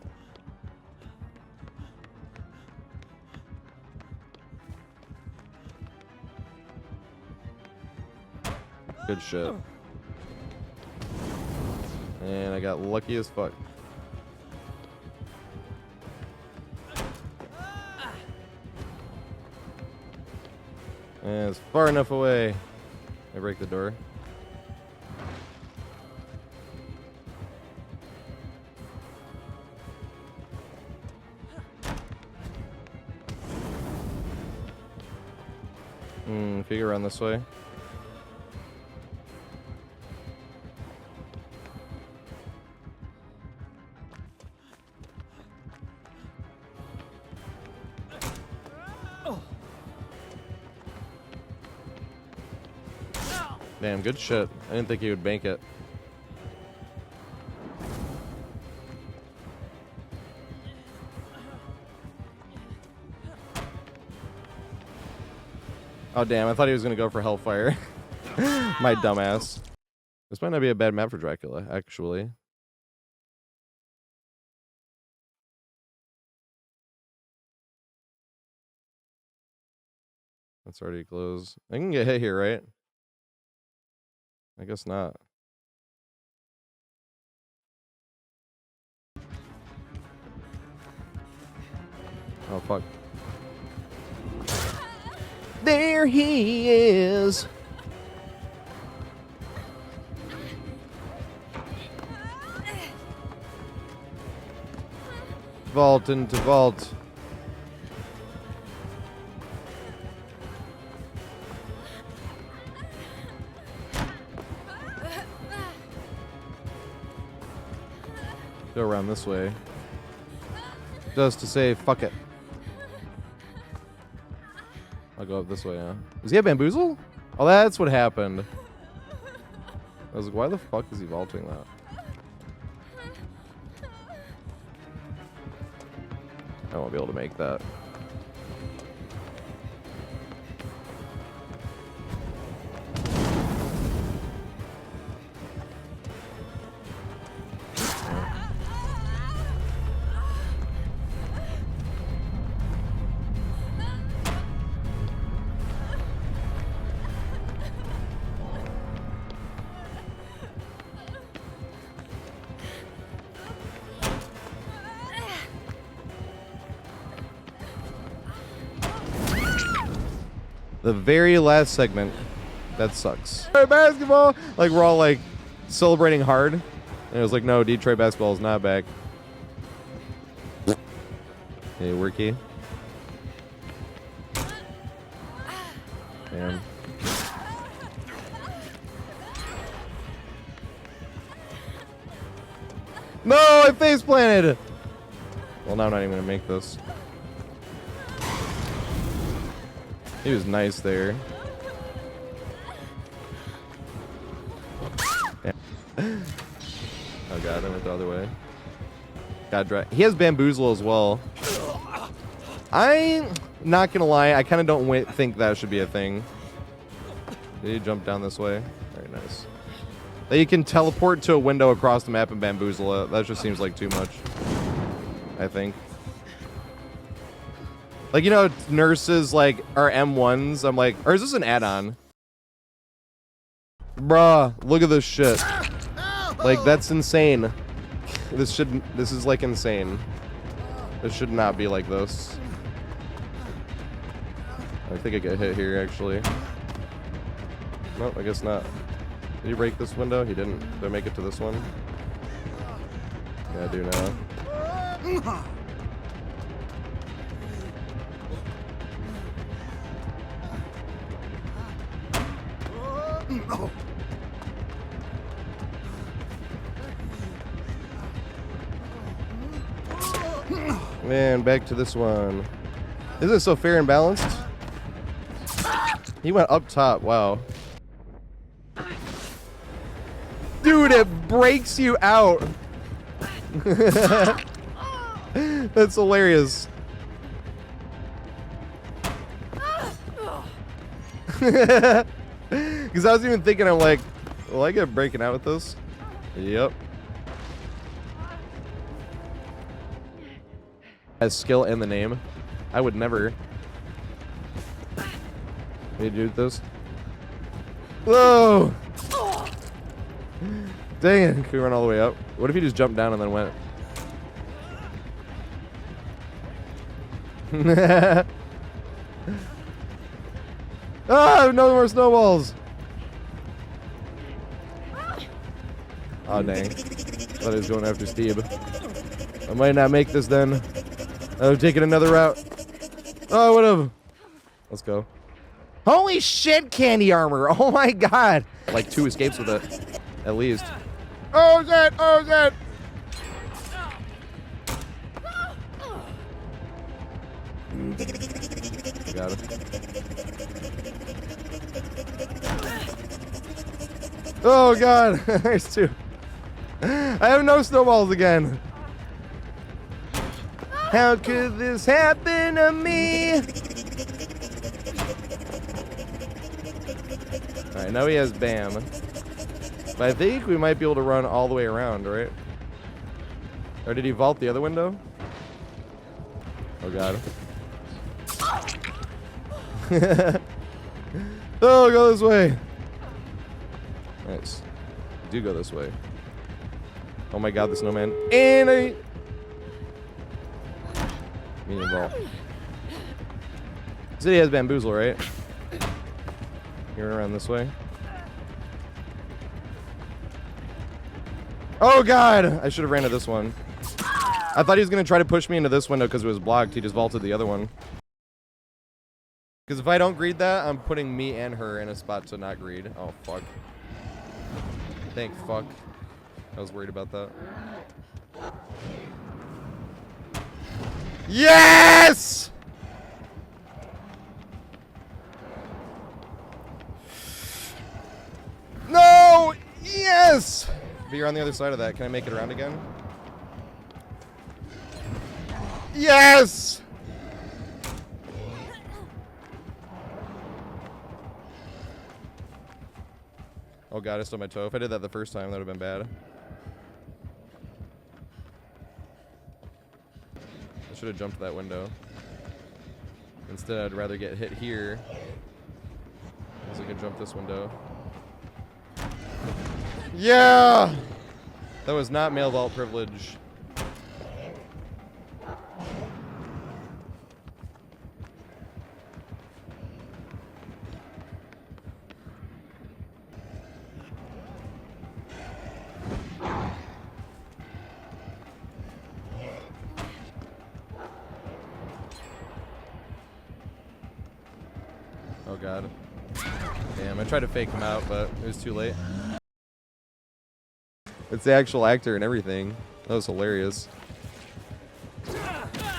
Good shit. And I got lucky as fuck. And it's far enough away. I break the door. Figure around this way. Damn, good shit. I didn't think he would bank it. Oh, damn. I thought he was going to go for Hellfire. My dumbass. This might not be a bad map for Dracula, actually. That's already closed. I can get hit here, right? I guess not. Oh, fuck. There he is. Vault into vault. Go around this way. Just to say, fuck it. I'll go up this way now. Does he have bamboozle? Oh, that's what happened. I was like, why the fuck is he vaulting that? I won't be able to make that. The very last segment, that sucks. Detroit basketball, like we're all like celebrating hard, and it was like, no, Detroit basketball is not back. Hey, Worky. Damn. No, I face planted. Well, now I'm not even gonna make this. He was nice there. Oh god, I went the other way. God, he has bamboozle as well. I'm not gonna lie, I kind of don't think that should be a thing. Did he jump down this way? Very nice. That you can teleport to a window across the map and bamboozle it. That just seems like too much, I think. Like, you know, nurses, like, are M1s. I'm like, or is this an add-on? Bruh, look at this shit. Like, that's insane. This is, like, insane. This should not be like this. I think I get hit here, actually. Nope, I guess not. Did he break this window? He didn't. Did I make it to this one? Yeah, I do now. Man, back to this one. Is it so fair and balanced? He went up top. Wow. Dude, it breaks you out. That's hilarious. Because I was even thinking, I'm like, will I get breaking out with this? Yep. Has skill in the name. I would never. Can you do this? Whoa! Dang it. Can we run all the way up? What if he just jumped down and then went? Ah, no more snowballs! Oh, dang. Thought he was going after Steve. I might not make this then. I've taken another route. Oh, I would have. Let's go. Holy shit, candy armor. Oh my god. Like 2 escapes with it, at least. Oh, shit. Oh, shit. Got it. Oh god. There's 2. I have no snowballs again. How could this happen to me? Alright, now he has Bam. But I think we might be able to run all the way around, right? Or did he vault the other window? Oh god. Oh, go this way. Nice. Do go this way. Oh my god, the snowman. And a medium ball. City has bamboozle, right? You're around this way. Oh god! I should have ran to this one. I thought he was gonna try to push me into this window because it was blocked. He just vaulted the other one. Because if I don't greed that, I'm putting me and her in a spot to not greed. Oh fuck. Thank fuck. I was worried about that. Yes! No! Yes! But you're on the other side of that. Can I make it around again? Yes! Oh god, I stubbed my toe. If I did that the first time, that would have been bad. I should have jumped that window. Instead, I'd rather get hit here. Because I could jump this window. Yeah! That was not male vault privilege. Oh god. Damn, I tried to fake him out, but it was too late. It's the actual actor and everything. That was hilarious.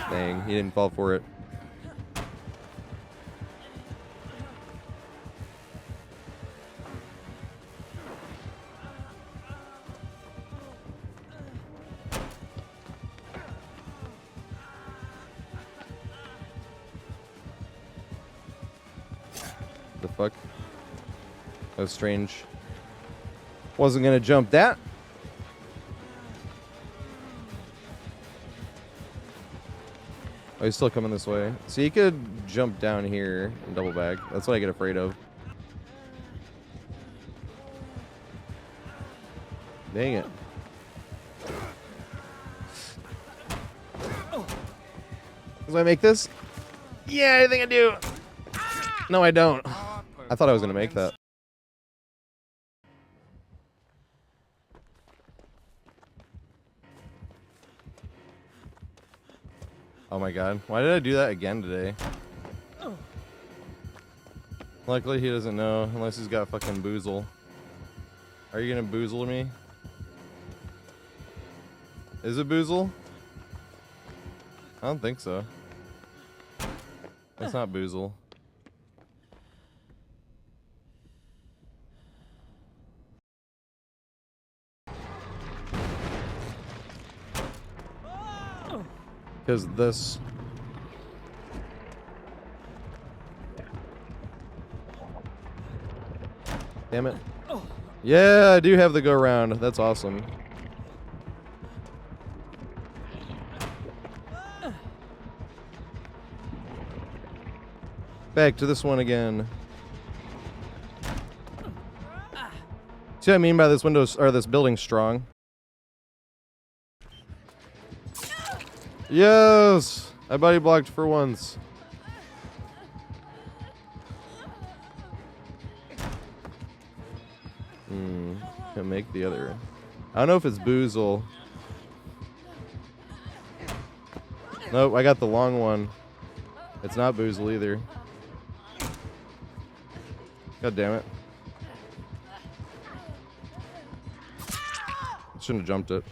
Dang, he didn't fall for it. The fuck? That was strange. Wasn't gonna jump that. Oh, he's still coming this way. So he could jump down here and double back. That's what I get afraid of. Dang it. Do I make this? Yeah, I think I do. No, I don't. I thought I was going to make that. Oh my god. Why did I do that again today? Luckily he doesn't know, unless he's got fucking boozle. Are you going to boozle me? Is it boozle? I don't think so. That's not boozle. Because this. Damn it. Yeah, I do have the go round. That's awesome. Back to this one again. See what I mean by this window, or this building strong? Yes! I body blocked for once. Can't make the other. I don't know if it's boozle. Nope, I got the long one. It's not boozle either. God damn it. Shouldn't have jumped it.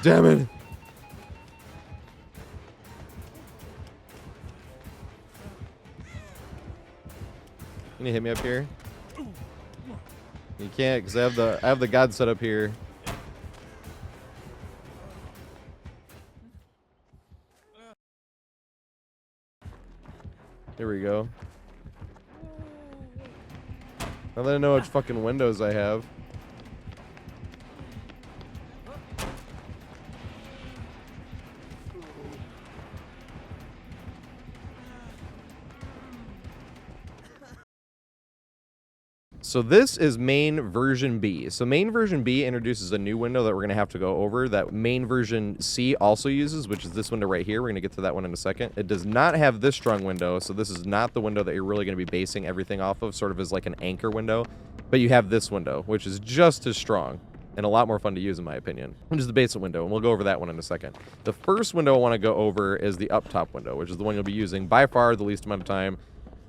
Damn it. Can you hit me up here? You can't, because I have the god set up here. Here we go. Now that I know which fucking windows I have. So this is main version B. So main version B introduces a new window that we're going to have to go over that main version C also uses, which is this window right here. We're going to get to that one in a second. It does not have this strong window, so this is not the window that you're really going to be basing everything off of, sort of as like an anchor window. But you have this window, which is just as strong and a lot more fun to use in my opinion, which is the basement window, and we'll go over that one in a second. The first window I want to go over is the up top window, which is the one you'll be using by far the least amount of time.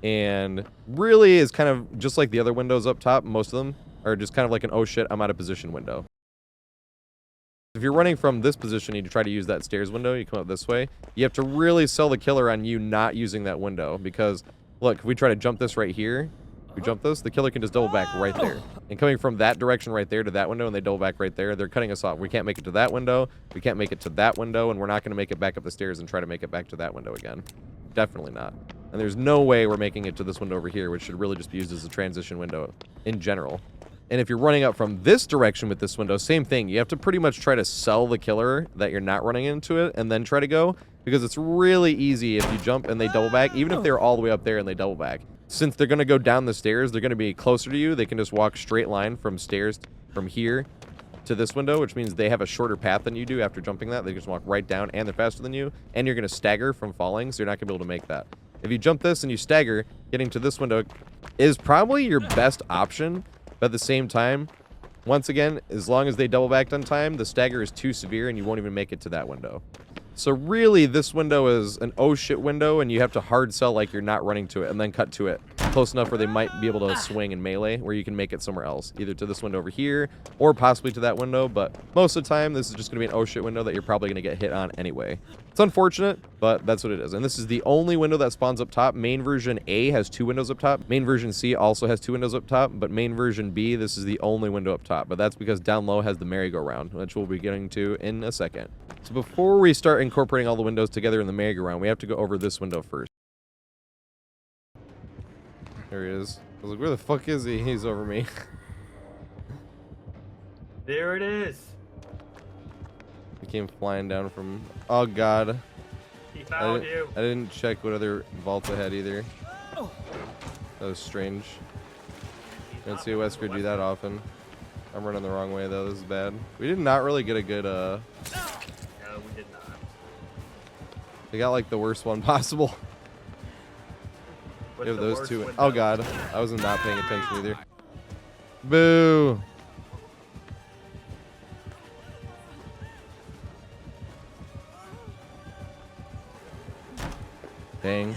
And really is kind of just like the other windows up top. Most of them are just kind of like an oh shit, I'm out of position window. If you're running from this position and you try to use that stairs window, you come up this way, you have to really sell the killer on you not using that window. Because look, if we try to jump this right here, we jump this, the killer can just double back right there. And coming from that direction right there to that window and they double back right there, they're cutting us off. We can't make it to that window, we can't make it to that window, and we're not going to make it back up the stairs and try to make it back to that window again. Definitely not. And there's no way we're making it to this window over here, which should really just be used as a transition window in general. And if you're running up from this direction with this window, same thing. You have to pretty much try to sell the killer that you're not running into it and then try to go, because it's really easy if you jump and they double back, even if they're all the way up there and they double back. Since they're going to go down the stairs, they're going to be closer to you. They can just walk straight line from stairs from here to this window, which means they have a shorter path than you do after jumping that. They just walk right down, and they're faster than you, and you're going to stagger from falling, so you're not going to be able to make that. If you jump this and you stagger, getting to this window is probably your best option, but at the same time, once again, as long as they double backed on time, the stagger is too severe and you won't even make it to that window. So really, this window is an oh shit window, and you have to hard sell like you're not running to it and then cut to it close enough where they might be able to swing in melee, where you can make it somewhere else, either to this window over here or possibly to that window. But most of the time, this is just going to be an oh shit window that you're probably going to get hit on anyway. It's unfortunate, but that's what it is. And this is the only window that spawns up top. Main version A has 2 windows up top. Main version C also has 2 windows up top, but main version B, this is the only window up top. But that's because down low has the merry-go-round, which we'll be getting to in a second. So before we start incorporating all the windows together in the merry-go-round, we have to go over this window first. There he is. I was like, where the fuck is he? He's over me. There it is. He came flying down from... Oh, God. He found you. I didn't check what other vaults I had either. That was strange. I don't see a Wesker do that often. I'm running the wrong way, though. This is bad. We did not really get a good... No, we did not. They got, like, the worst one possible. What's You have the those worst two. window? Oh, God. I was not paying attention either. Boo! Dang.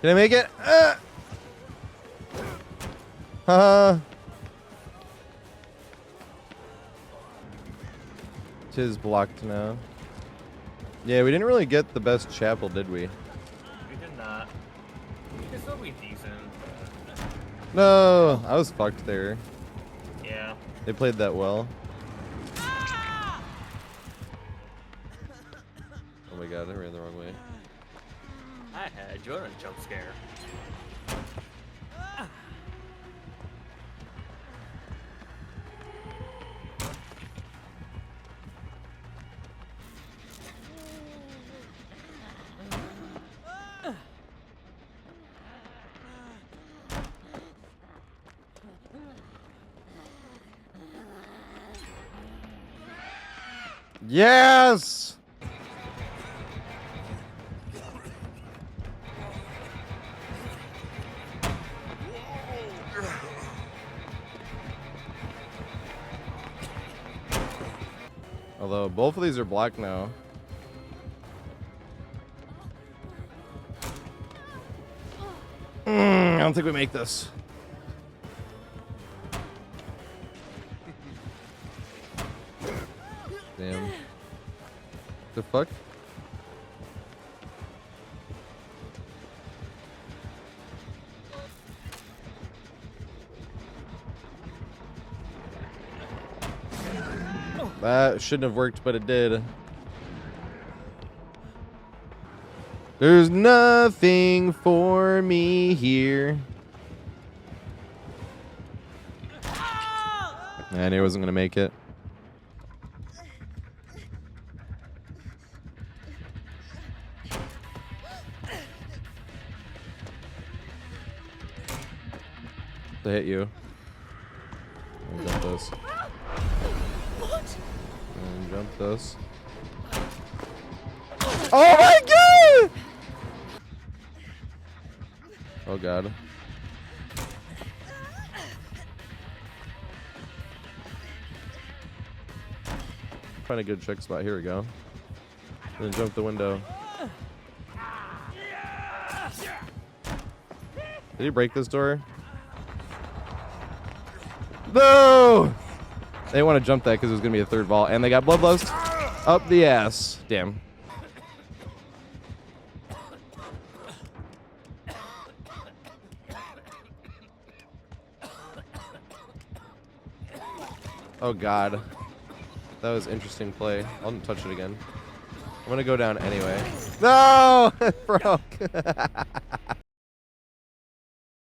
Can I make it? Tis blocked now. Yeah, we didn't really get the best chapel, did we? We did not. We can still be decent. No, I was fucked there. Yeah. They played that well. Oh my God, I ran the wrong way. I had you on a jump scare. Yes! Although both of these are blocked now. I don't think we make this. Damn. The fuck? That shouldn't have worked, but it did. There's nothing for me here. I knew I wasn't going to make it. To hit you. And jump this. And jump this. Oh my god! Oh god. Find a good check spot. Here we go. And then jump the window. Did he break this door? No! They didn't want to jump that because it was going to be a third vault. And they got bloodlust up the ass. Damn. Oh god. That was interesting play. I'll touch it again. I'm going to go down anyway. No! It broke.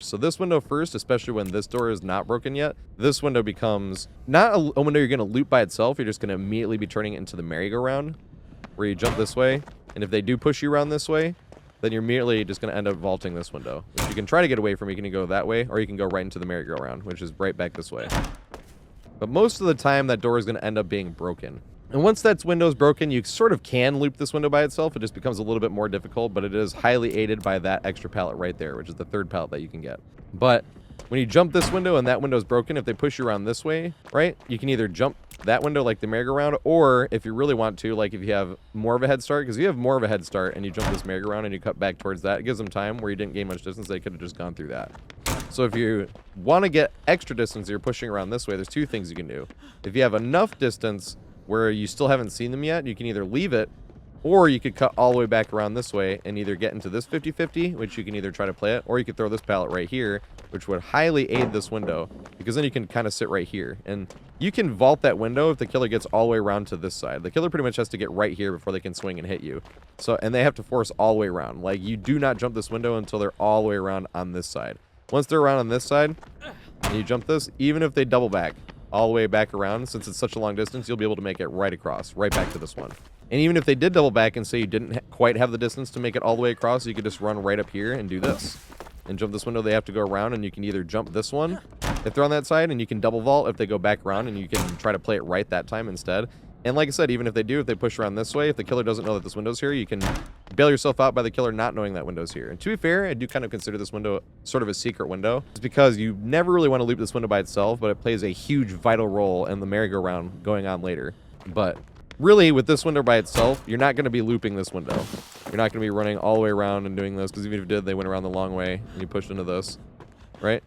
So this window first, especially when this door is not broken yet, this window becomes not a window you're going to loop by itself. You're just going to immediately be turning it into the merry-go-round, where you jump this way. And if they do push you around this way, then you're immediately just going to end up vaulting this window. Which you can try to get away from. You can go that way, or you can go right into the merry-go-round, which is right back this way. But most of the time, that door is going to end up being broken. And once that window is broken, you sort of can loop this window by itself. It just becomes a little bit more difficult, but it is highly aided by that extra pallet right there, which is the third pallet that you can get. But when you jump this window and that window is broken, if they push you around this way, right, you can either jump that window like the merry-go-round, or if you really want to, like if you have more of a head start, because if you have more of a head start and you jump this merry-go-round and you cut back towards that, it gives them time where you didn't gain much distance. They could have just gone through that. So if you want to get extra distance, you're pushing around this way, there's two things you can do. If you have enough distance where you still haven't seen them yet, you can either leave it, or you could cut all the way back around this way and either get into this 50-50, which you can either try to play it, or you could throw this pallet right here, which would highly aid this window, because then you can kind of sit right here. And you can vault that window if the killer gets all the way around to this side. The killer pretty much has to get right here before they can swing and hit you. So, and they have to force all the way around. Like, you do not jump this window until they're all the way around on this side. Once they're around on this side, and you jump this, even if they double back all the way back around, since it's such a long distance, you'll be able to make it right across, right back to this one. And even if they did double back and say you didn't quite have the distance to make it all the way across, you could just run right up here and do this. And jump this window, they have to go around, and you can either jump this one if they're on that side, and you can double vault if they go back around, and you can try to play it right that time instead. And like I said, even if they do, if they push around this way, if the killer doesn't know that this window's here, you can bail yourself out by the killer not knowing that window's here. And to be fair, I do kind of consider this window sort of a secret window. It's because you never really want to loop this window by itself, but it plays a huge vital role in the merry-go-round going on later. But really, with this window by itself, you're not going to be looping this window. You're not going to be running all the way around and doing this, because even if you did, they went around the long way, and you pushed into this, right?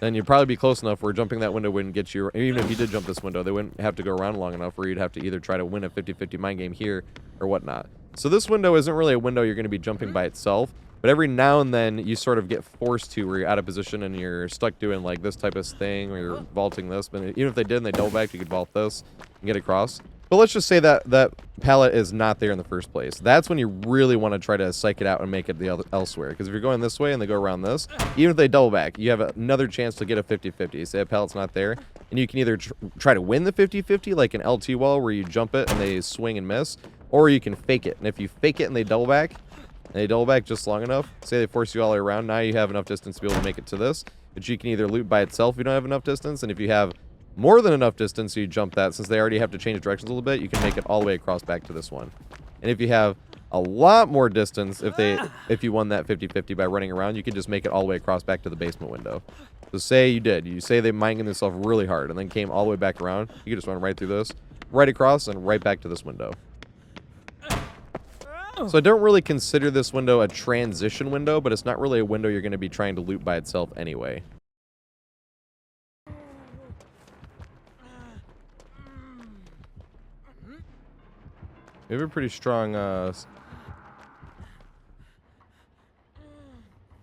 Then you'd probably be close enough where jumping that window wouldn't get you, even if you did jump this window, they wouldn't have to go around long enough where you'd have to either try to win a 50-50 mind game here or whatnot. So this window isn't really a window you're going to be jumping by itself, but every now and then you sort of get forced to where you're out of position and you're stuck doing like this type of thing, or you're vaulting this. But even if they did and they double back, you could vault this and get across. But let's just say that that pallet is not there in the first place. That's when you really want to try to psych it out and make it elsewhere. Because if you're going this way and they go around this, even if they double back, you have another chance to get a 50-50. Say a pallet's not there, and you can either try to win the 50-50 like an LT wall where you jump it and they swing and miss, or you can fake it. And if you fake it and they double back just long enough, say they force you all the way around, now you have enough distance to be able to make it to this. But you can either loop by itself if you don't have enough distance, and if you have more than enough distance, so you jump that, since they already have to change directions a little bit, you can make it all the way across back to this one. And if you have a lot more distance, if you won that 50-50 by running around, you can just make it all the way across back to the basement window. So say you say they mind themselves really hard and then came all the way back around, you can just run right through this, right across, and right back to this window. So I don't really consider this window a transition window, but it's not really a window you're going to be trying to loop by itself anyway. We have a pretty strong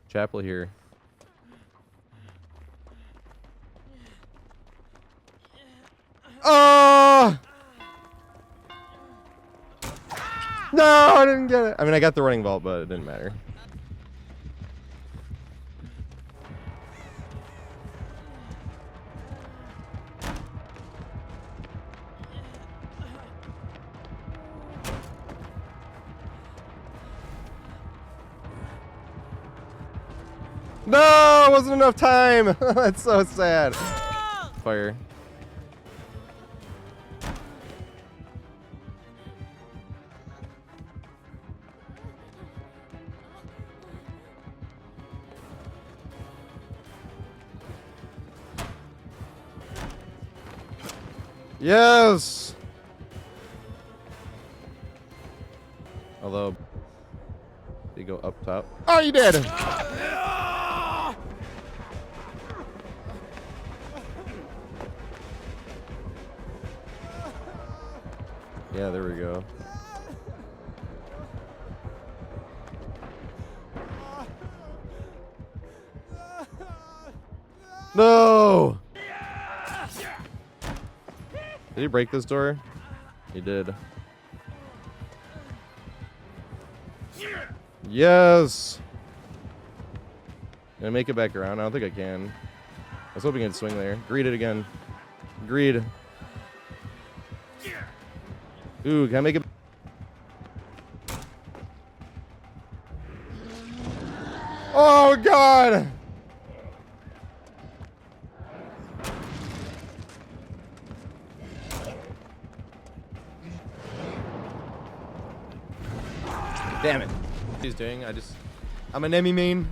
chapel here. Oh! No, I didn't get it. I mean, I got the running vault, but it didn't matter. No, it wasn't enough time. That's so sad. Fire. Yes. Although, you go up top. Oh, you did. Yeah, there we go. No! Did he break this door? He did. Yes! Can I make it back around? I don't think I can. I was hoping I'd swing there. Greed it again. Greed. Ooh, can I make it? Oh, God! Damn it. What he's doing, I'm an Emmy main.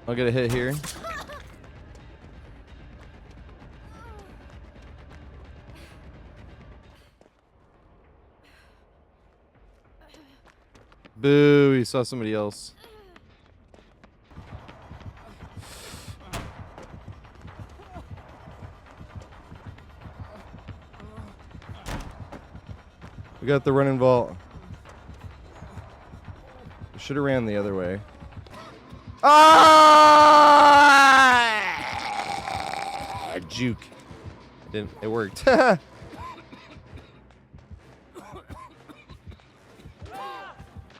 I'll get a hit here. Boo, he saw somebody else. We got the running vault. Should have ran the other way. Ah! Juke. It worked.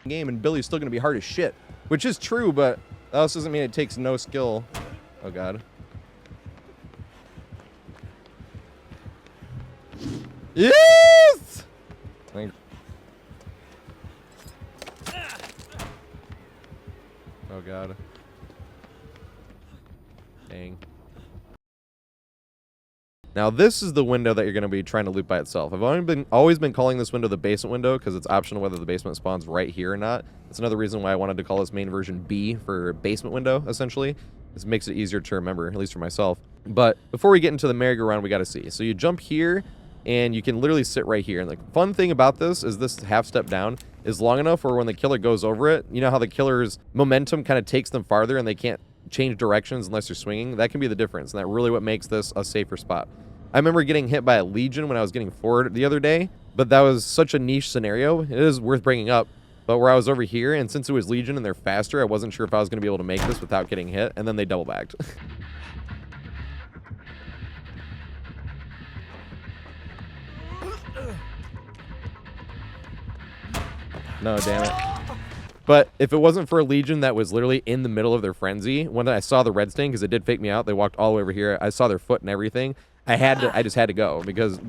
Game and Billy's still gonna be hard as shit, which is true, but that also doesn't mean it takes no skill. Oh God. Yes! Oh God. Dang. Now this is the window that you're going to be trying to loot by itself. I've always been calling this window the basement window because it's optional whether the basement spawns right here or not. That's another reason why I wanted to call this main version B for basement window, essentially. This makes it easier to remember, at least for myself. But before we get into the merry-go-round, we got to see. So you jump here, and you can literally sit right here. And the fun thing about this is this half step down is long enough where when the killer goes over it, you know how the killer's momentum kind of takes them farther and they can't change directions unless you're swinging? That can be the difference, and that really what makes this a safer spot. I remember getting hit by a Legion when I was getting forward the other day, but that was such a niche scenario. It is worth bringing up. But where I was over here, and since it was Legion and they're faster, I wasn't sure if I was going to be able to make this without getting hit, and then they double bagged. No, damn it. But if it wasn't for a Legion that was literally in the middle of their frenzy, when I saw the red stain, because it did fake me out, they walked all the way over here, I saw their foot and everything, I just had to go, because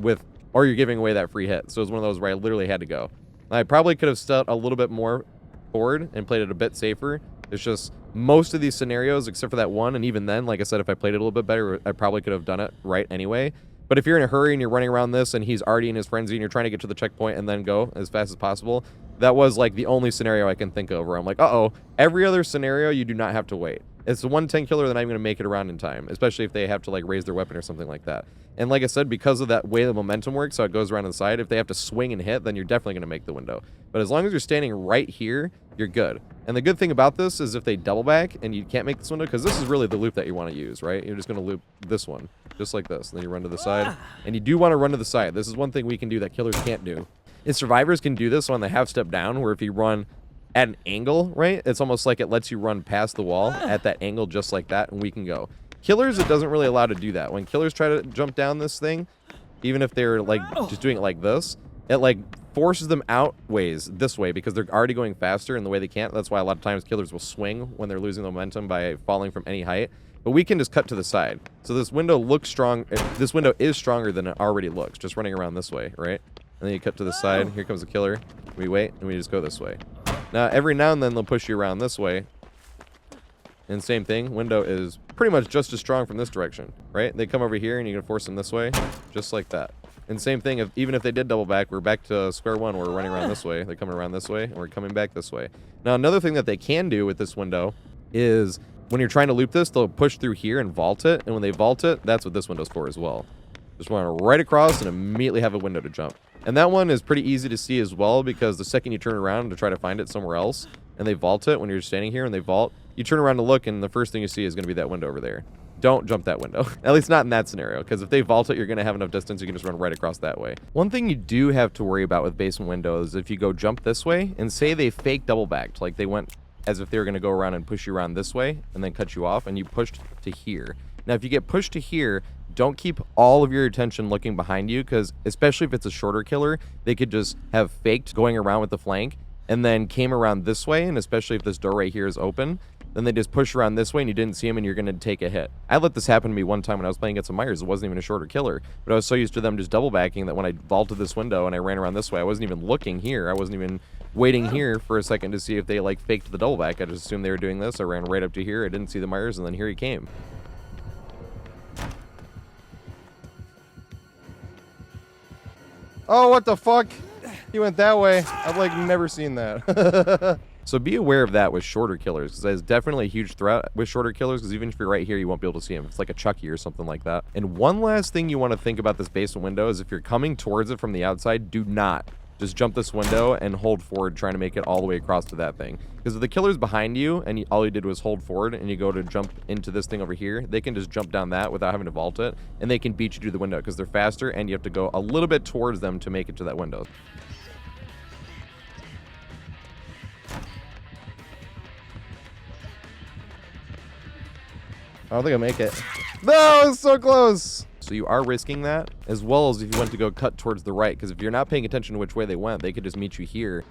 or you're giving away that free hit. So it was one of those where I literally had to go. I probably could have stepped a little bit more forward and played it a bit safer. It's just most of these scenarios, except for that one, and even then, like I said, if I played it a little bit better, I probably could have done it right anyway. But if you're in a hurry and you're running around this and he's already in his frenzy and you're trying to get to the checkpoint and then go as fast as possible, that was like the only scenario I can think of where I'm like, uh-oh, every other scenario you do not have to wait. It's the 110 killer that I'm going to make it around in time, especially if they have to like raise their weapon or something like that. And like I said, because of that way the momentum works, so it goes around on the side, if they have to swing and hit, then you're definitely going to make the window. But as long as you're standing right here, you're good. And the good thing about this is if they double back and you can't make this window, because this is really the loop that you want to use, right? You're just going to loop this one, just like this. And then you run to the side. And you do want to run to the side. This is one thing we can do that killers can't do. Is survivors can do this on the half step down, where if you run at an angle, right? It's almost like it lets you run past the wall at that angle just like that, and we can go. Killers, it doesn't really allow to do that. When killers try to jump down this thing, even if they're like just doing it like this, it like forces them out ways this way because they're already going faster in the way they can't. That's why a lot of times killers will swing when they're losing the momentum by falling from any height. But we can just cut to the side. So this window looks strong. This window is stronger than it already looks, just running around this way, right? And then you cut to the side. Here comes the killer. We wait, and we just go this way. Now, every now and then, they'll push you around this way. And same thing. Window is pretty much just as strong from this direction, right? They come over here, and you can force them this way, just like that. And same thing, even if they did double back, we're back to square one where we're running around this way. They're coming around this way, and we're coming back this way. Now, another thing that they can do with this window is when you're trying to loop this, they'll push through here and vault it. And when they vault it, that's what this window's for as well. Just want to right across and immediately have a window to jump. And that one is pretty easy to see as well, because the second you turn around to try to find it somewhere else, and they vault it when you're standing here and they vault, you turn around to look, and the first thing you see is going to be that window over there. Don't jump that window. At least not in that scenario, because if they vault it, you're going to have enough distance, you can just run right across that way. One thing you do have to worry about with basement windows is if you go jump this way, and say they fake double backed, like they went as if they were going to go around and push you around this way, and then cut you off, and you pushed to here. Now, if you get pushed to here, don't keep all of your attention looking behind you, because especially if it's a shorter killer, they could just have faked going around with the flank and then came around this way, and especially if this door right here is open, then they just push around this way and you didn't see him and you're going to take a hit. I let this happen to me one time when I was playing against some Myers. It wasn't even a shorter killer, but I was so used to them just double backing that when I vaulted this window and I ran around this way, I wasn't even looking here. I wasn't even waiting here for a second to see if they like faked the double back. I just assumed they were doing this. I ran right up to here. I didn't see the Myers, and then here he came. Oh, what the fuck? He went that way. I've like never seen that. So be aware of that with shorter killers, because that is definitely a huge threat with shorter killers, because even if you're right here, you won't be able to see him. It's like a Chucky or something like that. And one last thing you want to think about this basement window is if you're coming towards it from the outside, do not just jump this window and hold forward trying to make it all the way across to that thing. Because if the killer's behind you and all you did was hold forward and you go to jump into this thing over here, they can just jump down that without having to vault it, and they can beat you to the window because they're faster and you have to go a little bit towards them to make it to that window. I don't think I'll make it. No, it's so close. So you are risking that, as well as if you went to go cut towards the right, because if you're not paying attention to which way they went, they could just meet you here.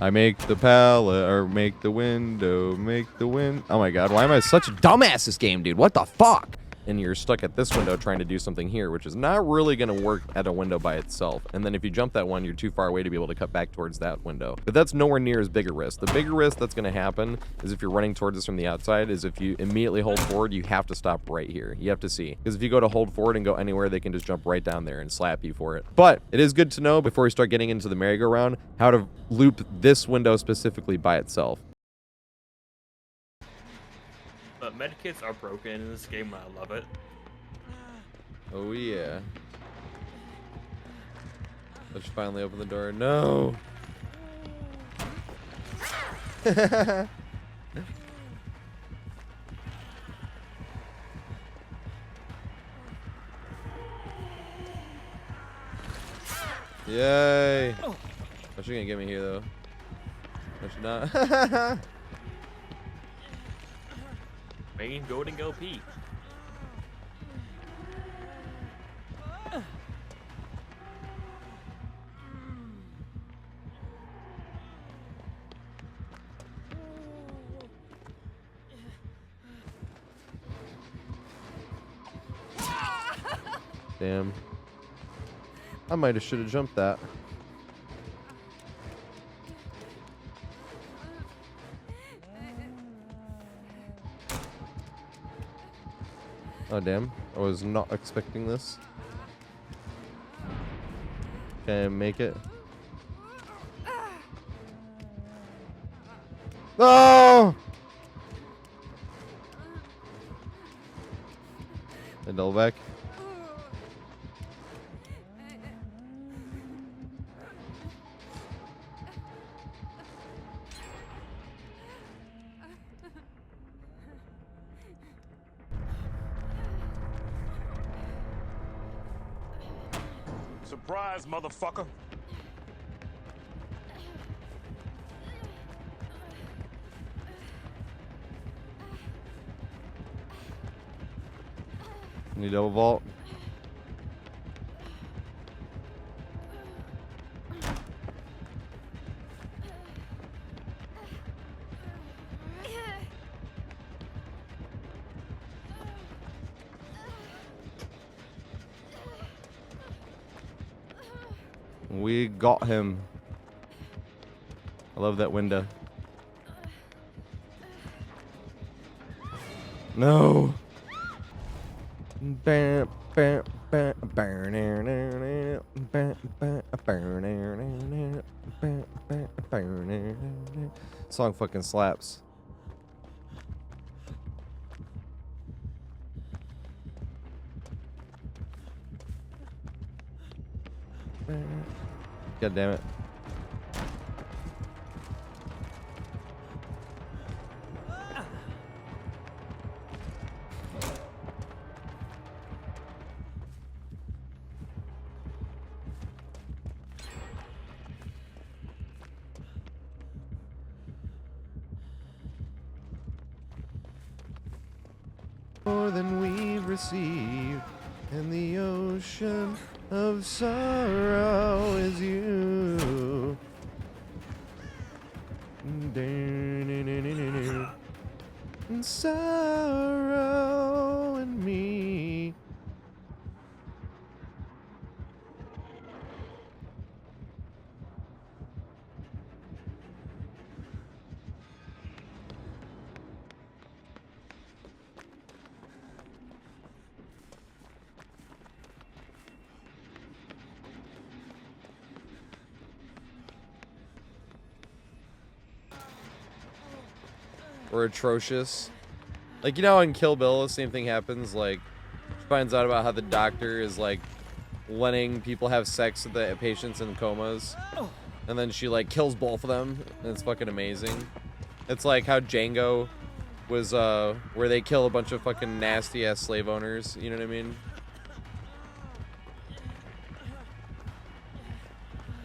I make the pallet, or make the window, make the wind. Oh my god, why am I such a dumbass this game, dude? What the fuck? And you're stuck at this window trying to do something here, which is not really going to work at a window by itself. And then if you jump that one, you're too far away to be able to cut back towards that window. But that's nowhere near as big a risk. The bigger risk that's going to happen is if you're running towards this from the outside, is if you immediately hold forward, you have to stop right here. You have to see. Because if you go to hold forward and go anywhere, they can just jump right down there and slap you for it. But it is good to know before we start getting into the merry-go-round how to loop this window specifically by itself. Medkits are broken in this game, and I love it. Oh yeah. Let's finally open the door. No. Yay. Oh, she's gonna get me here though. No, she's not. Main goading LP. Damn. I might have should have jumped that. Oh damn, I was not expecting this. Can I make it? No! double back. Surprise, motherfucker. Need double vault. We got him. I love that window. No. Song fucking slaps. God damn it. More than we've received, and the ocean of sorrow is you. And sorrow and me. We're atrocious. Like, you know how in Kill Bill the same thing happens? Like, she finds out about how the doctor is like letting people have sex with the patients in comas, and then she like kills both of them, and it's fucking amazing. It's like how Django was where they kill a bunch of fucking nasty ass slave owners, you know what I mean?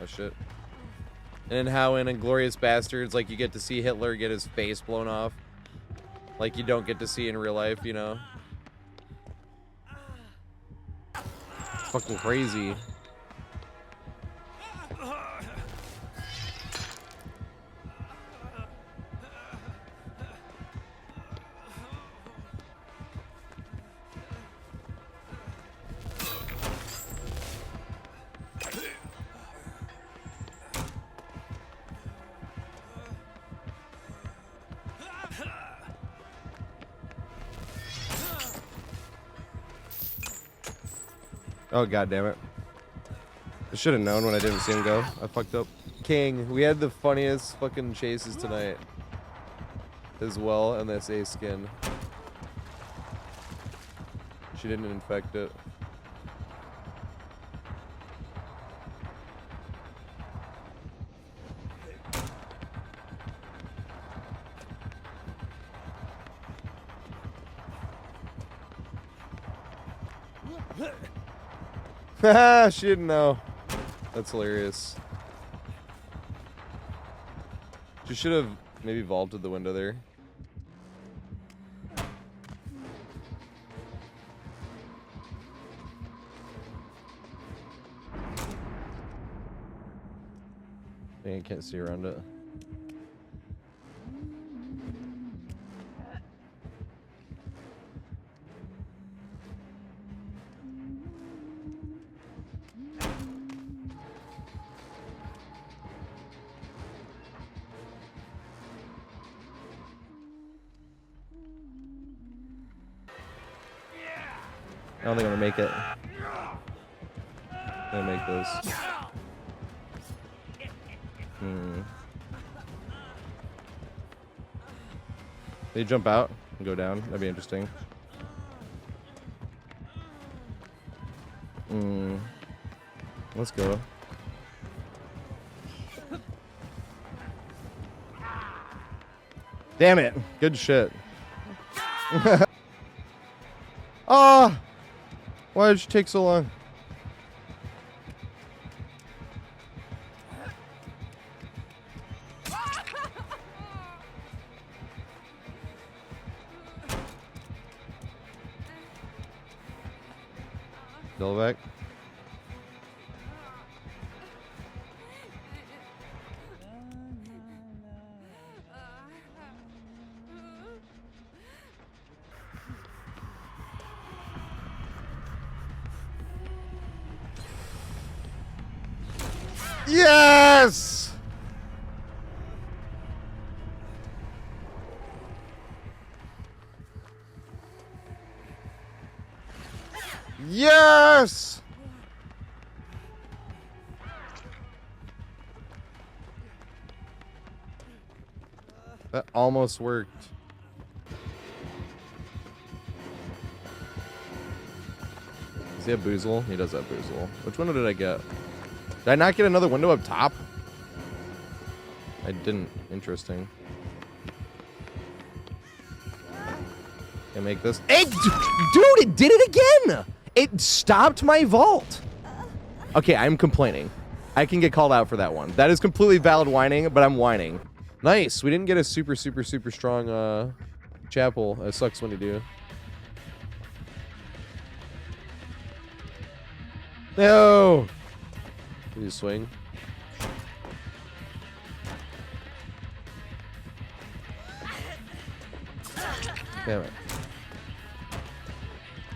Oh shit. And then how in Inglourious Bastards, like, you get to see Hitler get his face blown off. Like, you don't get to see in real life, you know? It's fucking crazy. Oh, god damn it. I should have known when I didn't see him go. I fucked up. King, we had the funniest fucking chases tonight as well in this A skin. She didn't infect it. Haha, she didn't know. That's hilarious. She should have maybe vaulted the window there. Dang, I can't see around it. I don't think I'm gonna make it. I'm gonna make this. They jump out and go down. That'd be interesting. Let's go. Damn it. Good shit. Ah! Why did you take so long? Double back. Yes! Yes! That almost worked. Does he have Boozle? He does have Boozle. Which window did I get? Did I not get another window up top? I didn't. Interesting. Can I make this? Hey, dude, it did it again! It stopped my vault. Okay, I'm complaining. I can get called out for that one. That is completely valid whining, but I'm whining. Nice. We didn't get a super strong chapel. It sucks when you do. No! Did you swing? Damn it.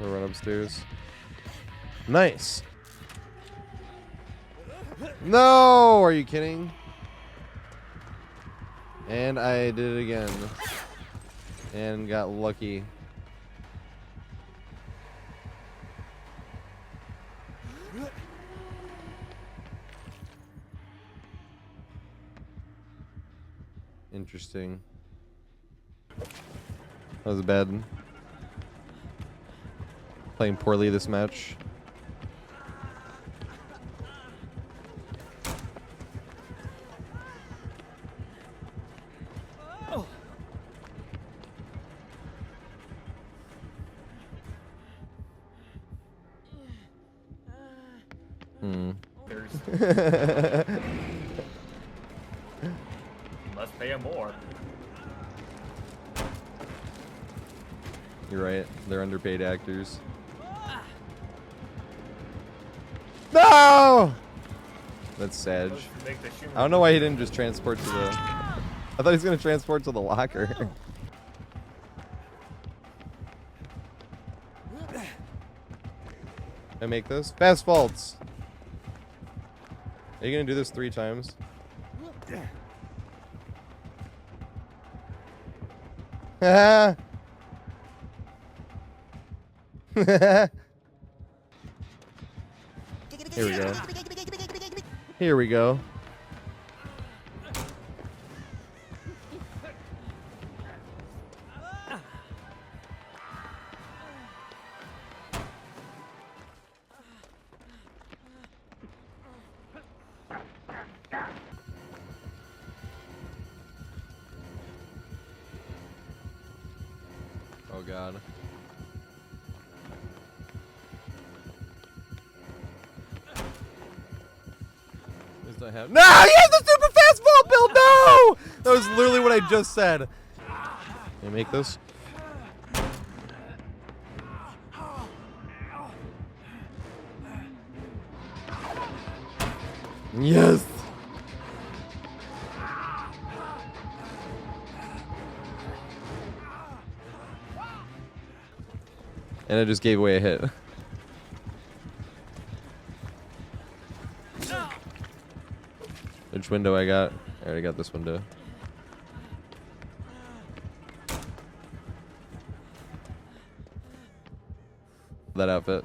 We'll run upstairs. Nice. No! Are you kidding? And I did it again. And got lucky. Interesting. That was bad. Playing poorly this match. Must pay him more. You're right. They're underpaid actors. No! That's Sag. I don't know why he didn't just transport to the... I thought he was going to transport to the locker. Can I make this? Fast faults! Are you going to do this 3 times? Haha! Here we go. Here we go. Oh God. I have. No, he has the super fast vault build. No, that was literally what I just said. Can I make this? Yes. And I just gave away a hit. Which window I got? I already got this window. That outfit.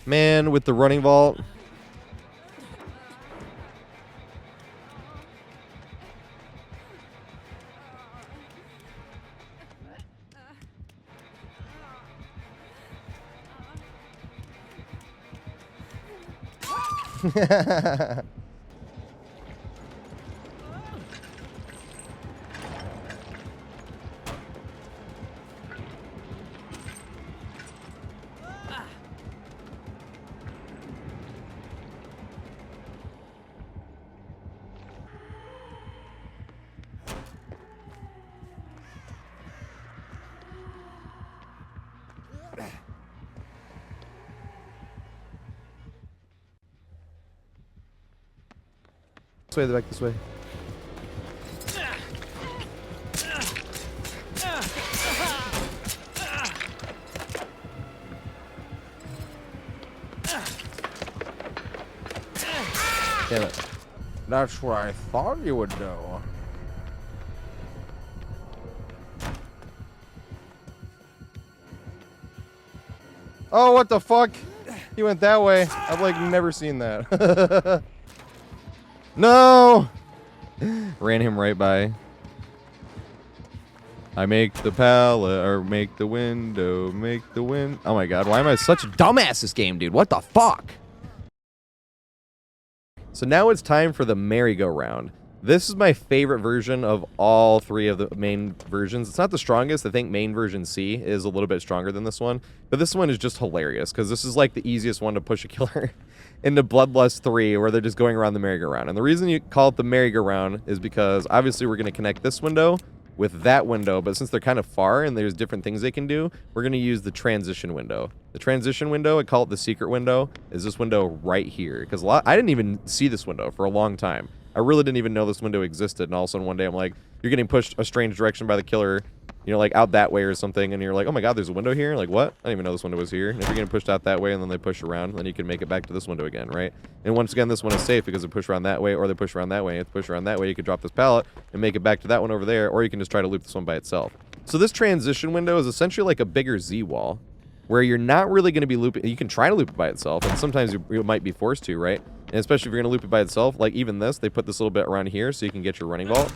Man, with the running vault. This way, back this way. Damn it. That's what I thought you would do. Oh, what the fuck? He went that way. I've like never seen that. No! Ran him right by. I make the pallet, or make the window, make the wind. Oh my god, why am I such a dumbass this game, dude? What the fuck? So now it's time for the merry-go-round. This is my favorite version of all three of the main versions. It's not the strongest. I think main version C is a little bit stronger than this one. But this one is just hilarious because this is like the easiest one to push a killer into Bloodlust 3 where they're just going around the merry-go-round. And the reason you call it the merry-go-round is because obviously we're going to connect this window with that window, but since they're kind of far and there's different things they can do, we're going to use the transition window. The transition window, I call it the secret window, is this window right here. Because I didn't even see this window for a long time. I really didn't even know this window existed, and all of a sudden one day I'm like, you're getting pushed a strange direction by the killer, you know, like out that way or something, and you're like, oh my god, there's a window here? Like, what? I didn't even know this window was here. And if you're getting pushed out that way and then they push around, then you can make it back to this window again, right? And once again, this one is safe because they push around that way or they push around that way. If they push around that way, you could drop this pallet and make it back to that one over there, or you can just try to loop this one by itself. So this transition window is essentially like a bigger Z-wall, where you're not really going to be looping. You can try to loop it by itself, and sometimes you might be forced to, right? And especially if you're going to loop it by itself, like even this, they put this little bit around here so you can get your running vault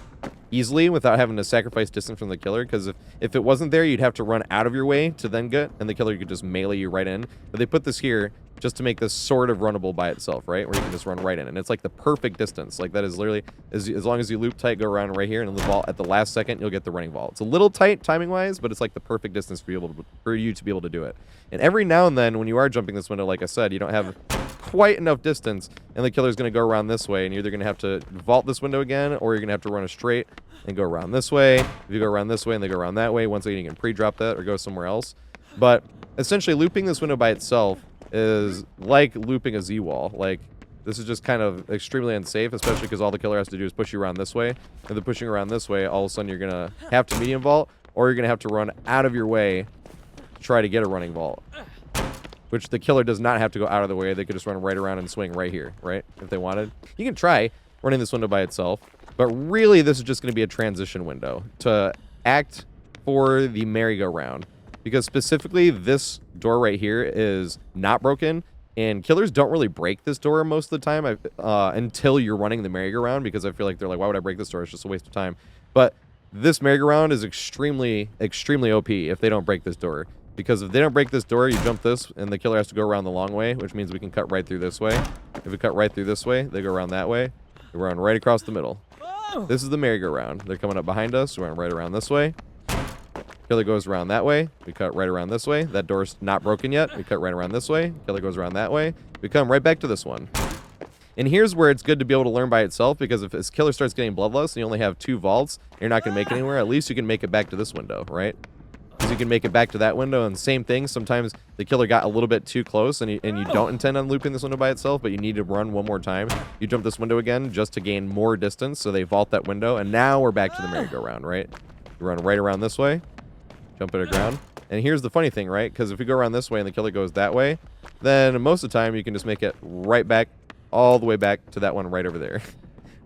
easily without having to sacrifice distance from the killer, because if it wasn't there, you'd have to run out of your way to then get, and the killer could just melee you right in. But they put this here just to make this sort of runnable by itself, right? Where you can just run right in. And it's like the perfect distance. Like that is literally, as long as you loop tight, go around right here, and the vault at the last second, you'll get the running vault. It's a little tight timing-wise, but it's like the perfect distance for you to be able to do it. And every now and then, when you are jumping this window, like I said, you don't have quite enough distance, and the killer's going to go around this way, and you're either going to have to vault this window again, or you're going to have to run a straight and go around this way. If you go around this way and they go around that way, once again, you can pre-drop that or go somewhere else. But essentially, looping this window by itself is like looping a Z-wall. Like, this is just kind of extremely unsafe, especially because all the killer has to do is push you around this way. If they're pushing around this way, all of a sudden you're going to have to medium vault, or you're going to have to run out of your way to try to get a running vault. Which the killer does not have to go out of the way. They could just run right around and swing right here, right? If they wanted. You can try running this window by itself, but really this is just going to be a transition window to act for the merry-go-round. Because specifically, this door right here is not broken, and killers don't really break this door most of the time until you're running the merry-go-round, because I feel like they're like, why would I break this door? It's just a waste of time. But this merry-go-round is extremely, extremely OP if they don't break this door. Because if they don't break this door, you jump this, and the killer has to go around the long way, which means we can cut right through this way. If we cut right through this way, they go around that way. We run right across the middle. This is the merry-go-round. They're coming up behind us. We run right around this way. Killer goes around that way. We cut right around this way. That door's not broken yet. We cut right around this way. Killer goes around that way. We come right back to this one. And here's where it's good to be able to learn by itself, because if this killer starts getting bloodlust and you only have 2 vaults, and you're not going to make it anywhere, at least you can make it back to this window, right? Because you can make it back to that window, and same thing, sometimes the killer got a little bit too close, and you don't intend on looping this window by itself, but you need to run one more time. You jump this window again just to gain more distance, so they vault that window, and now we're back to the merry-go-round, right? You run right around this way, jump it around, and here's the funny thing, right? Because if we go around this way and the killer goes that way, then most of the time you can just make it right back, all the way back to that one right over there.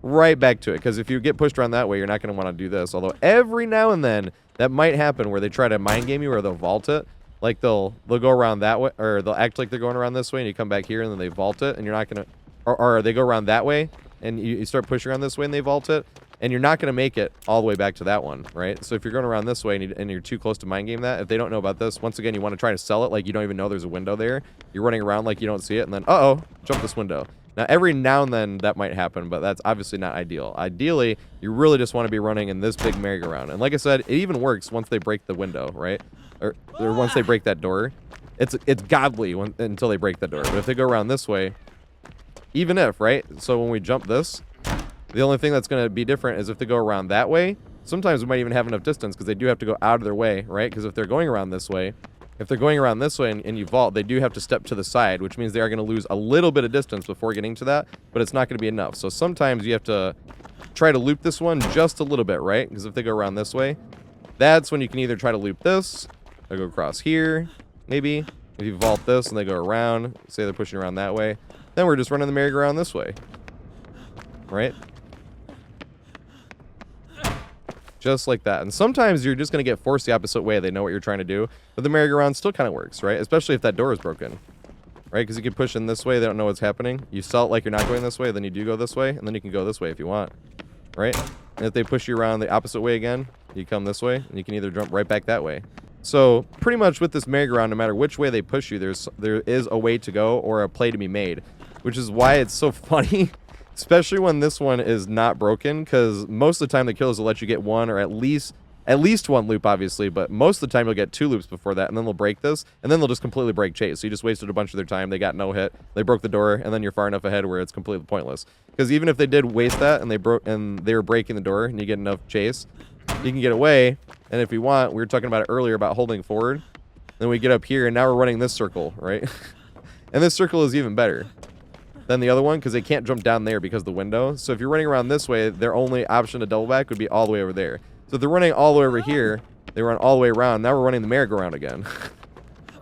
Right back to it, because if you get pushed around that way, you're not going to want to do this, although every now and then that might happen where they try to mind game you, or they'll vault it. Like they'll go around that way, or they'll act like they're going around this way, and you come back here and then they vault it, and you're not gonna, or they go around that way and you start pushing around this way and they vault it, And you're not going to make it all the way back to that one, right? So if you're going around this way and you're too close to mind game that, if they don't know about this, once again, you want to try to sell it like you don't even know there's a window there. You're running around like you don't see it, and then, uh-oh, jump this window. Now, every now and then that might happen, but that's obviously not ideal. Ideally, you really just want to be running in this big merry-go-round. And like I said, it even works once they break the window, right? Or once they break that door. It's godly until they break that door. But if they go around this way, even if, right? So when we jump this, the only thing that's going to be different is if they go around that way. Sometimes we might even have enough distance because they do have to go out of their way, right? Because if they're going around this way, and you vault, they do have to step to the side, which means they are going to lose a little bit of distance before getting to that, but it's not going to be enough. So sometimes you have to try to loop this one just a little bit, right? Because if they go around this way, that's when you can either try to loop this, or go across here, maybe. If you vault this and they go around, say they're pushing around that way, then we're just running the merry-go-round this way, right? Just like that. And sometimes you're just going to get forced the opposite way. They know what you're trying to do. But the merry-go-round still kind of works, right? Especially if that door is broken, right? Because you can push in this way. They don't know what's happening. You sell it like you're not going this way. Then you do go this way. And then you can go this way if you want, right? And if they push you around the opposite way again, you come this way. And you can either jump right back that way. So pretty much with this merry-go-round, no matter which way they push you, there is a way to go or a play to be made. Which is why it's so funny. Especially when this one is not broken, because most of the time the killers will let you get one or at least one loop, obviously, but most of the time you'll get 2 loops before that, and then they'll break this, and then they'll just completely break chase. So you just wasted a bunch of their time. They got no hit. They broke the door, and then you're far enough ahead where it's completely pointless. Because even if they did waste that and they were breaking the door, and you get enough chase, you can get away. And if you want, we were talking about it earlier about holding forward. Then we get up here, and now we're running this circle, right? And this circle is even better than the other one because they can't jump down there because of the window. So if you're running around this way, their only option to double back would be all the way over there. So if they're running all the way over here, they run all the way around. Now we're running the merry-go-round again.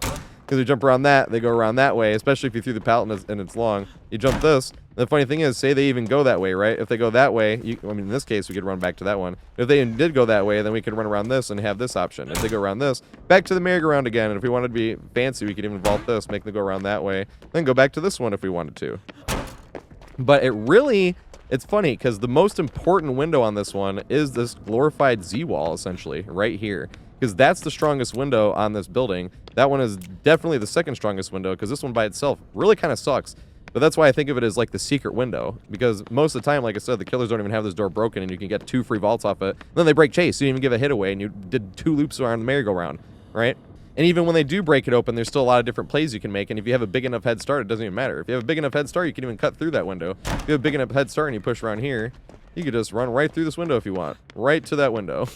Because they jump around that, they go around that way, especially if you threw the pallet and it's long. You jump this. The funny thing is, say they even go that way, right? If they go that way, I mean, in this case, we could run back to that one. If they did go that way, then we could run around this and have this option. If they go around this, back to the merry-go-round again. And if we wanted to be fancy, we could even vault this, make them go around that way, then go back to this one if we wanted to. But it's funny because the most important window on this one is this glorified Z-wall, essentially, right here. Because that's the strongest window on this building. That one is definitely the second strongest window because this one by itself really kind of sucks. But that's why I think of it as like the secret window. Because most of the time, like I said, the killers don't even have this door broken and you can get 2 free vaults off it. And then they break chase, so you even give a hit away and you did 2 loops around the merry-go-round, right? And even when they do break it open, there's still a lot of different plays you can make. And if you have a big enough head start, it doesn't even matter. If you have a big enough head start, you can even cut through that window. If you have a big enough head start and you push around here, you could just run right through this window if you want. Right to that window.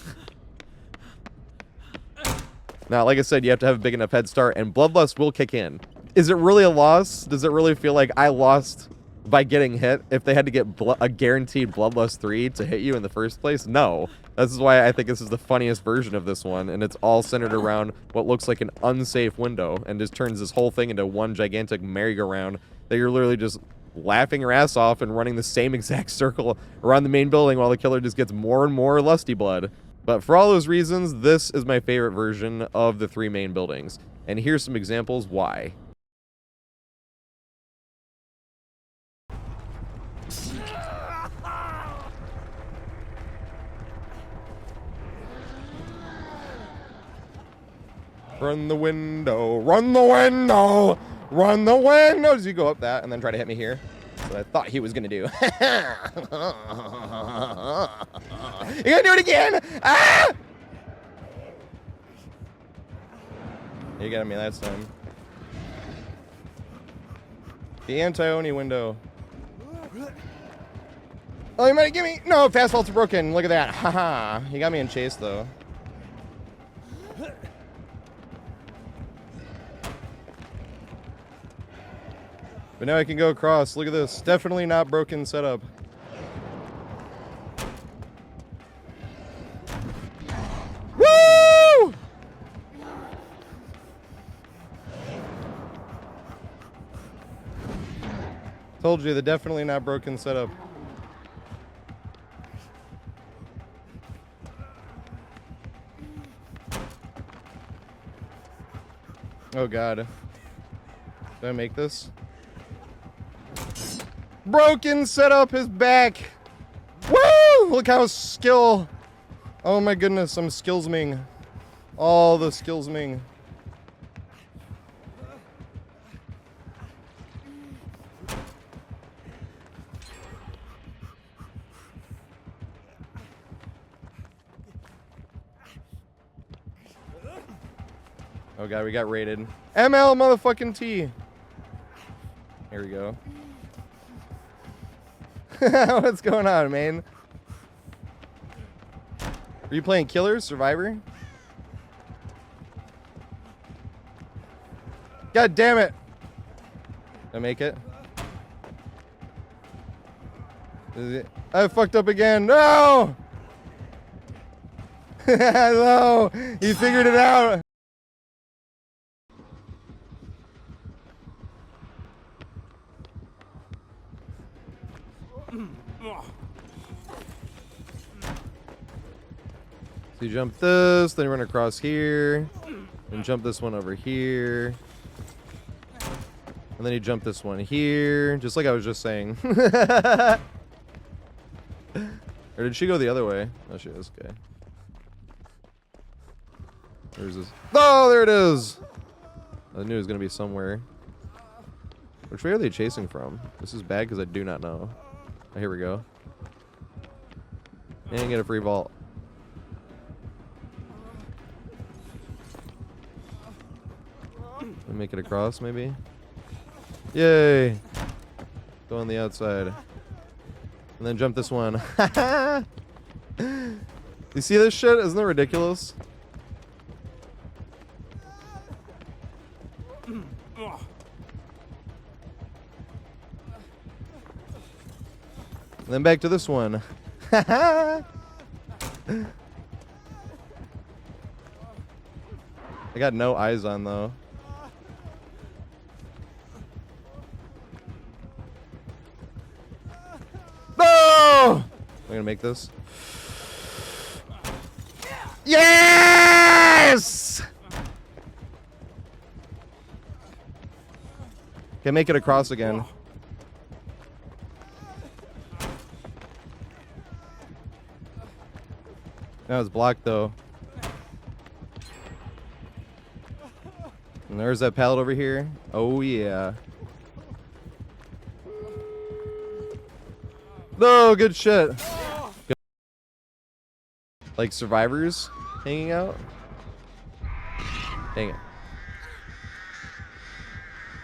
Now, like I said, you have to have a big enough head start, and Bloodlust will kick in. Is it really a loss? Does it really feel like I lost by getting hit if they had to get a guaranteed Bloodlust 3 to hit you in the first place? No. This is why I think this is the funniest version of this one, and it's all centered around what looks like an unsafe window, and just turns this whole thing into one gigantic merry-go-round that you're literally just laughing your ass off and running the same exact circle around the main building while the killer just gets more and more lusty blood. But for all those reasons, this is my favorite version of the 3 main buildings. And here's some examples why. Run the window, run the window, run the windows. You go up that and then try to hit me here. That's what I thought he was going to do. You're going to do it again? Ah! You got me last time. The anti-Oni window. Oh, you might give me... No, fast vaults are broken. Look at that. Haha. He got me in chase, though. But now I can go across. Look at this. Definitely not broken setup. Woo! Told you, the definitely not broken setup. Oh god. Did I make this? Broken setup is back! Woo! Woo! Look how skill. Oh my goodness, I'm skillsming. All the skillsming. Oh god, we got raided. ML motherfucking T. Here we go. What's going on, man? Are you playing Killer? Survivor? God damn it! Did I make it? I fucked up again. No! No! He figured it out! So you jump this, then you run across here, and jump this one over here. And then you jump this one here, just like I was just saying. Or did she go the other way? Oh, she is. Okay. Where's this? Oh, there it is! I knew it was going to be somewhere. Which way are they chasing from? This is bad because I do not know. Oh, here we go. And get a free vault. Make it across, maybe? Yay! Go on the outside. And then jump this one. You see this shit? Isn't that ridiculous? And then back to this one. I got no eyes on, though. No! I'm gonna make this. Yes! Okay, make it across again. That was blocked, though. And there's that pallet over here. Oh, yeah. No, good shit. Good. Like survivors hanging out. Dang it.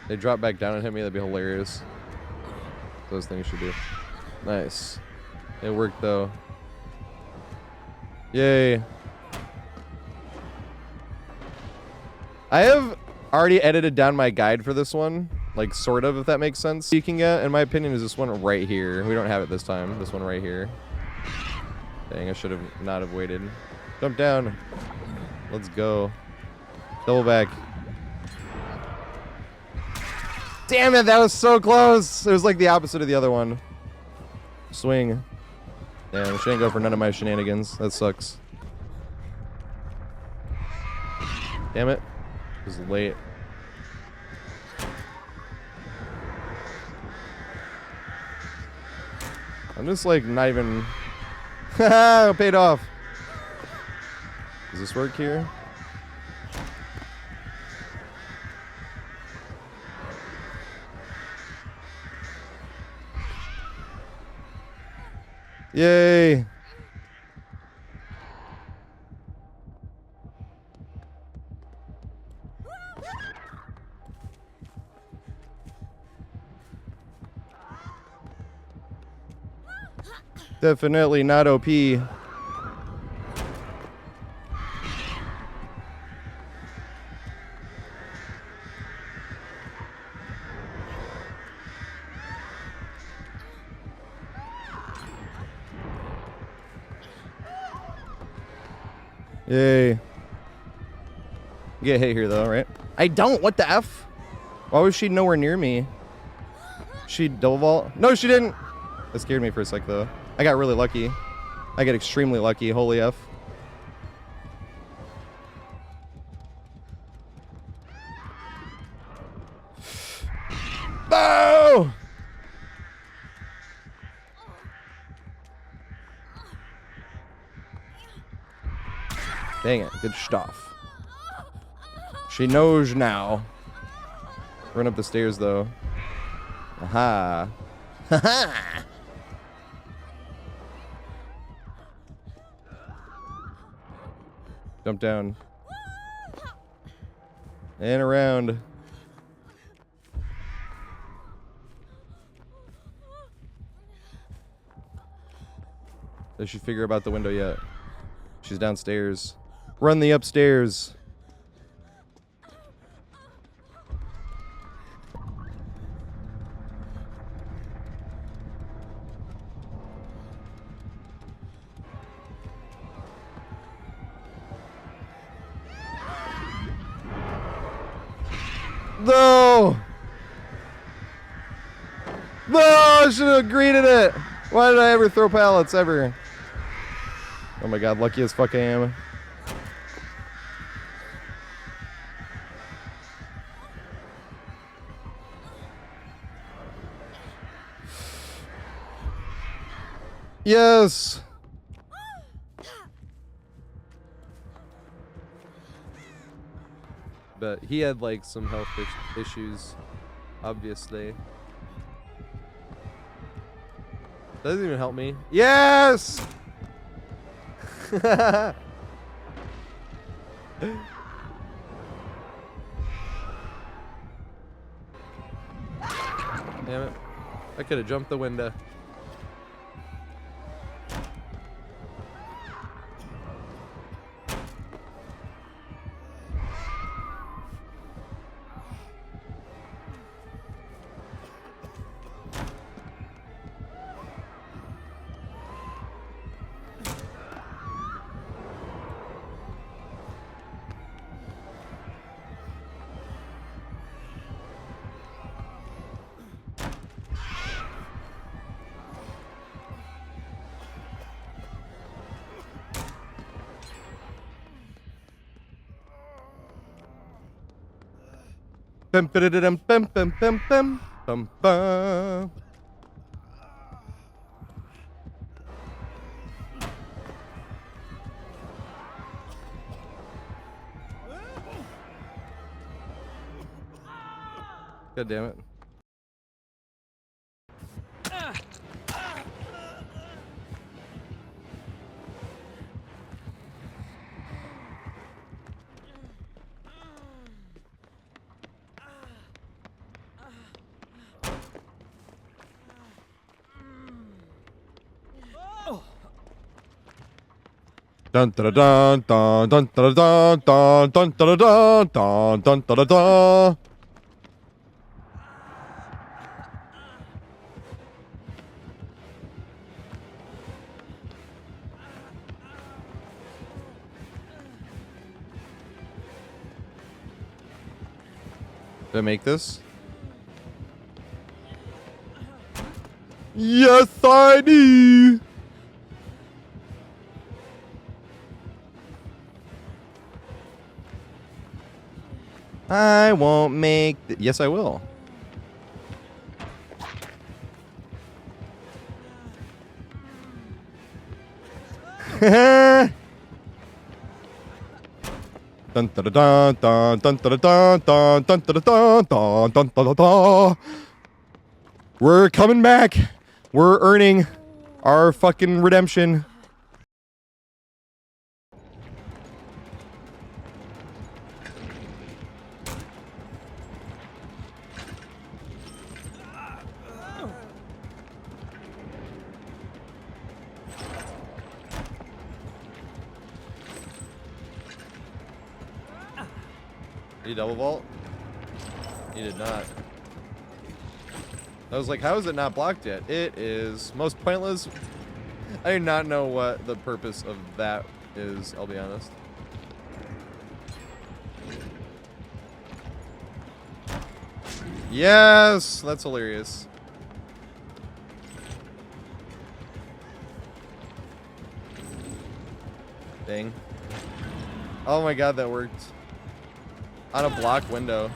They drop back down and hit me, that'd be hilarious. Those things should do. Nice. It worked, though. Yay. I have already edited down my guide for this one. Like, sort of, if that makes sense. You can get, in my opinion, is this one right here. We don't have it this time. This one right here. Dang, I should have not have waited. Jump down. Let's go. Double back. Damn it, that was so close. It was like the opposite of the other one. Swing. Damn, she didn't go for none of my shenanigans. That sucks. Damn it. It was late. I'm just like not even. Haha, paid off. Does this work here? Yay. Definitely not OP. Yay. Get hit here though, right? I don't. What the F? Why was she nowhere near me? She double vault? No, she didn't. That scared me for a sec though. I got really lucky. I got extremely lucky. Holy F. No! Dang it. Good stuff. She knows now. Run up the stairs, though. Aha. Ha-ha! Jump down. And around. Does she figure about the window yet? She's downstairs. Run the upstairs. No! No! I should have greeted it! Why did I ever throw pallets ever? Oh my god, lucky as fuck I am. Yes! But he had like some health issues, obviously. Doesn't even help me. Yes! Damn it. I could have jumped the window. Bum bum bum bum bum bum bum bum. God damn it. Dun dun dun dun dun dun dun dun dun dun dun dun dun dun. Did I make this? Yes, I do. I won't make. Yes, I will. Dun dun dun dun dun dun dun dun dun dun dun dun dun dun. We're coming back. We're earning our fucking redemption. Did he double vault? He did not. I was like, how is it not blocked yet? It is most pointless. I do not know what the purpose of that is, I'll be honest. Yes! That's hilarious. Dang. Oh my god, that worked. On a blocked window.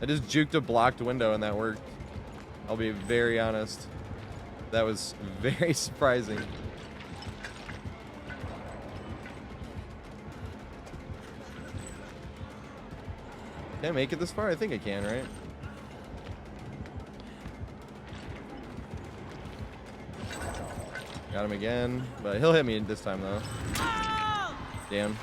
I just juked a blocked window and that worked. I'll be very honest. That was very surprising. Can I make it this far? I think I can, right? Got him again, but he'll hit me this time though. Damn.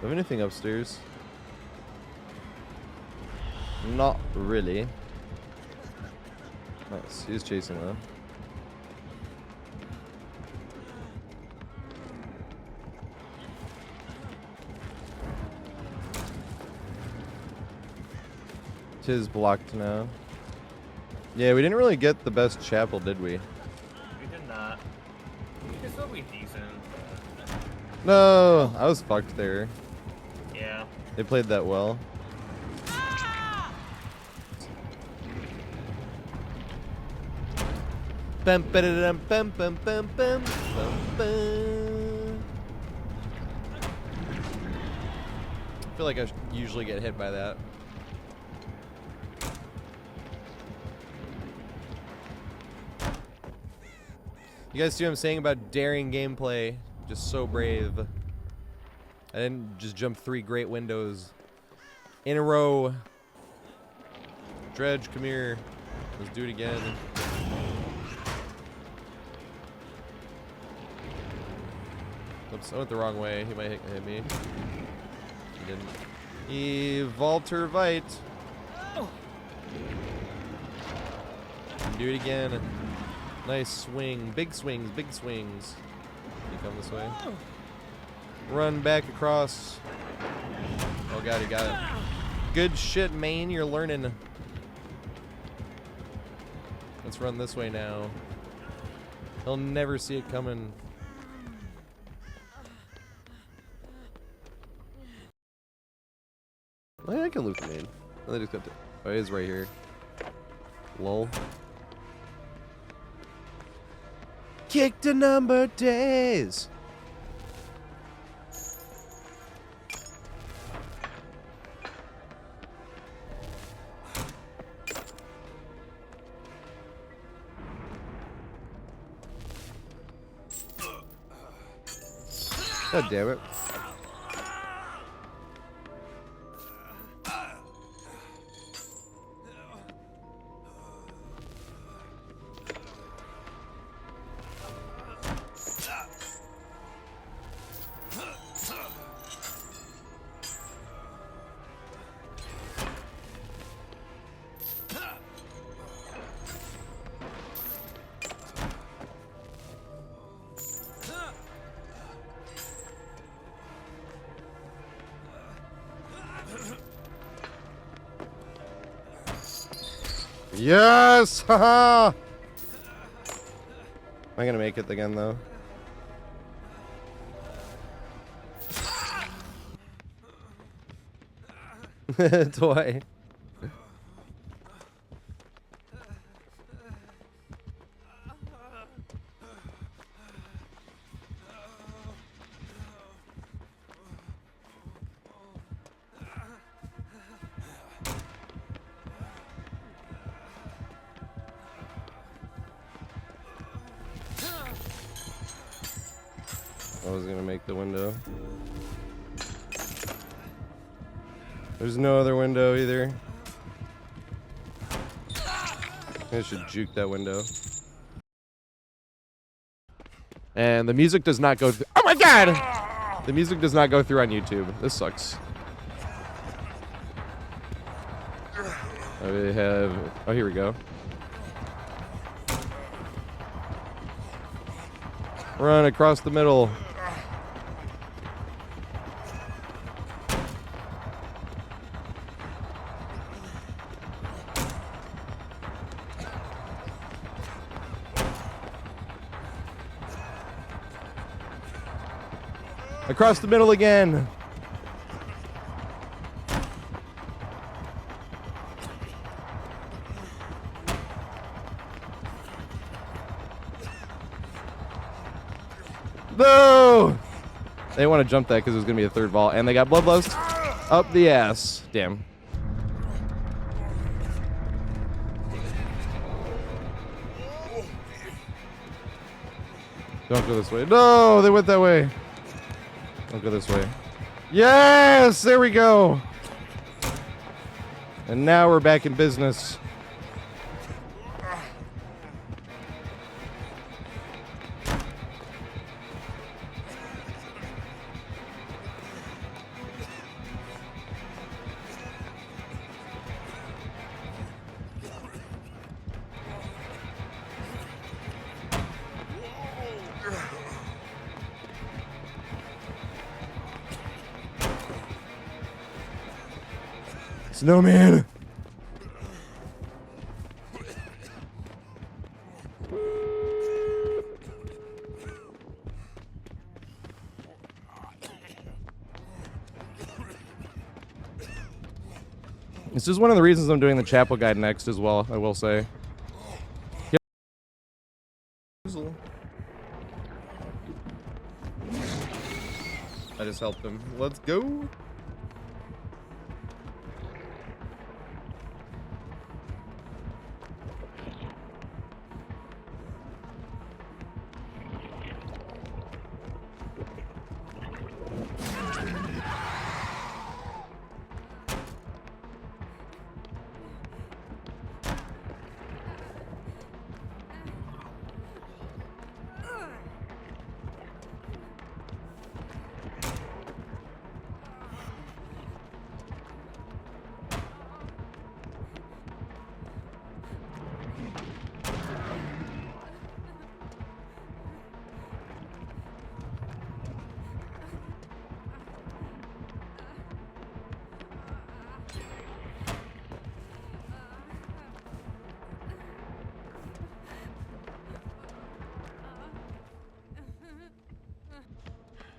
Do we have anything upstairs? Not really. Nice. He's chasing though. Tis blocked now. Yeah, we didn't really get the best chapel, did we? We did not. We could still be decent. No, I was fucked there. Yeah. They played that well. Bum, ba-da-dum, bum, bum, bum, bum, bum, bum. I feel like I usually get hit by that. You guys see what I'm saying about daring gameplay? Just so brave. I didn't just jump 3 great windows in a row. Dredge, come here. Let's do it again. Oops, I went the wrong way. He might hit me. He didn't. Evolter Vite. Do it again. Nice swing. Big swings, big swings. You come this way. Run back across. Oh god, he got it. Good shit, Maine. You're learning. Let's run this way now. He'll never see it coming. Oh, I can loop the main. Oh, they just got to. Oh, he is right here. Lol. Kick the number days. God damn it. Yes! Haha! Am I gonna make it again though? Toy. I was gonna make the window. There's no other window either. I should juke that window. And the music does not go through. Oh my god! The music does not go through on YouTube. This sucks. We have. Oh, here we go. Run across the middle. Across the middle again. No! They want to jump that because it was going to be a third vault. And they got bloodlust. Up the ass. Damn. Don't go this way. No, they went that way. Don't go this way. Yes, there we go. And now we're back in business. Snowman. This is one of the reasons I'm doing the chapel guide next as well, I will say. I just helped him. Let's go.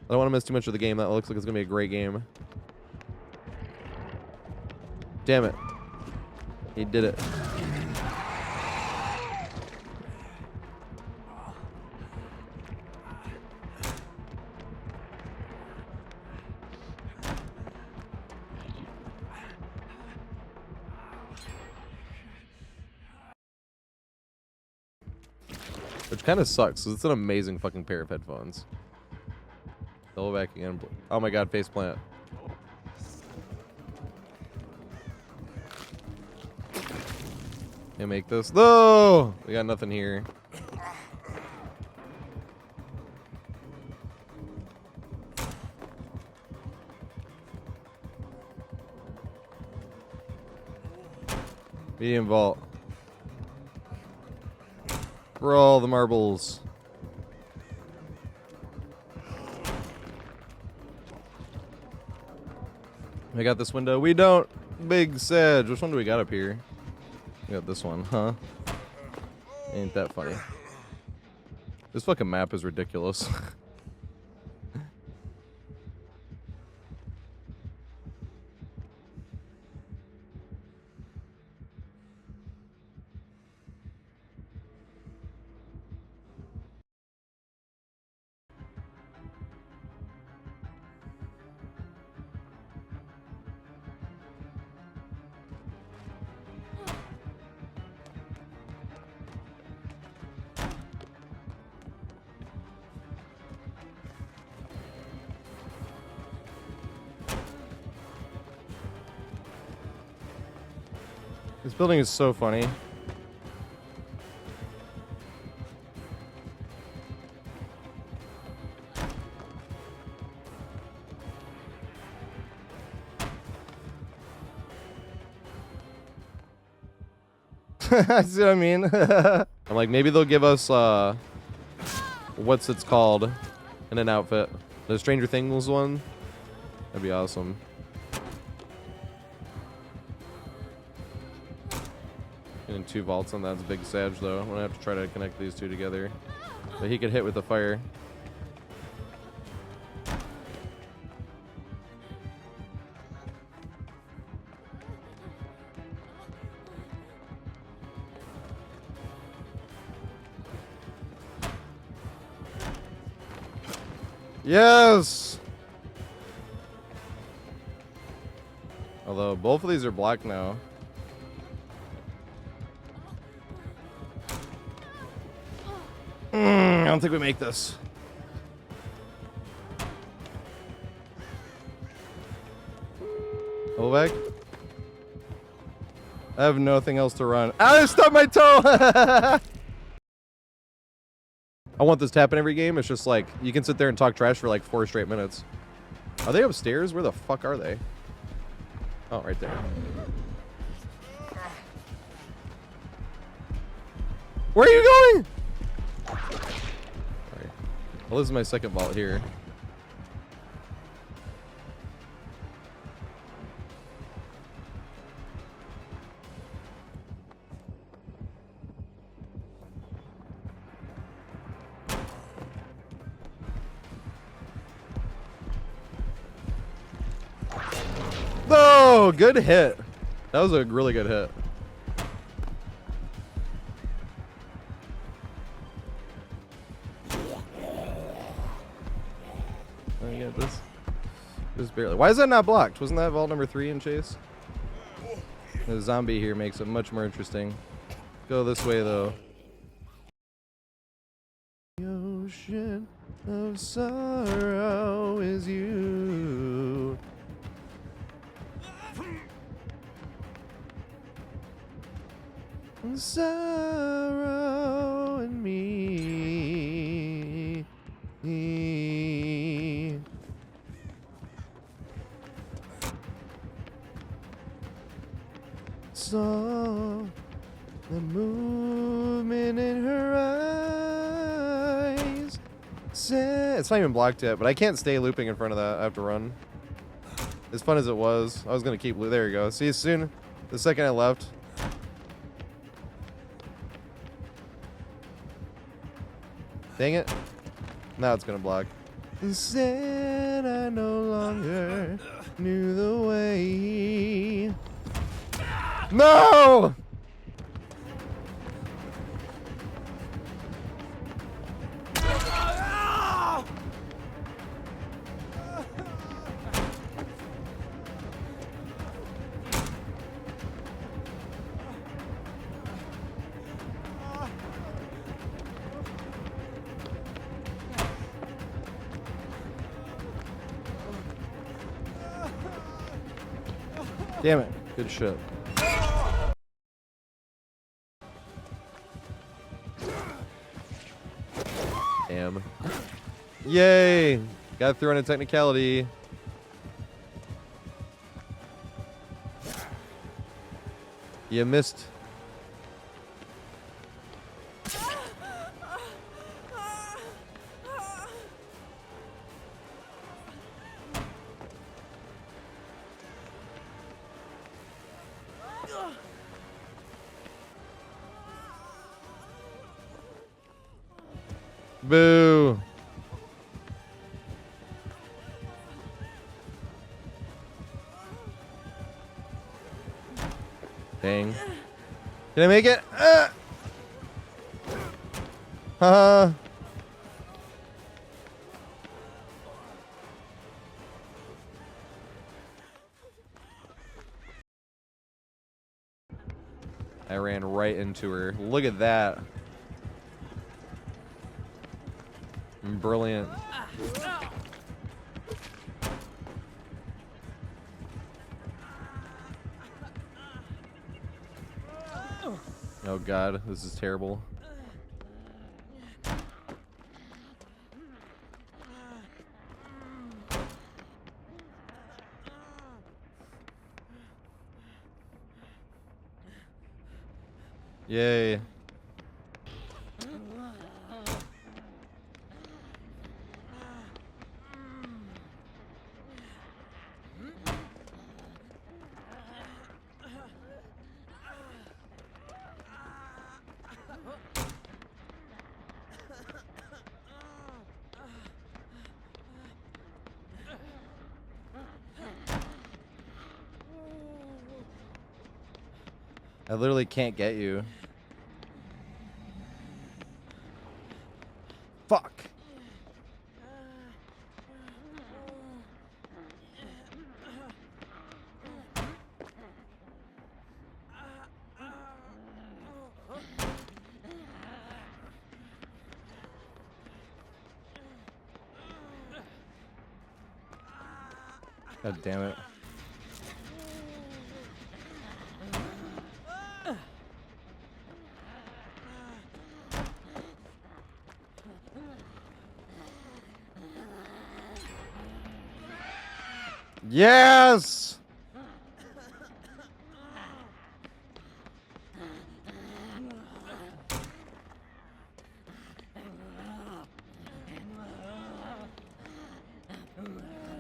I don't want to miss too much of the game. That looks like it's going to be a great game. Damn it. He did it. Which kind of sucks, because it's an amazing fucking pair of headphones. Double back again. Oh my god, face plant. Can't make this. No! We got nothing here. Medium vault. Roll the marbles. I got this window. We don't. Big Sedge. Which one do we got up here? We got this one, huh? Ain't that funny. This fucking map is ridiculous. This building is so funny. See what I mean? I'm like, maybe they'll give us, what's it's called in an outfit. The Stranger Things one. That'd be awesome. Getting 2 vaults on that's Big Sag though. I'm gonna have to try to connect these two together. But he could hit with the fire. Yes! Although both of these are blocked now. I don't think we make this. Pull back. I have nothing else to run. I stubbed my toe! I want this to happen every game. It's just like, you can sit there and talk trash for like 4 straight minutes. Are they upstairs? Where the fuck are they? Oh, right there. Where are you going? Sorry. Well, this is my second vault here. Oh, good hit. That was a really good hit. I get this. Just barely. Why is that not blocked? Wasn't that vault number 3 in Chase? The zombie here makes it much more interesting. Go this way though. The ocean of sorrow is you. Sorrow and me. Saw the movement in her eyes. It's not even blocked yet, but I can't stay looping in front of that. I have to run. As fun as it was, I was gonna keep. There you go. See you soon. The second I left. Dang it. Now it's gonna block. Said I no longer knew the way. No! Damn it. Good shit. Damn. Yay! Got through on a technicality. You missed. Boo. Dang. Can I make it? Haha. I ran right into her. Look at that. Brilliant. Oh god, this is terrible. Yay. I literally can't get you. Fuck. God damn it. Yes!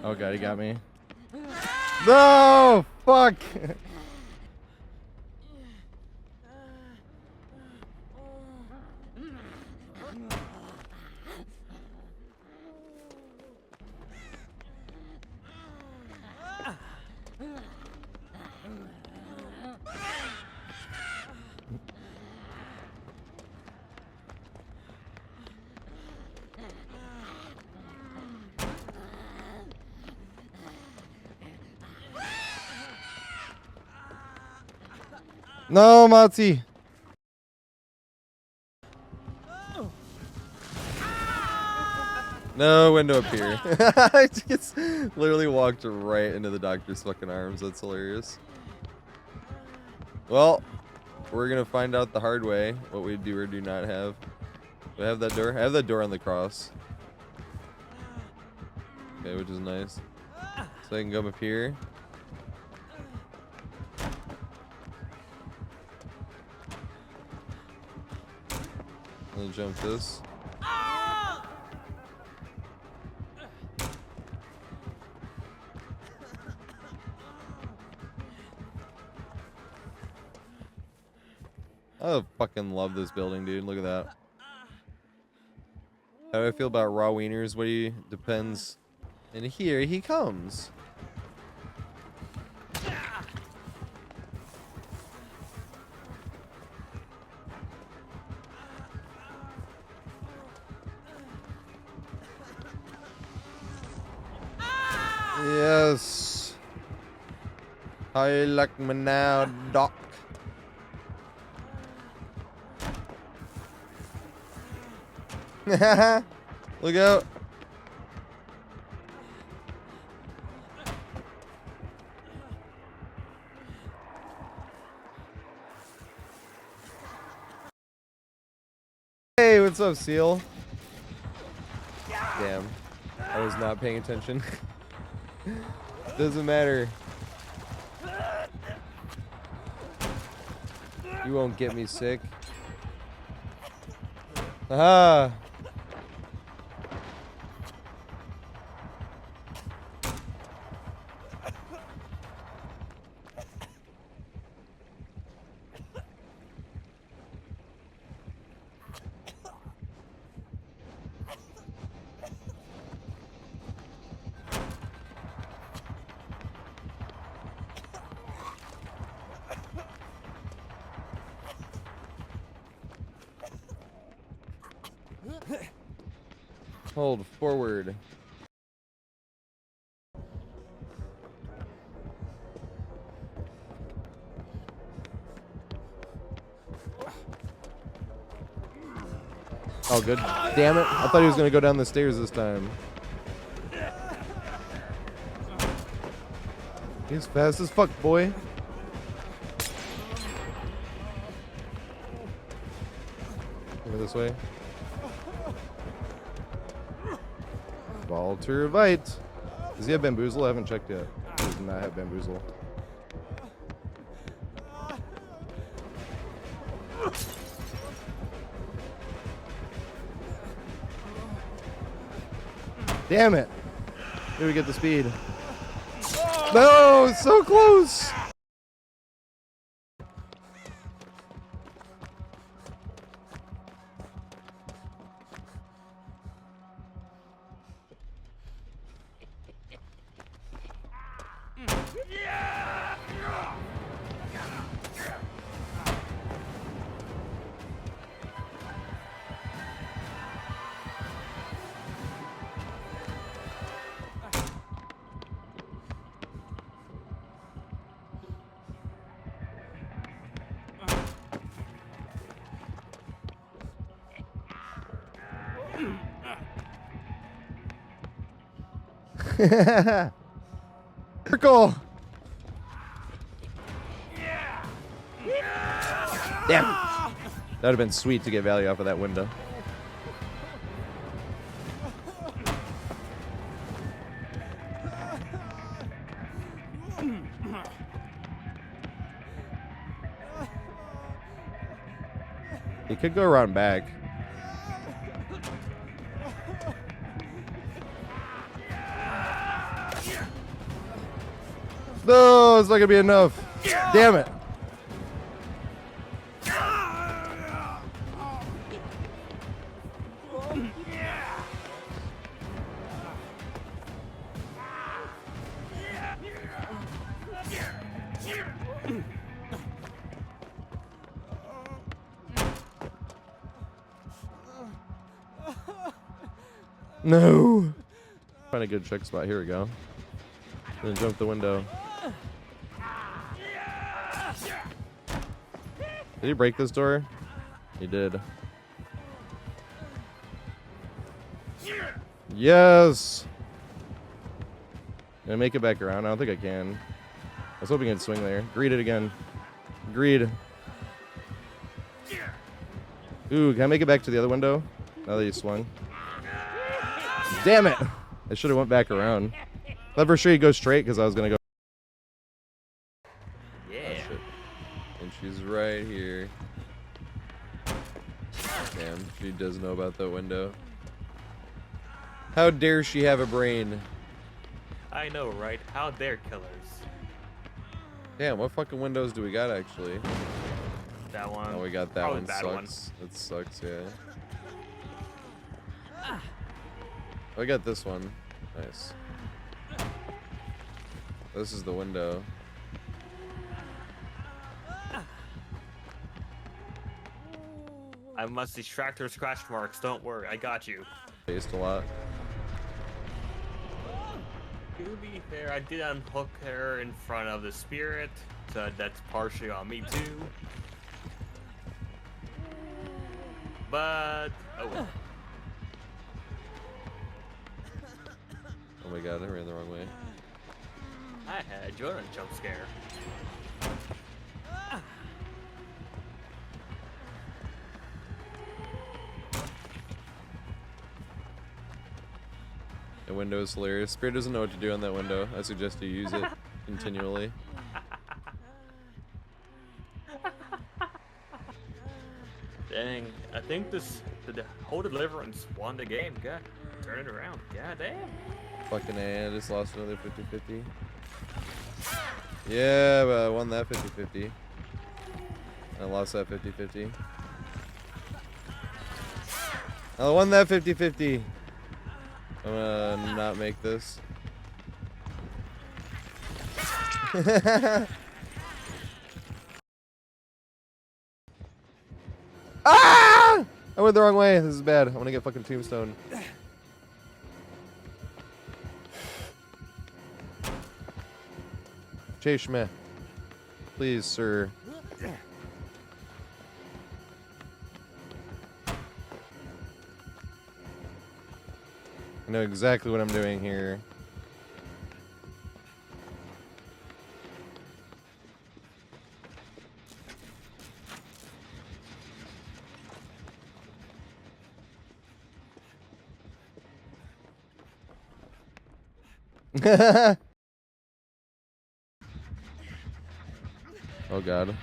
Oh god, he got me. No! Fuck! No, Matzi. No window up here. I just literally walked right into the doctor's fucking arms. That's hilarious. Well, we're gonna find out the hard way what we do or do not have. Do I have that door? I have that door on the cross. Okay, which is nice. So I can go up here. And jump this. I fucking love this building, dude. Look at that. How do I feel about raw wieners? What do you... Depends. And here he comes. Yes. How you like me now, Doc? Look out. Hey, what's up, Seal? Damn. I was not paying attention. Doesn't matter. You won't get me sick. Aha! Hold forward. Oh, good. Damn it. I thought he was going to go down the stairs this time. He's fast as fuck, boy. Over this way. Walter Vite. Does he have bamboozle? I haven't checked yet. He does not have bamboozle. Damn it. Here we get the speed. No, it's so close. Circle. Damn. That would have been sweet to get value off of that window. He could go around back. No, it's not gonna be enough. Damn it. No. Find a good trick spot. Here we go. Then jump the window. Did he break this door? He did. Yes. Can I make it back around? I don't think I can. I was hoping I'd swing there. Greed it again. Greed. Ooh, can I make it back to the other window? Now that you swung. Damn it! I should have went back around. Thought for sure you go straight because I was gonna go. Yeah. Oh, shit. And she's right here. Damn, she does know about that window. How dare she have a brain? I know, right? How dare killers? Damn, what fucking windows do we got actually? That one. Oh, we got that Probably one. bad Sucks. It sucks, yeah. I got this one. Nice. This is the window. I must distract her scratch marks. Don't worry, I got you. Faced a lot. To be fair, I did unhook her in front of the spirit, so that's partially on me too. But oh well. Oh my god, I ran the wrong way. I had your jump scare. The window is hilarious. Spirit doesn't know what to do on that window. I suggest you use it continually. Dang, I think the whole deliverance won the game. God, turn it around. God damn. Fucking A, I just lost another 50-50. Yeah, but I won that 50-50. I lost that 50-50. I won that 50-50. I'm gonna not make this. Ah! I went the wrong way. This is bad. I want to get fucking tombstone. Chase me. Please, sir. I know exactly what I'm doing here. Oh god.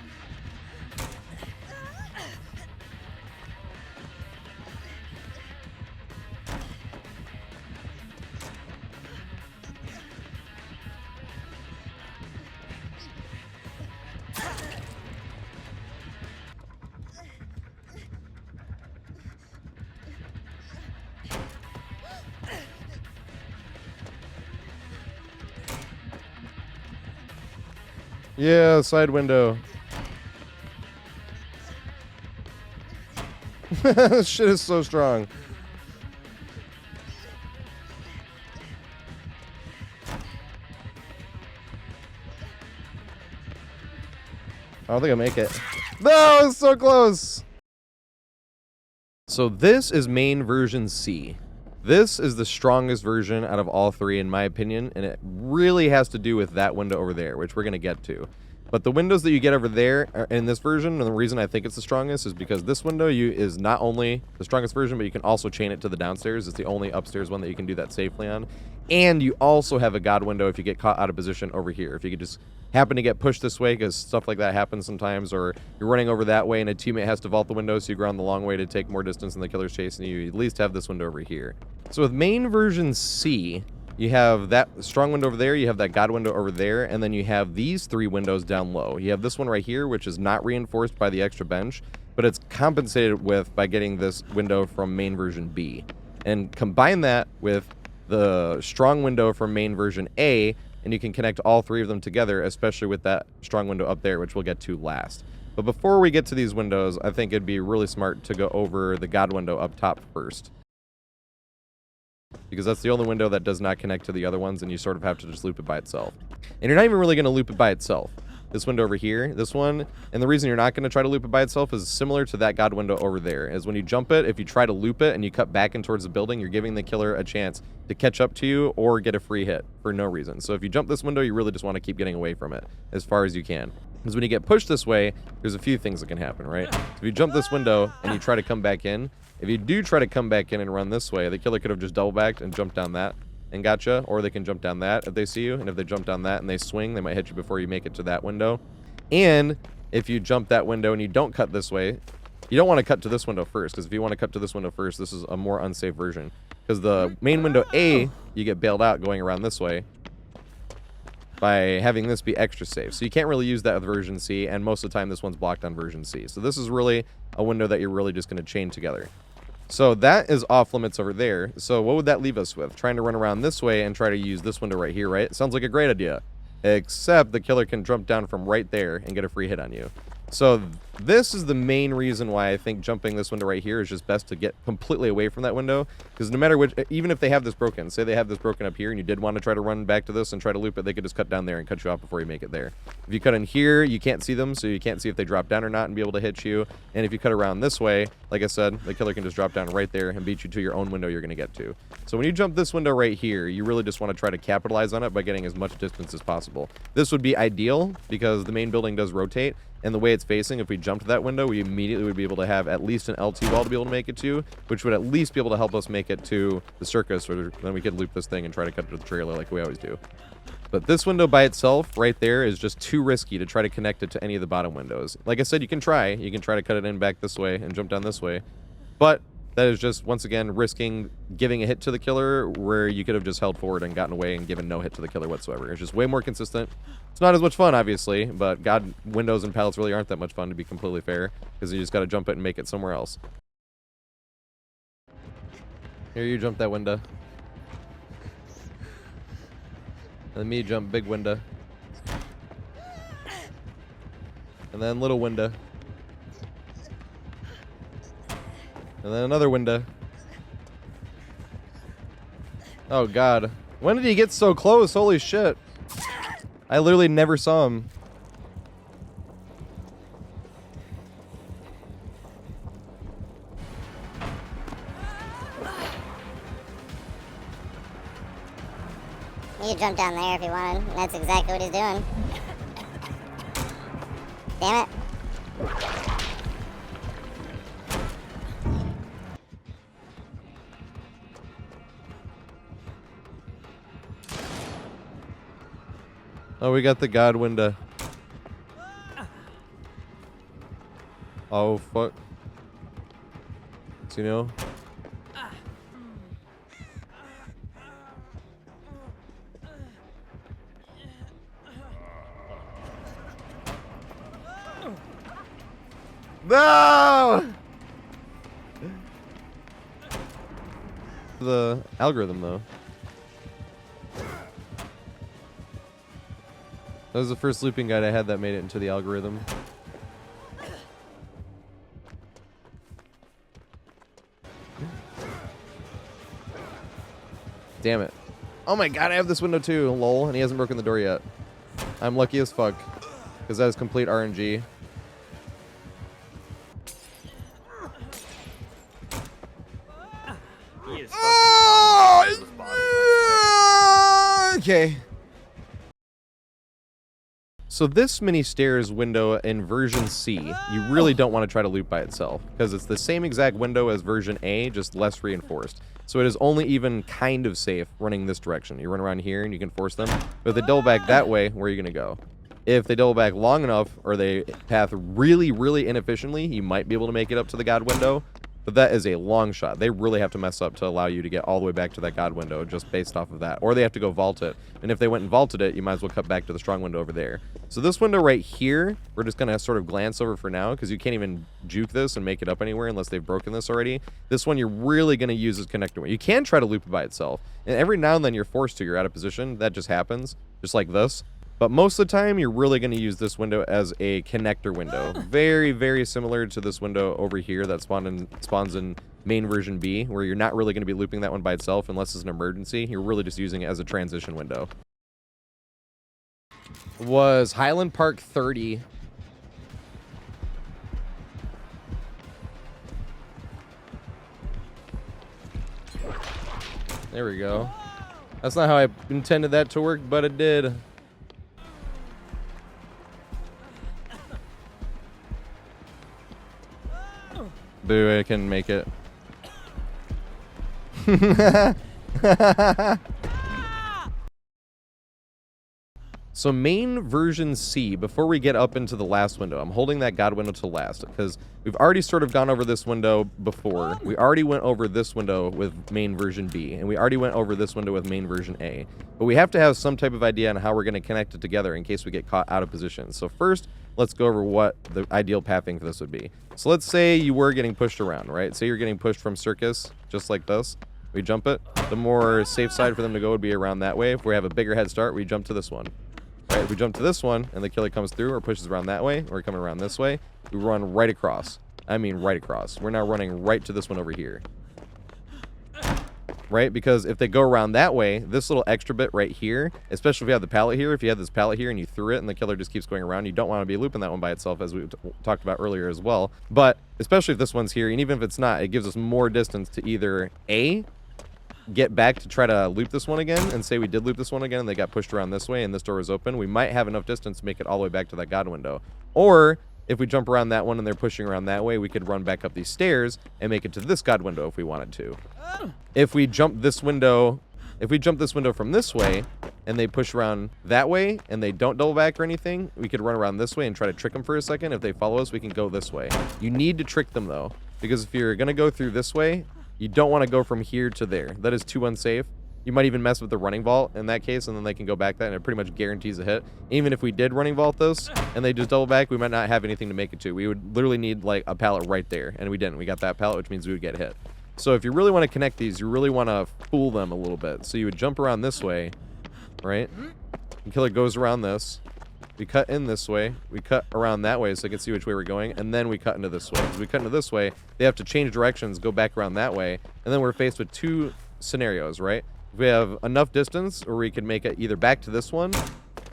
Yeah, side window. This shit is so strong. I don't think I make it. No, it's so close. So this is main version C. This is the strongest version out of all three, in my opinion, and it really has to do with that window over there, which we're going to get to. But the windows that you get over there in this version, and the reason I think it's the strongest is because this window is not only the strongest version, but you can also chain it to the downstairs. It's the only upstairs one that you can do that safely on. And you also have a God window if you get caught out of position over here. If you could just happen to get pushed this way, because stuff like that happens sometimes, or you're running over that way and a teammate has to vault the window, so you go around the long way to take more distance and the killer's chasing you, you at least have this window over here. So with main version C, you have that strong window over there, you have that God window over there, and then you have these three windows down low. You have this one right here, which is not reinforced by the extra bench, but it's compensated with by getting this window from main version B. And combine that with the strong window from main version A, and you can connect all three of them together, especially with that strong window up there, which we'll get to last. But before we get to these windows, I think it'd be really smart to go over the God window up top first, because that's the only window that does not connect to the other ones, and you sort of have to just loop it by itself. And you're not even really going to loop it by itself. This window over here, this one, and the reason you're not going to try to loop it by itself is similar to that God window over there, is when you jump it, if you try to loop it and you cut back in towards the building, you're giving the killer a chance to catch up to you or get a free hit for no reason. So if you jump this window, you really just want to keep getting away from it as far as you can. Because when you get pushed this way, there's a few things that can happen, right? So if you jump this window and you try to come back in, if you do try to come back in and run this way, the killer could have just double backed and jumped down that and gotcha, or they can jump down that if they see you, and if they jump down that and they swing, they might hit you before you make it to that window. And if you jump that window and you don't cut this way, you don't want to cut to this window first, because if you want to cut to this window first, this is a more unsafe version. Because the main window A, you get bailed out going around this way by having this be extra safe. So you can't really use that with version C, and most of the time this one's blocked on version C. So this is really a window that you're really just going to chain together. So that is off limits over there. So what would that leave us with? Trying to run around this way and try to use this window right here, right? It sounds like a great idea. Except the killer can jump down from right there and get a free hit on you. So this is the main reason why I think jumping this window right here is just best to get completely away from that window. Because no matter which, even if they have this broken, say they have this broken up here and you did want to try to run back to this and try to loop it, they could just cut down there and cut you off before you make it there. If you cut in here, you can't see them, so you can't see if they drop down or not and be able to hit you. And if you cut around this way, like I said, the killer can just drop down right there and beat you to your own window you're going to get to. So when you jump this window right here, you really just want to try to capitalize on it by getting as much distance as possible. This would be ideal because the main building does rotate, and the way it's facing, if we jumped that window, we immediately would be able to have at least an LT wall to be able to make it to, which would at least be able to help us make it to the circus, or then we could loop this thing and try to cut it to the trailer like we always do. But this window by itself right there is just too risky to try to connect it to any of the bottom windows. Like I said, you can try to cut it in back this way and jump down this way, but that is just, once again, risking giving a hit to the killer where you could have just held forward and gotten away and given no hit to the killer whatsoever. It's just way more consistent. It's not as much fun, obviously, but God, windows and pallets really aren't that much fun, to be completely fair, because you just got to jump it and make it somewhere else. Here, you jump that window. And me jump big window. And then little window. And then another window. Oh god. When did he get so close? Holy shit. I literally never saw him. You could jump down there if you wanted. That's exactly what he's doing. Damn it. Oh, we got the god window. Oh, fuck. So, you know? No! The algorithm, though. That was the first looping guide I had that made it into the algorithm. Damn it. Oh my god, I have this window too, lol, and he hasn't broken the door yet. I'm lucky as fuck, because that is complete RNG. He is fucking Okay. So this mini stairs window in version C, you really don't want to try to loop by itself, because it's the same exact window as version A, just less reinforced. So it is only even kind of safe running this direction. You run around here and you can force them, but if they double back that way, where are you going to go? If they double back long enough, or they path really, really inefficiently, you might be able to make it up to the God window, but that is a long shot. They really have to mess up to allow you to get all the way back to that God window just based off of that. Or they have to go vault it. And if they went and vaulted it, you might as well cut back to the strong window over there. So this window right here, we're just going to sort of glance over for now, because you can't even juke this and make it up anywhere unless they've broken this already. This one you're really going to use as connector. You can try to loop it by itself. And every now and then you're forced to. You're out of position. That just happens, just like this. But most of the time, you're really going to use this window as a connector window. Very, very similar to this window over here that spawns in main version B, where you're not really going to be looping that one by itself unless it's an emergency. You're really just using it as a transition window. Was Highland Park 30. There we go. That's not how I intended that to work, but it did. Boo, I can make it. So main version C, before we get up into the last window, I'm holding that God window to last because we've already sort of gone over this window before. We already went over this window with main version B, and we already went over this window with main version A. But we have to have some type of idea on how we're going to connect it together in case we get caught out of position. So first, let's go over what the ideal pathing for this would be. So let's say you were getting pushed around, right? Say you're getting pushed from Circus, just like this. We jump it. The more safe side for them to go would be around that way. If we have a bigger head start, we jump to this one. Right, if we jump to this one and the killer comes through or pushes around that way, or we're coming around this way, we run right across. I mean right across. We're now running right to this one over here. Right, because if they go around that way, this little extra bit right here, especially if you have the pallet here, if you had this pallet here and you threw it and the killer just keeps going around, you don't want to be looping that one by itself, as we talked about earlier as well. But especially if this one's here, and even if it's not, it gives us more distance to either A, get back to try to loop this one again, and say we did loop this one again and they got pushed around this way and this door was open, we might have enough distance to make it all the way back to that God window. Or if we jump around that one and they're pushing around that way, we could run back up these stairs and make it to this God window if we wanted to. If we jump this window from this way and they push around that way and they don't double back or anything, we could run around this way and try to trick them for a second. If they follow us, we can go this way. You need to trick them though, because if you're going to go through this way, you don't want to go from here to there. That is too unsafe. You might even mess with the running vault in that case, and then they can go back that, and it pretty much guarantees a hit. Even if we did running vault this, and they just double back, we might not have anything to make it to. We would literally need like a pallet right there, and we didn't. We got that pallet, which means we would get hit. So if you really want to connect these, you really want to fool them a little bit. So you would jump around this way, right? The killer goes around this. We cut in this way. We cut around that way so they can see which way we're going. And then we cut into this way. As we cut into this way, they have to change directions, go back around that way. And then we're faced with two scenarios, right? We have enough distance, or we could make it either back to this one,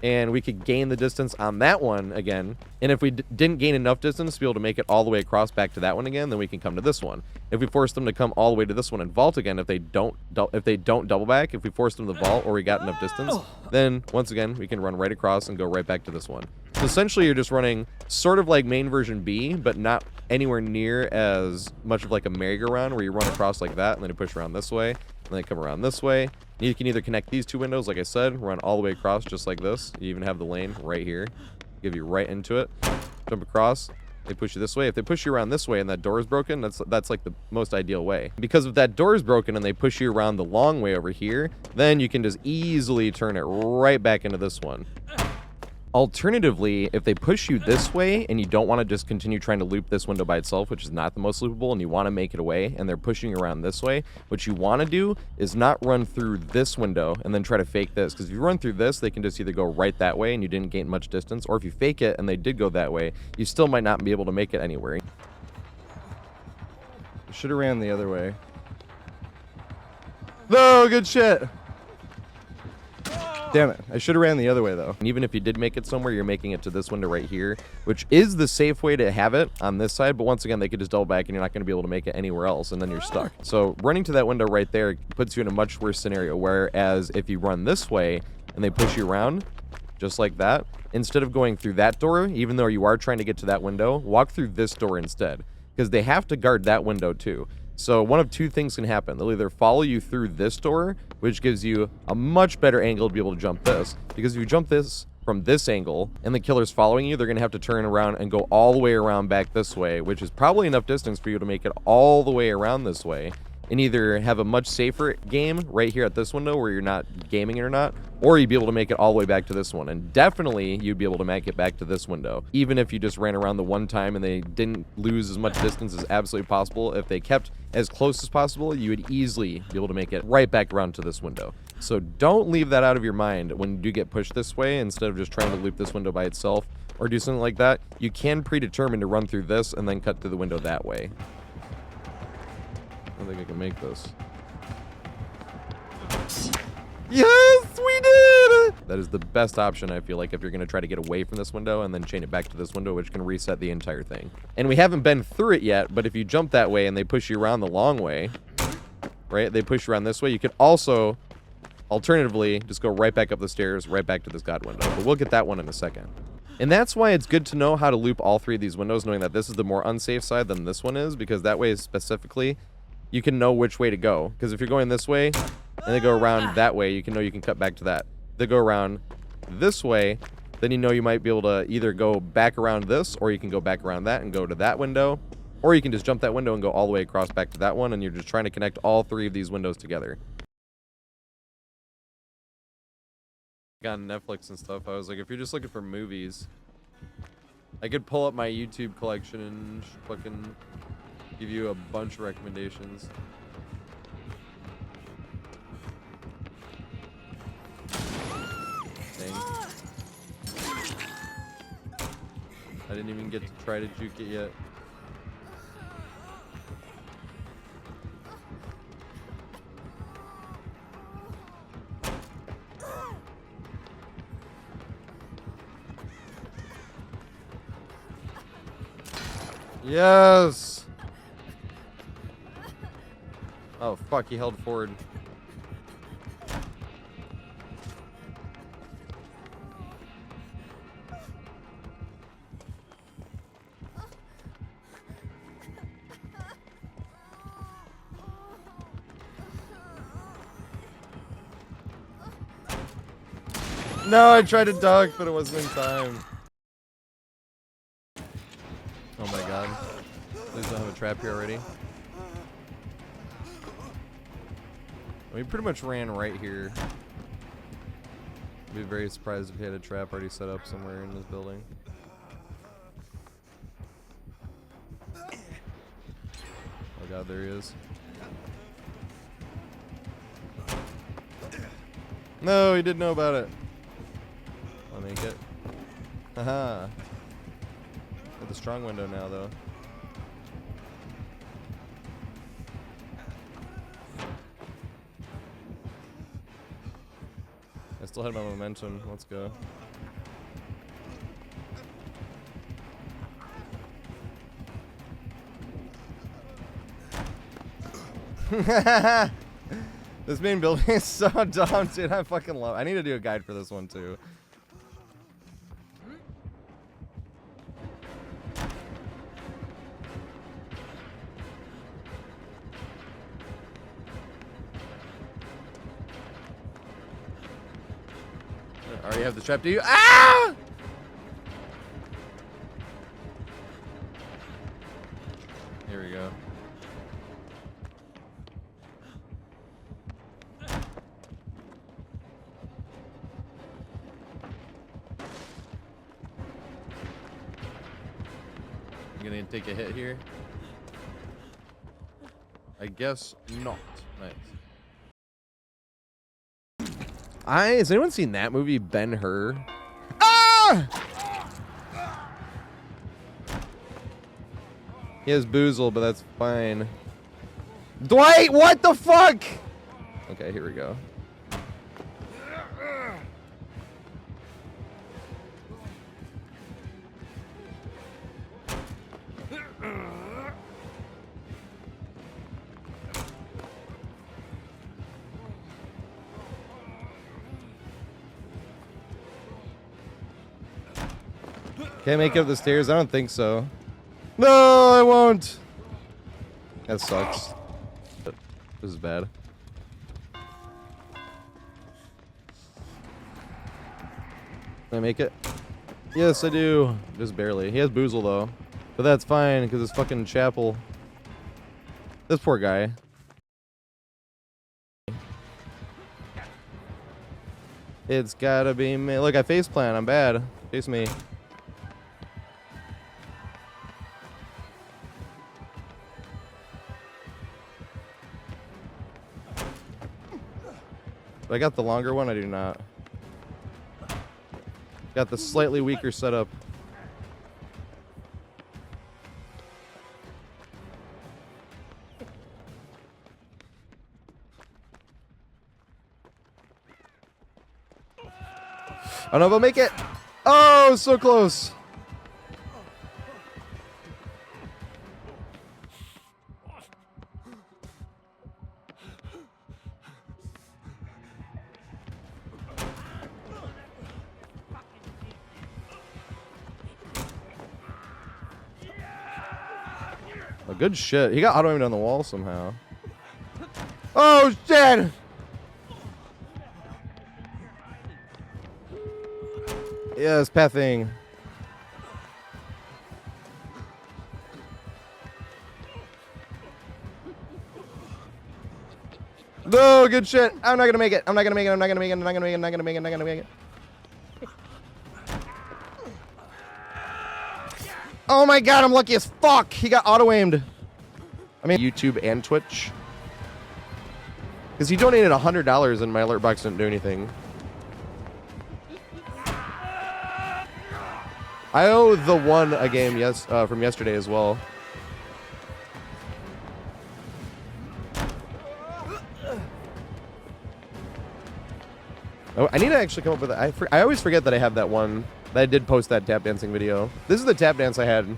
and we could gain the distance on that one again. And if we didn't gain enough distance to be able to make it all the way across back to that one again, then we can come to this one. If we force them to come all the way to this one and vault again, if they don't double back, if we force them to vault or we got enough distance, then once again we can run right across and go right back to this one. So essentially you're just running sort of like main version B, but not anywhere near as much of like a merry-go-round where you run across like that and then you push around this way and then you come around this way. You can either connect these two windows, like I said, run all the way across just like this. You even have the lane right here. Give you right into it. Jump across. They push you this way. If they push you around this way and that door is broken, that's like the most ideal way. Because if that door is broken and they push you around the long way over here, then you can just easily turn it right back into this one. Alternatively, if they push you this way and you don't want to just continue trying to loop this window by itself, which is not the most loopable, and you want to make it away, and they're pushing you around this way, what you want to do is not run through this window and then try to fake this. Because if you run through this, they can just either go right that way and you didn't gain much distance, or if you fake it and they did go that way, you still might not be able to make it anywhere. Should have ran the other way. No, good shit. Damn it. I should have ran the other way, though. And even if you did make it somewhere, you're making it to this window right here, which is the safe way to have it on this side. But once again, they could just double back and you're not going to be able to make it anywhere else, and then you're stuck. So running to that window right there puts you in a much worse scenario, whereas if you run this way, and they push you around, just like that, instead of going through that door, even though you are trying to get to that window, walk through this door instead, because they have to guard that window too. So one of two things can happen. They'll either follow you through this door, which gives you a much better angle to be able to jump this, because if you jump this from this angle and the killer's following you, they're going to have to turn around and go all the way around back this way, which is probably enough distance for you to make it all the way around this way and either have a much safer game right here at this window where you're not gaming it or not, or you'd be able to make it all the way back to this one. And definitely you'd be able to make it back to this window, even if you just ran around the one time and they didn't lose as much distance as absolutely possible. If they kept as close as possible, you would easily be able to make it right back around to this window. So don't leave that out of your mind when you do get pushed this way. Instead of just trying to loop this window by itself or do something like that, you can predetermine to run through this and then cut through the window that way. I don't think I can make this. Yes, we did! That is the best option, I feel like, if you're going to try to get away from this window and then chain it back to this window, which can reset the entire thing. And we haven't been through it yet, but if you jump that way and they push you around the long way, right, they push you around this way, you could also, alternatively, just go right back up the stairs, right back to this god window. But we'll get that one in a second. And that's why it's good to know how to loop all three of these windows, knowing that this is the more unsafe side than this one is, because that way specifically, you can know which way to go. Because if you're going this way and they go around that way, you can know you can cut back to that. If they go around this way, then you know you might be able to either go back around this, or you can go back around that and go to that window, or you can just jump that window and go all the way across back to that one, and you're just trying to connect all three of these windows together. On Netflix and stuff, I was like, if you're just looking for movies, I could pull up my YouTube collection and fucking give you a bunch of recommendations. Dang. I didn't even get to try to juke it yet. Yes! Oh, fuck, he held forward. No, I tried to duck, but it wasn't in time. Oh my god. Please don't have a trap here already. We pretty much ran right here. I'd be very surprised if he had a trap already set up somewhere in this building. Oh god, there he is. No, he didn't know about it. I'll make it. Haha. Got the strong window now, though. I still had my momentum. Let's go. This main building is so dumb, dude. I fucking love it. I need to do a guide for this one, too. I already have the trap, do you? Ah! Here we go. I'm gonna take a hit here. I guess not. Nice. Has anyone seen that movie, Ben-Hur? Ah! He has Boozle, but that's fine. Dwight, what the fuck? Okay, here we go. Can't make it up the stairs? I don't think so. No, I won't. That sucks. This is bad. Can I make it? Yes, I do. Just barely. He has boozle though. But that's fine because it's fucking chapel. This poor guy. It's gotta be me. Look, I face plant. I'm bad. Face me. I got the longer one. I do not. Got the slightly weaker setup. I don't know if I'll make it. Oh, so close. Oh, good shit. He got auto-aimed on the wall somehow. Oh, shit! Yes, pathing. No, good shit. I'm not gonna make it. I'm not gonna make it. I'm not gonna make it. I'm not gonna make it. I'm not gonna make it. I'm not gonna make it. Oh my god, I'm lucky as fuck. He got auto-aimed. I mean, YouTube and Twitch. Because he donated $100 and my alert box didn't do anything. I owe the one a game from yesterday as well. Oh, I need to actually come up with it. I always forget that I have that one. That I did post that tap dancing video. This is the tap dance I had.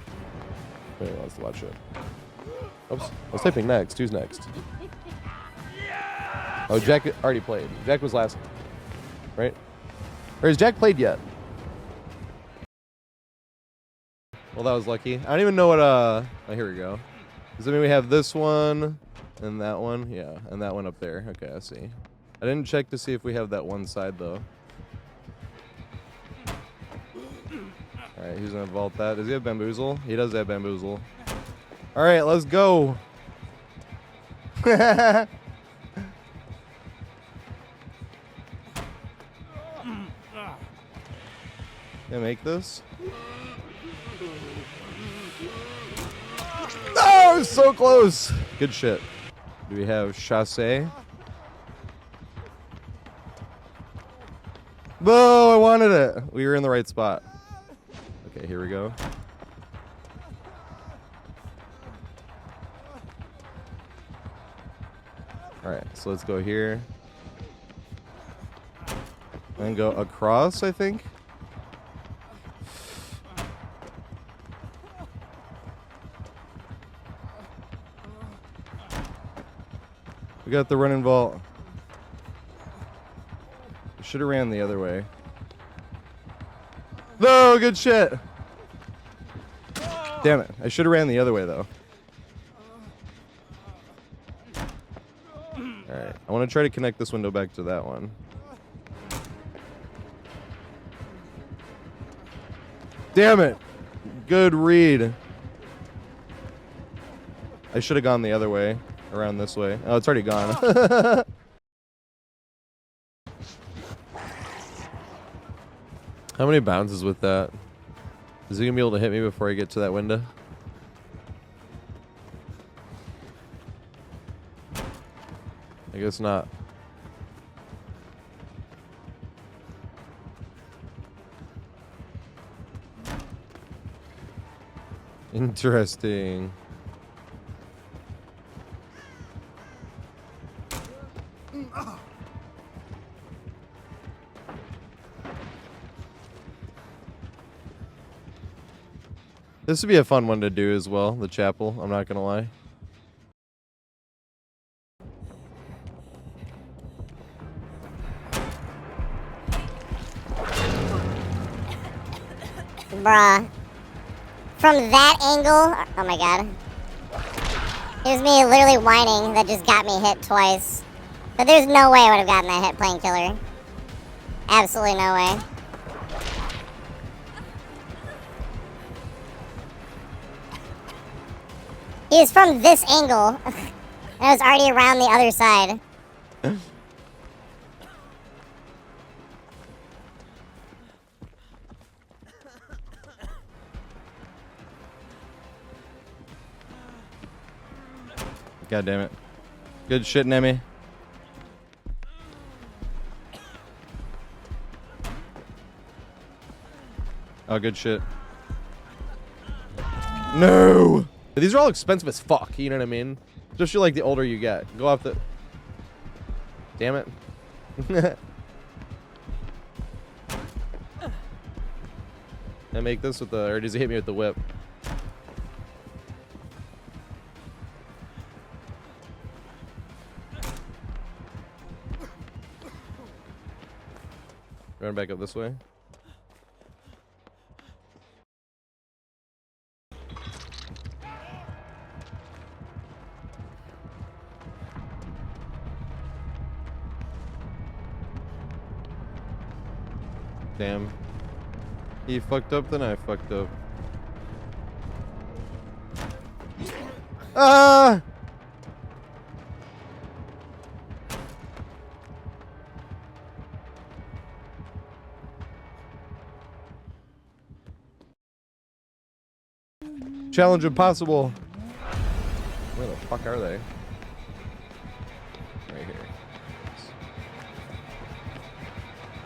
Wait, let's watch it. Oops. I was typing next. Who's next? Oh, Jack already played. Jack was last. Right? Or has Jack played yet? Well, that was lucky. I don't even know what, oh, here we go. Does that mean we have this one and that one? Yeah, and that one up there. Okay, I see. I didn't check to see if we have that one side, though. Alright, who's gonna vault that? Does he have bamboozle? He does have bamboozle. Alright, let's go. Can I make this? Oh, so close. Good shit. Do we have chasse? Whoa, I wanted it. We were in the right spot. Okay, here we go. Alright, so let's go here. And go across, I think. We got the running vault. Should have ran the other way. No, good shit. Damn it. I should have ran the other way, though. Alright. I want to try to connect this window back to that one. Damn it. Good read. I should have gone the other way. Around this way. Oh, it's already gone. How many bounces with that? Is he gonna be able to hit me before I get to that window? I guess not. Interesting. This would be a fun one to do as well, the chapel, I'm not gonna lie. Bruh. From that angle, oh my god. It was me literally whining that just got me hit twice. But there's no way I would have gotten that hit playing killer. Absolutely no way. He was from this angle. And I was already around the other side. God damn it. Good shit, Nemi. Oh, good shit. No! These are all expensive as fuck, you know what I mean? Especially like the older you get. Go off the... Damn it. I make this with the... Or does he hit me with the whip? Run back up this way. Damn. He fucked up, then I fucked up. Ah! Challenge impossible. Where the fuck are they? Right here.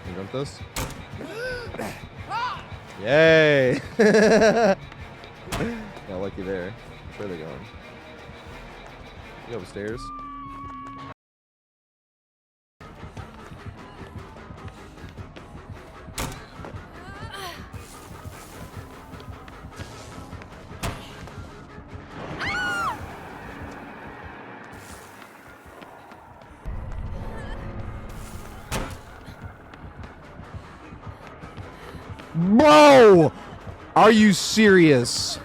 Can you jump this? Yay! Got lucky there. Where are they going? You upstairs? Bro! Are you serious?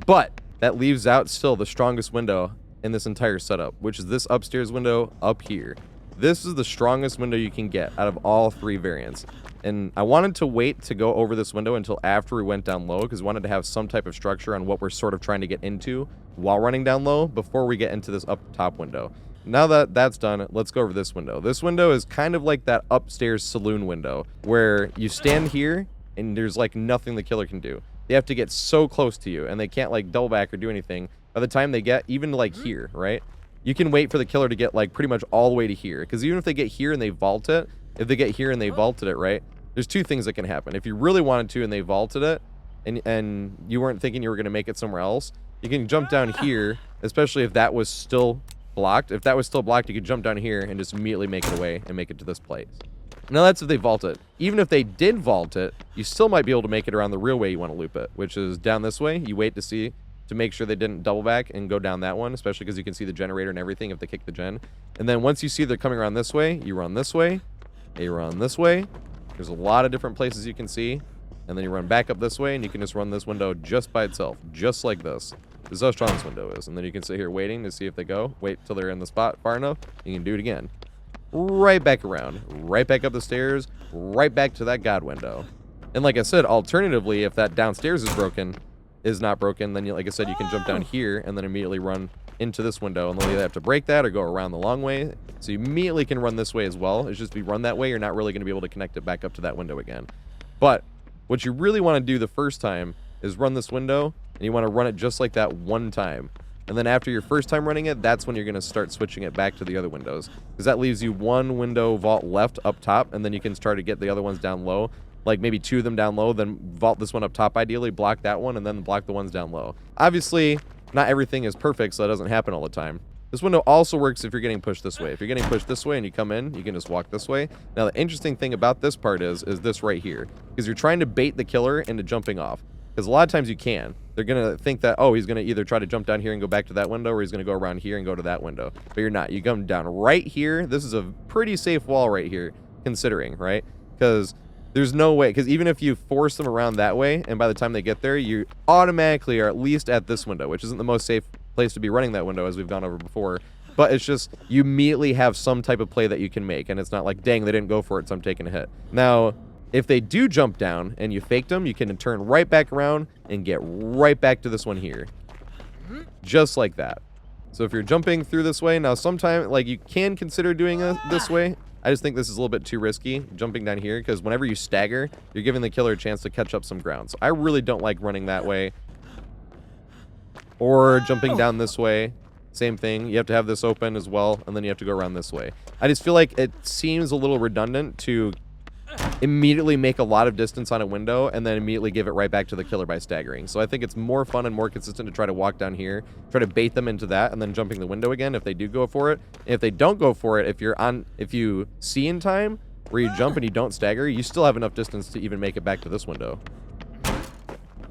But that leaves out still the strongest window in this entire setup, which is this upstairs window up here. This is the strongest window you can get out of all three variants. And I wanted to wait to go over this window until after we went down low, because we wanted to have some type of structure on what we're sort of trying to get into while running down low before we get into this up top window. Now that that's done, let's go over this window. This window is kind of like that upstairs saloon window where you stand here and there's like nothing the killer can do. They have to get so close to you and they can't like double back or do anything. By the time they get even like here, right? You can wait for the killer to get like pretty much all the way to here. Because even if they get here and they vault it, if they get here and they vaulted it, right? There's two things that can happen. If you really wanted to and they vaulted it and you weren't thinking you were going to make it somewhere else, you can jump down here, especially if that was still blocked. If that was still blocked, you could jump down here and just immediately make it away and make it to this place. Now that's if they vault it. Even if they did vault it, you still might be able to make it around the real way you want to loop it, which is down this way. You wait to see, to make sure they didn't double back and go down that one, especially because you can see the generator and everything if they kick the gen. And then once you see they're coming around this way, you run this way, and you run this way. There's a lot of different places you can see. And then you run back up this way, and you can just run this window just by itself, just like this. This is how strong this window is. And then you can sit here waiting to see if they go. Wait till they're in the spot far enough. You can do it again. Right back around. Right back up the stairs. Right back to that god window. And like I said, alternatively, if that downstairs is not broken, then like I said, you can jump down here and then immediately run into this window. And they'll either have to break that or go around the long way. So you immediately can run this way as well. It's just if you run that way, you're not really going to be able to connect it back up to that window again. But what you really want to do the first time is run this window, and you want to run it just like that one time. And then after your first time running it, that's when you're going to start switching it back to the other windows. Because that leaves you one window vault left up top, and then you can start to get the other ones down low. Like maybe two of them down low, then vault this one up top ideally, block that one, and then block the ones down low. Obviously, not everything is perfect, so that doesn't happen all the time. This window also works if you're getting pushed this way. If you're getting pushed this way and you come in, you can just walk this way. Now, the interesting thing about this part is this right here. Because you're trying to bait the killer into jumping off. Because a lot of times you can. They're going to think that, oh, he's going to either try to jump down here and go back to that window, or he's going to go around here and go to that window. But you're not. You come down right here. This is a pretty safe wall right here, considering, right? Because there's no way. Because even if you force them around that way, and by the time they get there, you automatically are at least at this window, which isn't the most safe place to be running that window, as we've gone over before. But it's just, you immediately have some type of play that you can make, and it's not like, dang, they didn't go for it, so I'm taking a hit. Now, if they do jump down and you faked them, you can turn right back around and get right back to this one here. Just like that. So if you're jumping through this way, now sometimes, like, you can consider doing it this way. I just think this is a little bit too risky, jumping down here, because whenever you stagger, you're giving the killer a chance to catch up some ground. So I really don't like running that way. Or jumping down this way. Same thing. You have to have this open as well, and then you have to go around this way. I just feel like it seems a little redundant to immediately make a lot of distance on a window and then immediately give it right back to the killer by staggering. So I think it's more fun and more consistent to try to walk down here, try to bait them into that, and then jumping the window again if they do go for it. And if they don't go for it, if you see in time where you jump and you don't stagger, you still have enough distance to even make it back to this window.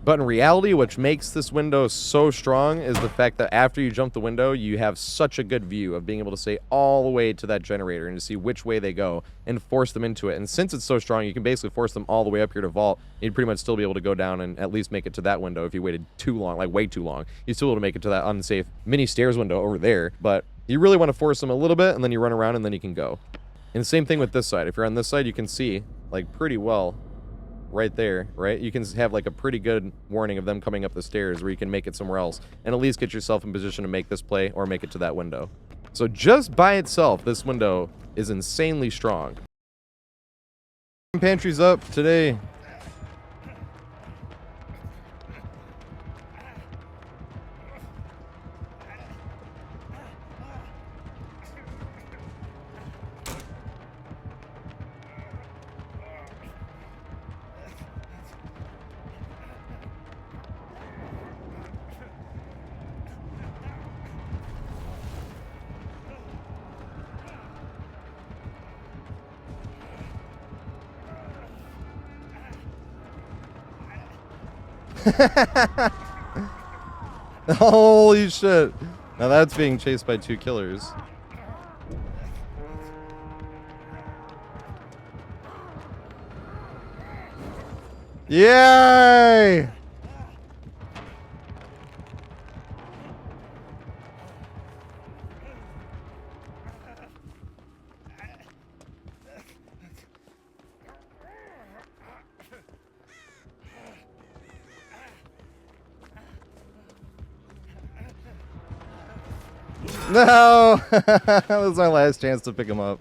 But in reality, what makes this window so strong is the fact that after you jump the window, you have such a good view of being able to stay all the way to that generator and to see which way they go and force them into it. And since it's so strong, you can basically force them all the way up here to vault. You'd pretty much still be able to go down and at least make it to that window if you waited too long, like way too long. You'd still be able to make it to that unsafe mini stairs window over there. But you really want to force them a little bit, and then you run around, and then you can go. And the same thing with this side. If you're on this side, you can see, like, pretty well right there, right? You can have like a pretty good warning of them coming up the stairs where you can make it somewhere else and at least get yourself in position to make this play or make it to that window. So just by itself, this window is insanely strong. Pantry's up today. Holy shit. Now that's being chased by two killers. Yay! No! That was my last chance to pick him up.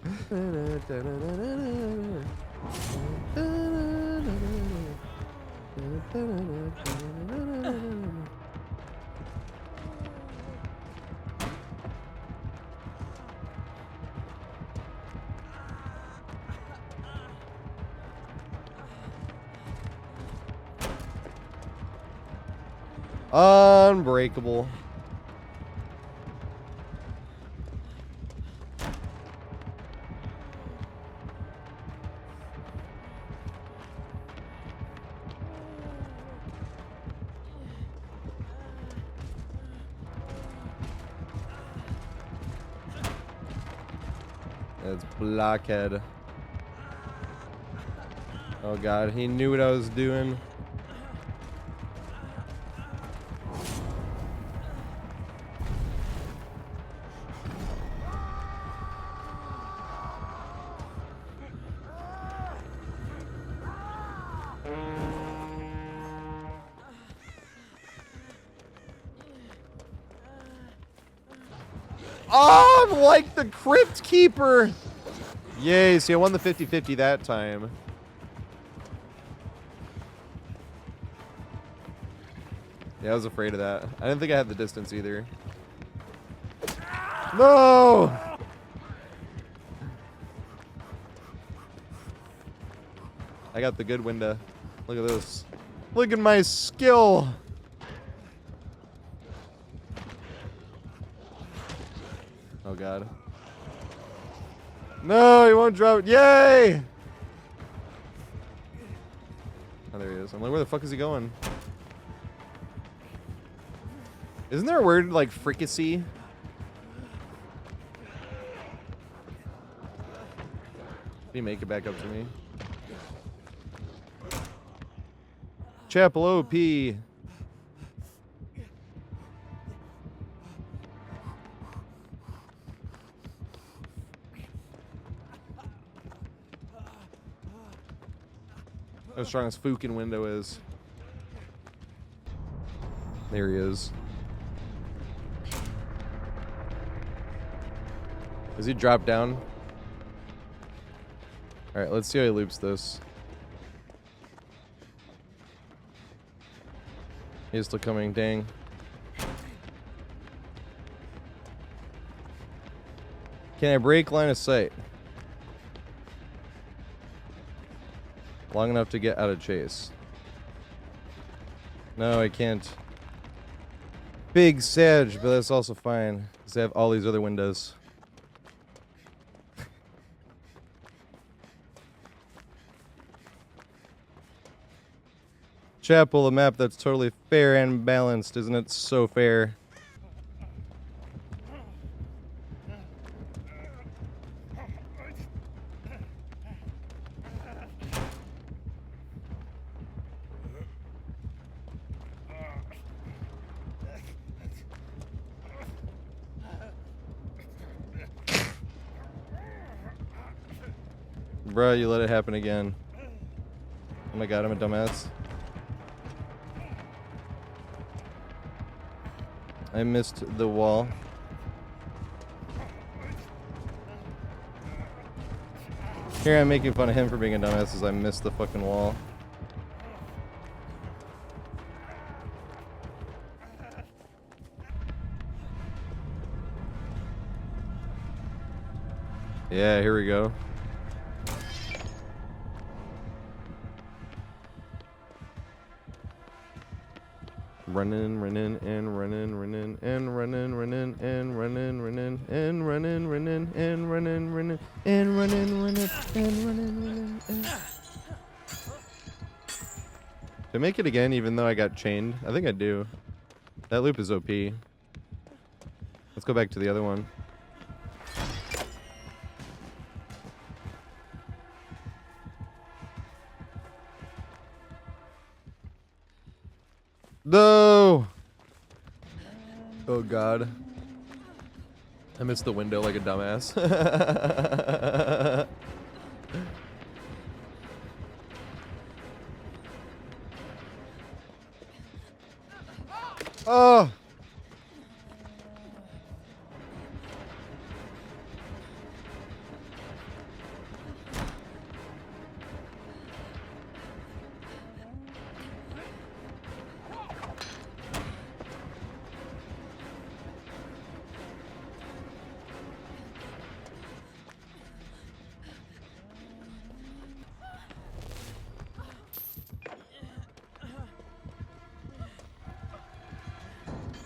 Unbreakable. It's Blockhead. Oh god, he knew what I was doing. Oh, I'm like the Crypt Keeper. Yay, see, I won the 50-50 that time. Yeah, I was afraid of that. I didn't think I had the distance either. No! I got the good window. Look at this. Look at my skill. Oh god. No, he won't drop it. Yay! Oh, there he is. I'm like, where the fuck is he going? Isn't there a word like fricassee? Can you make it back up to me? Chapel OP. How strong as fucking window is. There he is. Does he drop down? Alright, let's see how he loops this. He's still coming, dang. Can I break line of sight? Long enough to get out of chase. No, I can't. Big Sag, but that's also fine. Because I have all these other windows. Chapel, a map that's totally fair and balanced, isn't it? So fair. Bruh, you let it happen again. Oh my god, I'm a dumbass. I missed the wall. Here I'm making fun of him for being a dumbass as I missed the fucking wall. Yeah, here we go. Running, running, and running, running, and running, running, and running, running, and running, running, and running, running, and running, running, and running, running, and. Did I make it again even though I got chained? I think I do. That loop is OP. Let's go back to the other one. No! Oh god. I missed the window like a dumbass. Oh!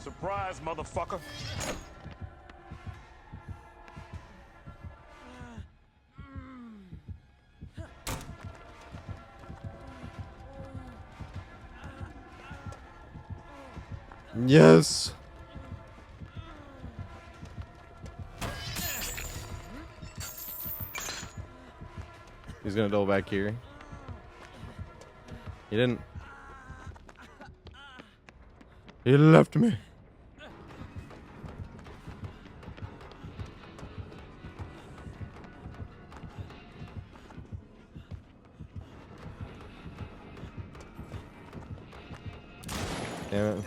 Surprise, motherfucker. Yes. He's gonna double back here. He didn't. He left me. Damn it.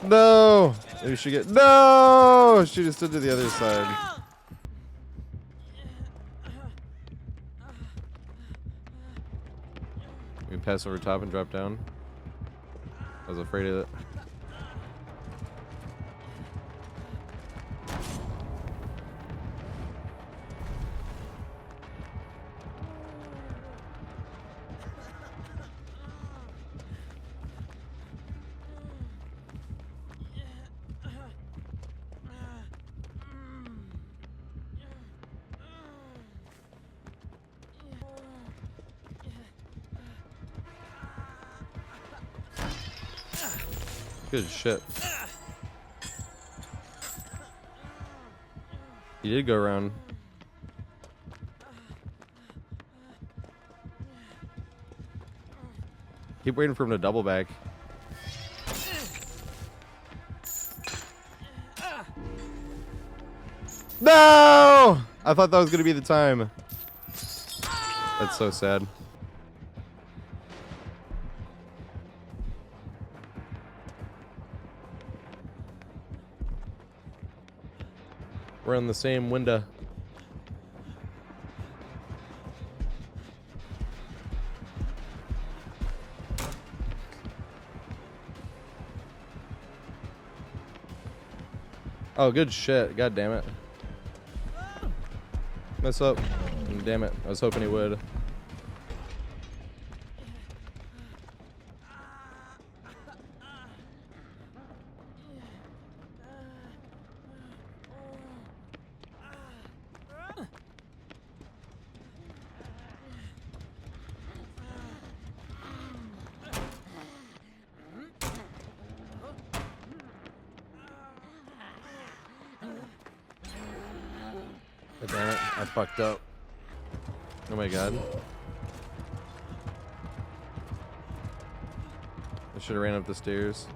No! We should get. No! She just stood to the other side. We can pass over top and drop down. I was afraid of it. Good shit. He did go around. Keep waiting for him to double back. No! I thought that was gonna be the time. That's so sad. We're in the same window. Oh, good shit. God damn it. Mess up. Damn it. I was hoping he would. Damn it, I fucked up. Oh my god. I should have ran up the stairs.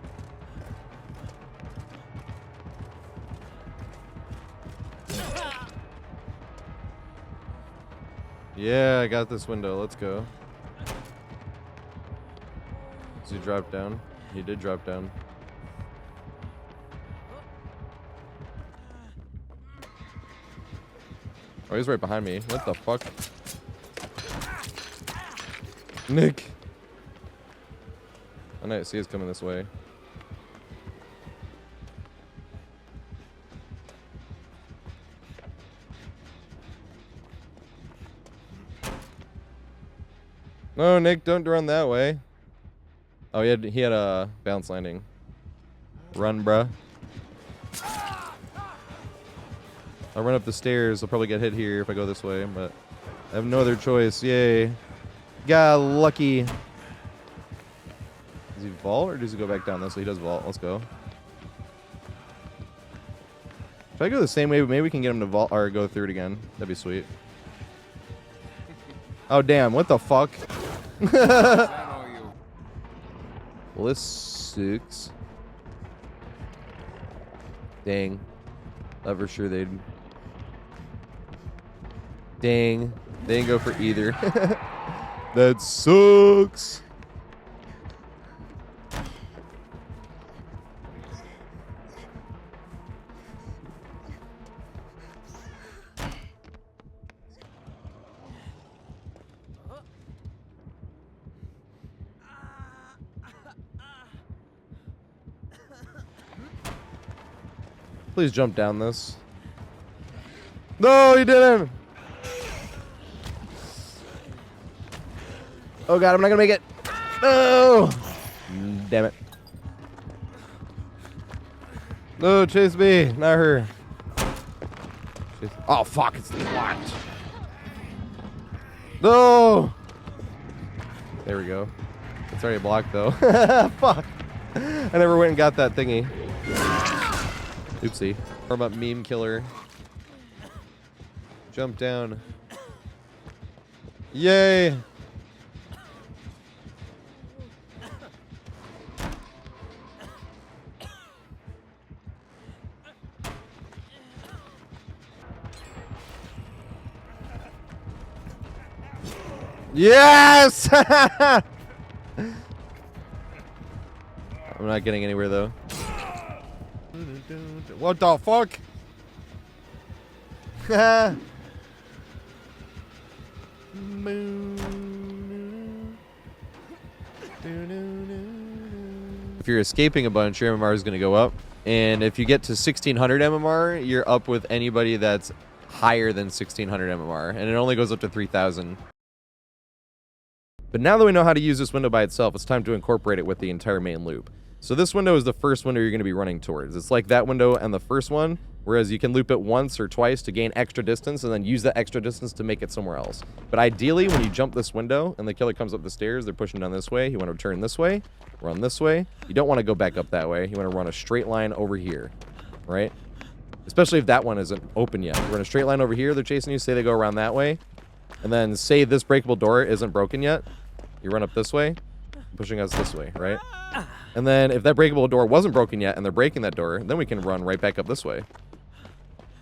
Yeah, I got this window. Let's go. Does he drop down? He did drop down. Oh, he's right behind me. What the fuck? Nick! Oh, no, see, he's coming this way. No, Nick, don't run that way. Oh, he had a bounce landing. Run, bruh. I'll run up the stairs. I'll probably get hit here if I go this way, but I have no other choice. Yay. Got lucky. Does he vault or does he go back down? So he does vault. Let's go. Should I go the same way? Maybe we can get him to vault or go through it again. That'd be sweet. Oh, damn. What the fuck? Well, this sucks. Dang. Thought for sure they'd... Dang. They didn't go for either. That sucks. Please jump down this. No, he didn't. Oh god, I'm not gonna make it. No. Damn it. No, chase me, not her. Chase. Oh fuck, it's blocked. No. There we go. It's already blocked though. Fuck. I never went and got that thingy. Oopsie. From up meme killer. Jump down. Yay! Yes! I'm not getting anywhere though. What the fuck? If you're escaping a bunch, your MMR is going to go up. And if you get to 1600 MMR, you're up with anybody that's higher than 1600 MMR. And it only goes up to 3000. But now that we know how to use this window by itself, it's time to incorporate it with the entire main loop. So this window is the first window you're going to be running towards. It's like that window and the first one, whereas you can loop it once or twice to gain extra distance and then use that extra distance to make it somewhere else. But ideally, when you jump this window and the killer comes up the stairs, they're pushing down this way, you want to turn this way, run this way. You don't want to go back up that way. You want to run a straight line over here, right? Especially if that one isn't open yet. You run a straight line over here, they're chasing you, say they go around that way, and then say this breakable door isn't broken yet, you run up this way, pushing us this way, right? And then if that breakable door wasn't broken yet and they're breaking that door, then we can run right back up this way.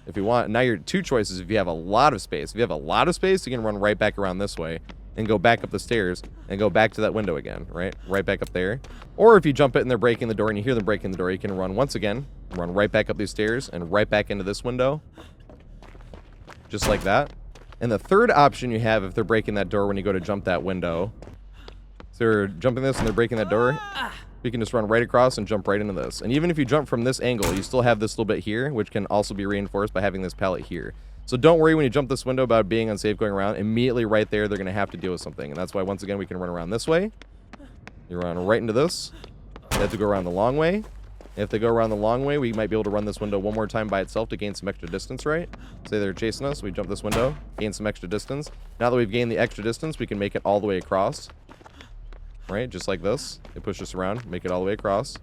If you want, now your two choices, if you have a lot of space. If you have a lot of space, you can run right back around this way and go back up the stairs and go back to that window again, right? Right back up there. Or if you jump it and they're breaking the door and you hear them breaking the door, you can run once again, run right back up these stairs and right back into this window. Just like that. And the third option you have if they're breaking that door when you go to jump that window, so they're jumping this and they're breaking that door, you can just run right across and jump right into this. And even if you jump from this angle, you still have this little bit here, which can also be reinforced by having this pallet here. So don't worry when you jump this window about being unsafe going around. Immediately right there, they're going to have to deal with something. And that's why, once again, we can run around this way. You run right into this. You have to go around the long way. If they go around the long way, we might be able to run this window one more time by itself to gain some extra distance, right? Say they're chasing us, we jump this window, gain some extra distance. Now that we've gained the extra distance, we can make it all the way across. Right, just like this. They push us around, make it all the way across.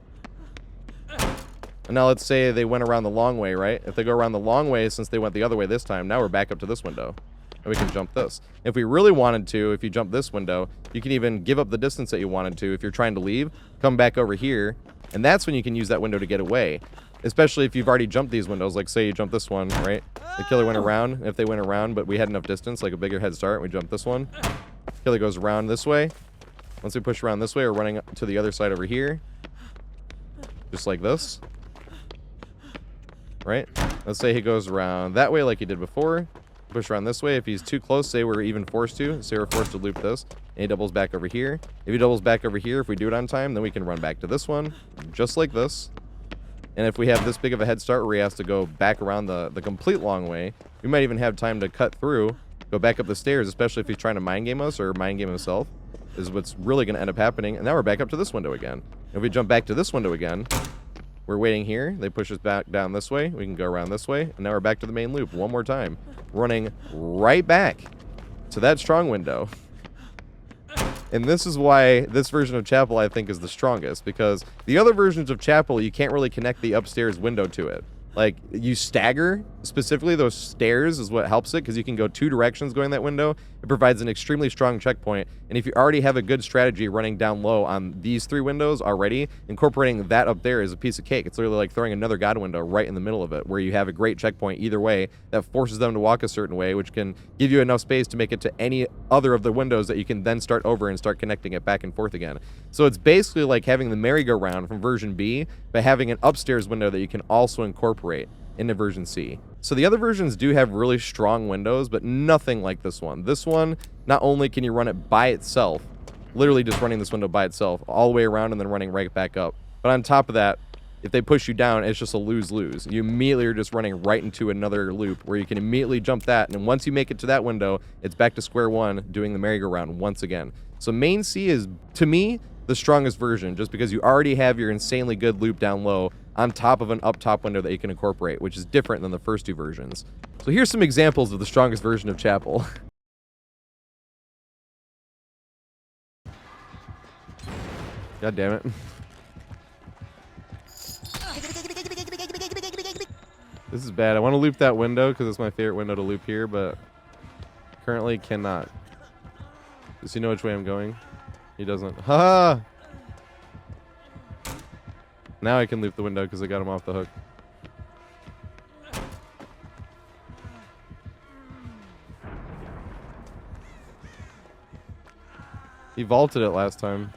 And now let's say they went around the long way, right? If they go around the long way, since they went the other way this time, now we're back up to this window. And we can jump this. If we really wanted to, if you jump this window, you can even give up the distance that you wanted to. If you're trying to leave, come back over here. And that's when you can use that window to get away. Especially if you've already jumped these windows. Like say you jump this one, right? The killer went around. If they went around, but we had enough distance, like a bigger head start, we jump this one. Killer goes around this way. Once we push around this way, we're running up to the other side over here. Just like this. Right? Let's say he goes around that way like he did before. Push around this way. If he's too close, say we're even forced to. Say we're forced to loop this. And he doubles back over here. If he doubles back over here, if we do it on time, then we can run back to this one. Just like this. And if we have this big of a head start where he has to go back around the complete long way, we might even have time to cut through, go back up the stairs, especially if he's trying to mind game us or mind game himself. Is what's really going to end up happening. And now we're back up to this window again. If we jump back to this window again, we're waiting here. They push us back down this way. We can go around this way. And now we're back to the main loop one more time. Running right back to that strong window. And this is why this version of Chapel, I think, is the strongest. Because the other versions of Chapel, you can't really connect the upstairs window to it. Like, you stagger. Specifically, those stairs is what helps it, because you can go two directions going that window. It provides an extremely strong checkpoint. And if you already have a good strategy running down low on these three windows already, incorporating that up there is a piece of cake. It's literally like throwing another god window right in the middle of it, where you have a great checkpoint either way that forces them to walk a certain way, which can give you enough space to make it to any other of the windows that you can then start over and start connecting it back and forth again. So it's basically like having the merry-go-round from version B, but having an upstairs window that you can also incorporate into version C. So the other versions do have really strong windows, but nothing like this one. This one, not only can you run it by itself, literally just running this window by itself, all the way around and then running right back up. But on top of that, if they push you down, it's just a lose-lose. You immediately are just running right into another loop where you can immediately jump that, and once you make it to that window, it's back to square one, doing the merry-go-round once again. So main C is, to me, the strongest version, just because you already have your insanely good loop down low on top of an up top window that you can incorporate, which is different than the first two versions. So here's some examples of the strongest version of Chapel. God damn it. This is bad. I want to loop that window because it's my favorite window to loop here, but currently cannot. Does he know which way I'm going? He doesn't. Ha! Now I can loop the window because I got him off the hook. He vaulted it last time.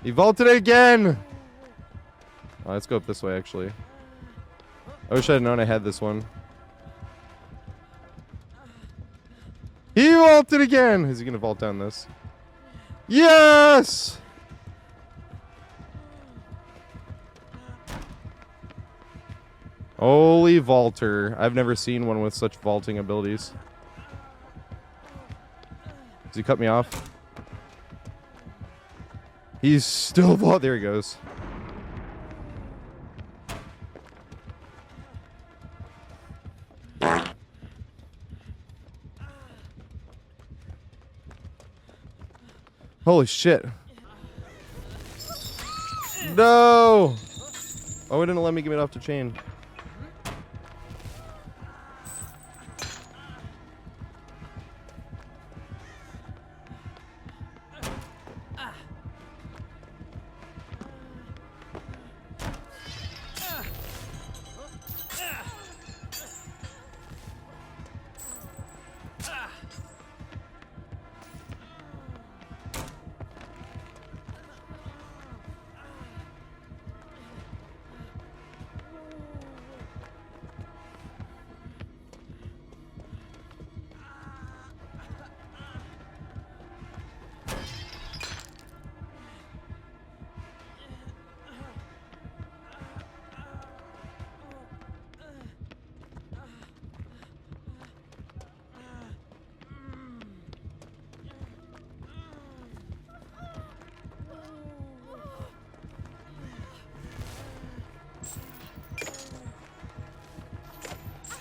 He vaulted it again! Oh, let's go up this way, actually. I wish I had known I had this one. He vaulted again! Is he going to vault down this? Yes! Holy vaulter. I've never seen one with such vaulting abilities. Does he cut me off? He's still vault. There he goes. Holy shit. No! Oh, it didn't let me get it off the chain.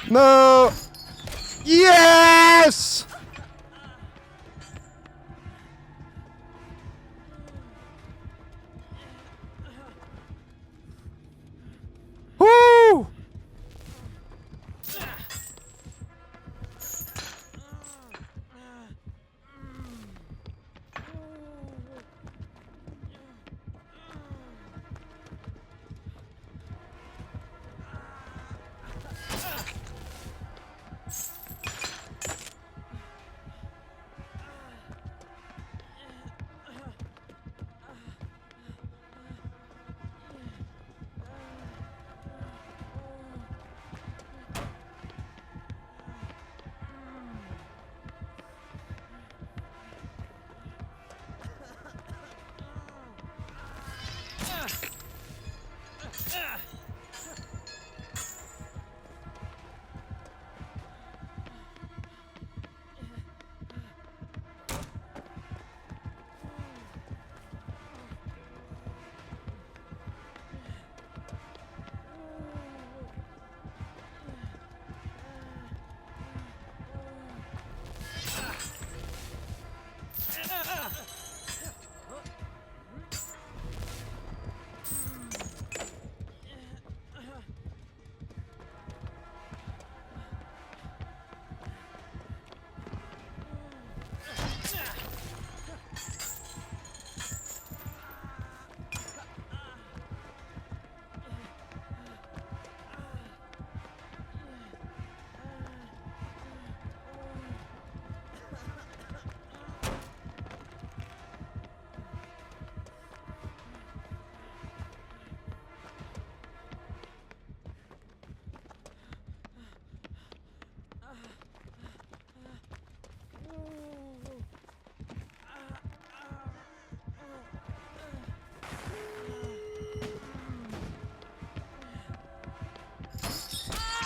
No! Yes! Woo!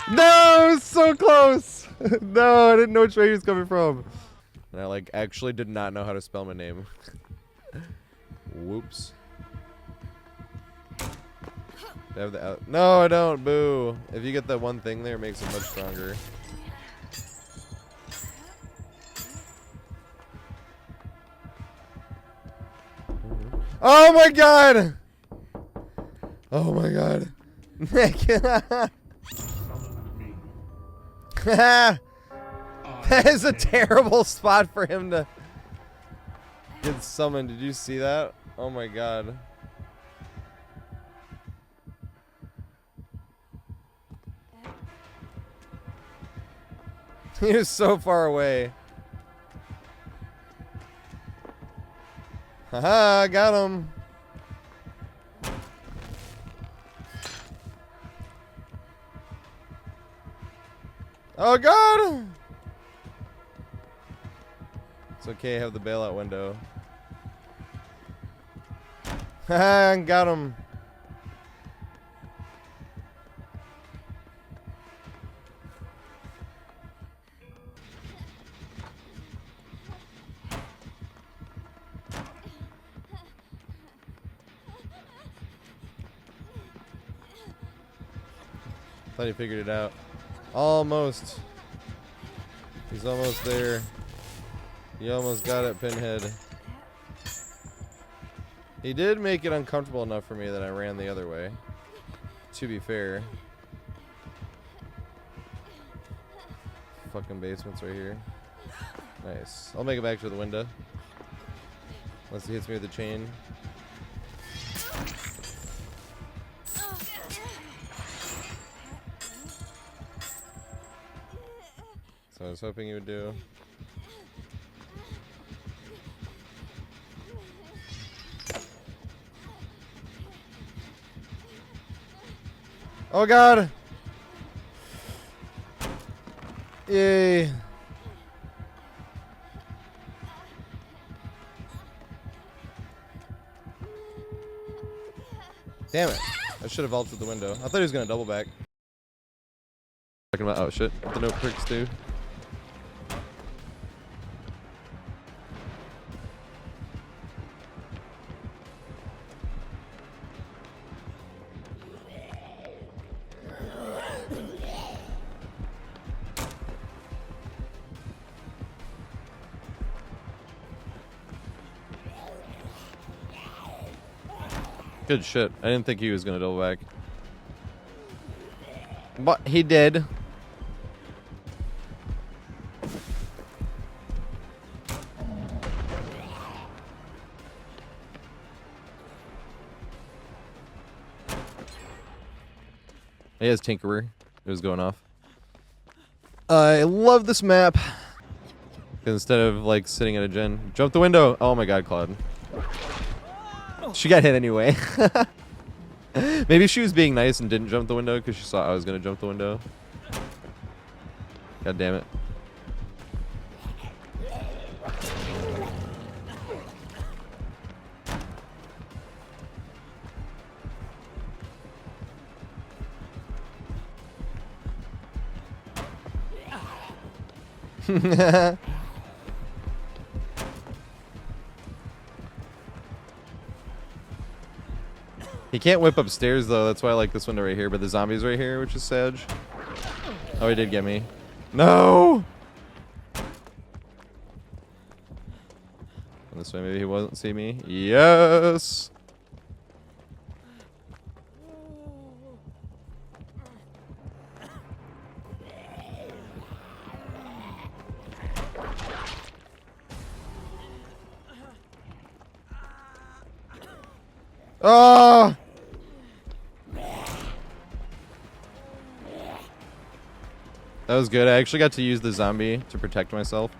No, so close. No, I didn't know which way he was coming from. And I like actually did not know how to spell my name. Whoops. Do I have the out? No, I don't. Boo. If you get that one thing there, it makes it much stronger. Oh my god. Oh my god. That is a terrible spot for him to get summoned. Did you see that? Oh my god. He is so far away. Haha, got him. Oh god! It's okay, I have the bailout window. Haha, got him. Thought he figured it out. Almost. He's almost there. He almost got it, Pinhead. He did make it uncomfortable enough for me that I ran the other way. To be fair. Fucking basement's right here. Nice. I'll make it back to the window. Unless he hits me with the chain. So I was hoping he would do. Oh god! Yay! Damn it. I should have vaulted the window. I thought he was gonna double back. Talking about, oh shit, the no pricks dude. Good shit. I didn't think he was gonna double back. But he did. He has Tinkerer. It was going off. I love this map. Instead of like sitting at a gen. Jump the window. Oh my god, Claude. She got hit anyway. Maybe she was being nice and didn't jump the window because she saw I was going to jump the window. God damn it. He can't whip upstairs though, that's why I like this window right here, but the zombie's right here, which is Sag. Oh, he did get me. No! This way maybe he won't see me. Yes! Oh! That was good. I actually got to use the zombie to protect myself.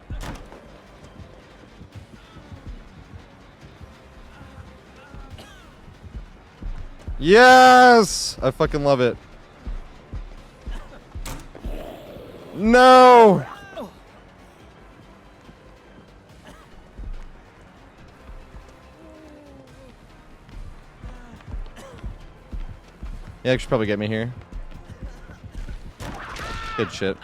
Yes! I fucking love it. No! Yeah, you should probably get me here. Good shit.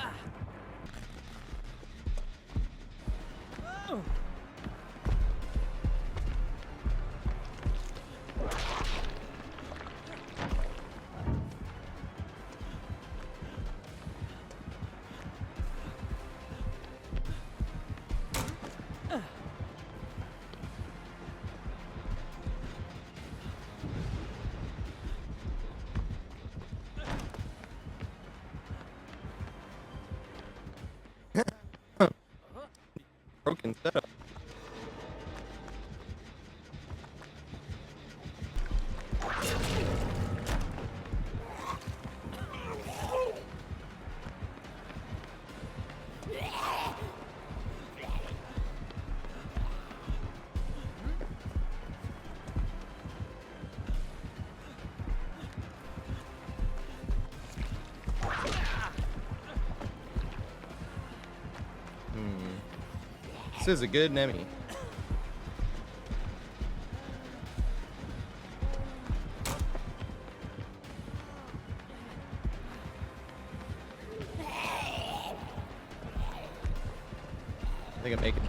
Broken setup. This is a good Nemi. I think I make it.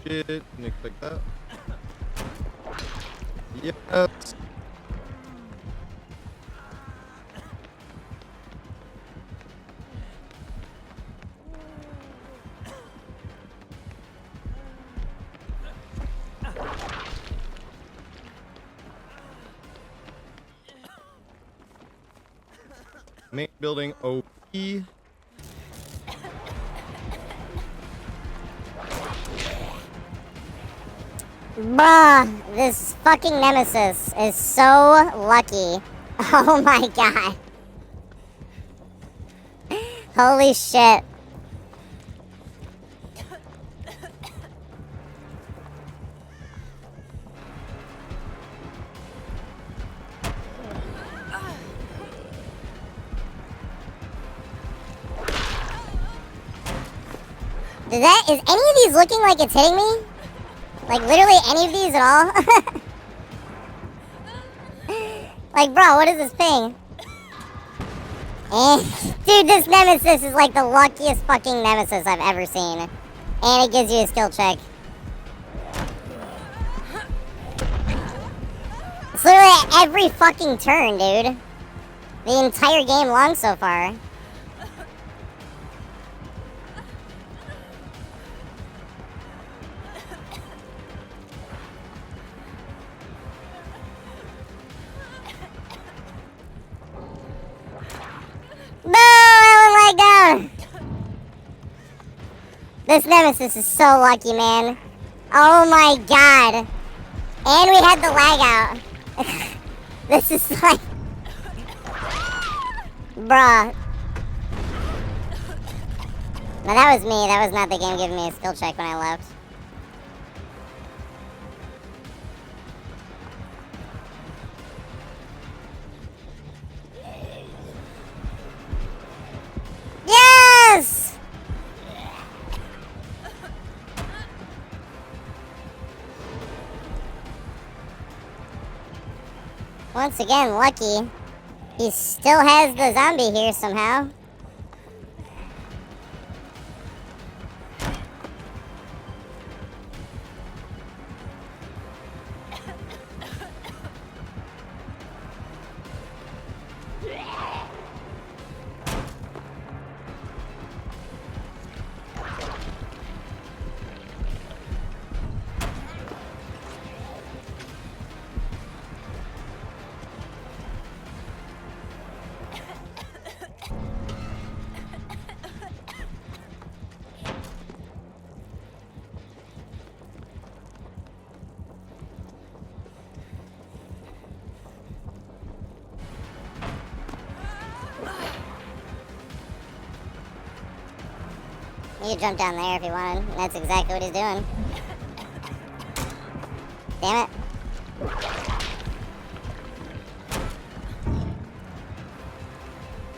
shit. Didn't expect that. Yes. Main building OP. Bruh, this fucking nemesis is so lucky. Oh my god. Holy shit. Is any of these looking like it's hitting me? Like, literally any of these at all? Like, bro, what is this thing? Dude, this nemesis is like the luckiest fucking nemesis I've ever seen. And it gives you a skill check. It's literally every fucking turn, dude. The entire game long so far. No, I went leg down. This nemesis is so lucky, man. Oh my god. And we had the lag out. This is like... Bruh. No, that was me. That was not the game giving me a skill check when I left. Yes! Once again, lucky. He still has the zombie here somehow. You could jump down there if you wanted. That's exactly what he's doing. Damn it.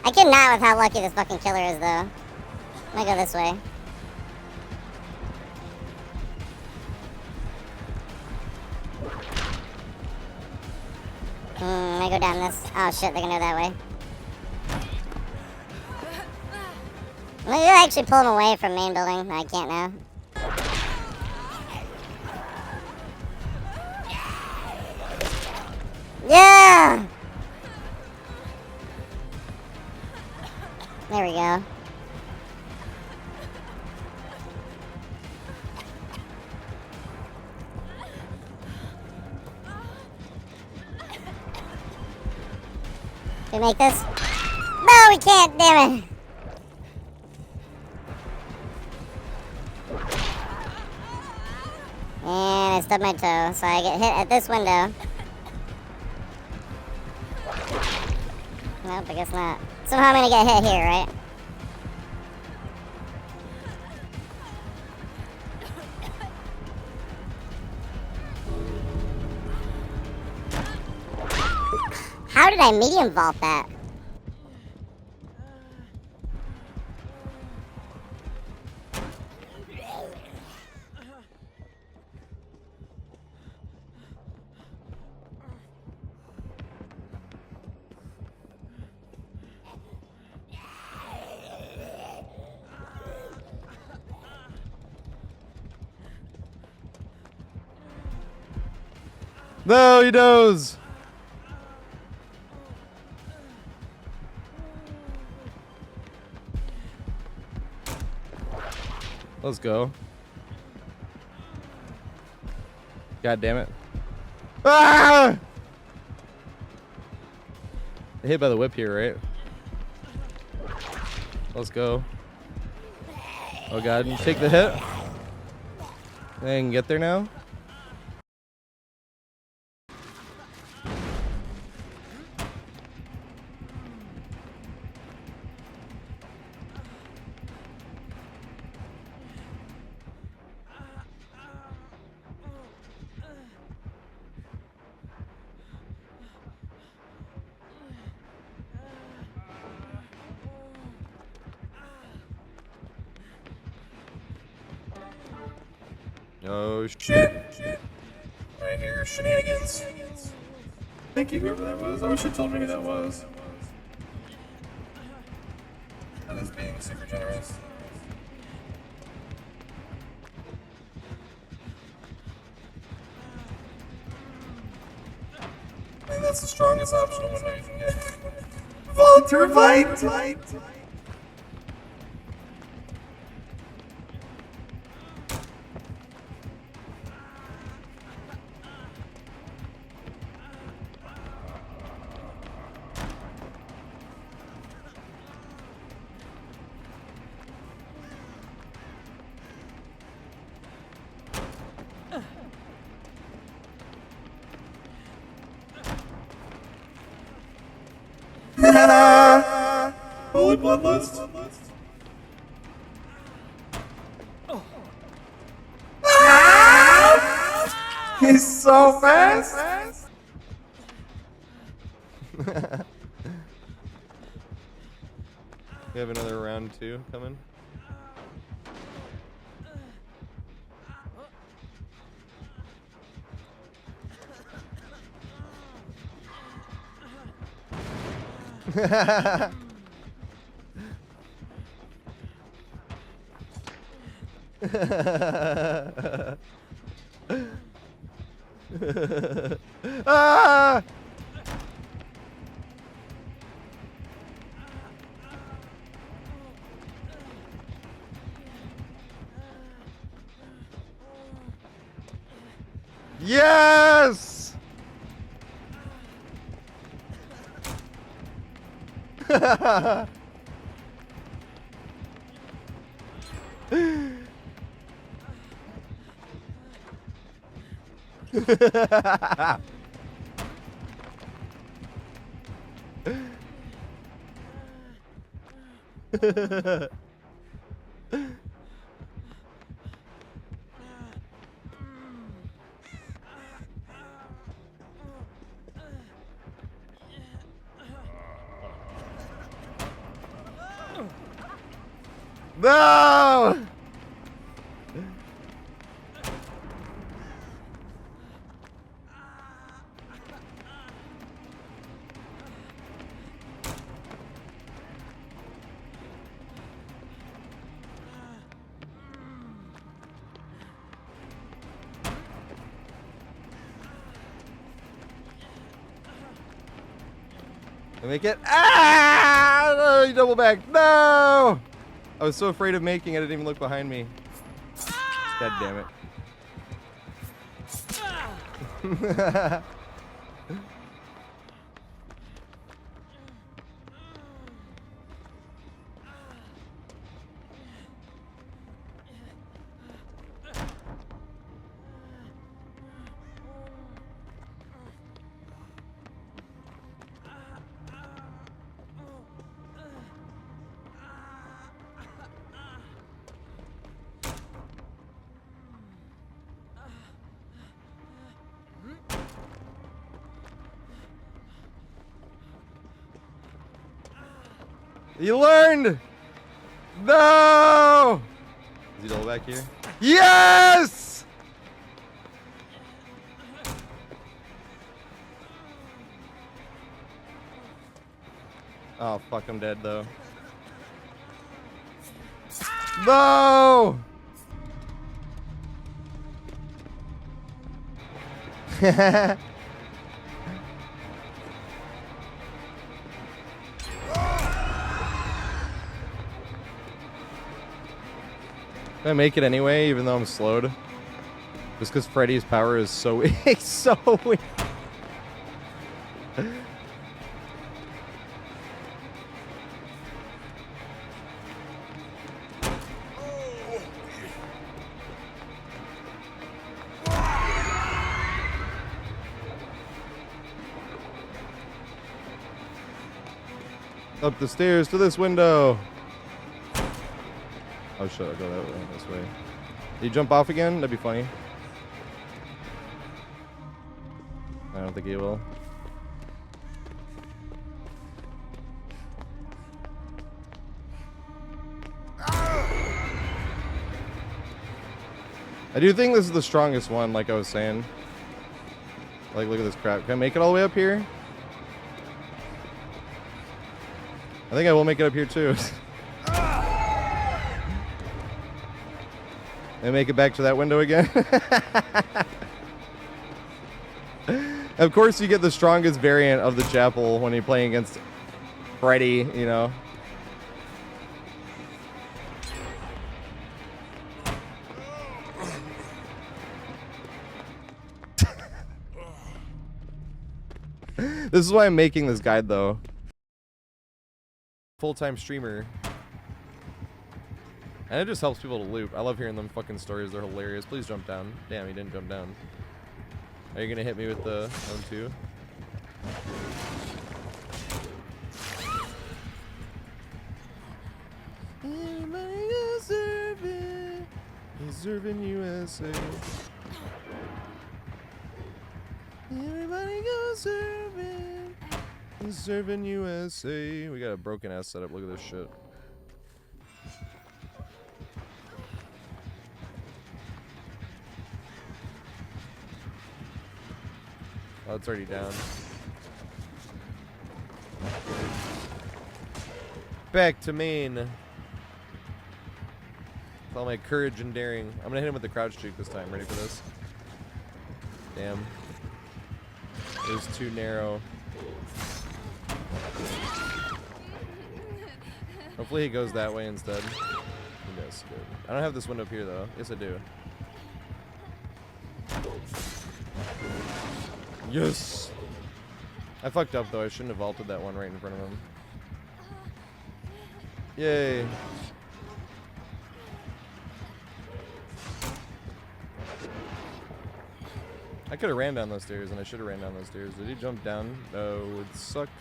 I cannot with how lucky this fucking killer is, though. I'm gonna go this way. I'm gonna go down this. Oh shit, they're gonna go that way. I'm gonna actually pull him away from main building. I can't now. Yeah! There we go. Can we make this? No, we can't, damn it! And I stubbed my toe, so I get hit at this window. Nope, I guess not. Somehow I'm gonna get hit here, right? How did I medium vault that? No, he knows. Let's go. God damn it. Ah! Hit by the whip here, right? Let's go. Oh god, you take the hit. I can get there now. Oh shit. Right here, shenanigans. Thank you, whoever that was. I wish you told me who that was. That is being super generous. I think that's the strongest optional window you can get. Volunteer fight! Holy bloodlust. He's so fast. We have another round 2 coming. Ah! Yes! No! I make it. Ah! No, you double back. No! I was so afraid of making it, I didn't even look behind me. God damn it. You learned! No! Is he double back here? Yes! Oh, fuck, I'm dead, though. No! I make it anyway, even though I'm slowed. Just because Freddy's power is so weak. So weak. Up the stairs to this window. Oh shit, I'll go that way, this way. Did you jump off again? That'd be funny. I don't think he will. I do think this is the strongest one, like I was saying. Like, look at this crap. Can I make it all the way up here? I think I will make it up here too. And make it back to that window again. Of course, you get the strongest variant of the chapel when you're playing against Freddy, you know. This is why I'm making this guide, though. Full-time streamer. And it just helps people to loop. I love hearing them fucking stories. They're hilarious. Please jump down. Damn, he didn't jump down. Are you gonna hit me with the one too? Everybody go surfing. He's surfing USA. Everybody go surfing. He's surfing USA. We got a broken ass setup. Look at this shit. Oh, it's already down. Back to main. With all my courage and daring. I'm gonna hit him with the crouch juke this time. Ready for this? Damn. It was too narrow. Hopefully he goes that way instead. He does. Good. I don't have this window up here though. Yes, I do. Yes! I fucked up though. I shouldn't have vaulted that one right in front of him. Yay! I could have ran down those stairs, and I should have ran down those stairs. Did he jump down? No, it sucked.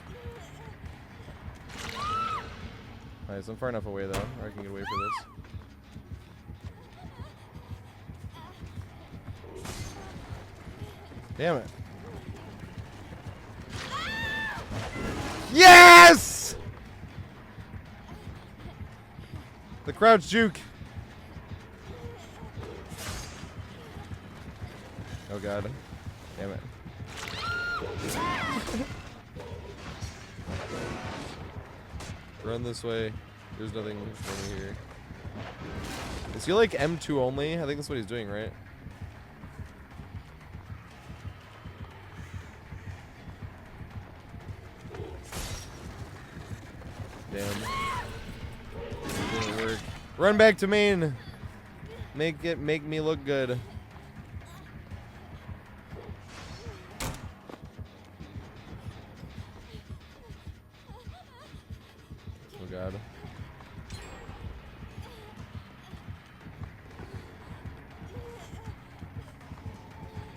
Nice, I'm far enough away though, or I can get away for this. Damn it. Yes! The crouch juke. Oh god. Damn it. Run this way. There's nothing over here. Is he like M2 only? I think that's what he's doing, right? Damn. It didn't work. Run back to main. Make me look good. Oh god.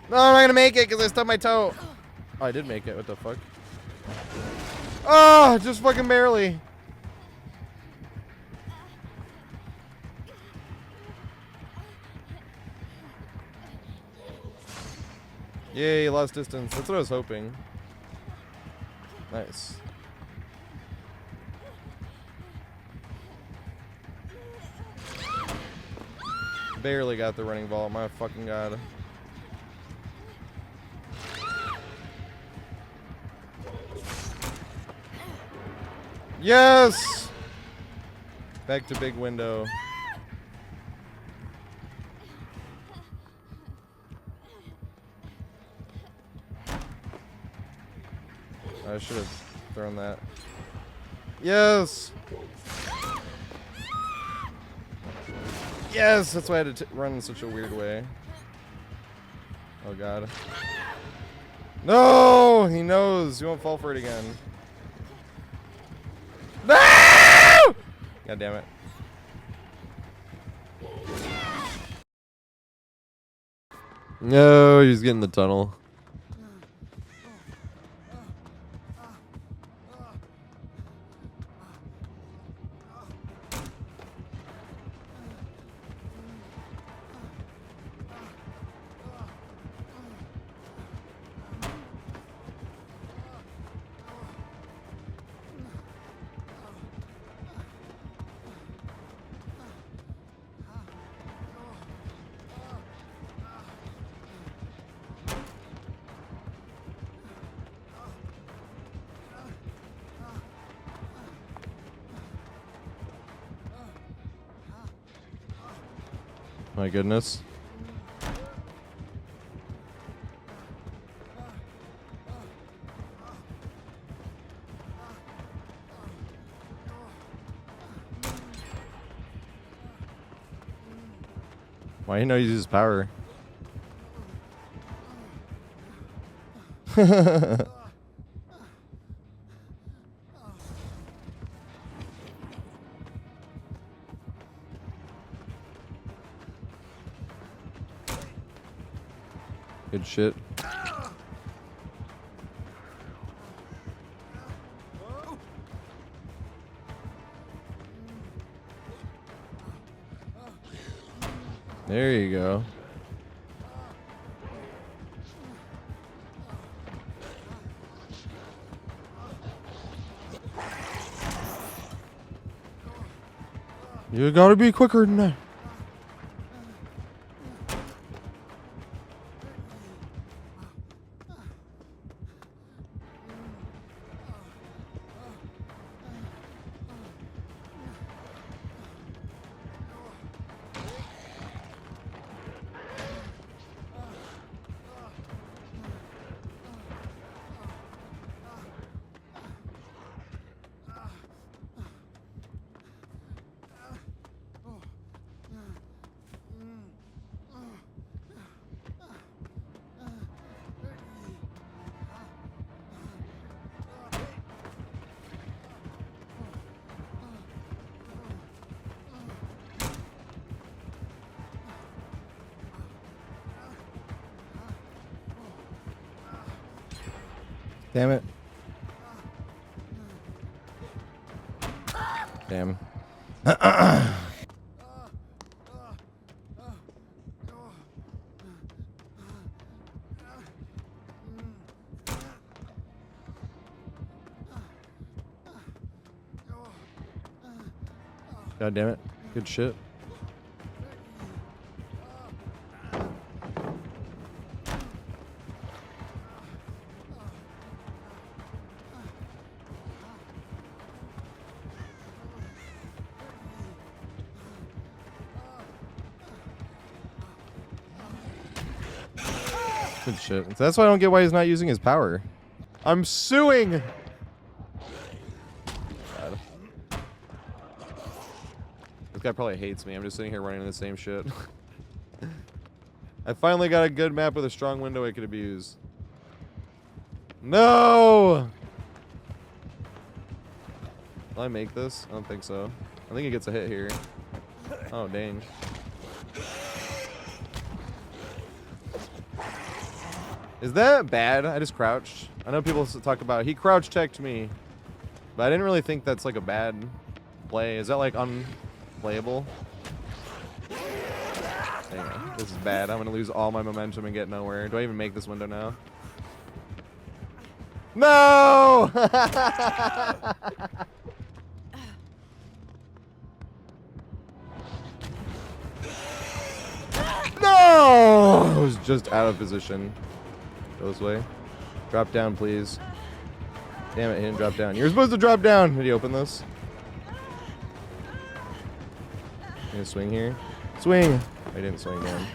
No, I'm not gonna make it because I stubbed my toe. Oh, I did make it. What the fuck? Oh, just fucking barely. Yay, lost distance. That's what I was hoping. Nice. Barely got the running ball. My fucking god. Yes! Back to big window. I should have thrown that. Yes! Yes, that's why I had to run in such a weird way. Oh god. No! He knows. He won't fall for it again. No! God damn it. No, he's getting the tunnel. My goodness. Why didn't I use his power? Good shit. There you go. You gotta be quicker than that. Damn it. Damn. God damn it. Good shit. Good shit. That's why I don't get why he's not using his power. I'm suing! God. This guy probably hates me. I'm just sitting here running the same shit. I finally got a good map with a strong window I could abuse. No! Will I make this? I don't think so. I think he gets a hit here. Oh, dang. Is that bad? I just crouched. I know people talk about he crouch teched me, but I didn't really think that's like a bad play. Is that like unplayable? Anyway, this is bad. I'm gonna lose all my momentum and get nowhere. Do I even make this window now? No! No! I was just out of position. Go this way. Drop down, please. Damn it, he didn't drop down. You're supposed to drop down. Did he open this? Gonna swing here. Swing! I didn't swing down.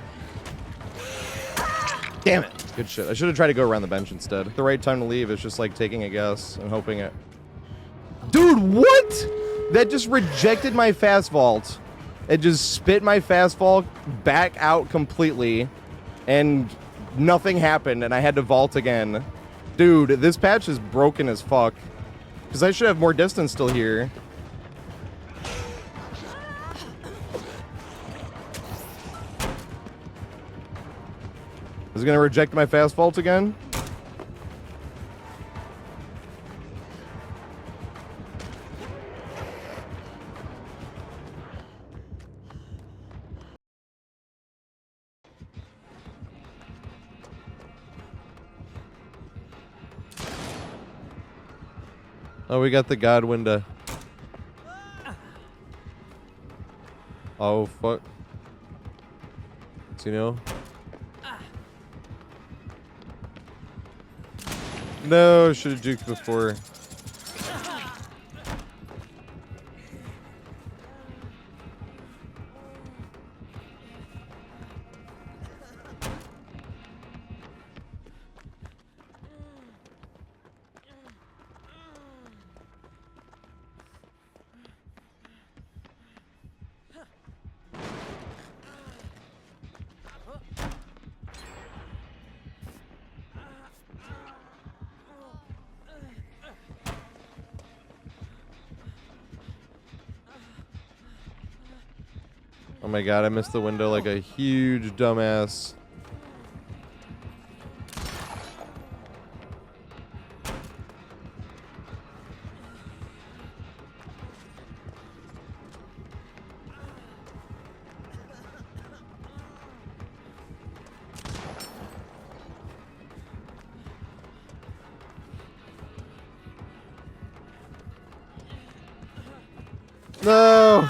Damn it! Good shit. I should have tried to go around the bench instead. The right time to leave is just like taking a guess and hoping it. Dude, what? That just rejected my fast vault. It just spit my fastball back out completely, and nothing happened, and I had to vault again. Dude, this patch is broken as fuck. Because I should have more distance still here. Is it going to reject my fast vault again? Oh, we got the God window. Oh, fuck. So, you know? No, should have juked before. Oh my god, I missed the window like a huge dumbass. No!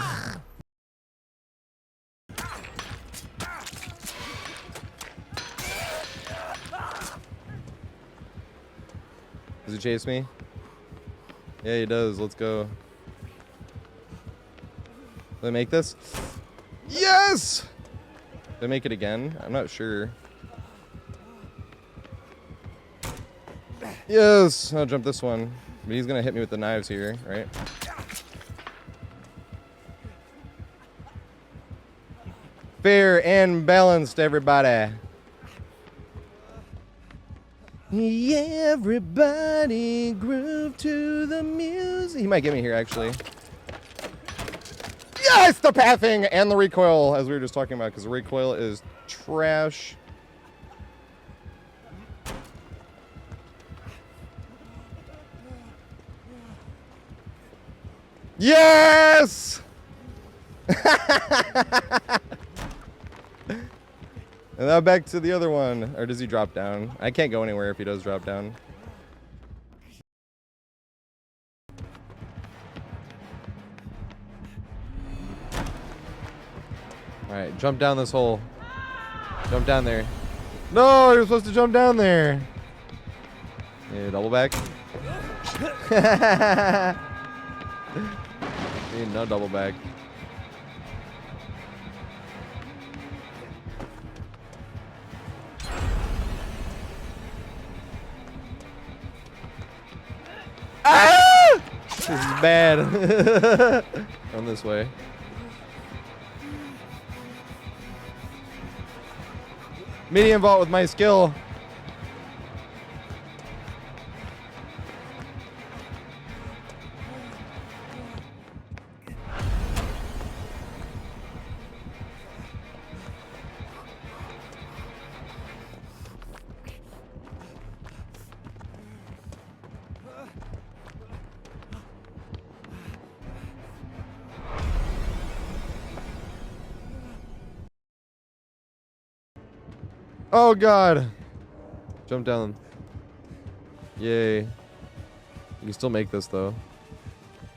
Does he chase me? Yeah, he does. Let's go. Did I make this? Yes! Did I make it again? I'm not sure. Yes! I'll jump this one. But he's gonna hit me with the knives here, right? Fair and balanced, everybody. Everybody groove to the music. He might get me here, actually. Yes, the pathing and the recoil, as we were just talking about, because the recoil is trash. Yes! And now back to the other one. Or does he drop down? I can't go anywhere if he does drop down. Alright, jump down this hole. Jump down there. No, you're supposed to jump down there. Yeah, double back. No double back. Ah! This is bad. On this way. Medium vault with my skill. Oh god! Jump down. Yay. You can still make this though.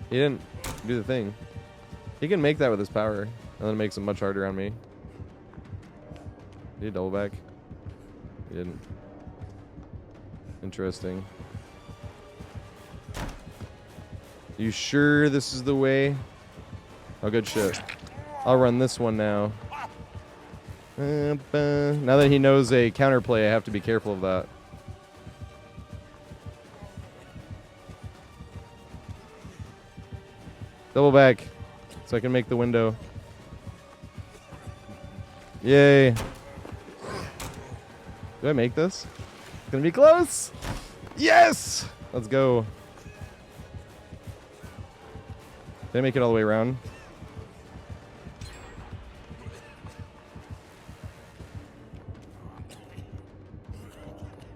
He didn't do the thing. He can make that with his power, and then it makes it much harder on me. Did he double back? He didn't. Interesting. You sure this is the way? Oh, good shit. I'll run this one now. Now that he knows a counterplay, I have to be careful of that. Double back, so I can make the window. Yay. Do I make this? It's gonna be close. Yes! Let's go. Did I make it all the way around?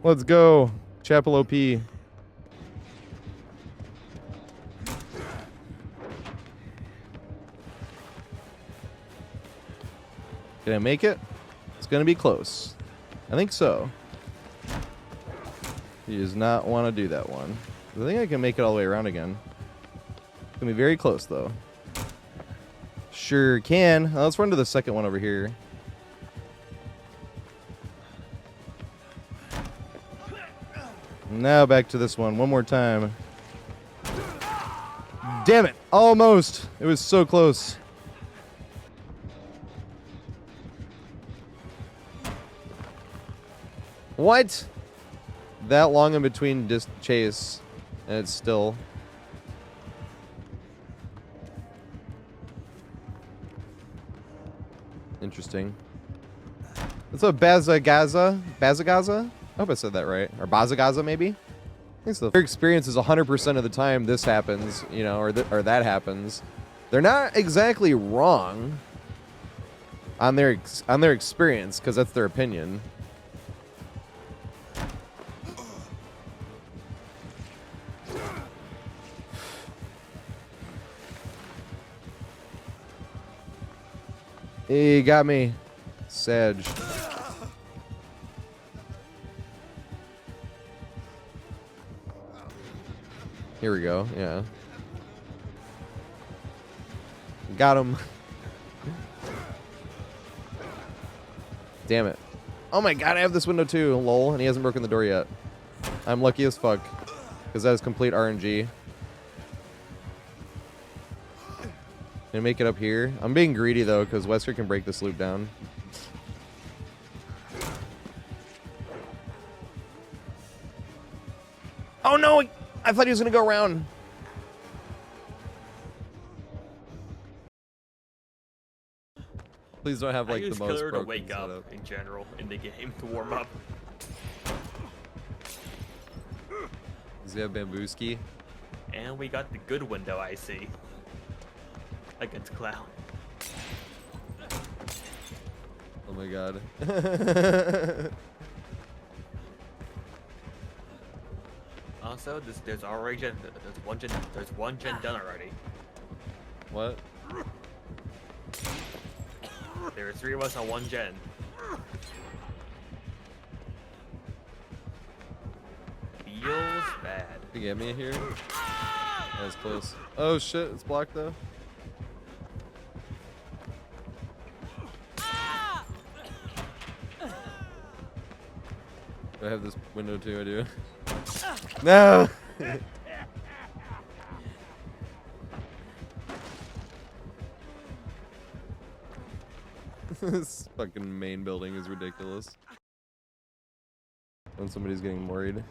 Let's go. Chapel OP. Did I make it? It's gonna be close. I think so. He does not want to do that one. I think I can make it all the way around again. It's gonna be very close though. Sure can. Let's run to the second one over here. Now back to this one more time. Damn it! Almost! It was so close. What? That long in between chase, and it's still. Interesting. What's up, Bazagaza? Bazagaza? I hope I said that right. Or Bazagaza, maybe? I think so. Their experience is 100% of the time this happens, you know, or that happens. They're not exactly wrong on their experience, because that's their opinion. He got me. Sag. Here we go. Yeah. Got him. Damn it. Oh my god, I have this window too. Lol. And he hasn't broken the door yet. I'm lucky as fuck. Because that is complete RNG. Gonna make it up here. I'm being greedy though, because Wesker can break this loop down. Oh no! I thought he was gonna go around. Please don't have like I the use most killer to broken wake up setup. in general in the game to warm up. Does he have Bambooski? And we got the good window I see against Clown. Oh my god. Also, there's one gen done already. What? There are 3 of us on 1 gen. Feels bad. You get me here? That was close. Oh shit, it's blocked though. Do I have this window too? I do. No! This fucking main building is ridiculous. When somebody's getting worried.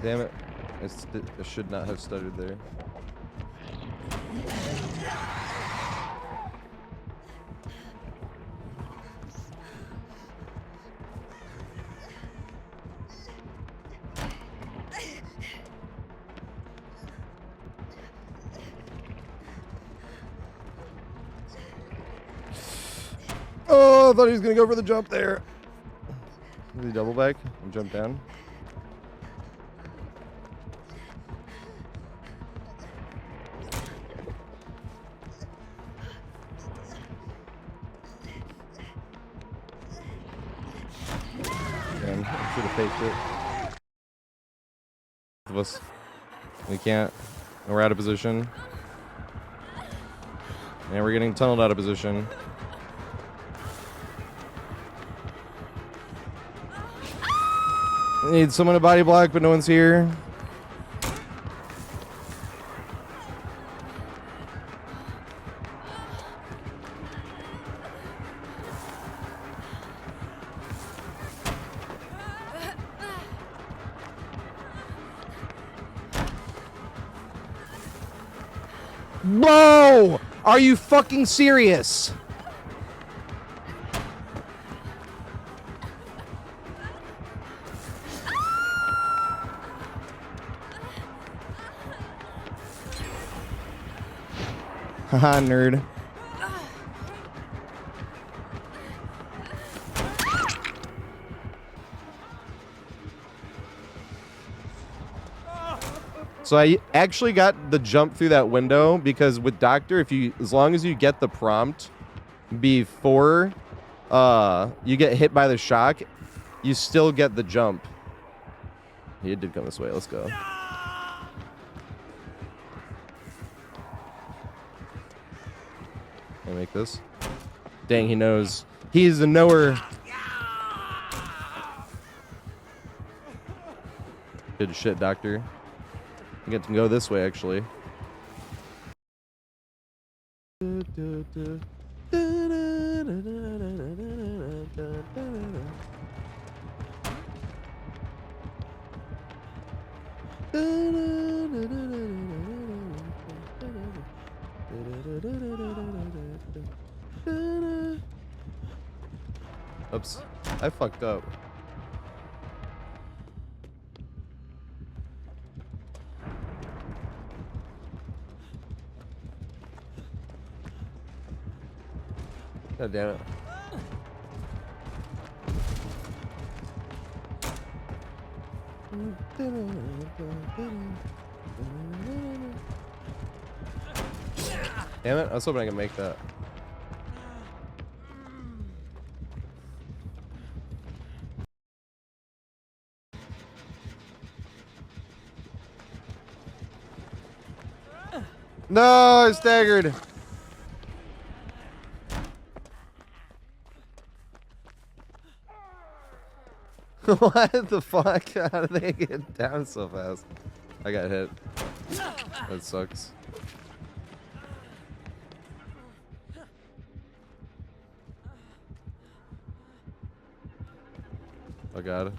Damn it. I should not have stuttered there. Oh, I thought he was gonna go for the jump there. Did he double back and jump down? Damn, I should have faked it. Both of us. We can't. We're out of position. And we're getting tunneled out of position. I need someone to body block, but no one's here. Whoa! Are you fucking serious? Haha, nerd. So I actually got the jump through that window because with Doctor, as long as you get the prompt before you get hit by the shock, you still get the jump. He did come this way. Let's go. Can I make this? Dang, he knows. He's a knower. Good shit, Doctor. I get to go this way, actually. Oops, I fucked up. God damn it. Damn it, I was hoping I could make that. No, I staggered. What the fuck? How did they get down so fast? I got hit. That sucks. Oh god.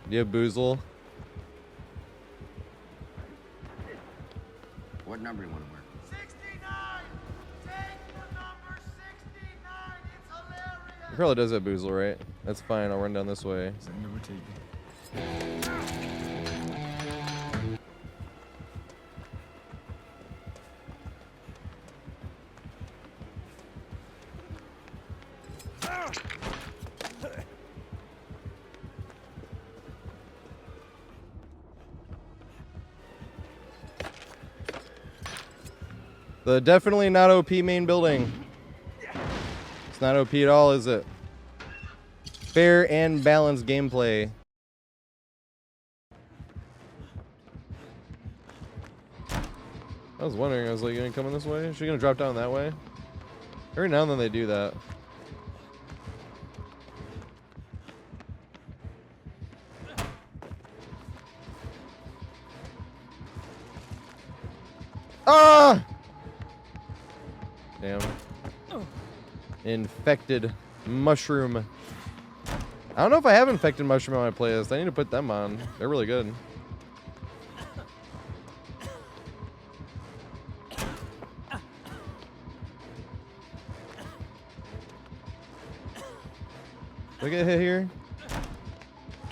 Yeah, Boozle. What number you want to wear? 69! Take the number 69! It's hilarious! He probably does have Boozle, right? That's fine, I'll run down this way. Second number taken. The definitely not OP main building. It's not OP at all, is it? Fair and balanced gameplay. I was wondering, I was like, you gonna come in this way? Is she gonna drop down that way? Every now and then they do that. Ah! Damn. Infected mushroom. I don't know if I have infected mushroom on my playlist. I need to put them on. They're really good. Did I get hit here?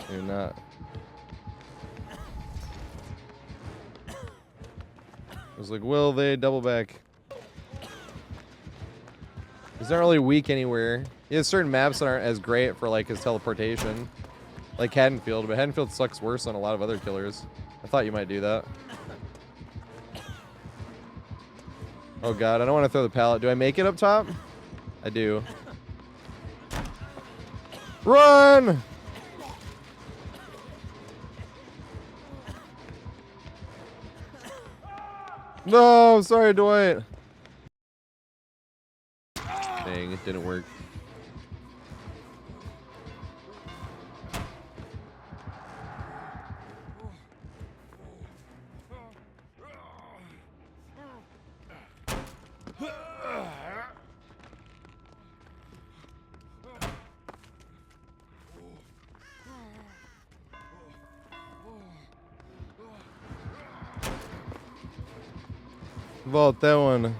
Maybe not. I was like, will they double back? He's not really weak anywhere. He has certain maps that aren't as great for like his teleportation. Like Haddonfield, but Haddonfield sucks worse on a lot of other killers. I thought you might do that. Oh god, I don't want to throw the pallet. Do I make it up top? I do. Run! No, sorry, Dwight. didn't work. Vault that one.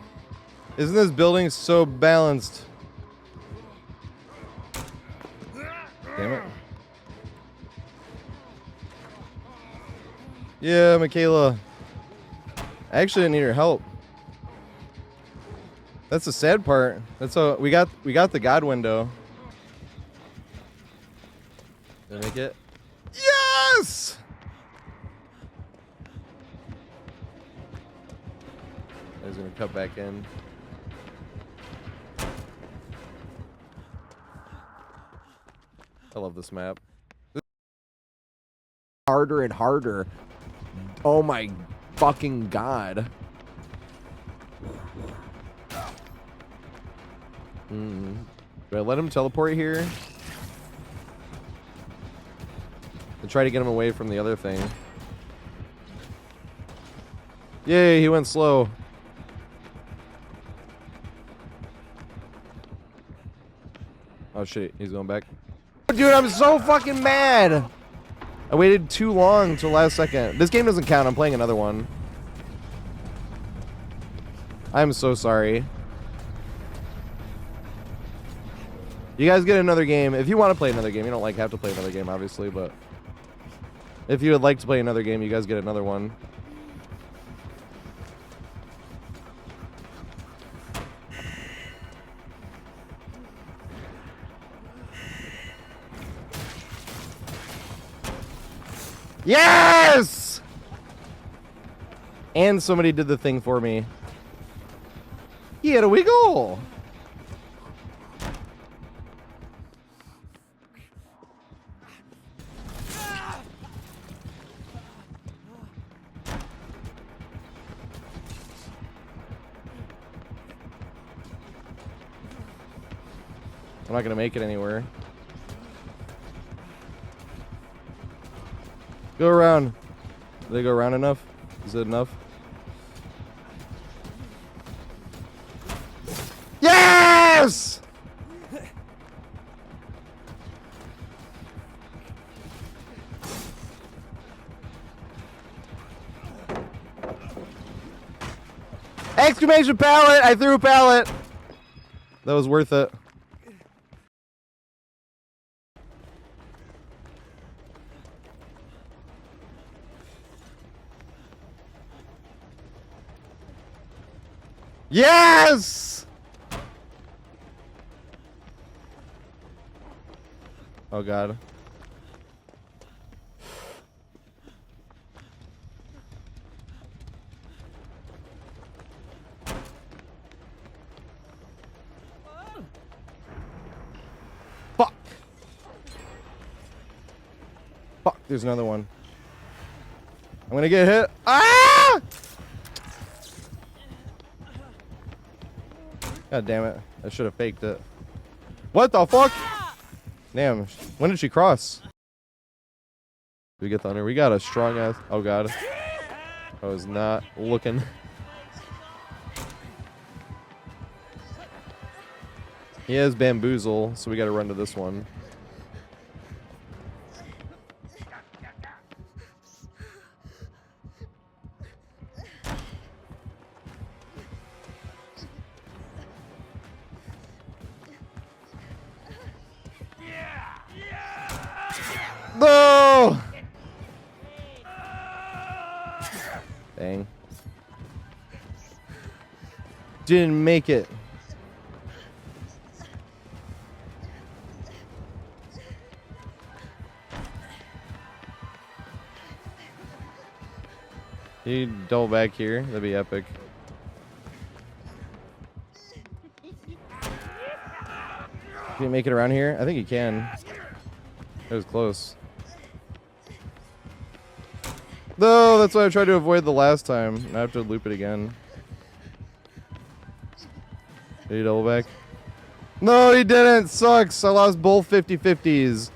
Isn't this building so balanced? Damn it. Yeah, Michaela. I actually didn't need her help. That's the sad part. That's how we got the God window. Did I make it? Yes! I was gonna cut back in. I love this map. Harder and harder. Oh my fucking god. Do I let him teleport here? And try to get him away from the other thing. Yay, he went slow. Oh shit, he's going back. Dude, I'm so fucking mad! I waited too long till last second. This game doesn't count, I'm playing another one. I'm so sorry. You guys get another game. If you want to play another game, you don't have to play another game, obviously, but if you would like to play another game, you guys get another one. Yes! And somebody did the thing for me. He had a wiggle. I'm not gonna make it anywhere. Go around. Did they go around enough? Is it enough? Yes! Exclamation pallet! I threw a pallet! That was worth it. Yes! Oh god. Fuck. Fuck, there's another one. I'm gonna get hit. Ah! God damn it. I should have faked it. What the fuck? Damn. When did she cross? Did we get thunder? We got a strong ass. Oh god. I was not looking. He has bamboozle, so we gotta run to this one. No! Dang. Didn't make it. You double back here? That'd be epic. Can you make it around here? I think you can. It was close. No, that's what I tried to avoid the last time. I have to loop it again. Did you double back? No, he didn't. Sucks. I lost both 50-50s.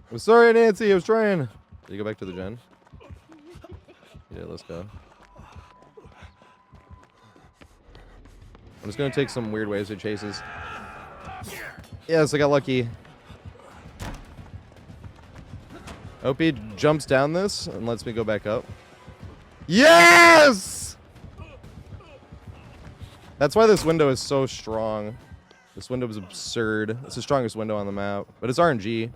I'm sorry, Nancy. I was trying. Did you go back to the gen? Yeah, let's go. I'm just going to take some weird waves of chases. Yes, I got lucky. OP jumps down this and lets me go back up. Yes! That's why this window is so strong. This window is absurd. It's the strongest window on the map, but it's RNG.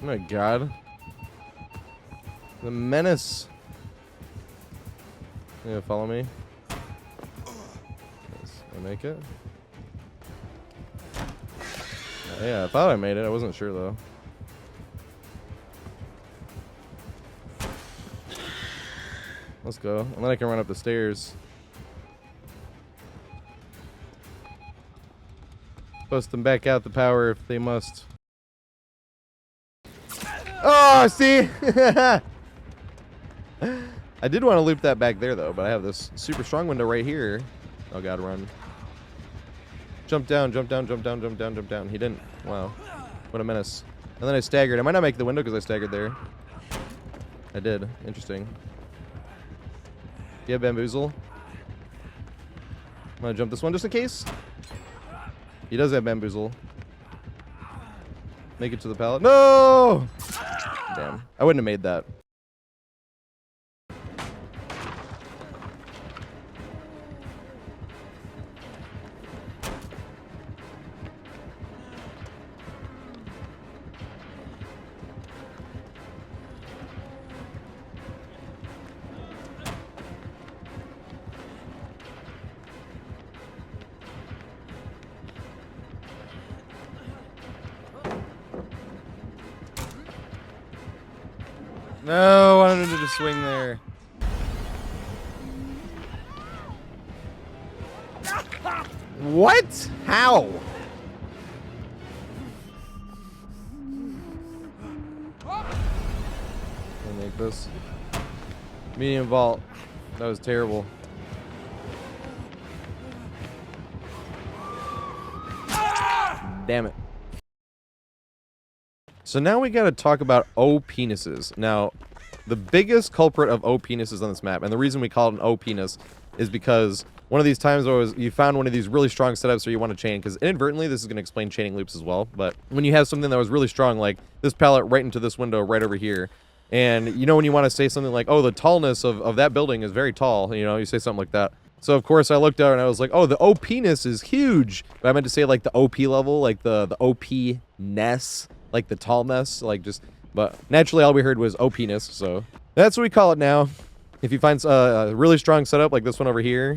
Oh my god. The menace. Yeah, follow me. Yes, I make it. Yeah, I thought I made it. I wasn't sure though. Let's go. And then I can run up the stairs. Bust them back out the power if they must. Oh, see? I did want to loop that back there though, but I have this super strong window right here. Oh god, run. Jump down, jump down, jump down, jump down, jump down. He didn't. Wow. What a menace. And then I staggered. I might not make the window because I staggered there. I did. Interesting. Do you have bamboozle? I'm gonna jump this one just in case. He does have bamboozle. Make it to the pallet. No! Damn. I wouldn't have made that. No, I wanted him to just swing there. What? How? I'll make this. Medium vault. That was terrible. Damn it. So now we gotta talk about OPenises. Now, the biggest culprit of OPenises on this map, and the reason we call it an OPenis, is because one of these times you found one of these really strong setups where you want to chain, because inadvertently this is going to explain chaining loops as well, but when you have something that was really strong, like this pallet right into this window right over here, and you know when you want to say something like, oh, the tallness of that building is very tall, you know, you say something like that. So of course I looked out and I was like, oh, the OPenis is huge, but I meant to say like the OP level, like the OPness, like the tallness, like just, but naturally all we heard was OPenis, so that's what we call it now. If you find a really strong setup like this one over here,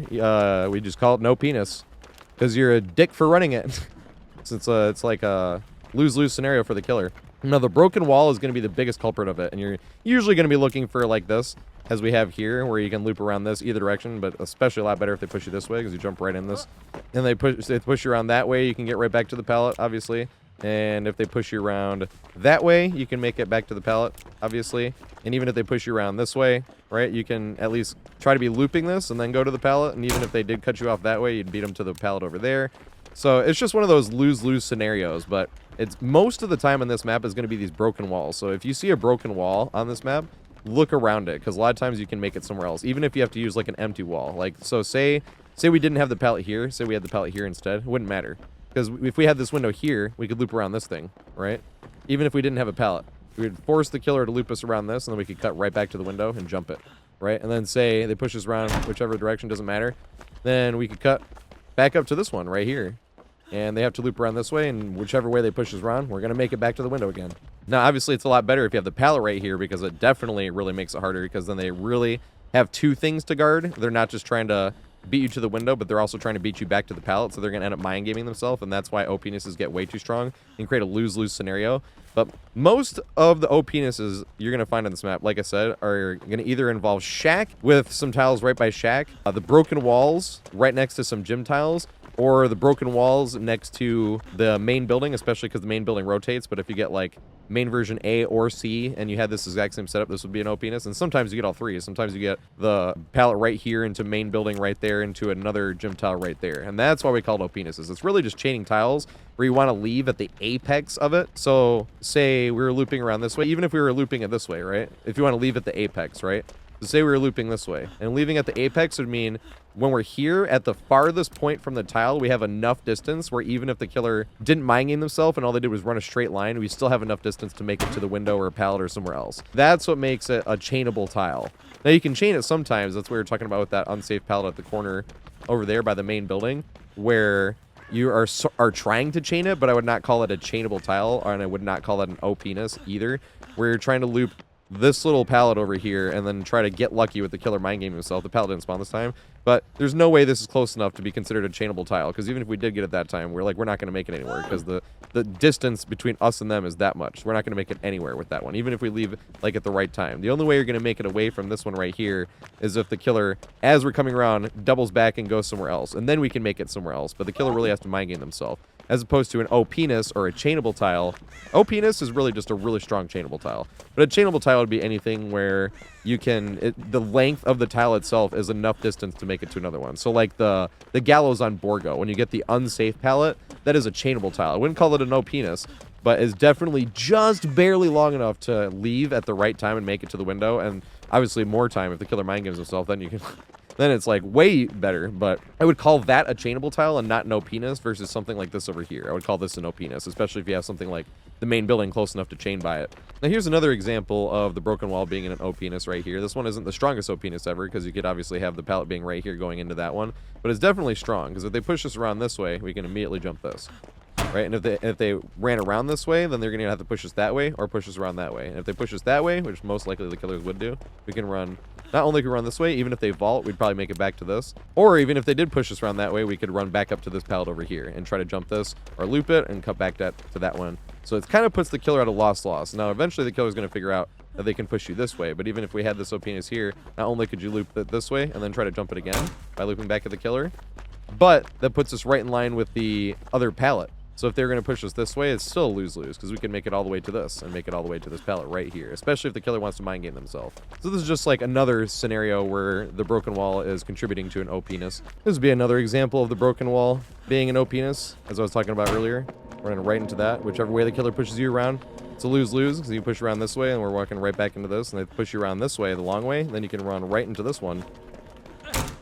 we just call it no penis, because you're a dick for running it. So it's like a lose-lose scenario for the killer. Now the broken wall is going to be the biggest culprit of it, and you're usually going to be looking for like this, as we have here, where you can loop around this either direction, but especially a lot better if they push you this way, because you jump right in this. And they push you around that way, you can get right back to the pallet, obviously. And if they push you around that way, you can make it back to the pallet, obviously. And even if they push you around this way, right, you can at least try to be looping this and then go to the pallet. And even if they did cut you off that way, you'd beat them to the pallet over there. So it's just one of those lose-lose scenarios. But it's most of the time on this map is going to be these broken walls. So if you see a broken wall on this map, look around it, because a lot of times you can make it somewhere else, even if you have to use like an empty wall. Like, so say we didn't have the pallet here, say we had the pallet here instead, it wouldn't matter. Because if we had this window here, we could loop around this thing, right? Even if we didn't have a pallet. We would force the killer to loop us around this, and then we could cut right back to the window and jump it, right? And then say they push us around whichever direction, doesn't matter. Then we could cut back up to this one right here. And they have to loop around this way, and whichever way they push us around, we're going to make it back to the window again. Now, obviously, it's a lot better if you have the pallet right here, because it definitely really makes it harder, because then they really have two things to guard. They're not just trying to beat you to the window, but they're also trying to beat you back to the pallet, so they're going to end up mind gaming themselves, and that's why OPenises get way too strong and create a lose-lose scenario. But most of the OPenises you're going to find on this map, like I said, are going to either involve shack with some tiles right by shack, the broken walls right next to some gym tiles, or the broken walls next to the main building, especially because the main building rotates. But if you get like main version A or C and you had this exact same setup, this would be an OPeness. And sometimes you get all three. Sometimes you get the pallet right here into main building right there into another gym tile right there. And that's why we call it OPennesses. It's really just chaining tiles where you want to leave at the apex of it. So say we were looping around this way, even if we were looping it this way, right? If you want to leave at the apex, right? So say we were looping this way, and leaving at the apex would mean when we're here at the farthest point from the tile, we have enough distance where even if the killer didn't mind game themselves and all they did was run a straight line, we still have enough distance to make it to the window or a pallet or somewhere else. That's what makes it a chainable tile. Now you can chain it sometimes. That's what we were talking about with that unsafe pallet at the corner over there by the main building, where you are trying to chain it, but I would not call it a chainable tile, and I would not call it an OPeness either, where you're trying to loop this little pallet over here and then try to get lucky with the killer mind game himself. The pallet didn't spawn this time, but there's no way this is close enough to be considered a chainable tile, because even if we did get it that time, we're not going to make it anywhere, because the distance between us and them is that much. We're not going to make it anywhere with that one, even if we leave like at the right time. The only way you're going to make it away from this one right here is if the killer, as we're coming around, doubles back and goes somewhere else, and then we can make it somewhere else. But the killer really has to mind game themselves, as opposed to an OPeness or a chainable tile. OPeness is really just a really strong chainable tile, but a chainable tile would be anything where you can, the length of the tile itself is enough distance to make it to another one. So like the gallows on Borgo, when you get the unsafe pallet, that is a chainable tile. I wouldn't call it an OPeness, but is definitely just barely long enough to leave at the right time and make it to the window. And obviously more time if the killer mind games himself, then you can then it's like way better. But I would call that a chainable tile and not an OPeness versus something like this over here. I would call this an OPeness, especially if you have something like the main building close enough to chain by it. Now here's another example of the broken wall being in an OPeness right here. This one isn't the strongest OPeness ever, because you could obviously have the pallet being right here going into that one, but it's definitely strong, because if they push us around this way, we can immediately jump this. Right, and if they ran around this way, then they're going to have to push us that way or push us around that way. And if they push us that way, which most likely the killers would do, we can run, not only can we run this way, even if they vault, we'd probably make it back to this. Or even if they did push us around that way, we could run back up to this pallet over here and try to jump this or loop it and cut back to that one. So it kind of puts the killer at a loss. Now, eventually the killer's going to figure out that they can push you this way, but even if we had this OPeness here, not only could you loop it this way and then try to jump it again by looping back at the killer, but that puts us right in line with the other pallet. So if they're going to push us this way, it's still a lose-lose, because we can make it all the way to this and make it all the way to this pallet right here, especially if the killer wants to mind game themselves. So this is just like another scenario where the broken wall is contributing to an OPeness. This would be another example of the broken wall being an OPeness, as I was talking about earlier. Running right into that. Whichever way the killer pushes you around, it's a lose-lose, because you push around this way and we're walking right back into this, and they push you around this way, the long way, then you can run right into this one.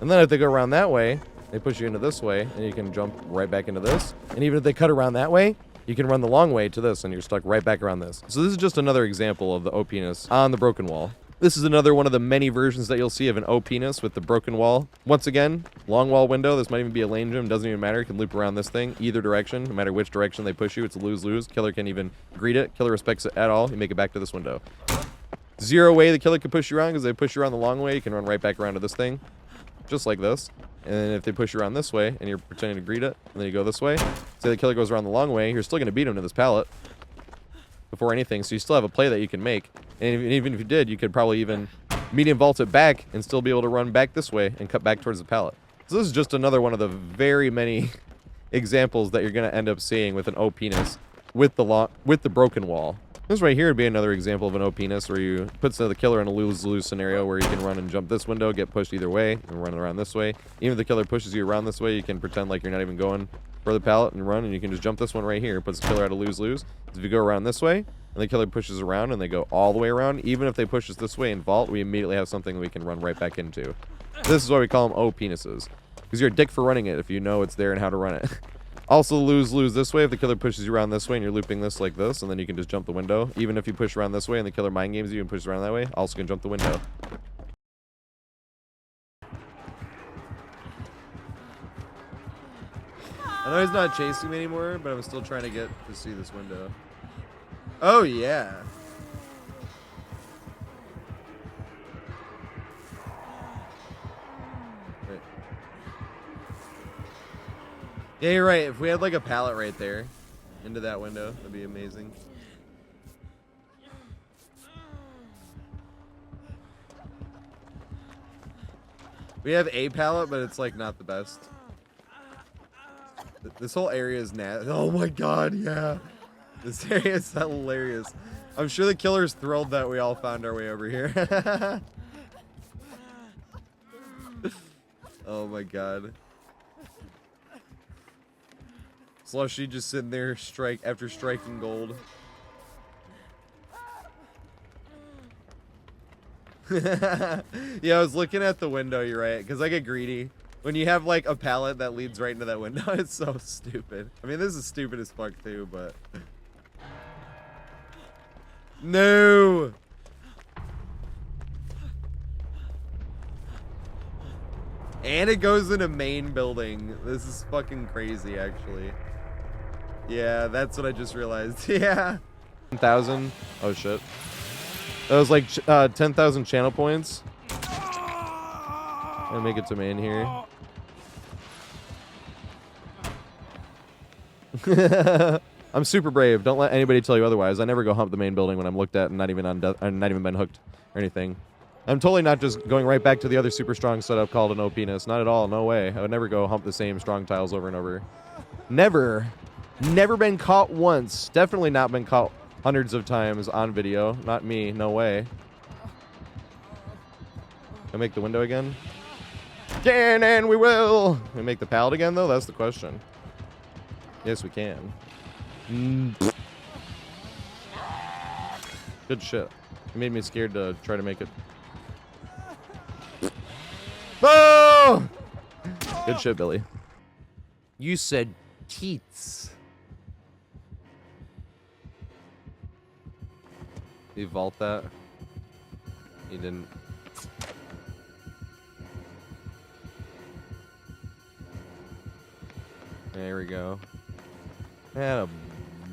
And then if they go around that way, they push you into this way, and you can jump right back into this. And even if they cut around that way, you can run the long way to this, and you're stuck right back around this. So this is just another example of the OPeness on the broken wall. This is another one of the many versions that you'll see of an OPeness with the broken wall. Once again, long wall window. This might even be a lane gym. Doesn't even matter. You can loop around this thing either direction. No matter which direction they push you, it's a lose-lose. Killer can't even greet it. Killer respects it at all. You make it back to this window. Zero way the killer can push you around, because they push you around the long way. You can run right back around to this thing, just like this. And then if they push you around this way and you're pretending to greet it, and then you go this way, say the killer goes around the long way, you're still going to beat him to this pallet before anything. So you still have a play that you can make. And even if you did, you could probably even medium vault it back and still be able to run back this way and cut back towards the pallet. So this is just another one of the very many examples that you're going to end up seeing with an OPeness with the broken wall. This right here would be another example of an OPeness where you put the killer in a lose-lose scenario where you can run and jump this window, get pushed either way, and run around this way. Even if the killer pushes you around this way, you can pretend like you're not even going for the pallet and run, and you can just jump this one right here. It puts the killer at a lose-lose. If you go around this way, and the killer pushes around, and they go all the way around, even if they push us this way and vault, we immediately have something we can run right back into. This is why we call them OPenises, because you're a dick for running it if you know it's there and how to run it. Also lose-lose this way if the killer pushes you around this way and you're looping this like this, and then you can just jump the window. Even if you push around this way and the killer mind games you and pushes around that way, also can jump the window. I know he's not chasing me anymore, but I'm still trying to get to see this window. Oh, yeah. Wait. Yeah, you're right. If we had like a pallet right there into that window, that'd be amazing. We have a pallet, but it's like not the best. This whole area is Oh my god, yeah. This area is hilarious. I'm sure the killer's thrilled that we all found our way over here. Oh my god. Slushy just sitting there after striking gold. Yeah, I was looking at the window, you're right, because I get greedy. When you have like a pallet that leads right into that window, it's so stupid. I mean, this is stupid as fuck too, but... No! And it goes in a main building. This is fucking crazy, actually. Yeah, that's what I just realized. Yeah. 10,000. Oh, shit. That was like 10,000 channel points. I'll make it to main here. I'm super brave. Don't let anybody tell you otherwise. I never go hump the main building when I'm looked at and not even been hooked or anything. I'm totally not just going right back to the other super strong setup called an OPness. Not at all. No way. I would never go hump the same strong tiles over and over. Never. Never been caught once. Definitely not been caught hundreds of times on video. Not me. No way. Can I make the window again? Can and we will. Can we make the pallet again, though? That's the question. Yes, we can. Good shit. It made me scared to try to make it. Oh! Good shit, Billy. You said teats. You vault that? You didn't. There we go. And a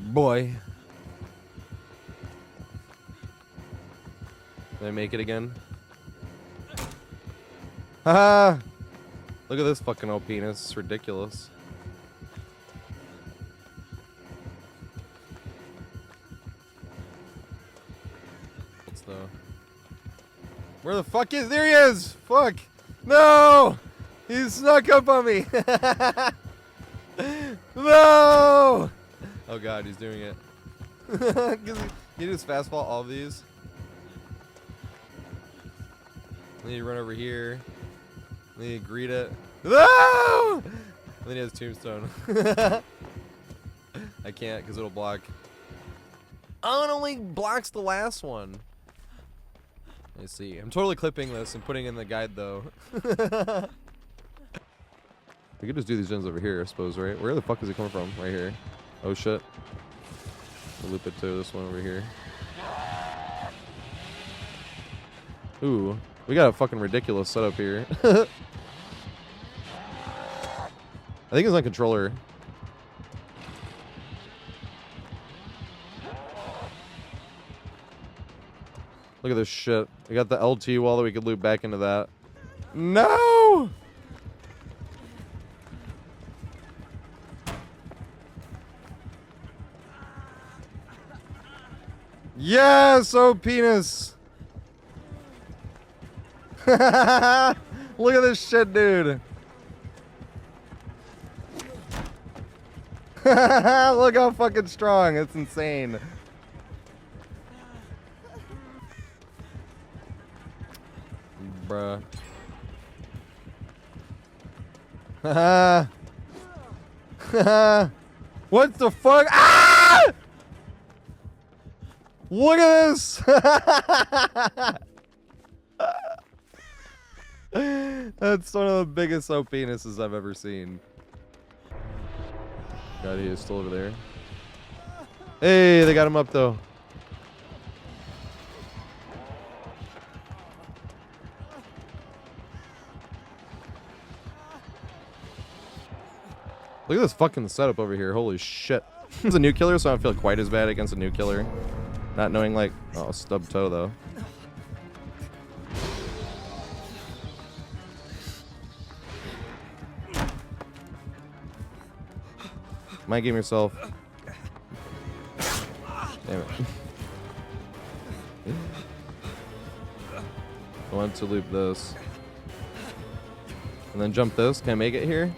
boy. Did I make it again? Haha! Look at this fucking OPness. It's ridiculous. What's the... Where the fuck is... There he is! Fuck! No! He snuck up on me! No! Oh god, he's doing it. You just fastball all of these. Then you run over here. Then you greet it. No! And then he has tombstone. I can't because it'll block. Oh, it only blocks the last one. I see. I'm totally clipping this and putting in the guide though. We could just do these gens over here, I suppose, right? Where the fuck is it coming from? Right here. Oh shit. We'll loop it to this one over here. Ooh. We got a fucking ridiculous setup here. I think it's on controller. Look at this shit. We got the LT wall that we could loop back into that. No! Yes, OPness! Look at this shit, dude. Look how fucking strong. It's insane. Bruh. What the fuck? Ah! Look at this! That's one of the biggest OPnesses I've ever seen. God, he is still over there. Hey, they got him up though. Look at this fucking setup over here. Holy shit. It's a new killer, so I don't feel quite as bad against a new killer. Not knowing, like, oh, stub toe though. Mind game yourself. Damn it. I want to loop this. And then jump this. Can I make it here?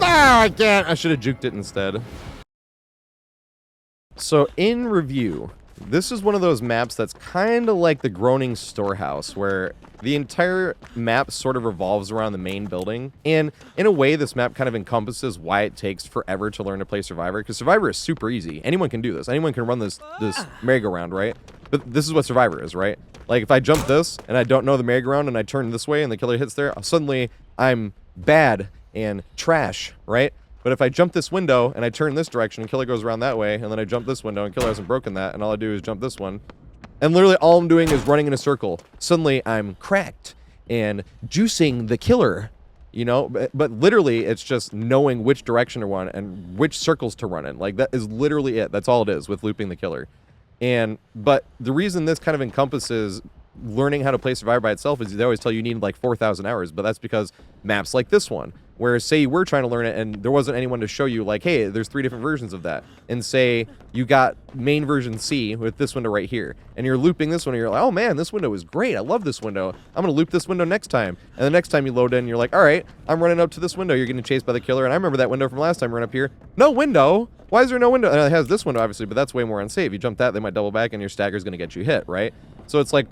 I can't. I should have juked it instead. So in review, this is one of those maps that's kind of like the Groaning Storehouse, where the entire map sort of revolves around the main building. And in a way, this map kind of encompasses why it takes forever to learn to play Survivor, because Survivor is super easy. Anyone can do this. Anyone can run this merry-go-round, right? But this is what Survivor is, right? Like, if I jump this, and I don't know the merry-go-round, and I turn this way, and the killer hits there, suddenly I'm bad and trash, right? But if I jump this window, and I turn this direction, and killer goes around that way, and then I jump this window, and killer hasn't broken that, and all I do is jump this one, and literally all I'm doing is running in a circle. Suddenly, I'm cracked and juicing the killer, you know? But literally, it's just knowing which direction to run and which circles to run in. Like, that is literally it. That's all it is with looping the killer. But the reason this kind of encompasses learning how to play Survivor by itself is they always tell you need like 4,000 hours, but that's because maps like this one, where say you were trying to learn it and there wasn't anyone to show you like, hey, there's 3 different versions of that, and say you got main version C with this window right here, and you're looping this one, and you're like, oh man, this window is great, I love this window, I'm gonna loop this window next time, and the next time you load in, you're like, all right, I'm running up to this window, you're getting chased by the killer, and I remember that window from last time, run up here, no window. Why is there no window? And it has this window, obviously, but that's way more unsafe. You jump that, they might double back, and your stagger's going to get you hit, right? So it's like,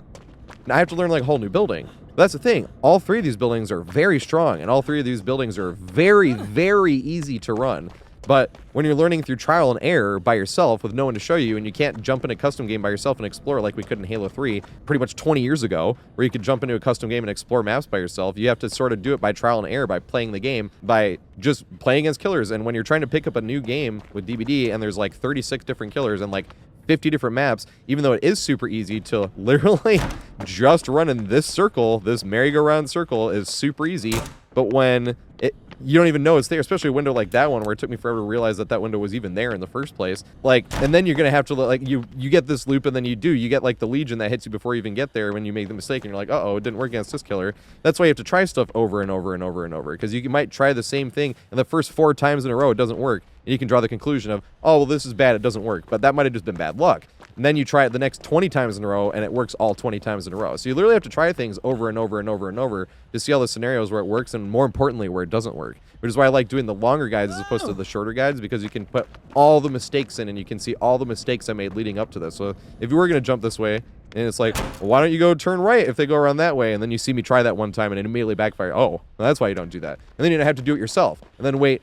I have to learn like a whole new building. But that's the thing. All 3 of these buildings are very strong, and all 3 of these buildings are very, very easy to run. But when you're learning through trial and error by yourself with no one to show you, and you can't jump in a custom game by yourself and explore like we could in Halo 3 pretty much 20 years ago, where you could jump into a custom game and explore maps by yourself, you have to sort of do it by trial and error, by playing the game, by just playing against killers. And when you're trying to pick up a new game with DBD and there's like 36 different killers and like 50 different maps, even though it is super easy to literally just run in this circle, this merry-go-round circle is super easy, but when you don't even know it's there, especially a window like that one where it took me forever to realize that that window was even there in the first place. Like, and then you're gonna have to like you get this loop, and then you get like the Legion that hits you before you even get there when you make the mistake, and you're like, uh-oh, it didn't work against this killer. That's why you have to try stuff over and over and over and over, because you might try the same thing, and the first 4 times in a row it doesn't work, and you can draw the conclusion of, oh, well, this is bad, it doesn't work, but that might have just been bad luck. And then you try it the next 20 times in a row, and it works all 20 times in a row. So you literally have to try things over and over and over and over to see all the scenarios where it works, and more importantly, where it doesn't work. Which is why I like doing the longer guides as opposed to the shorter guides, because you can put all the mistakes in, and you can see all the mistakes I made leading up to this. So if you were going to jump this way, and it's like, well, why don't you go turn right if they go around that way? And then you see me try that one time, and it immediately backfire. Oh, well, that's why you don't do that. And then you have to do it yourself. And then wait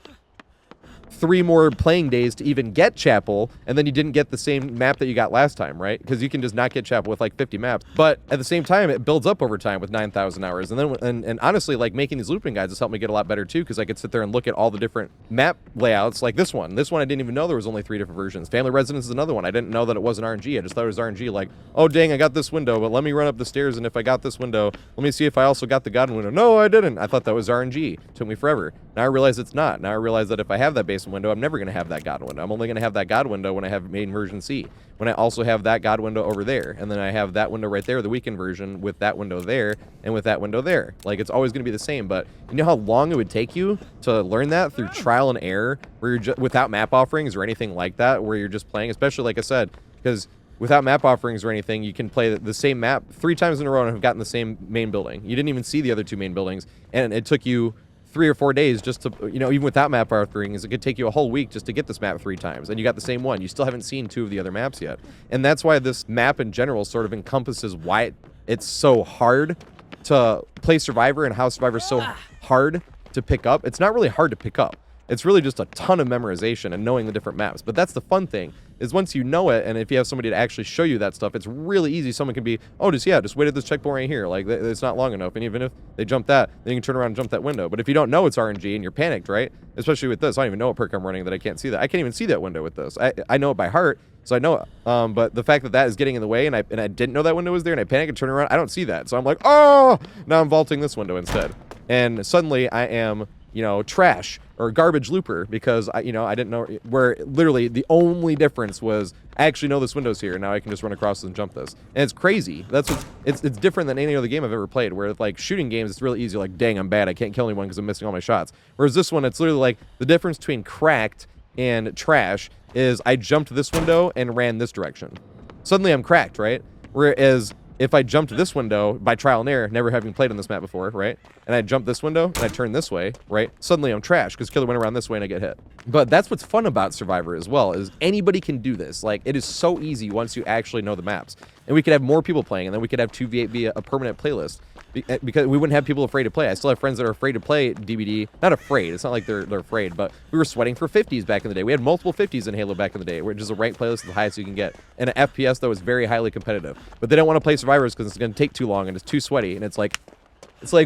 3 more playing days to even get Chapel, and then you didn't get the same map that you got last time, right? Because you can just not get Chapel with like 50 maps. But at the same time, it builds up over time with 9,000 hours. And then, and honestly, like making these looping guides has helped me get a lot better too, because I could sit there and look at all the different map layouts, like this one. This one I didn't even know there was only 3 different versions. Family Residence is another one. I didn't know that it wasn't RNG. I just thought it was RNG. Like, oh dang, I got this window, but let me run up the stairs, and if I got this window, let me see if I also got the God window. No, I didn't. I thought that was RNG. It took me forever. Now I realize it's not. Now I realize that if I have that basement window, I'm never going to have that God window. I'm only going to have that God window when I have main version C. When I also have that God window over there, and then I have that window right there, the weekend version, with that window there, and with that window there. Like, it's always going to be the same, but you know how long it would take you to learn that through trial and error, where you're just, without map offerings or anything like that, where you're just playing, especially like I said, because without map offerings or anything, you can play the same map 3 times in a row and have gotten the same main building. You didn't even see the other 2 main buildings, and it took you 3 or 4 days just to, you know, even without map offerings, it could take you a whole week just to get this map 3 times, and you got the same one. You still haven't seen 2 of the other maps yet. And that's why this map in general sort of encompasses why it's so hard to play Survivor, and how Survivor's so hard to pick up. It's not really hard to pick up. It's really just a ton of memorization and knowing the different maps. But that's the fun thing, is once you know it, and if you have somebody to actually show you that stuff, it's really easy. Someone can be, oh, just wait at this checkpoint right here. Like, it's not long enough. And even if they jump that, then you can turn around and jump that window. But if you don't know it's RNG and you're panicked, right? Especially with this, I don't even know what perk I'm running that I can't see that. I can't even see that window with this. I know it by heart, so I know it. But the fact that that is getting in the way, and I didn't know that window was there, and I panic and turn around, I don't see that. So I'm like, oh, now I'm vaulting this window instead. And suddenly I am, you know, trash or garbage looper, because I didn't know, where literally the only difference was I actually know this window's here, and now I can just run across and jump this. And it's crazy. That's what, it's different than any other game I've ever played, where like shooting games, it's really easy, like, dang, I'm bad, I can't kill anyone because I'm missing all my shots. Whereas this one, it's literally like the difference between cracked and trash is I jumped this window and ran this direction. Suddenly I'm cracked, right? Whereas if I jumped this window by trial and error, never having played on this map before, right? And I jump this window and I turn this way, right? Suddenly I'm trash because killer went around this way and I get hit. But that's what's fun about Survivor as well, is anybody can do this. Like, it is so easy once you actually know the maps. And we could have more people playing, and then we could have 2v8 be a permanent playlist. Because we wouldn't have people afraid to play. I still have friends that are afraid to play DBD. Not afraid. It's not like they're afraid, but we were sweating for 50s back in the day. We had multiple 50s in Halo back in the day, which is a ranked playlist, the highest you can get. And an FPS, though, is very highly competitive. But they don't want to play Survivors because it's going to take too long and it's too sweaty. And it's like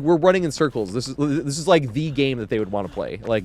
we're running in circles. This is like the game that they would want to play. Like,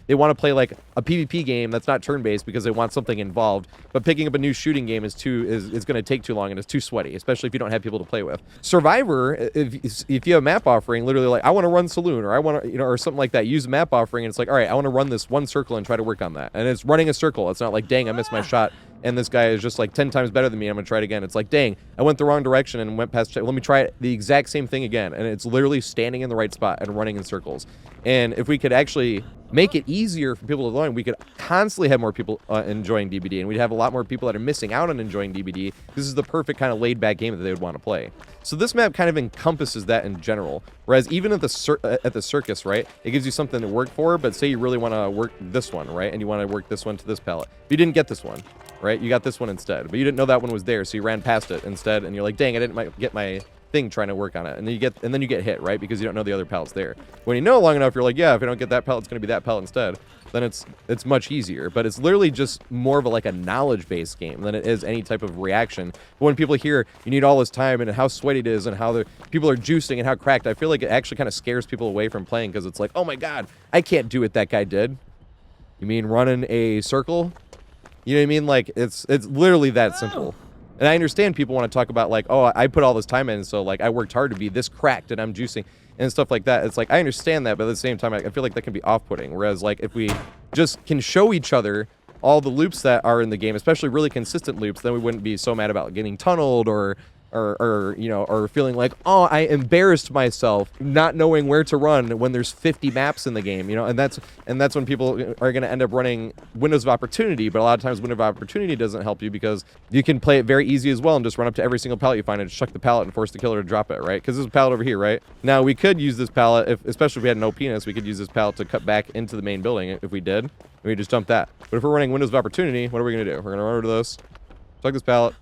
they want to play like a PvP game that's not turn-based because they want something involved. But picking up a new shooting game is going to take too long and it's too sweaty, especially if you don't have people to play with. Survivor, if you have a map offering, literally like, I want to run Saloon, or I want to, or something like that. Use a map offering and it's like, all right, I want to run this one circle and try to work on that. And it's running a circle. It's not like, dang, I missed my shot and this guy is just like 10 times better than me. I'm gonna try it again. It's like, dang, I went the wrong direction and went past. Let me try the exact same thing again. And it's literally standing in the right spot and running in circles. And if we could actually make it easier for people to learn, we could constantly have more people enjoying DBD, and we'd have a lot more people that are missing out on enjoying DBD. This is the perfect kind of laid-back game that they would want to play. So this map kind of encompasses that in general. Whereas even at the circus, right, it gives you something to work for. But say you really want to work this one, right, and you want to work this one to this pallet. But you didn't get this one, right? You got this one instead, but you didn't know that one was there, so you ran past it instead, and you're like, dang, I didn't get my thing trying to work on it, and then you get hit, right, because you don't know the other pallets there. When you know long enough, you're like, yeah, if I don't get that pallet, it's going to be that pallet instead. Then it's much easier. But it's literally just more of a knowledge-based game than it is any type of reaction. But when people hear you need all this time and how sweaty it is and how the people are juicing and how cracked, I feel like it actually kind of scares people away from playing, because it's like, oh my god, I can't do what that guy did. You mean running a circle? You know what I mean? Like, it's literally that simple. And I understand people want to talk about, like, oh, I put all this time in, so, like, I worked hard to be this cracked and I'm juicing and stuff like that. It's like, I understand that, but at the same time, I feel like that can be off-putting. Whereas, like, if we just can show each other all the loops that are in the game, especially really consistent loops, then we wouldn't be so mad about getting tunneled or feeling like, oh, I embarrassed myself not knowing where to run when there's 50 maps in the game, you know. And that's when people are going to end up running windows of opportunity. But a lot of times window of opportunity doesn't help you, because you can play it very easy as well and just run up to every single pallet you find and chuck the pallet and force the killer to drop it, right? Because there's a pallet over here, right? Now we could use this pallet, especially if we had an OPeness, we could use this pallet to cut back into the main building if we did. And we just dump that. But if we're running windows of opportunity, what are we going to do? We're going to run over to this, chuck this pallet,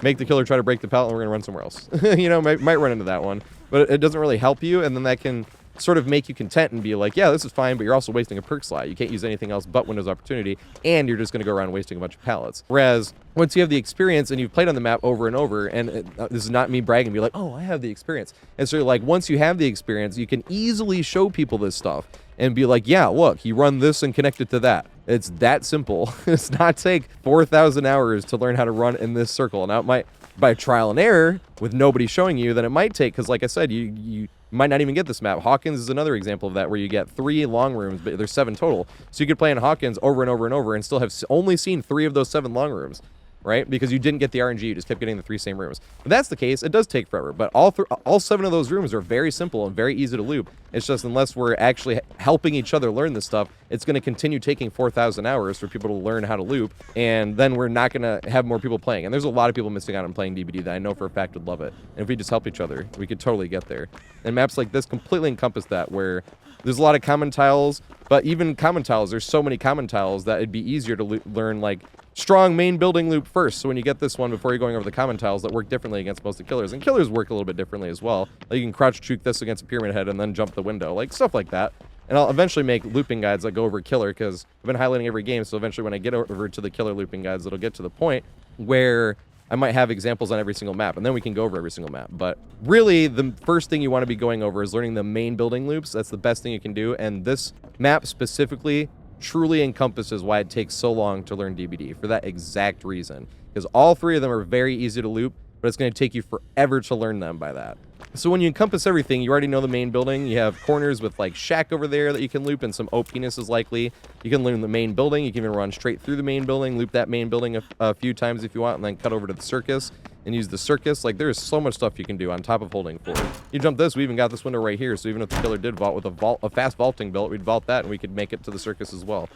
make the killer try to break the pallet, and we're gonna run somewhere else. You know, might run into that one, but it doesn't really help you, and then that can sort of make you content and be like, yeah, this is fine, but you're also wasting a perk slot. You can't use anything else but Windows Opportunity, and you're just gonna go around wasting a bunch of pallets. Whereas once you have the experience and you've played on the map over and over, and this is not me bragging, be like, oh, I have the experience. And so, like, once you have the experience, you can easily show people this stuff and be like, yeah, look, you run this and connect it to that. It's that simple. It's not take 4,000 hours to learn how to run in this circle. Now, it might, by trial and error, with nobody showing you, then it might take, because like I said, you might not even get this map. Hawkins is another example of that, where you get 3 long rooms, but there's 7 total. So you could play in Hawkins over and over and over and still have only seen 3 of those 7 long rooms, right? Because you didn't get the RNG, you just kept getting the 3 same rooms. If that's the case, it does take forever, but all 7 of those rooms are very simple and very easy to loop. It's just, unless we're actually helping each other learn this stuff, it's going to continue taking 4,000 hours for people to learn how to loop, and then we're not going to have more people playing. And there's a lot of people missing out on playing DBD that I know for a fact would love it. And if we just help each other, we could totally get there. And maps like this completely encompass that, where there's a lot of common tiles, but even common tiles, there's so many common tiles that it'd be easier to learn, like, strong main building loop first. So when you get this one, before you're going over the common tiles that work differently against most of the killers, and killers work a little bit differently as well. Like, you can crouch juke this against a pyramid head and then jump the window, like stuff like that. And I'll eventually make looping guides that go over killer, because I've been highlighting every game, so eventually when I get over to the killer looping guides, it'll get to the point where I might have examples on every single map, and then we can go over every single map. But really, the first thing you want to be going over is learning the main building loops. That's the best thing you can do, and this map specifically truly encompasses why it takes so long to learn DBD, for that exact reason. Because all 3 of them are very easy to loop, but it's going to take you forever to learn them by that. So when you encompass everything, you already know the main building. You have corners with, like, shack over there that you can loop, and some OPenises likely. You can learn the main building. You can even run straight through the main building, loop that main building a few times if you want, and then cut over to the circus and use the circus. Like, there's so much stuff you can do on top of holding forward. You jump this, we even got this window right here, so even if the killer did vault with a fast vaulting build, we'd vault that and we could make it to the circus as well.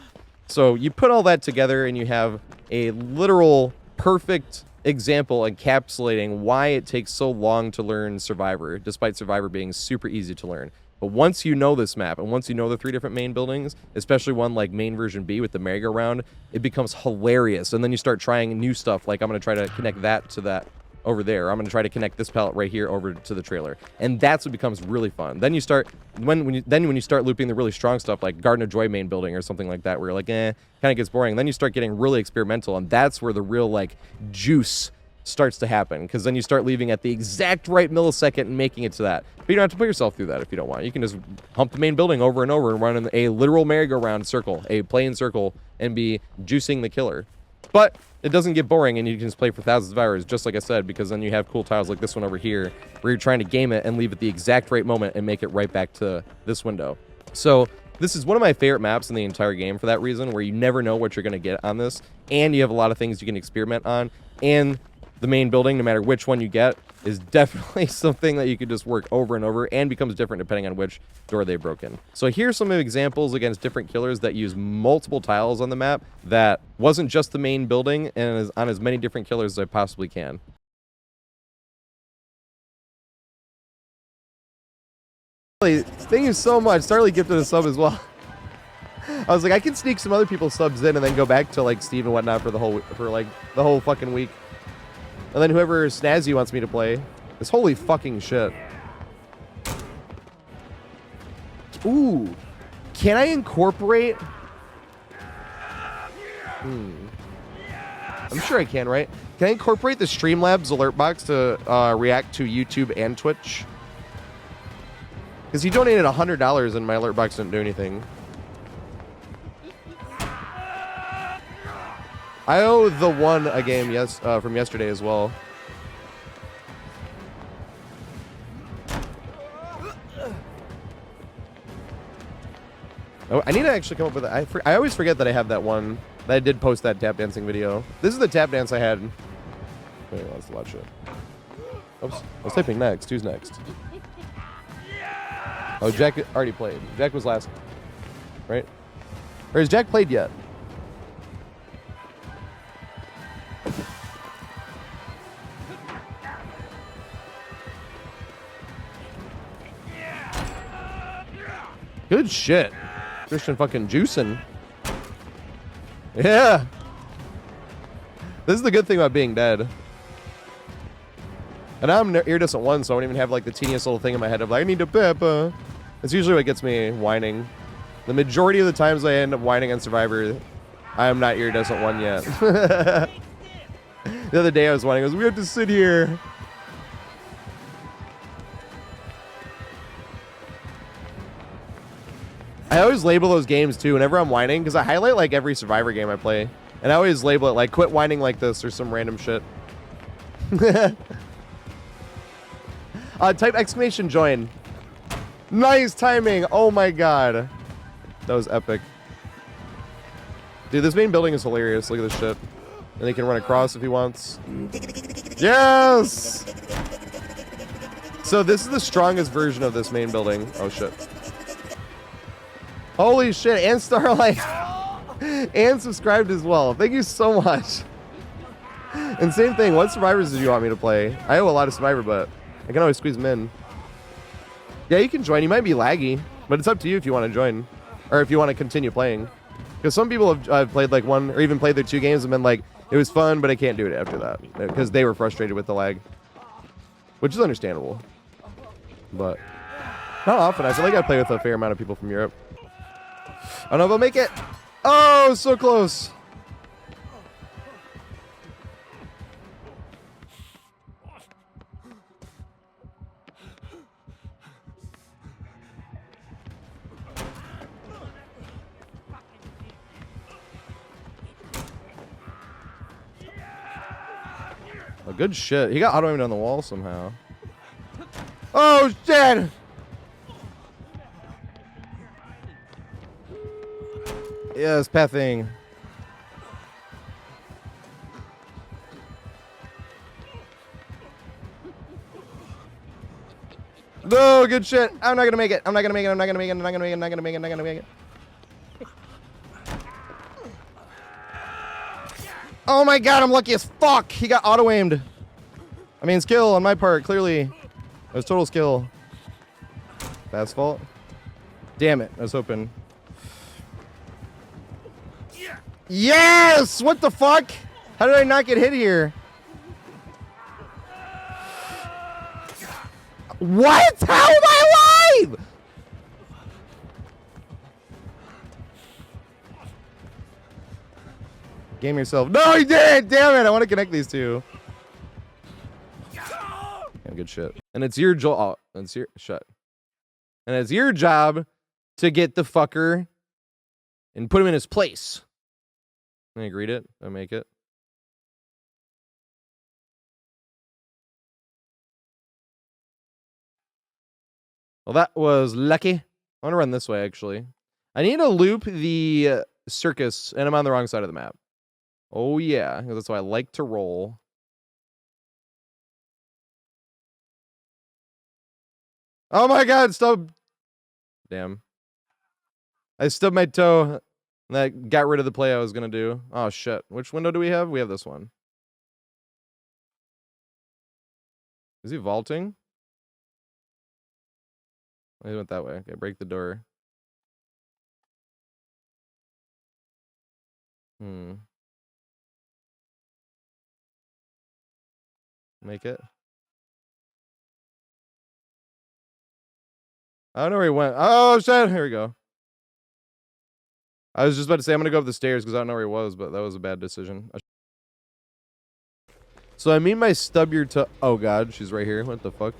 So you put all that together and you have a literal perfect example encapsulating why it takes so long to learn Survivor, despite Survivor being super easy to learn. But once you know this map, and once you know the 3 different main buildings, especially one like main version B with the merry-go-round, it becomes hilarious. And then you start trying new stuff, like I'm going to try to connect that to that over there. I'm going to try to connect this pallet right here over to the trailer. And that's what becomes really fun. Then you start, when you start looping the really strong stuff, like Garden of Joy main building or something like that, where you're like, kind of gets boring. Then you start getting really experimental, and that's where the real, like, juice starts to happen, because then you start leaving at the exact right millisecond and making it to that. But you don't have to put yourself through that if you don't want. You can just hump the main building over and over and run in a literal merry-go-round circle, a plain circle, and be juicing the killer. But it doesn't get boring, and you can just play for thousands of hours, just like I said, because then you have cool tiles like this one over here, where you're trying to game it and leave at the exact right moment and make it right back to this window. So this is one of my favorite maps in the entire game for that reason, where you never know what you're going to get on this, and you have a lot of things you can experiment on, and the main building, no matter which one you get, is definitely something that you could just work over and over and becomes different depending on which door they broke in. So here's some examples against different killers that use multiple tiles on the map that wasn't just the main building and is on as many different killers as I possibly can. Thank you so much. Starly gifted a sub as well. I was like, I can sneak some other people's subs in and then go back to like Steve and whatnot for the whole fucking week. And then whoever Snazzy wants me to play is holy fucking shit. Ooh. Can I incorporate? I'm sure I can, right? Can I incorporate the Streamlabs alert box to react to YouTube and Twitch? Because he donated $100 and my alert box didn't do anything. I owe the one a game from yesterday as well. Oh, I need to actually come up with it. I always forget that I have that one. That I did post that tap dancing video. This is the tap dance I had. Wait, that's a lot of shit. Oops. I was typing next. Who's next? Oh, Jack already played. Jack was last. Right? Or has Jack played yet? Good shit. Christian fucking juicing. Yeah. This is the good thing about being dead. And I'm iridescent 1, so I don't even have like the teeniest little thing in my head of like, I need to pepper. It's usually what gets me whining. The majority of the times I end up whining on Survivor, I am not iridescent 1 yet. The other day I was whining, we have to sit here. I always label those games too whenever I'm whining, because I highlight like every Survivor game I play. And I always label it like, quit whining like this or some random shit. Type exclamation join. Nice timing. Oh my god. That was epic. Dude, this main building is hilarious. Look at this shit. And he can run across if he wants. Yes! So this is the strongest version of this main building. Oh shit. Holy shit, and Starlight. And subscribed as well. Thank you so much. And same thing, what Survivors did you want me to play? I owe a lot of Survivor, but I can always squeeze them in. Yeah, you can join. You might be laggy, but it's up to you if you want to join. Or if you want to continue playing. Because some people have played like 1 or even played their 2 games and been like, it was fun, but I can't do it after that. Because they were frustrated with the lag. Which is understandable. But not often. I feel like I play with a fair amount of people from Europe. I don't know if I'll make it. Oh, so close. Oh, good shit. He got auto aimed on the wall somehow. Oh, shit. Yes, pathing. No, good shit. I'm not gonna make it. I'm not gonna make it. I'm not gonna make it. I'm not gonna make it. I'm not gonna make it. I'm not gonna make it. Oh my god, I'm lucky as fuck. He got auto-aimed. I mean, skill on my part, clearly. It was total skill. Fast fault. Damn it, I was hoping. Yes! What the fuck? How did I not get hit here? What? How am I alive? Game yourself. No, he didn't! Damn it! I want to connect these two. Yeah, good shit. And it's your job. Oh, it's your shut. And it's your job to get the fucker and put him in his place. I agreed it. I make it. Well, that was lucky. I want to run this way, actually. I need to loop the circus, and I'm on the wrong side of the map. Oh, yeah. That's why I like to roll. Oh, my God. Stub. Damn. I stubbed my toe. That got rid of the play I was going to do. Oh, shit. Which window do we have? We have this one. Is he vaulting? Oh, he went that way. Okay, break the door. Make it. I don't know where he went. Oh, shit. Here we go. I was just about to say I'm going to go up the stairs because I don't know where he was, but that was a bad decision. So I mean my stub your toe. Oh, God. She's right here. What the fuck?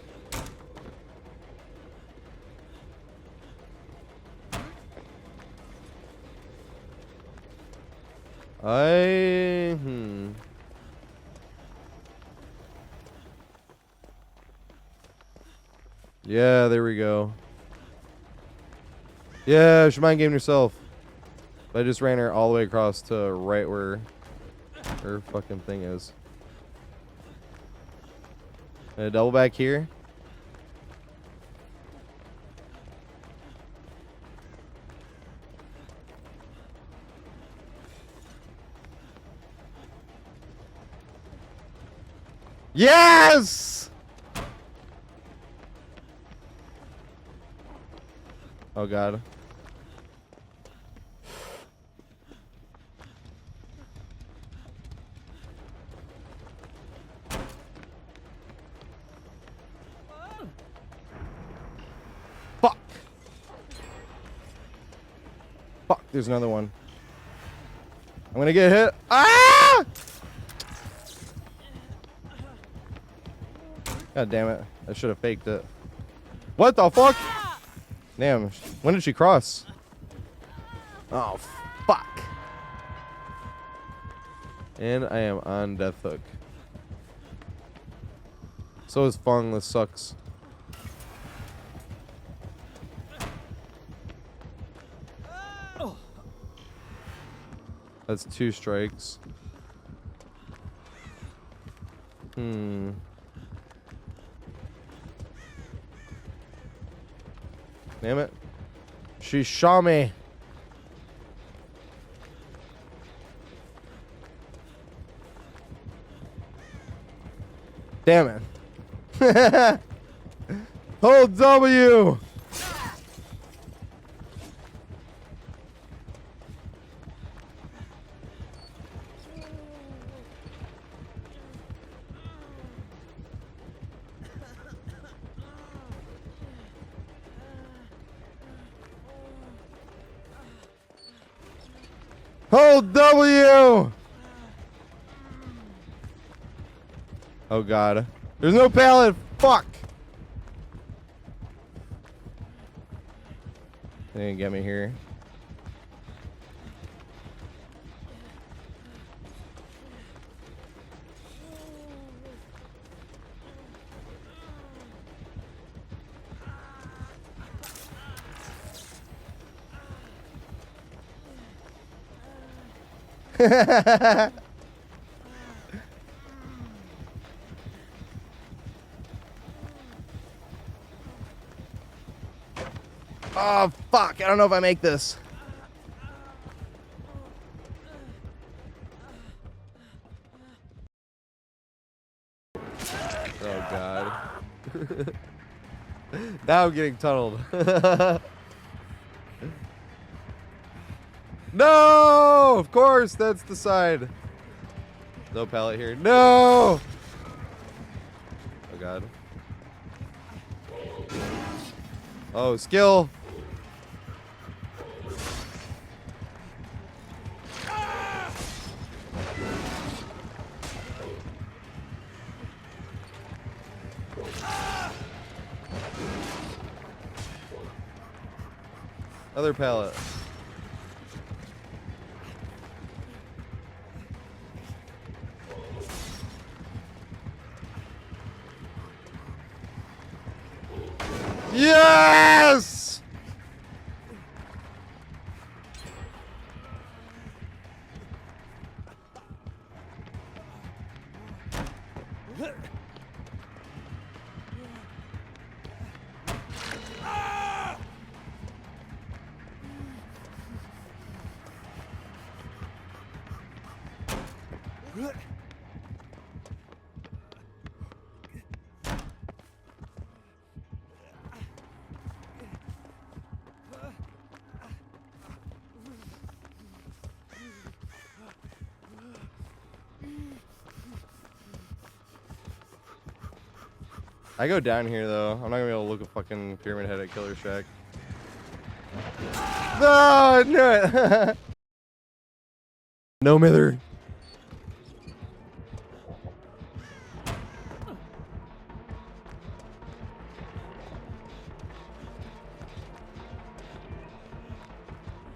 Yeah, there we go. Yeah, she mind game yourself. I just ran her all the way across to right where her fucking thing is. And a double back here. Yes! Oh, God. Fuck. Fuck, there's another one. I'm gonna get hit. Ah! God damn it. I should have faked it. What the fuck? Damn. When did she cross? Oh, fuck. And I am on death hook. So is Fung. This sucks. That's 2 strikes. Damn it. She shot me. Damn it. Hold W. Hold W! Oh, God. There's no pallet. Fuck! They didn't get me here. Oh, fuck. I don't know if I make this. Now I'm getting tunneled. No! Of course, that's the side. No pallet here. No! Oh, God. Oh, skill. Other pallet. Yes! I go down here though. I'm not gonna be able to look a fucking pyramid head at Killer Shack. No, I knew it. No mither.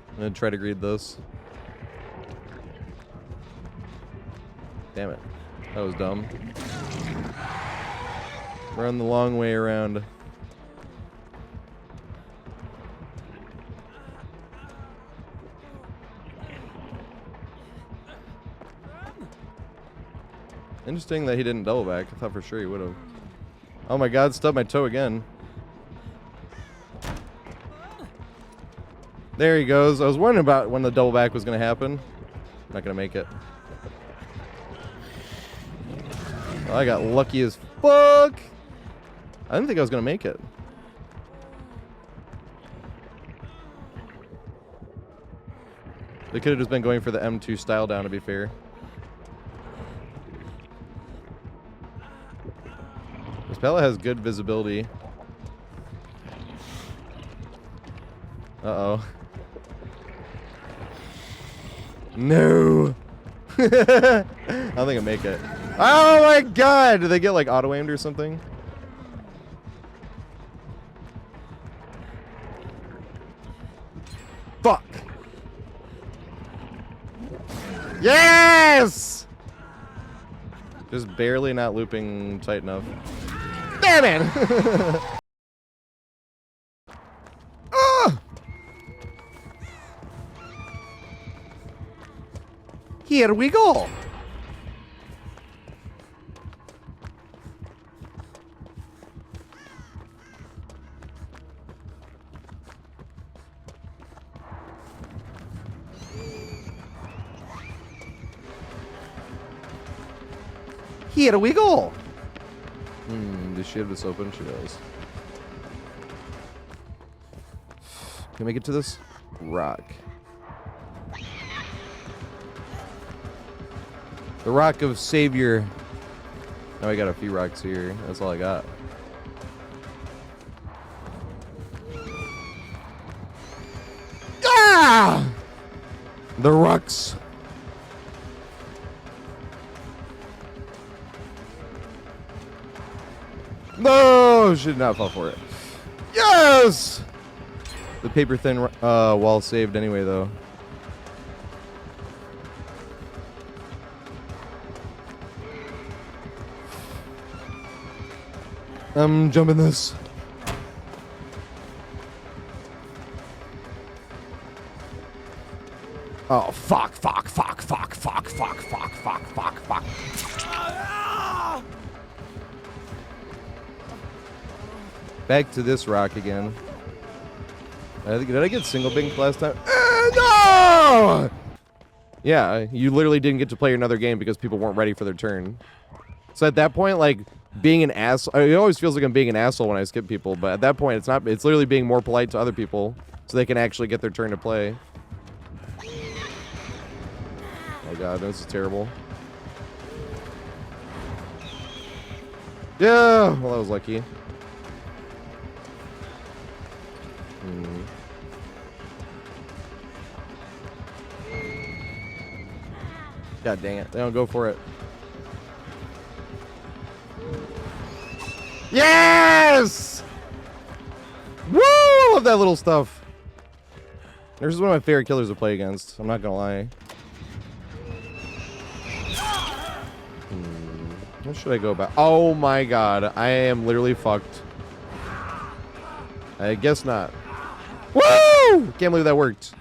I'm gonna try to read this. Damn it. That was dumb. Run the long way around. Interesting that he didn't double back. I thought for sure he would have. Oh my God, stubbed my toe again. There he goes. I was wondering about when the double back was going to happen. Not going to make it. Oh, I got lucky as fuck. I didn't think I was going to make it. They could have just been going for the M2 style down, to be fair. This pallet has good visibility. Uh-oh. No! I don't think I make it. Oh my God! Did they get like auto-aimed or something? Fuck! Yes! Just barely not looping tight enough. Damn it! Oh! Here we go! Here we go! Does she have this open? She does. Can we get to this rock? The rock of savior. Now I got a few rocks here. That's all I got. Ah! The rocks. No, should not fall for it. Yes! The paper thin wall saved anyway, though. I'm jumping this. Oh, fuck, fuck, fuck, fuck, fuck, fuck, fuck, fuck, fuck, fuck. Back to this rock again. Did I get single bink last time? No! Yeah, you literally didn't get to play another game because people weren't ready for their turn. So at that point, like, being an asshole. It always feels like I'm being an asshole when I skip people, but at that point, it's not. It's literally being more polite to other people so they can actually get their turn to play. Oh god, this is terrible. Yeah, well, that was lucky. God dang it. They don't go for it. Yes! Woo! I love that little stuff. This is one of my favorite killers to play against. I'm not gonna lie. What should I go about? Oh my god. I am literally fucked. I guess not. Woo! Can't believe that worked.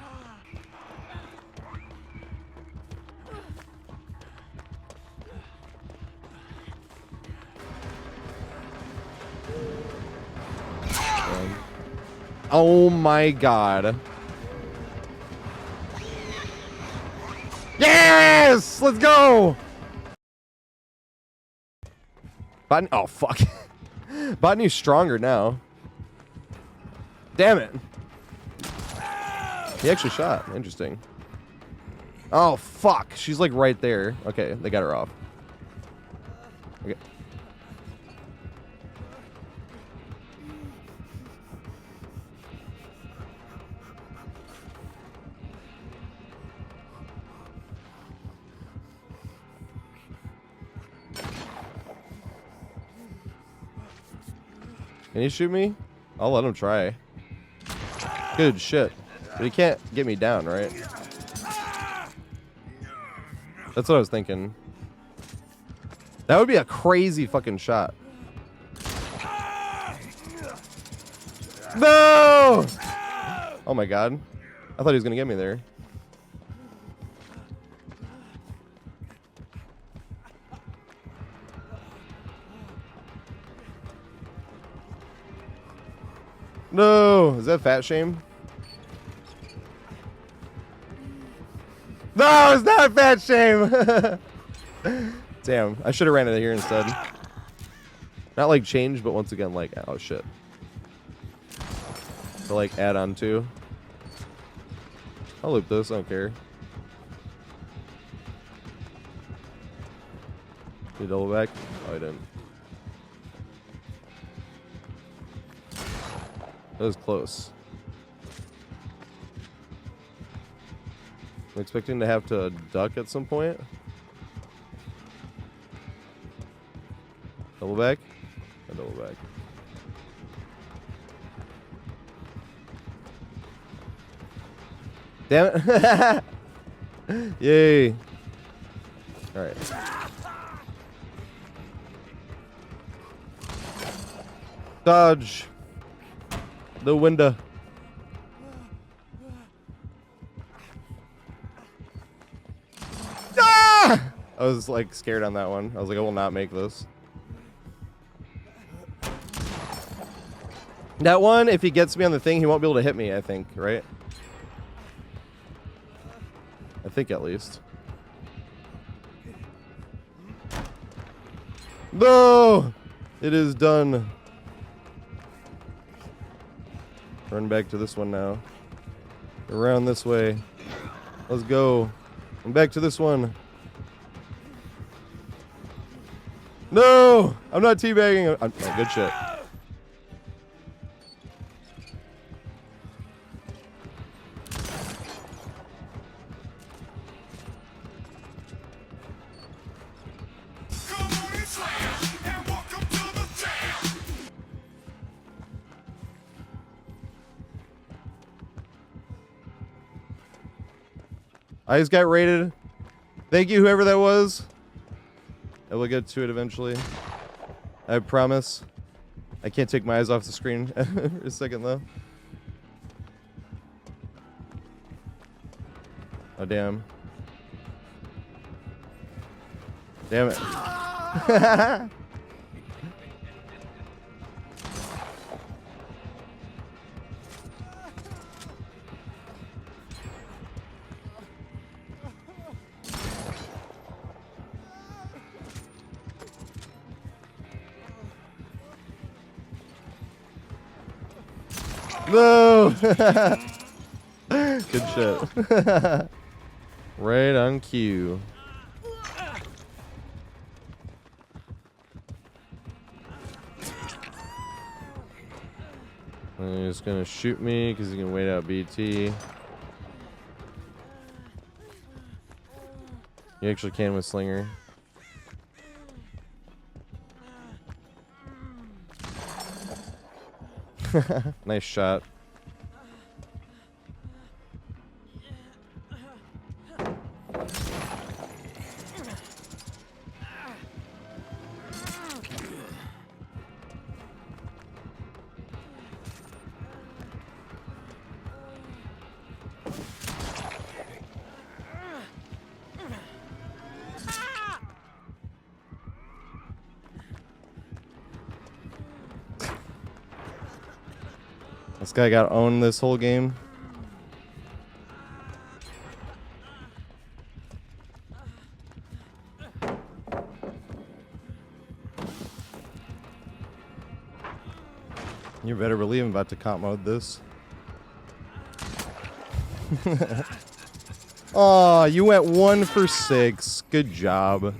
Oh my god. Yes! Let's go! Botany, oh fuck. Botany's stronger now. Damn it. He actually shot. Interesting. Oh fuck. She's like right there. Okay, they got her off. Okay. Can you shoot me? I'll let him try. Good shit. But he can't get me down, right? That's what I was thinking. That would be a crazy fucking shot. No! Oh my god. I thought he was gonna get me there. No! Is that fat shame? No, it's not fat shame! Damn, I should have ran it here instead. Not like change, but once again, like, oh shit. To like add on to. I'll loop this, I don't care. You double back? Oh, I didn't. That was close. I'm expecting to have to duck at some point. Double back? A double back. Damn it. Yay. Alright. Dodge. The window. Ah! I was like scared on that one. I was like, I will not make this. That one, if he gets me on the thing, he won't be able to hit me, I think, right? I think at least. No! It is done. Run back to this one now. Around this way. Let's go. I'm back to this one. No! I'm not teabagging. I'm oh, good shit. I just got rated. Thank you, whoever that was. I will get to it eventually. I promise. I can't take my eyes off the screen for a second, though. Oh, damn. Damn it. No! Good shit. Right on cue. And he's gonna shoot me because he can wait out BT. You actually can with Slinger. Nice shot. This guy got owned this whole game. You better believe I'm about to comp mode this. Oh, you went 1 for 6. Good job.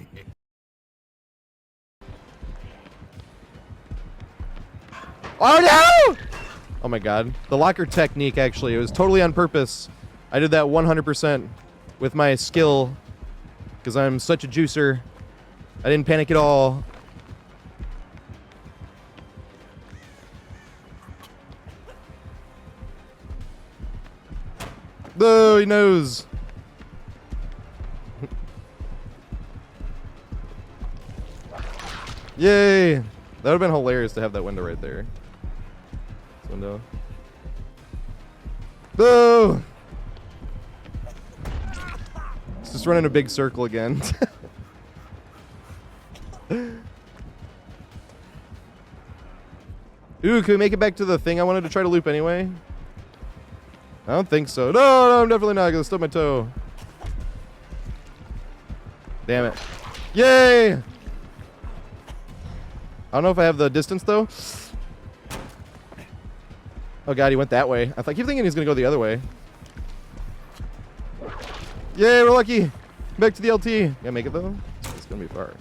Oh no! Oh my god. The locker technique, actually, it was totally on purpose. I did that 100% with my skill because I'm such a juicer. I didn't panic at all. Oh, he knows. Yay! That would have been hilarious to have that window right there. This window. No! It's just running a big circle again. Ooh, can we make it back to the thing I wanted to try to loop anyway? I don't think so. No, I'm definitely not gonna stub my toe. Damn it. Yay! I don't know if I have the distance though. Oh god, he went that way. I keep thinking he's gonna go the other way. Yay, we're lucky. Back to the LT. Gonna make it though? It's gonna be far.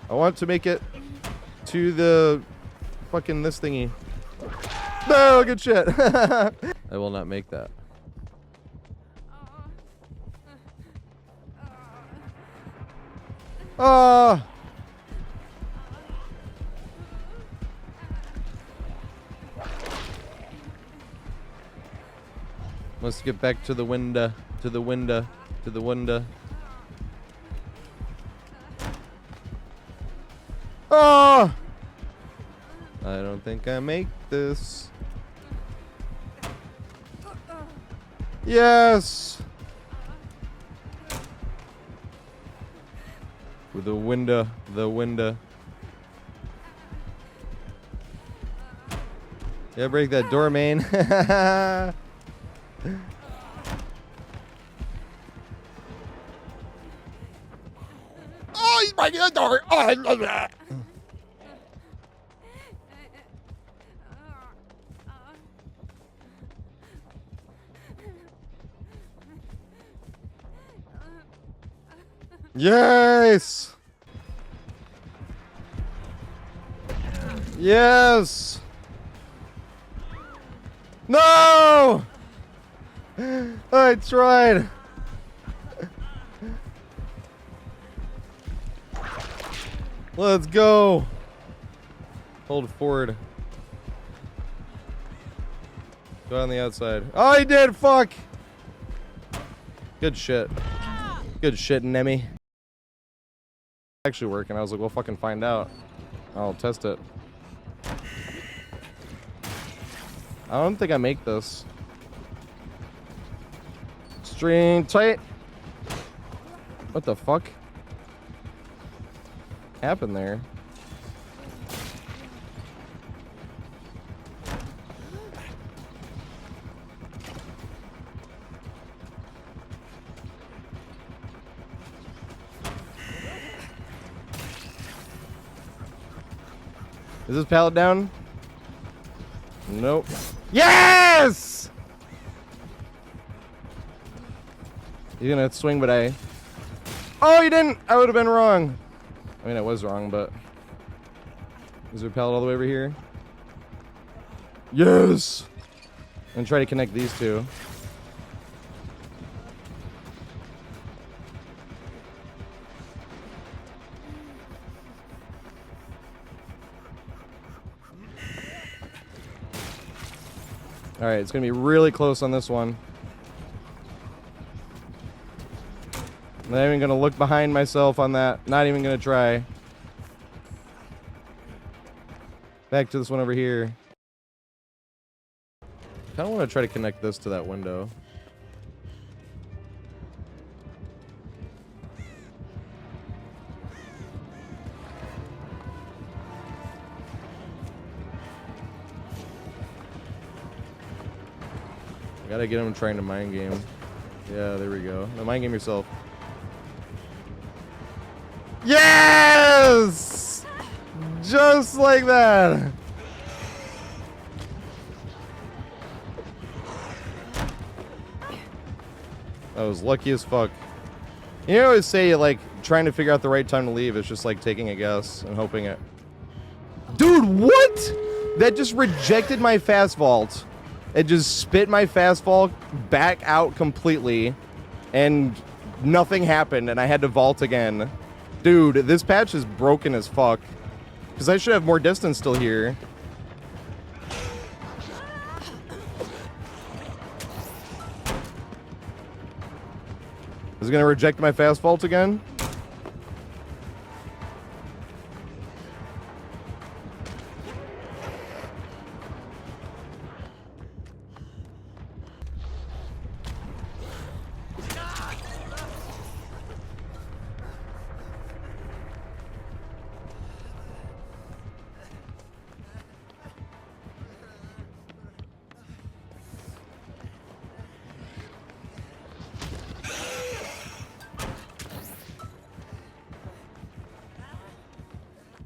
I want to make it to the fucking this thingy. No, good shit. I will not make that. Ah! Let's get back to the window, to the window, to the window. Oh! I don't think I make this. Yes! With the window, the window. Yeah, break that door, man. Oh, he's breaking the door. Oh, I love that. Yes! Yes! No! I tried. Let's go. Hold forward. Go on the outside. Oh, he did. Fuck. Good shit. Good shit, Nemi. Actually working. I was like, we'll fucking find out. I'll test it. I don't think I make this. String tight. What the fuck happened there? Is this pallet down? Nope. Yes! He's gonna swing, but Oh, you didn't! I would have been wrong. I mean, I was wrong, but... Is there a pallet all the way over here? Yes! I'm gonna try to connect these two. Alright, it's gonna be really close on this one. I'm not even gonna look behind myself on that. Not even gonna try. Back to this one over here. Kinda wanna try to connect this to that window. Gotta get him trying to mind game. Yeah, there we go. No, mind game yourself. Yes! Just like that. I was lucky as fuck. You know, I always say, like, trying to figure out the right time to leave is just like taking a guess and hoping it. Dude, what? That just rejected my fast vault. It just spit my fast vault back out completely, and nothing happened, and I had to vault again. Dude, this patch is broken as fuck. Because I should have more distance still here. Is it gonna reject my fast vault again?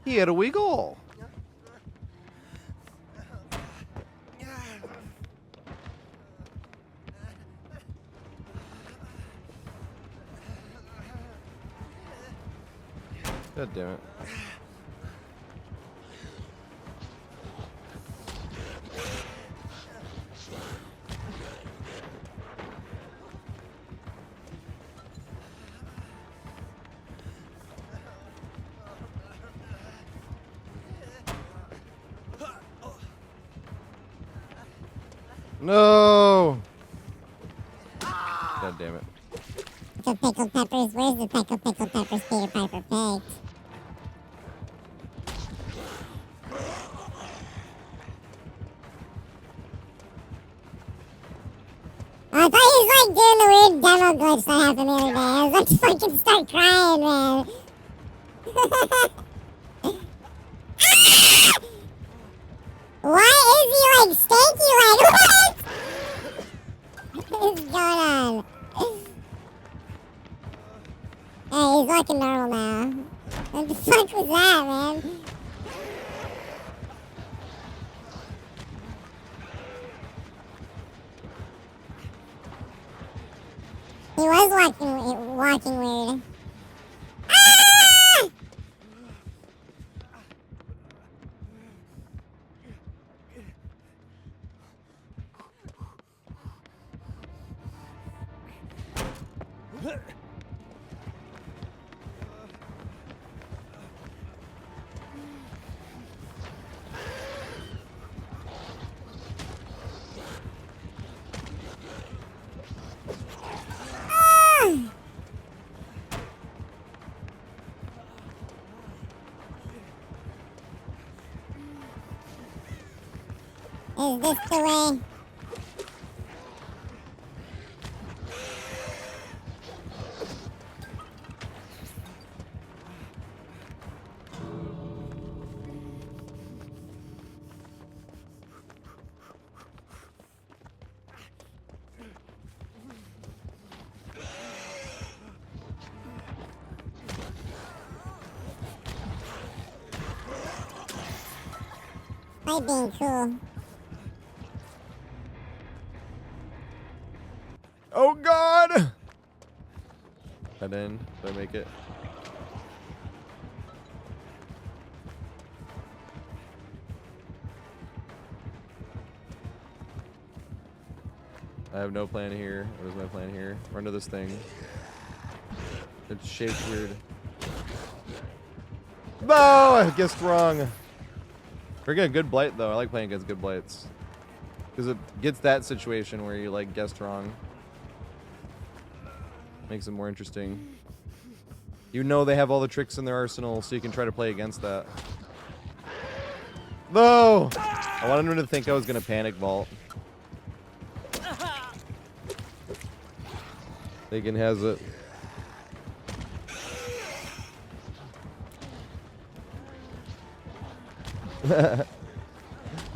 He had a wiggle. God damn it. No! God damn it. Pickled peppers, where's the pickled peppers Peter Piper picked? I thought he was like doing the weird demo glitch that happened the other day. I was like to fucking start crying, man. Why is he like stanky like what? What is going on? Hey, he's looking normal now. What the fuck was that, man? He was walking weird. Ah! Is this the way? Hi, being cool. Oh God! Head in. Did I make it? I have no plan here. What is my plan here? Run to this thing. It's shaped weird. No! I guessed wrong. We're getting good blight though. I like playing against good blights. Because it gets that situation where you like guessed wrong. Makes it more interesting. You know they have all the tricks in their arsenal, so you can try to play against that. No! I wanted him to think I was gonna panic vault. Thinking has it.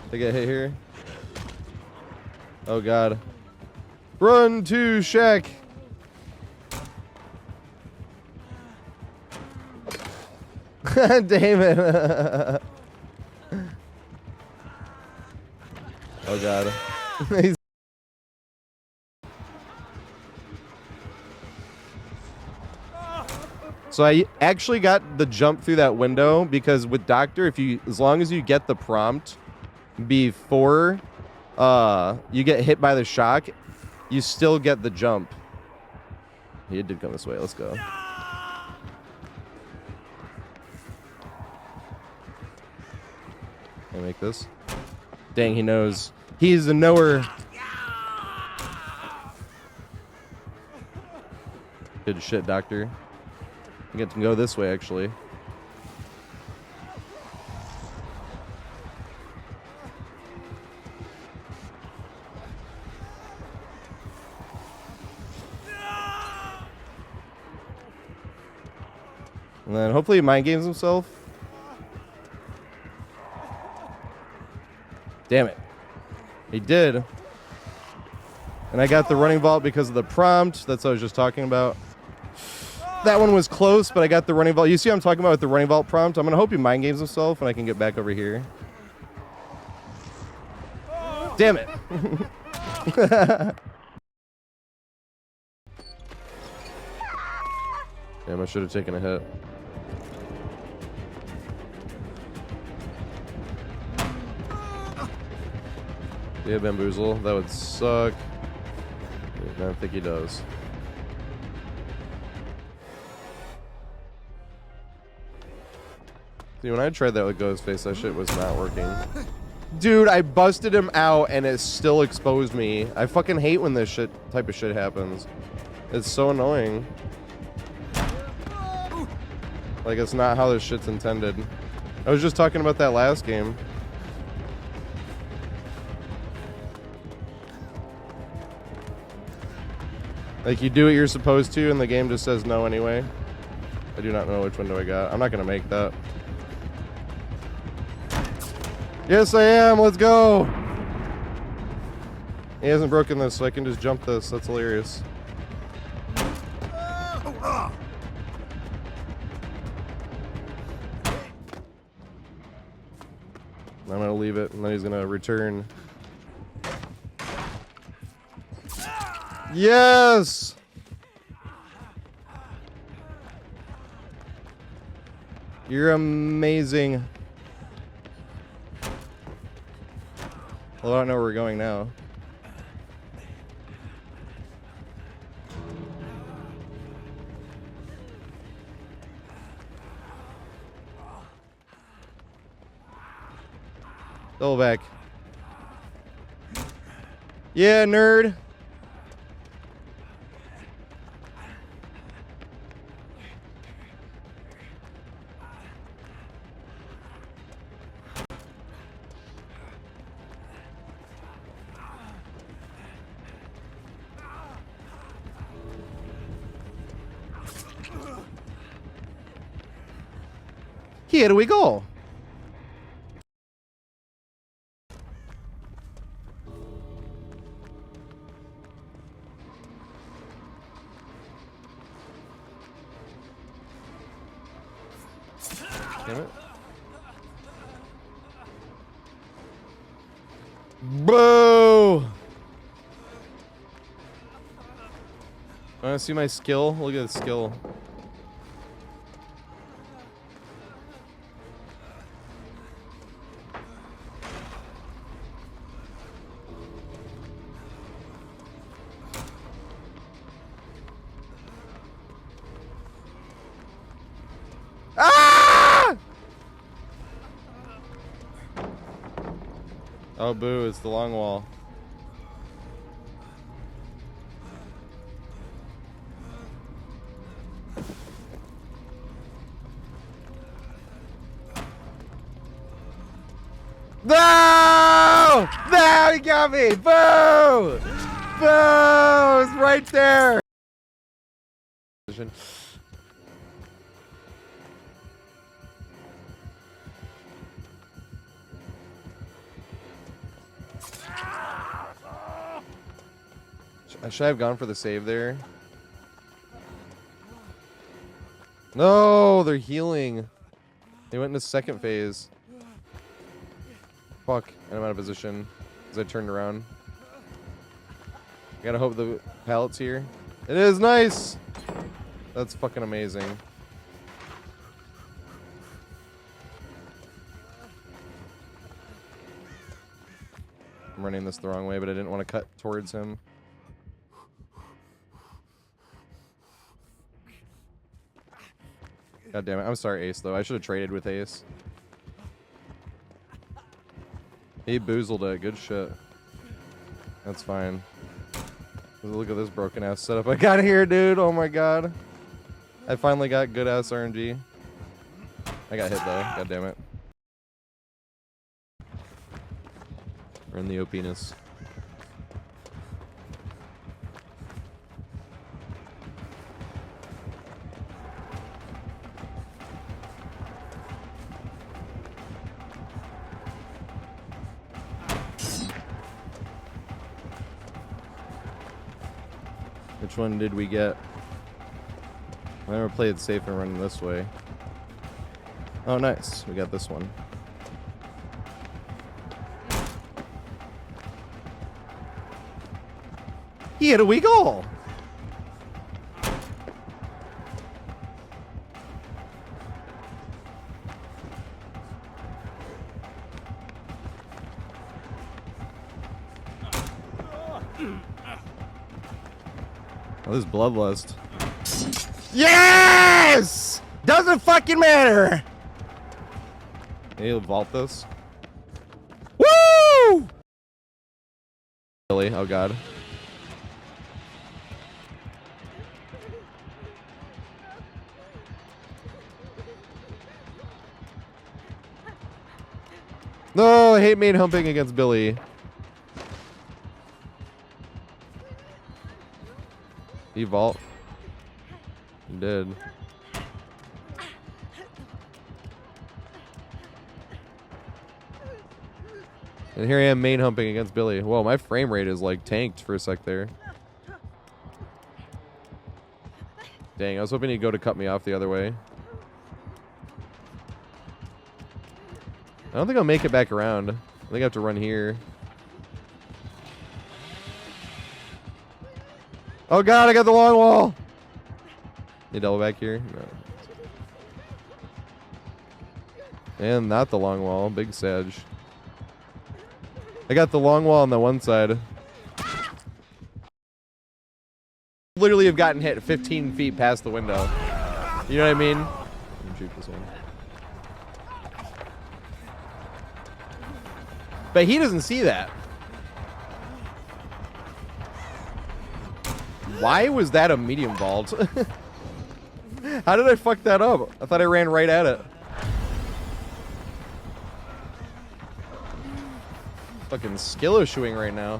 They get hit here. Oh God. Run to Shack. Damn it. Oh God. He's So I actually got the jump through that window because with Doctor, as long as you get the prompt before you get hit by the shock, you still get the jump. He did come this way. Let's go. Can I make this? Dang, he knows. He's a knower. Good shit, Doctor. I get to go this way, actually. And then hopefully he mind games himself. Damn it. He did. And I got the running vault because of the prompt. That's what I was just talking about. That one was close, but I got the running vault. You see what I'm talking about with the running vault prompt? I'm going to hope he mind games himself and I can get back over here. Damn it. Damn, I should have taken a hit. Yeah, bamboozle. That would suck. I don't think he does. See, when I tried that with Ghostface, that shit was not working. Dude, I busted him out and it still exposed me. I fucking hate when this type of shit happens. It's so annoying. Like, it's not how this shit's intended. I was just talking about that last game. Like, you do what you're supposed to and the game just says no anyway. I do not know which window I got. I'm not gonna make that. Yes, I am. Let's go. He hasn't broken this, so I can just jump this. That's hilarious. I'm going to leave it, and then he's going to return. Yes! You're amazing. Well, I don't know where we're going now. Double back. Yeah, nerd. Here we go. Damn it. Boo! Want to see my skill? Look at the skill. Ah! Oh, boo, it's the long wall. No! No, he got me! Boo! Boo! It's right there! Should I have gone for the save there? No, they're healing. They went into second phase. Fuck, and I'm out of position as I turned around. I gotta hope the pallet's here. It is nice! That's fucking amazing. I'm running this the wrong way, but I didn't want to cut towards him. God damn it. I'm sorry, Ace, though. I should have traded with Ace. He boozled it. Good shit. That's fine. Look at this broken ass setup I got here, dude. Oh my god. I finally got good ass RNG. I got hit, though. God damn it. We're in the OPeness. Which one did we get? I never played safe and running this way. Oh, nice. We got this one. He hit a weak goal. Oh, this is bloodlust. Yes! Doesn't fucking matter. Can you vault this? Woo! Really? Oh god. No, I hate main humping against Billy. He vault. He did. And here I am main humping against Billy. Whoa, my frame rate is like tanked for a sec there. Dang, I was hoping he'd go to cut me off the other way. I don't think I'll make it back around. I think I have to run here. Oh god, I got the long wall! Need double back here? No. And not the long wall. Big Sag. I got the long wall on the one side. Literally have gotten hit 15 feet past the window. You know what I mean? Let me shoot this one. But he doesn't see that. Why was that a medium vault? How did I fuck that up? I thought I ran right at it. Fucking skill-issuing right now.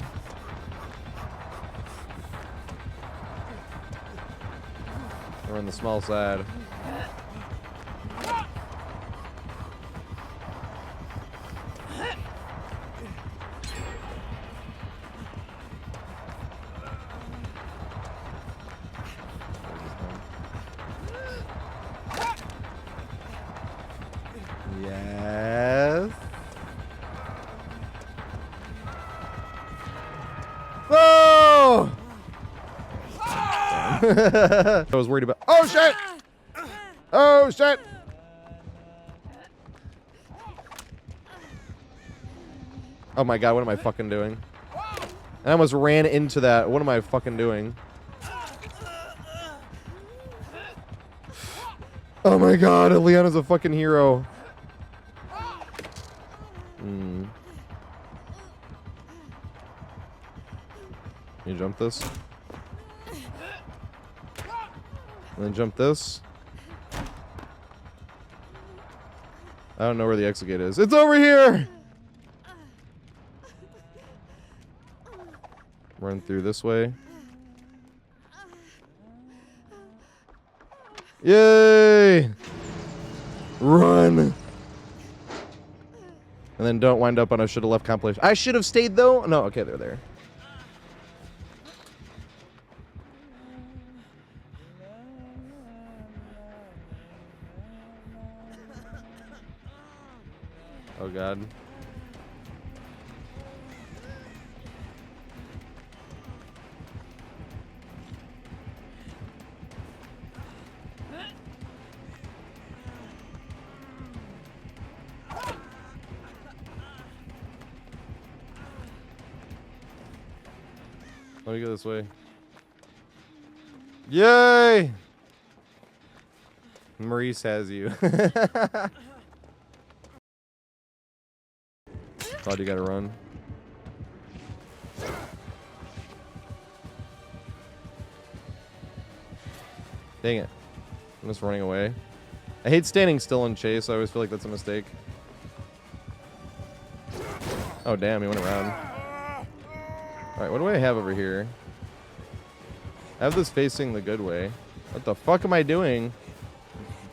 We're on the small side. Yes. I was worried about. Oh shit! Oh shit! Oh my god, what am I fucking doing? I almost ran into that. What am I fucking doing? Oh my god, Leanna's a fucking hero. Can you jump this? And then jump this. I don't know where the exit gate is. It's over here! Run through this way. Yay! Run! And then don't wind up on a should have left compilation. I should have stayed though? No, okay, they're there. Oh god. Let me go this way. Yay! Maurice has you. Thought you gotta run. Dang it. I'm just running away. I hate standing still in chase. I always feel like that's a mistake. Oh damn, he went around. Alright, what do I have over here? I have this facing the good way. What the fuck am I doing?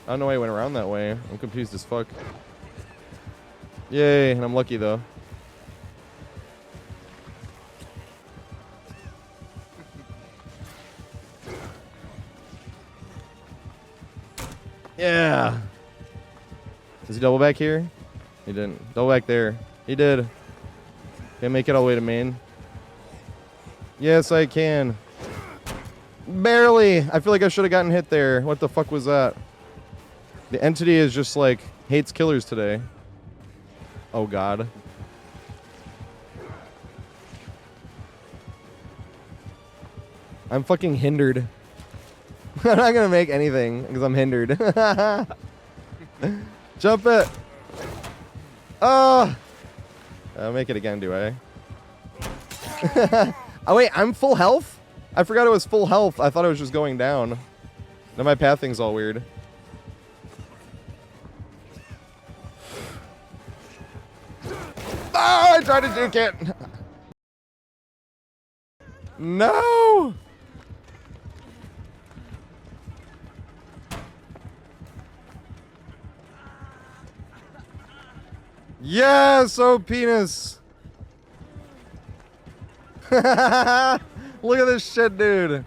I don't know why I went around that way. I'm confused as fuck. Yay, and I'm lucky though. Yeah. Does he double back here? He didn't. Double back there. He did. Can I make it all the way to main? Yes, I can. Barely. I feel like I should have gotten hit there. What the fuck was that? The entity is just like hates killers today. Oh god. I'm fucking hindered. I'm not gonna make anything because I'm hindered. Jump it. Oh. I'll make it again, do I? Oh wait, I'm full health? I forgot it was full health. I thought it was just going down. Now my pathing's all weird. Oh, I tried to juke it. No. Yes, OPenis. Look at this shit, dude.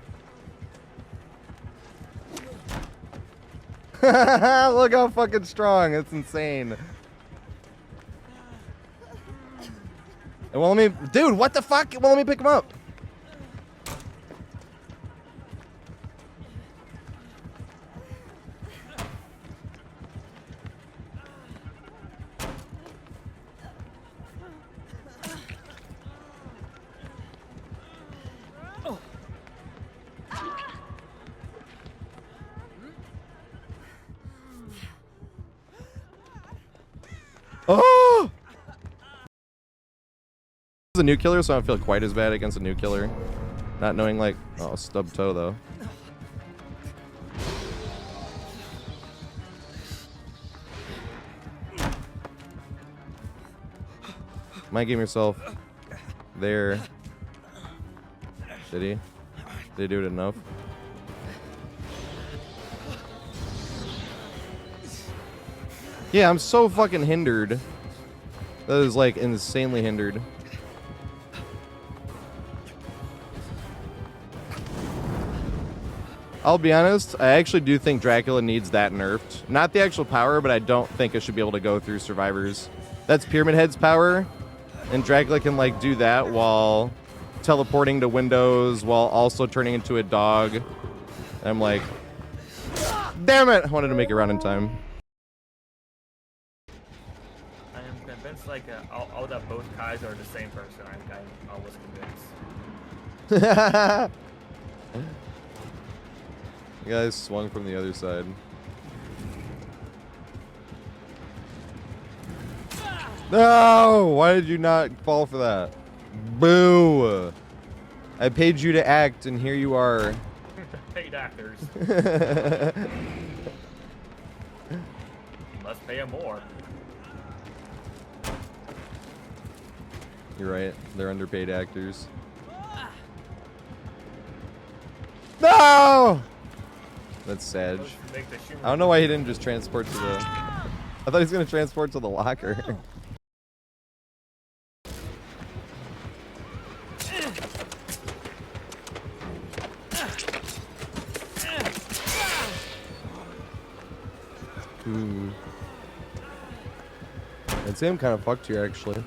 Look how fucking strong. It's insane. Well, let me... Dude, what the fuck? Well, let me pick him up. Oh! This is a new killer, so I don't feel quite as bad against a new killer. Not knowing, like, oh, stub toe though. Might game yourself there. Did he? Did he do it enough? Yeah, I'm so fucking hindered. That is like insanely hindered. I'll be honest, I actually do think Dracula needs that nerfed. Not the actual power, but I don't think it should be able to go through survivors. That's Pyramid Head's power, and Dracula can like do that while teleporting to windows, while also turning into a dog, And I'm like, damn it! I wanted to make it around in time. I am convinced like all that both Kais are the same person. I was convinced. The guy swung from the other side. No! Why did you not fall for that? Boo! I paid you to act, and here you are. Paid actors. Must pay them more. You're right. They're underpaid actors. No! That's Sag. I don't know why he didn't just transport to the... I thought he was going to transport to the locker. I'd say I'm kind of fucked here, actually.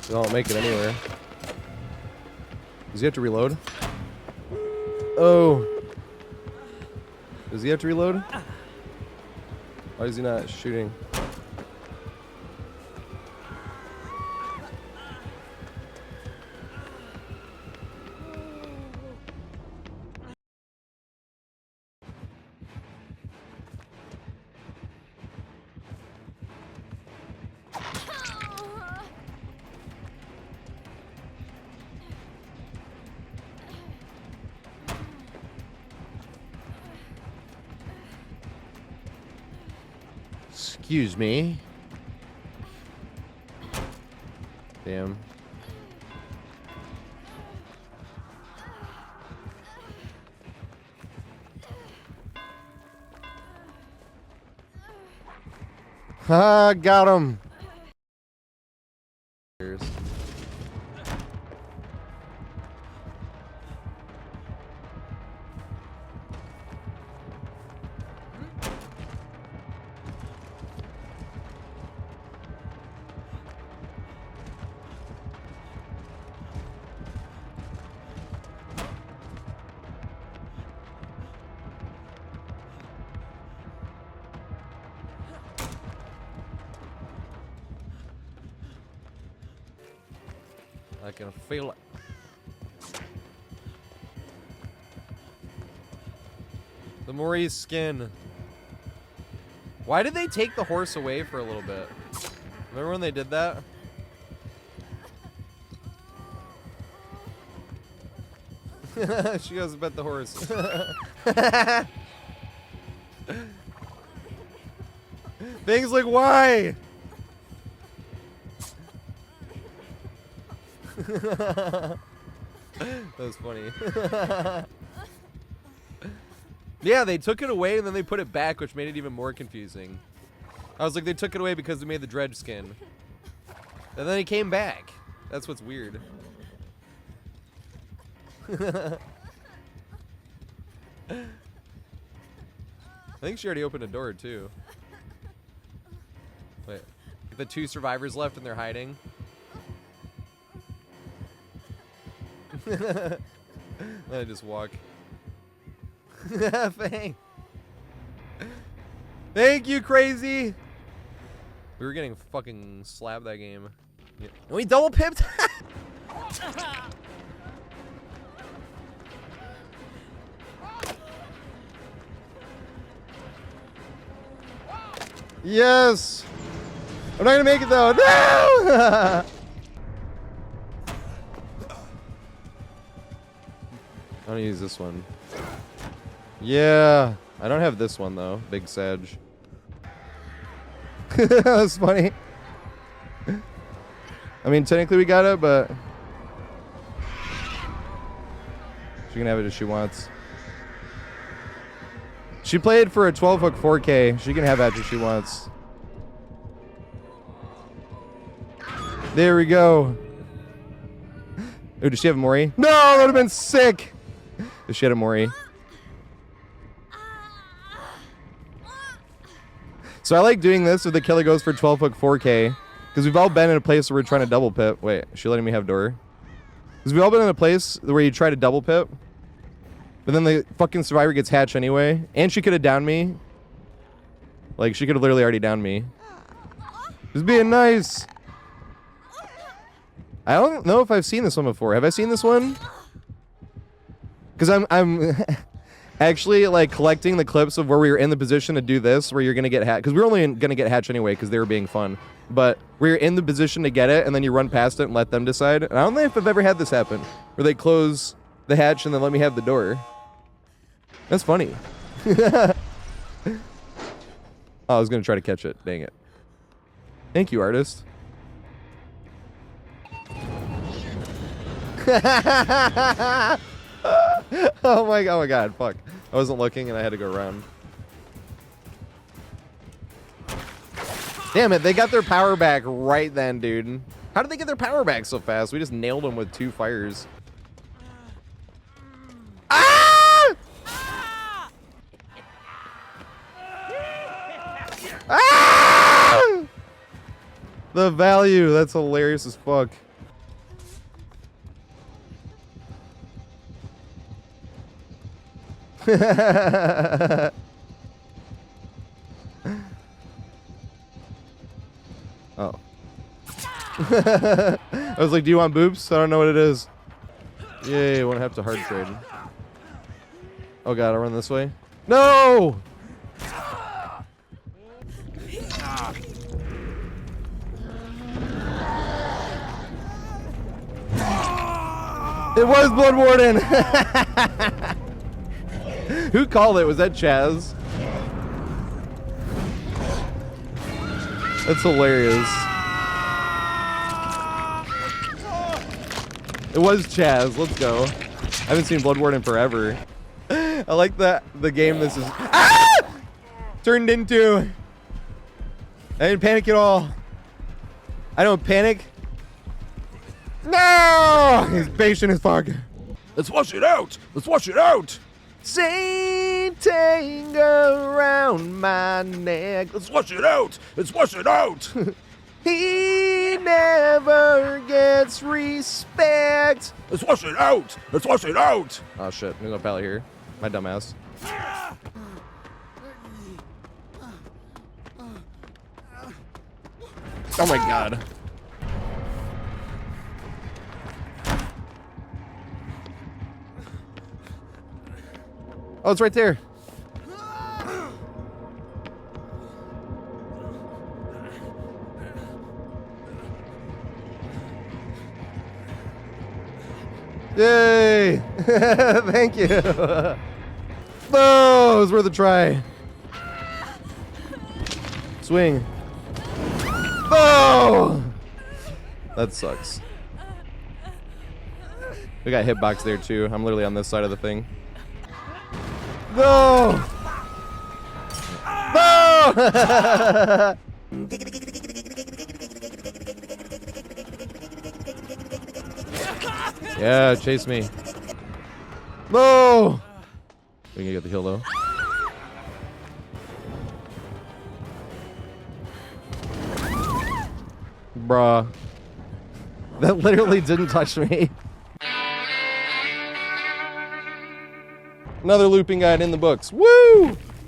I don't make it anywhere. Does he have to reload? Oh. Does he have to reload? Why is he not shooting? Excuse me. Damn. Ha, got him. Cheers. I can feel it. The Maurice skin. Why did they take the horse away for a little bit? Remember when they did that? She goes to bet the horse. Things like why? That was funny. Yeah, they took it away and then they put it back, which made it even more confusing. I was like, they took it away because they made the dredge skin. And then he came back. That's what's weird. I think she already opened a door too. Wait, the two survivors left and they're hiding. I just walk. Thank you, crazy. We were getting fucking slapped that game. Yeah. And we double pipped. Yes. I'm not gonna make it though. No. I'm gonna use this one. Yeah. I don't have this one though. Big Sag. That's funny. I mean, technically we got it, but she can have it if she wants. She played for a 12-hook 4K. She can have that if she wants. There we go. Oh, does she have a Mori? No, that would have been sick. If she had a Mori. So I like doing this where the killer goes for 12-hook 4K. Because we've all been in a place where we're trying to double pip. Wait, is she letting me have door? Because we've all been in a place where you try to double pip, but then the fucking survivor gets hatched anyway. And she could have downed me. Like, she could have literally already downed me. Just being nice. I don't know if I've seen this one before. Have I seen this one? Because I'm actually, like, collecting the clips of where we were in the position to do this, where you're going to get hatched. Because we were only going to get hatched anyway, because they were being fun. But we were in the position to get it, and then you run past it and let them decide. And I don't know if I've ever had this happen, where they close the hatch and then let me have the door. That's funny. Oh, I was going to try to catch it. Dang it. Thank you, artist. Oh my god, fuck. I wasn't looking and I had to go around. Damn it, they got their power back right then, dude. How did they get their power back so fast? We just nailed them with 2 fires. Ah! Ah! The value, that's hilarious as fuck. Oh. I was like, do you want boobs? I don't know what it is. Yay, won't have to hard trade. Oh god, I'll run this way. No! It was Blood Warden! Who called it? Was that Chaz? That's hilarious. It was Chaz. Let's go. I haven't seen Blood Warden forever. I like that the game this is turned into. I didn't panic at all. I don't panic. No! He's patient as fuck. Let's wash it out. Let's wash it out. Sainting around my neck. Let's wash it out. Let's wash it out. He never gets respect. Let's wash it out. Let's wash it out. Oh shit, there's no pallet here. My dumbass. Oh my god. Oh, it's right there. Yay! Thank you. Oh, it was worth a try. Swing. Oh! That sucks. We got hitbox there too. I'm literally on this side of the thing. No! No! Yeah, chase me. No! We can get the heal though. Bruh. That literally didn't touch me. Another looping guide in the books. Woo!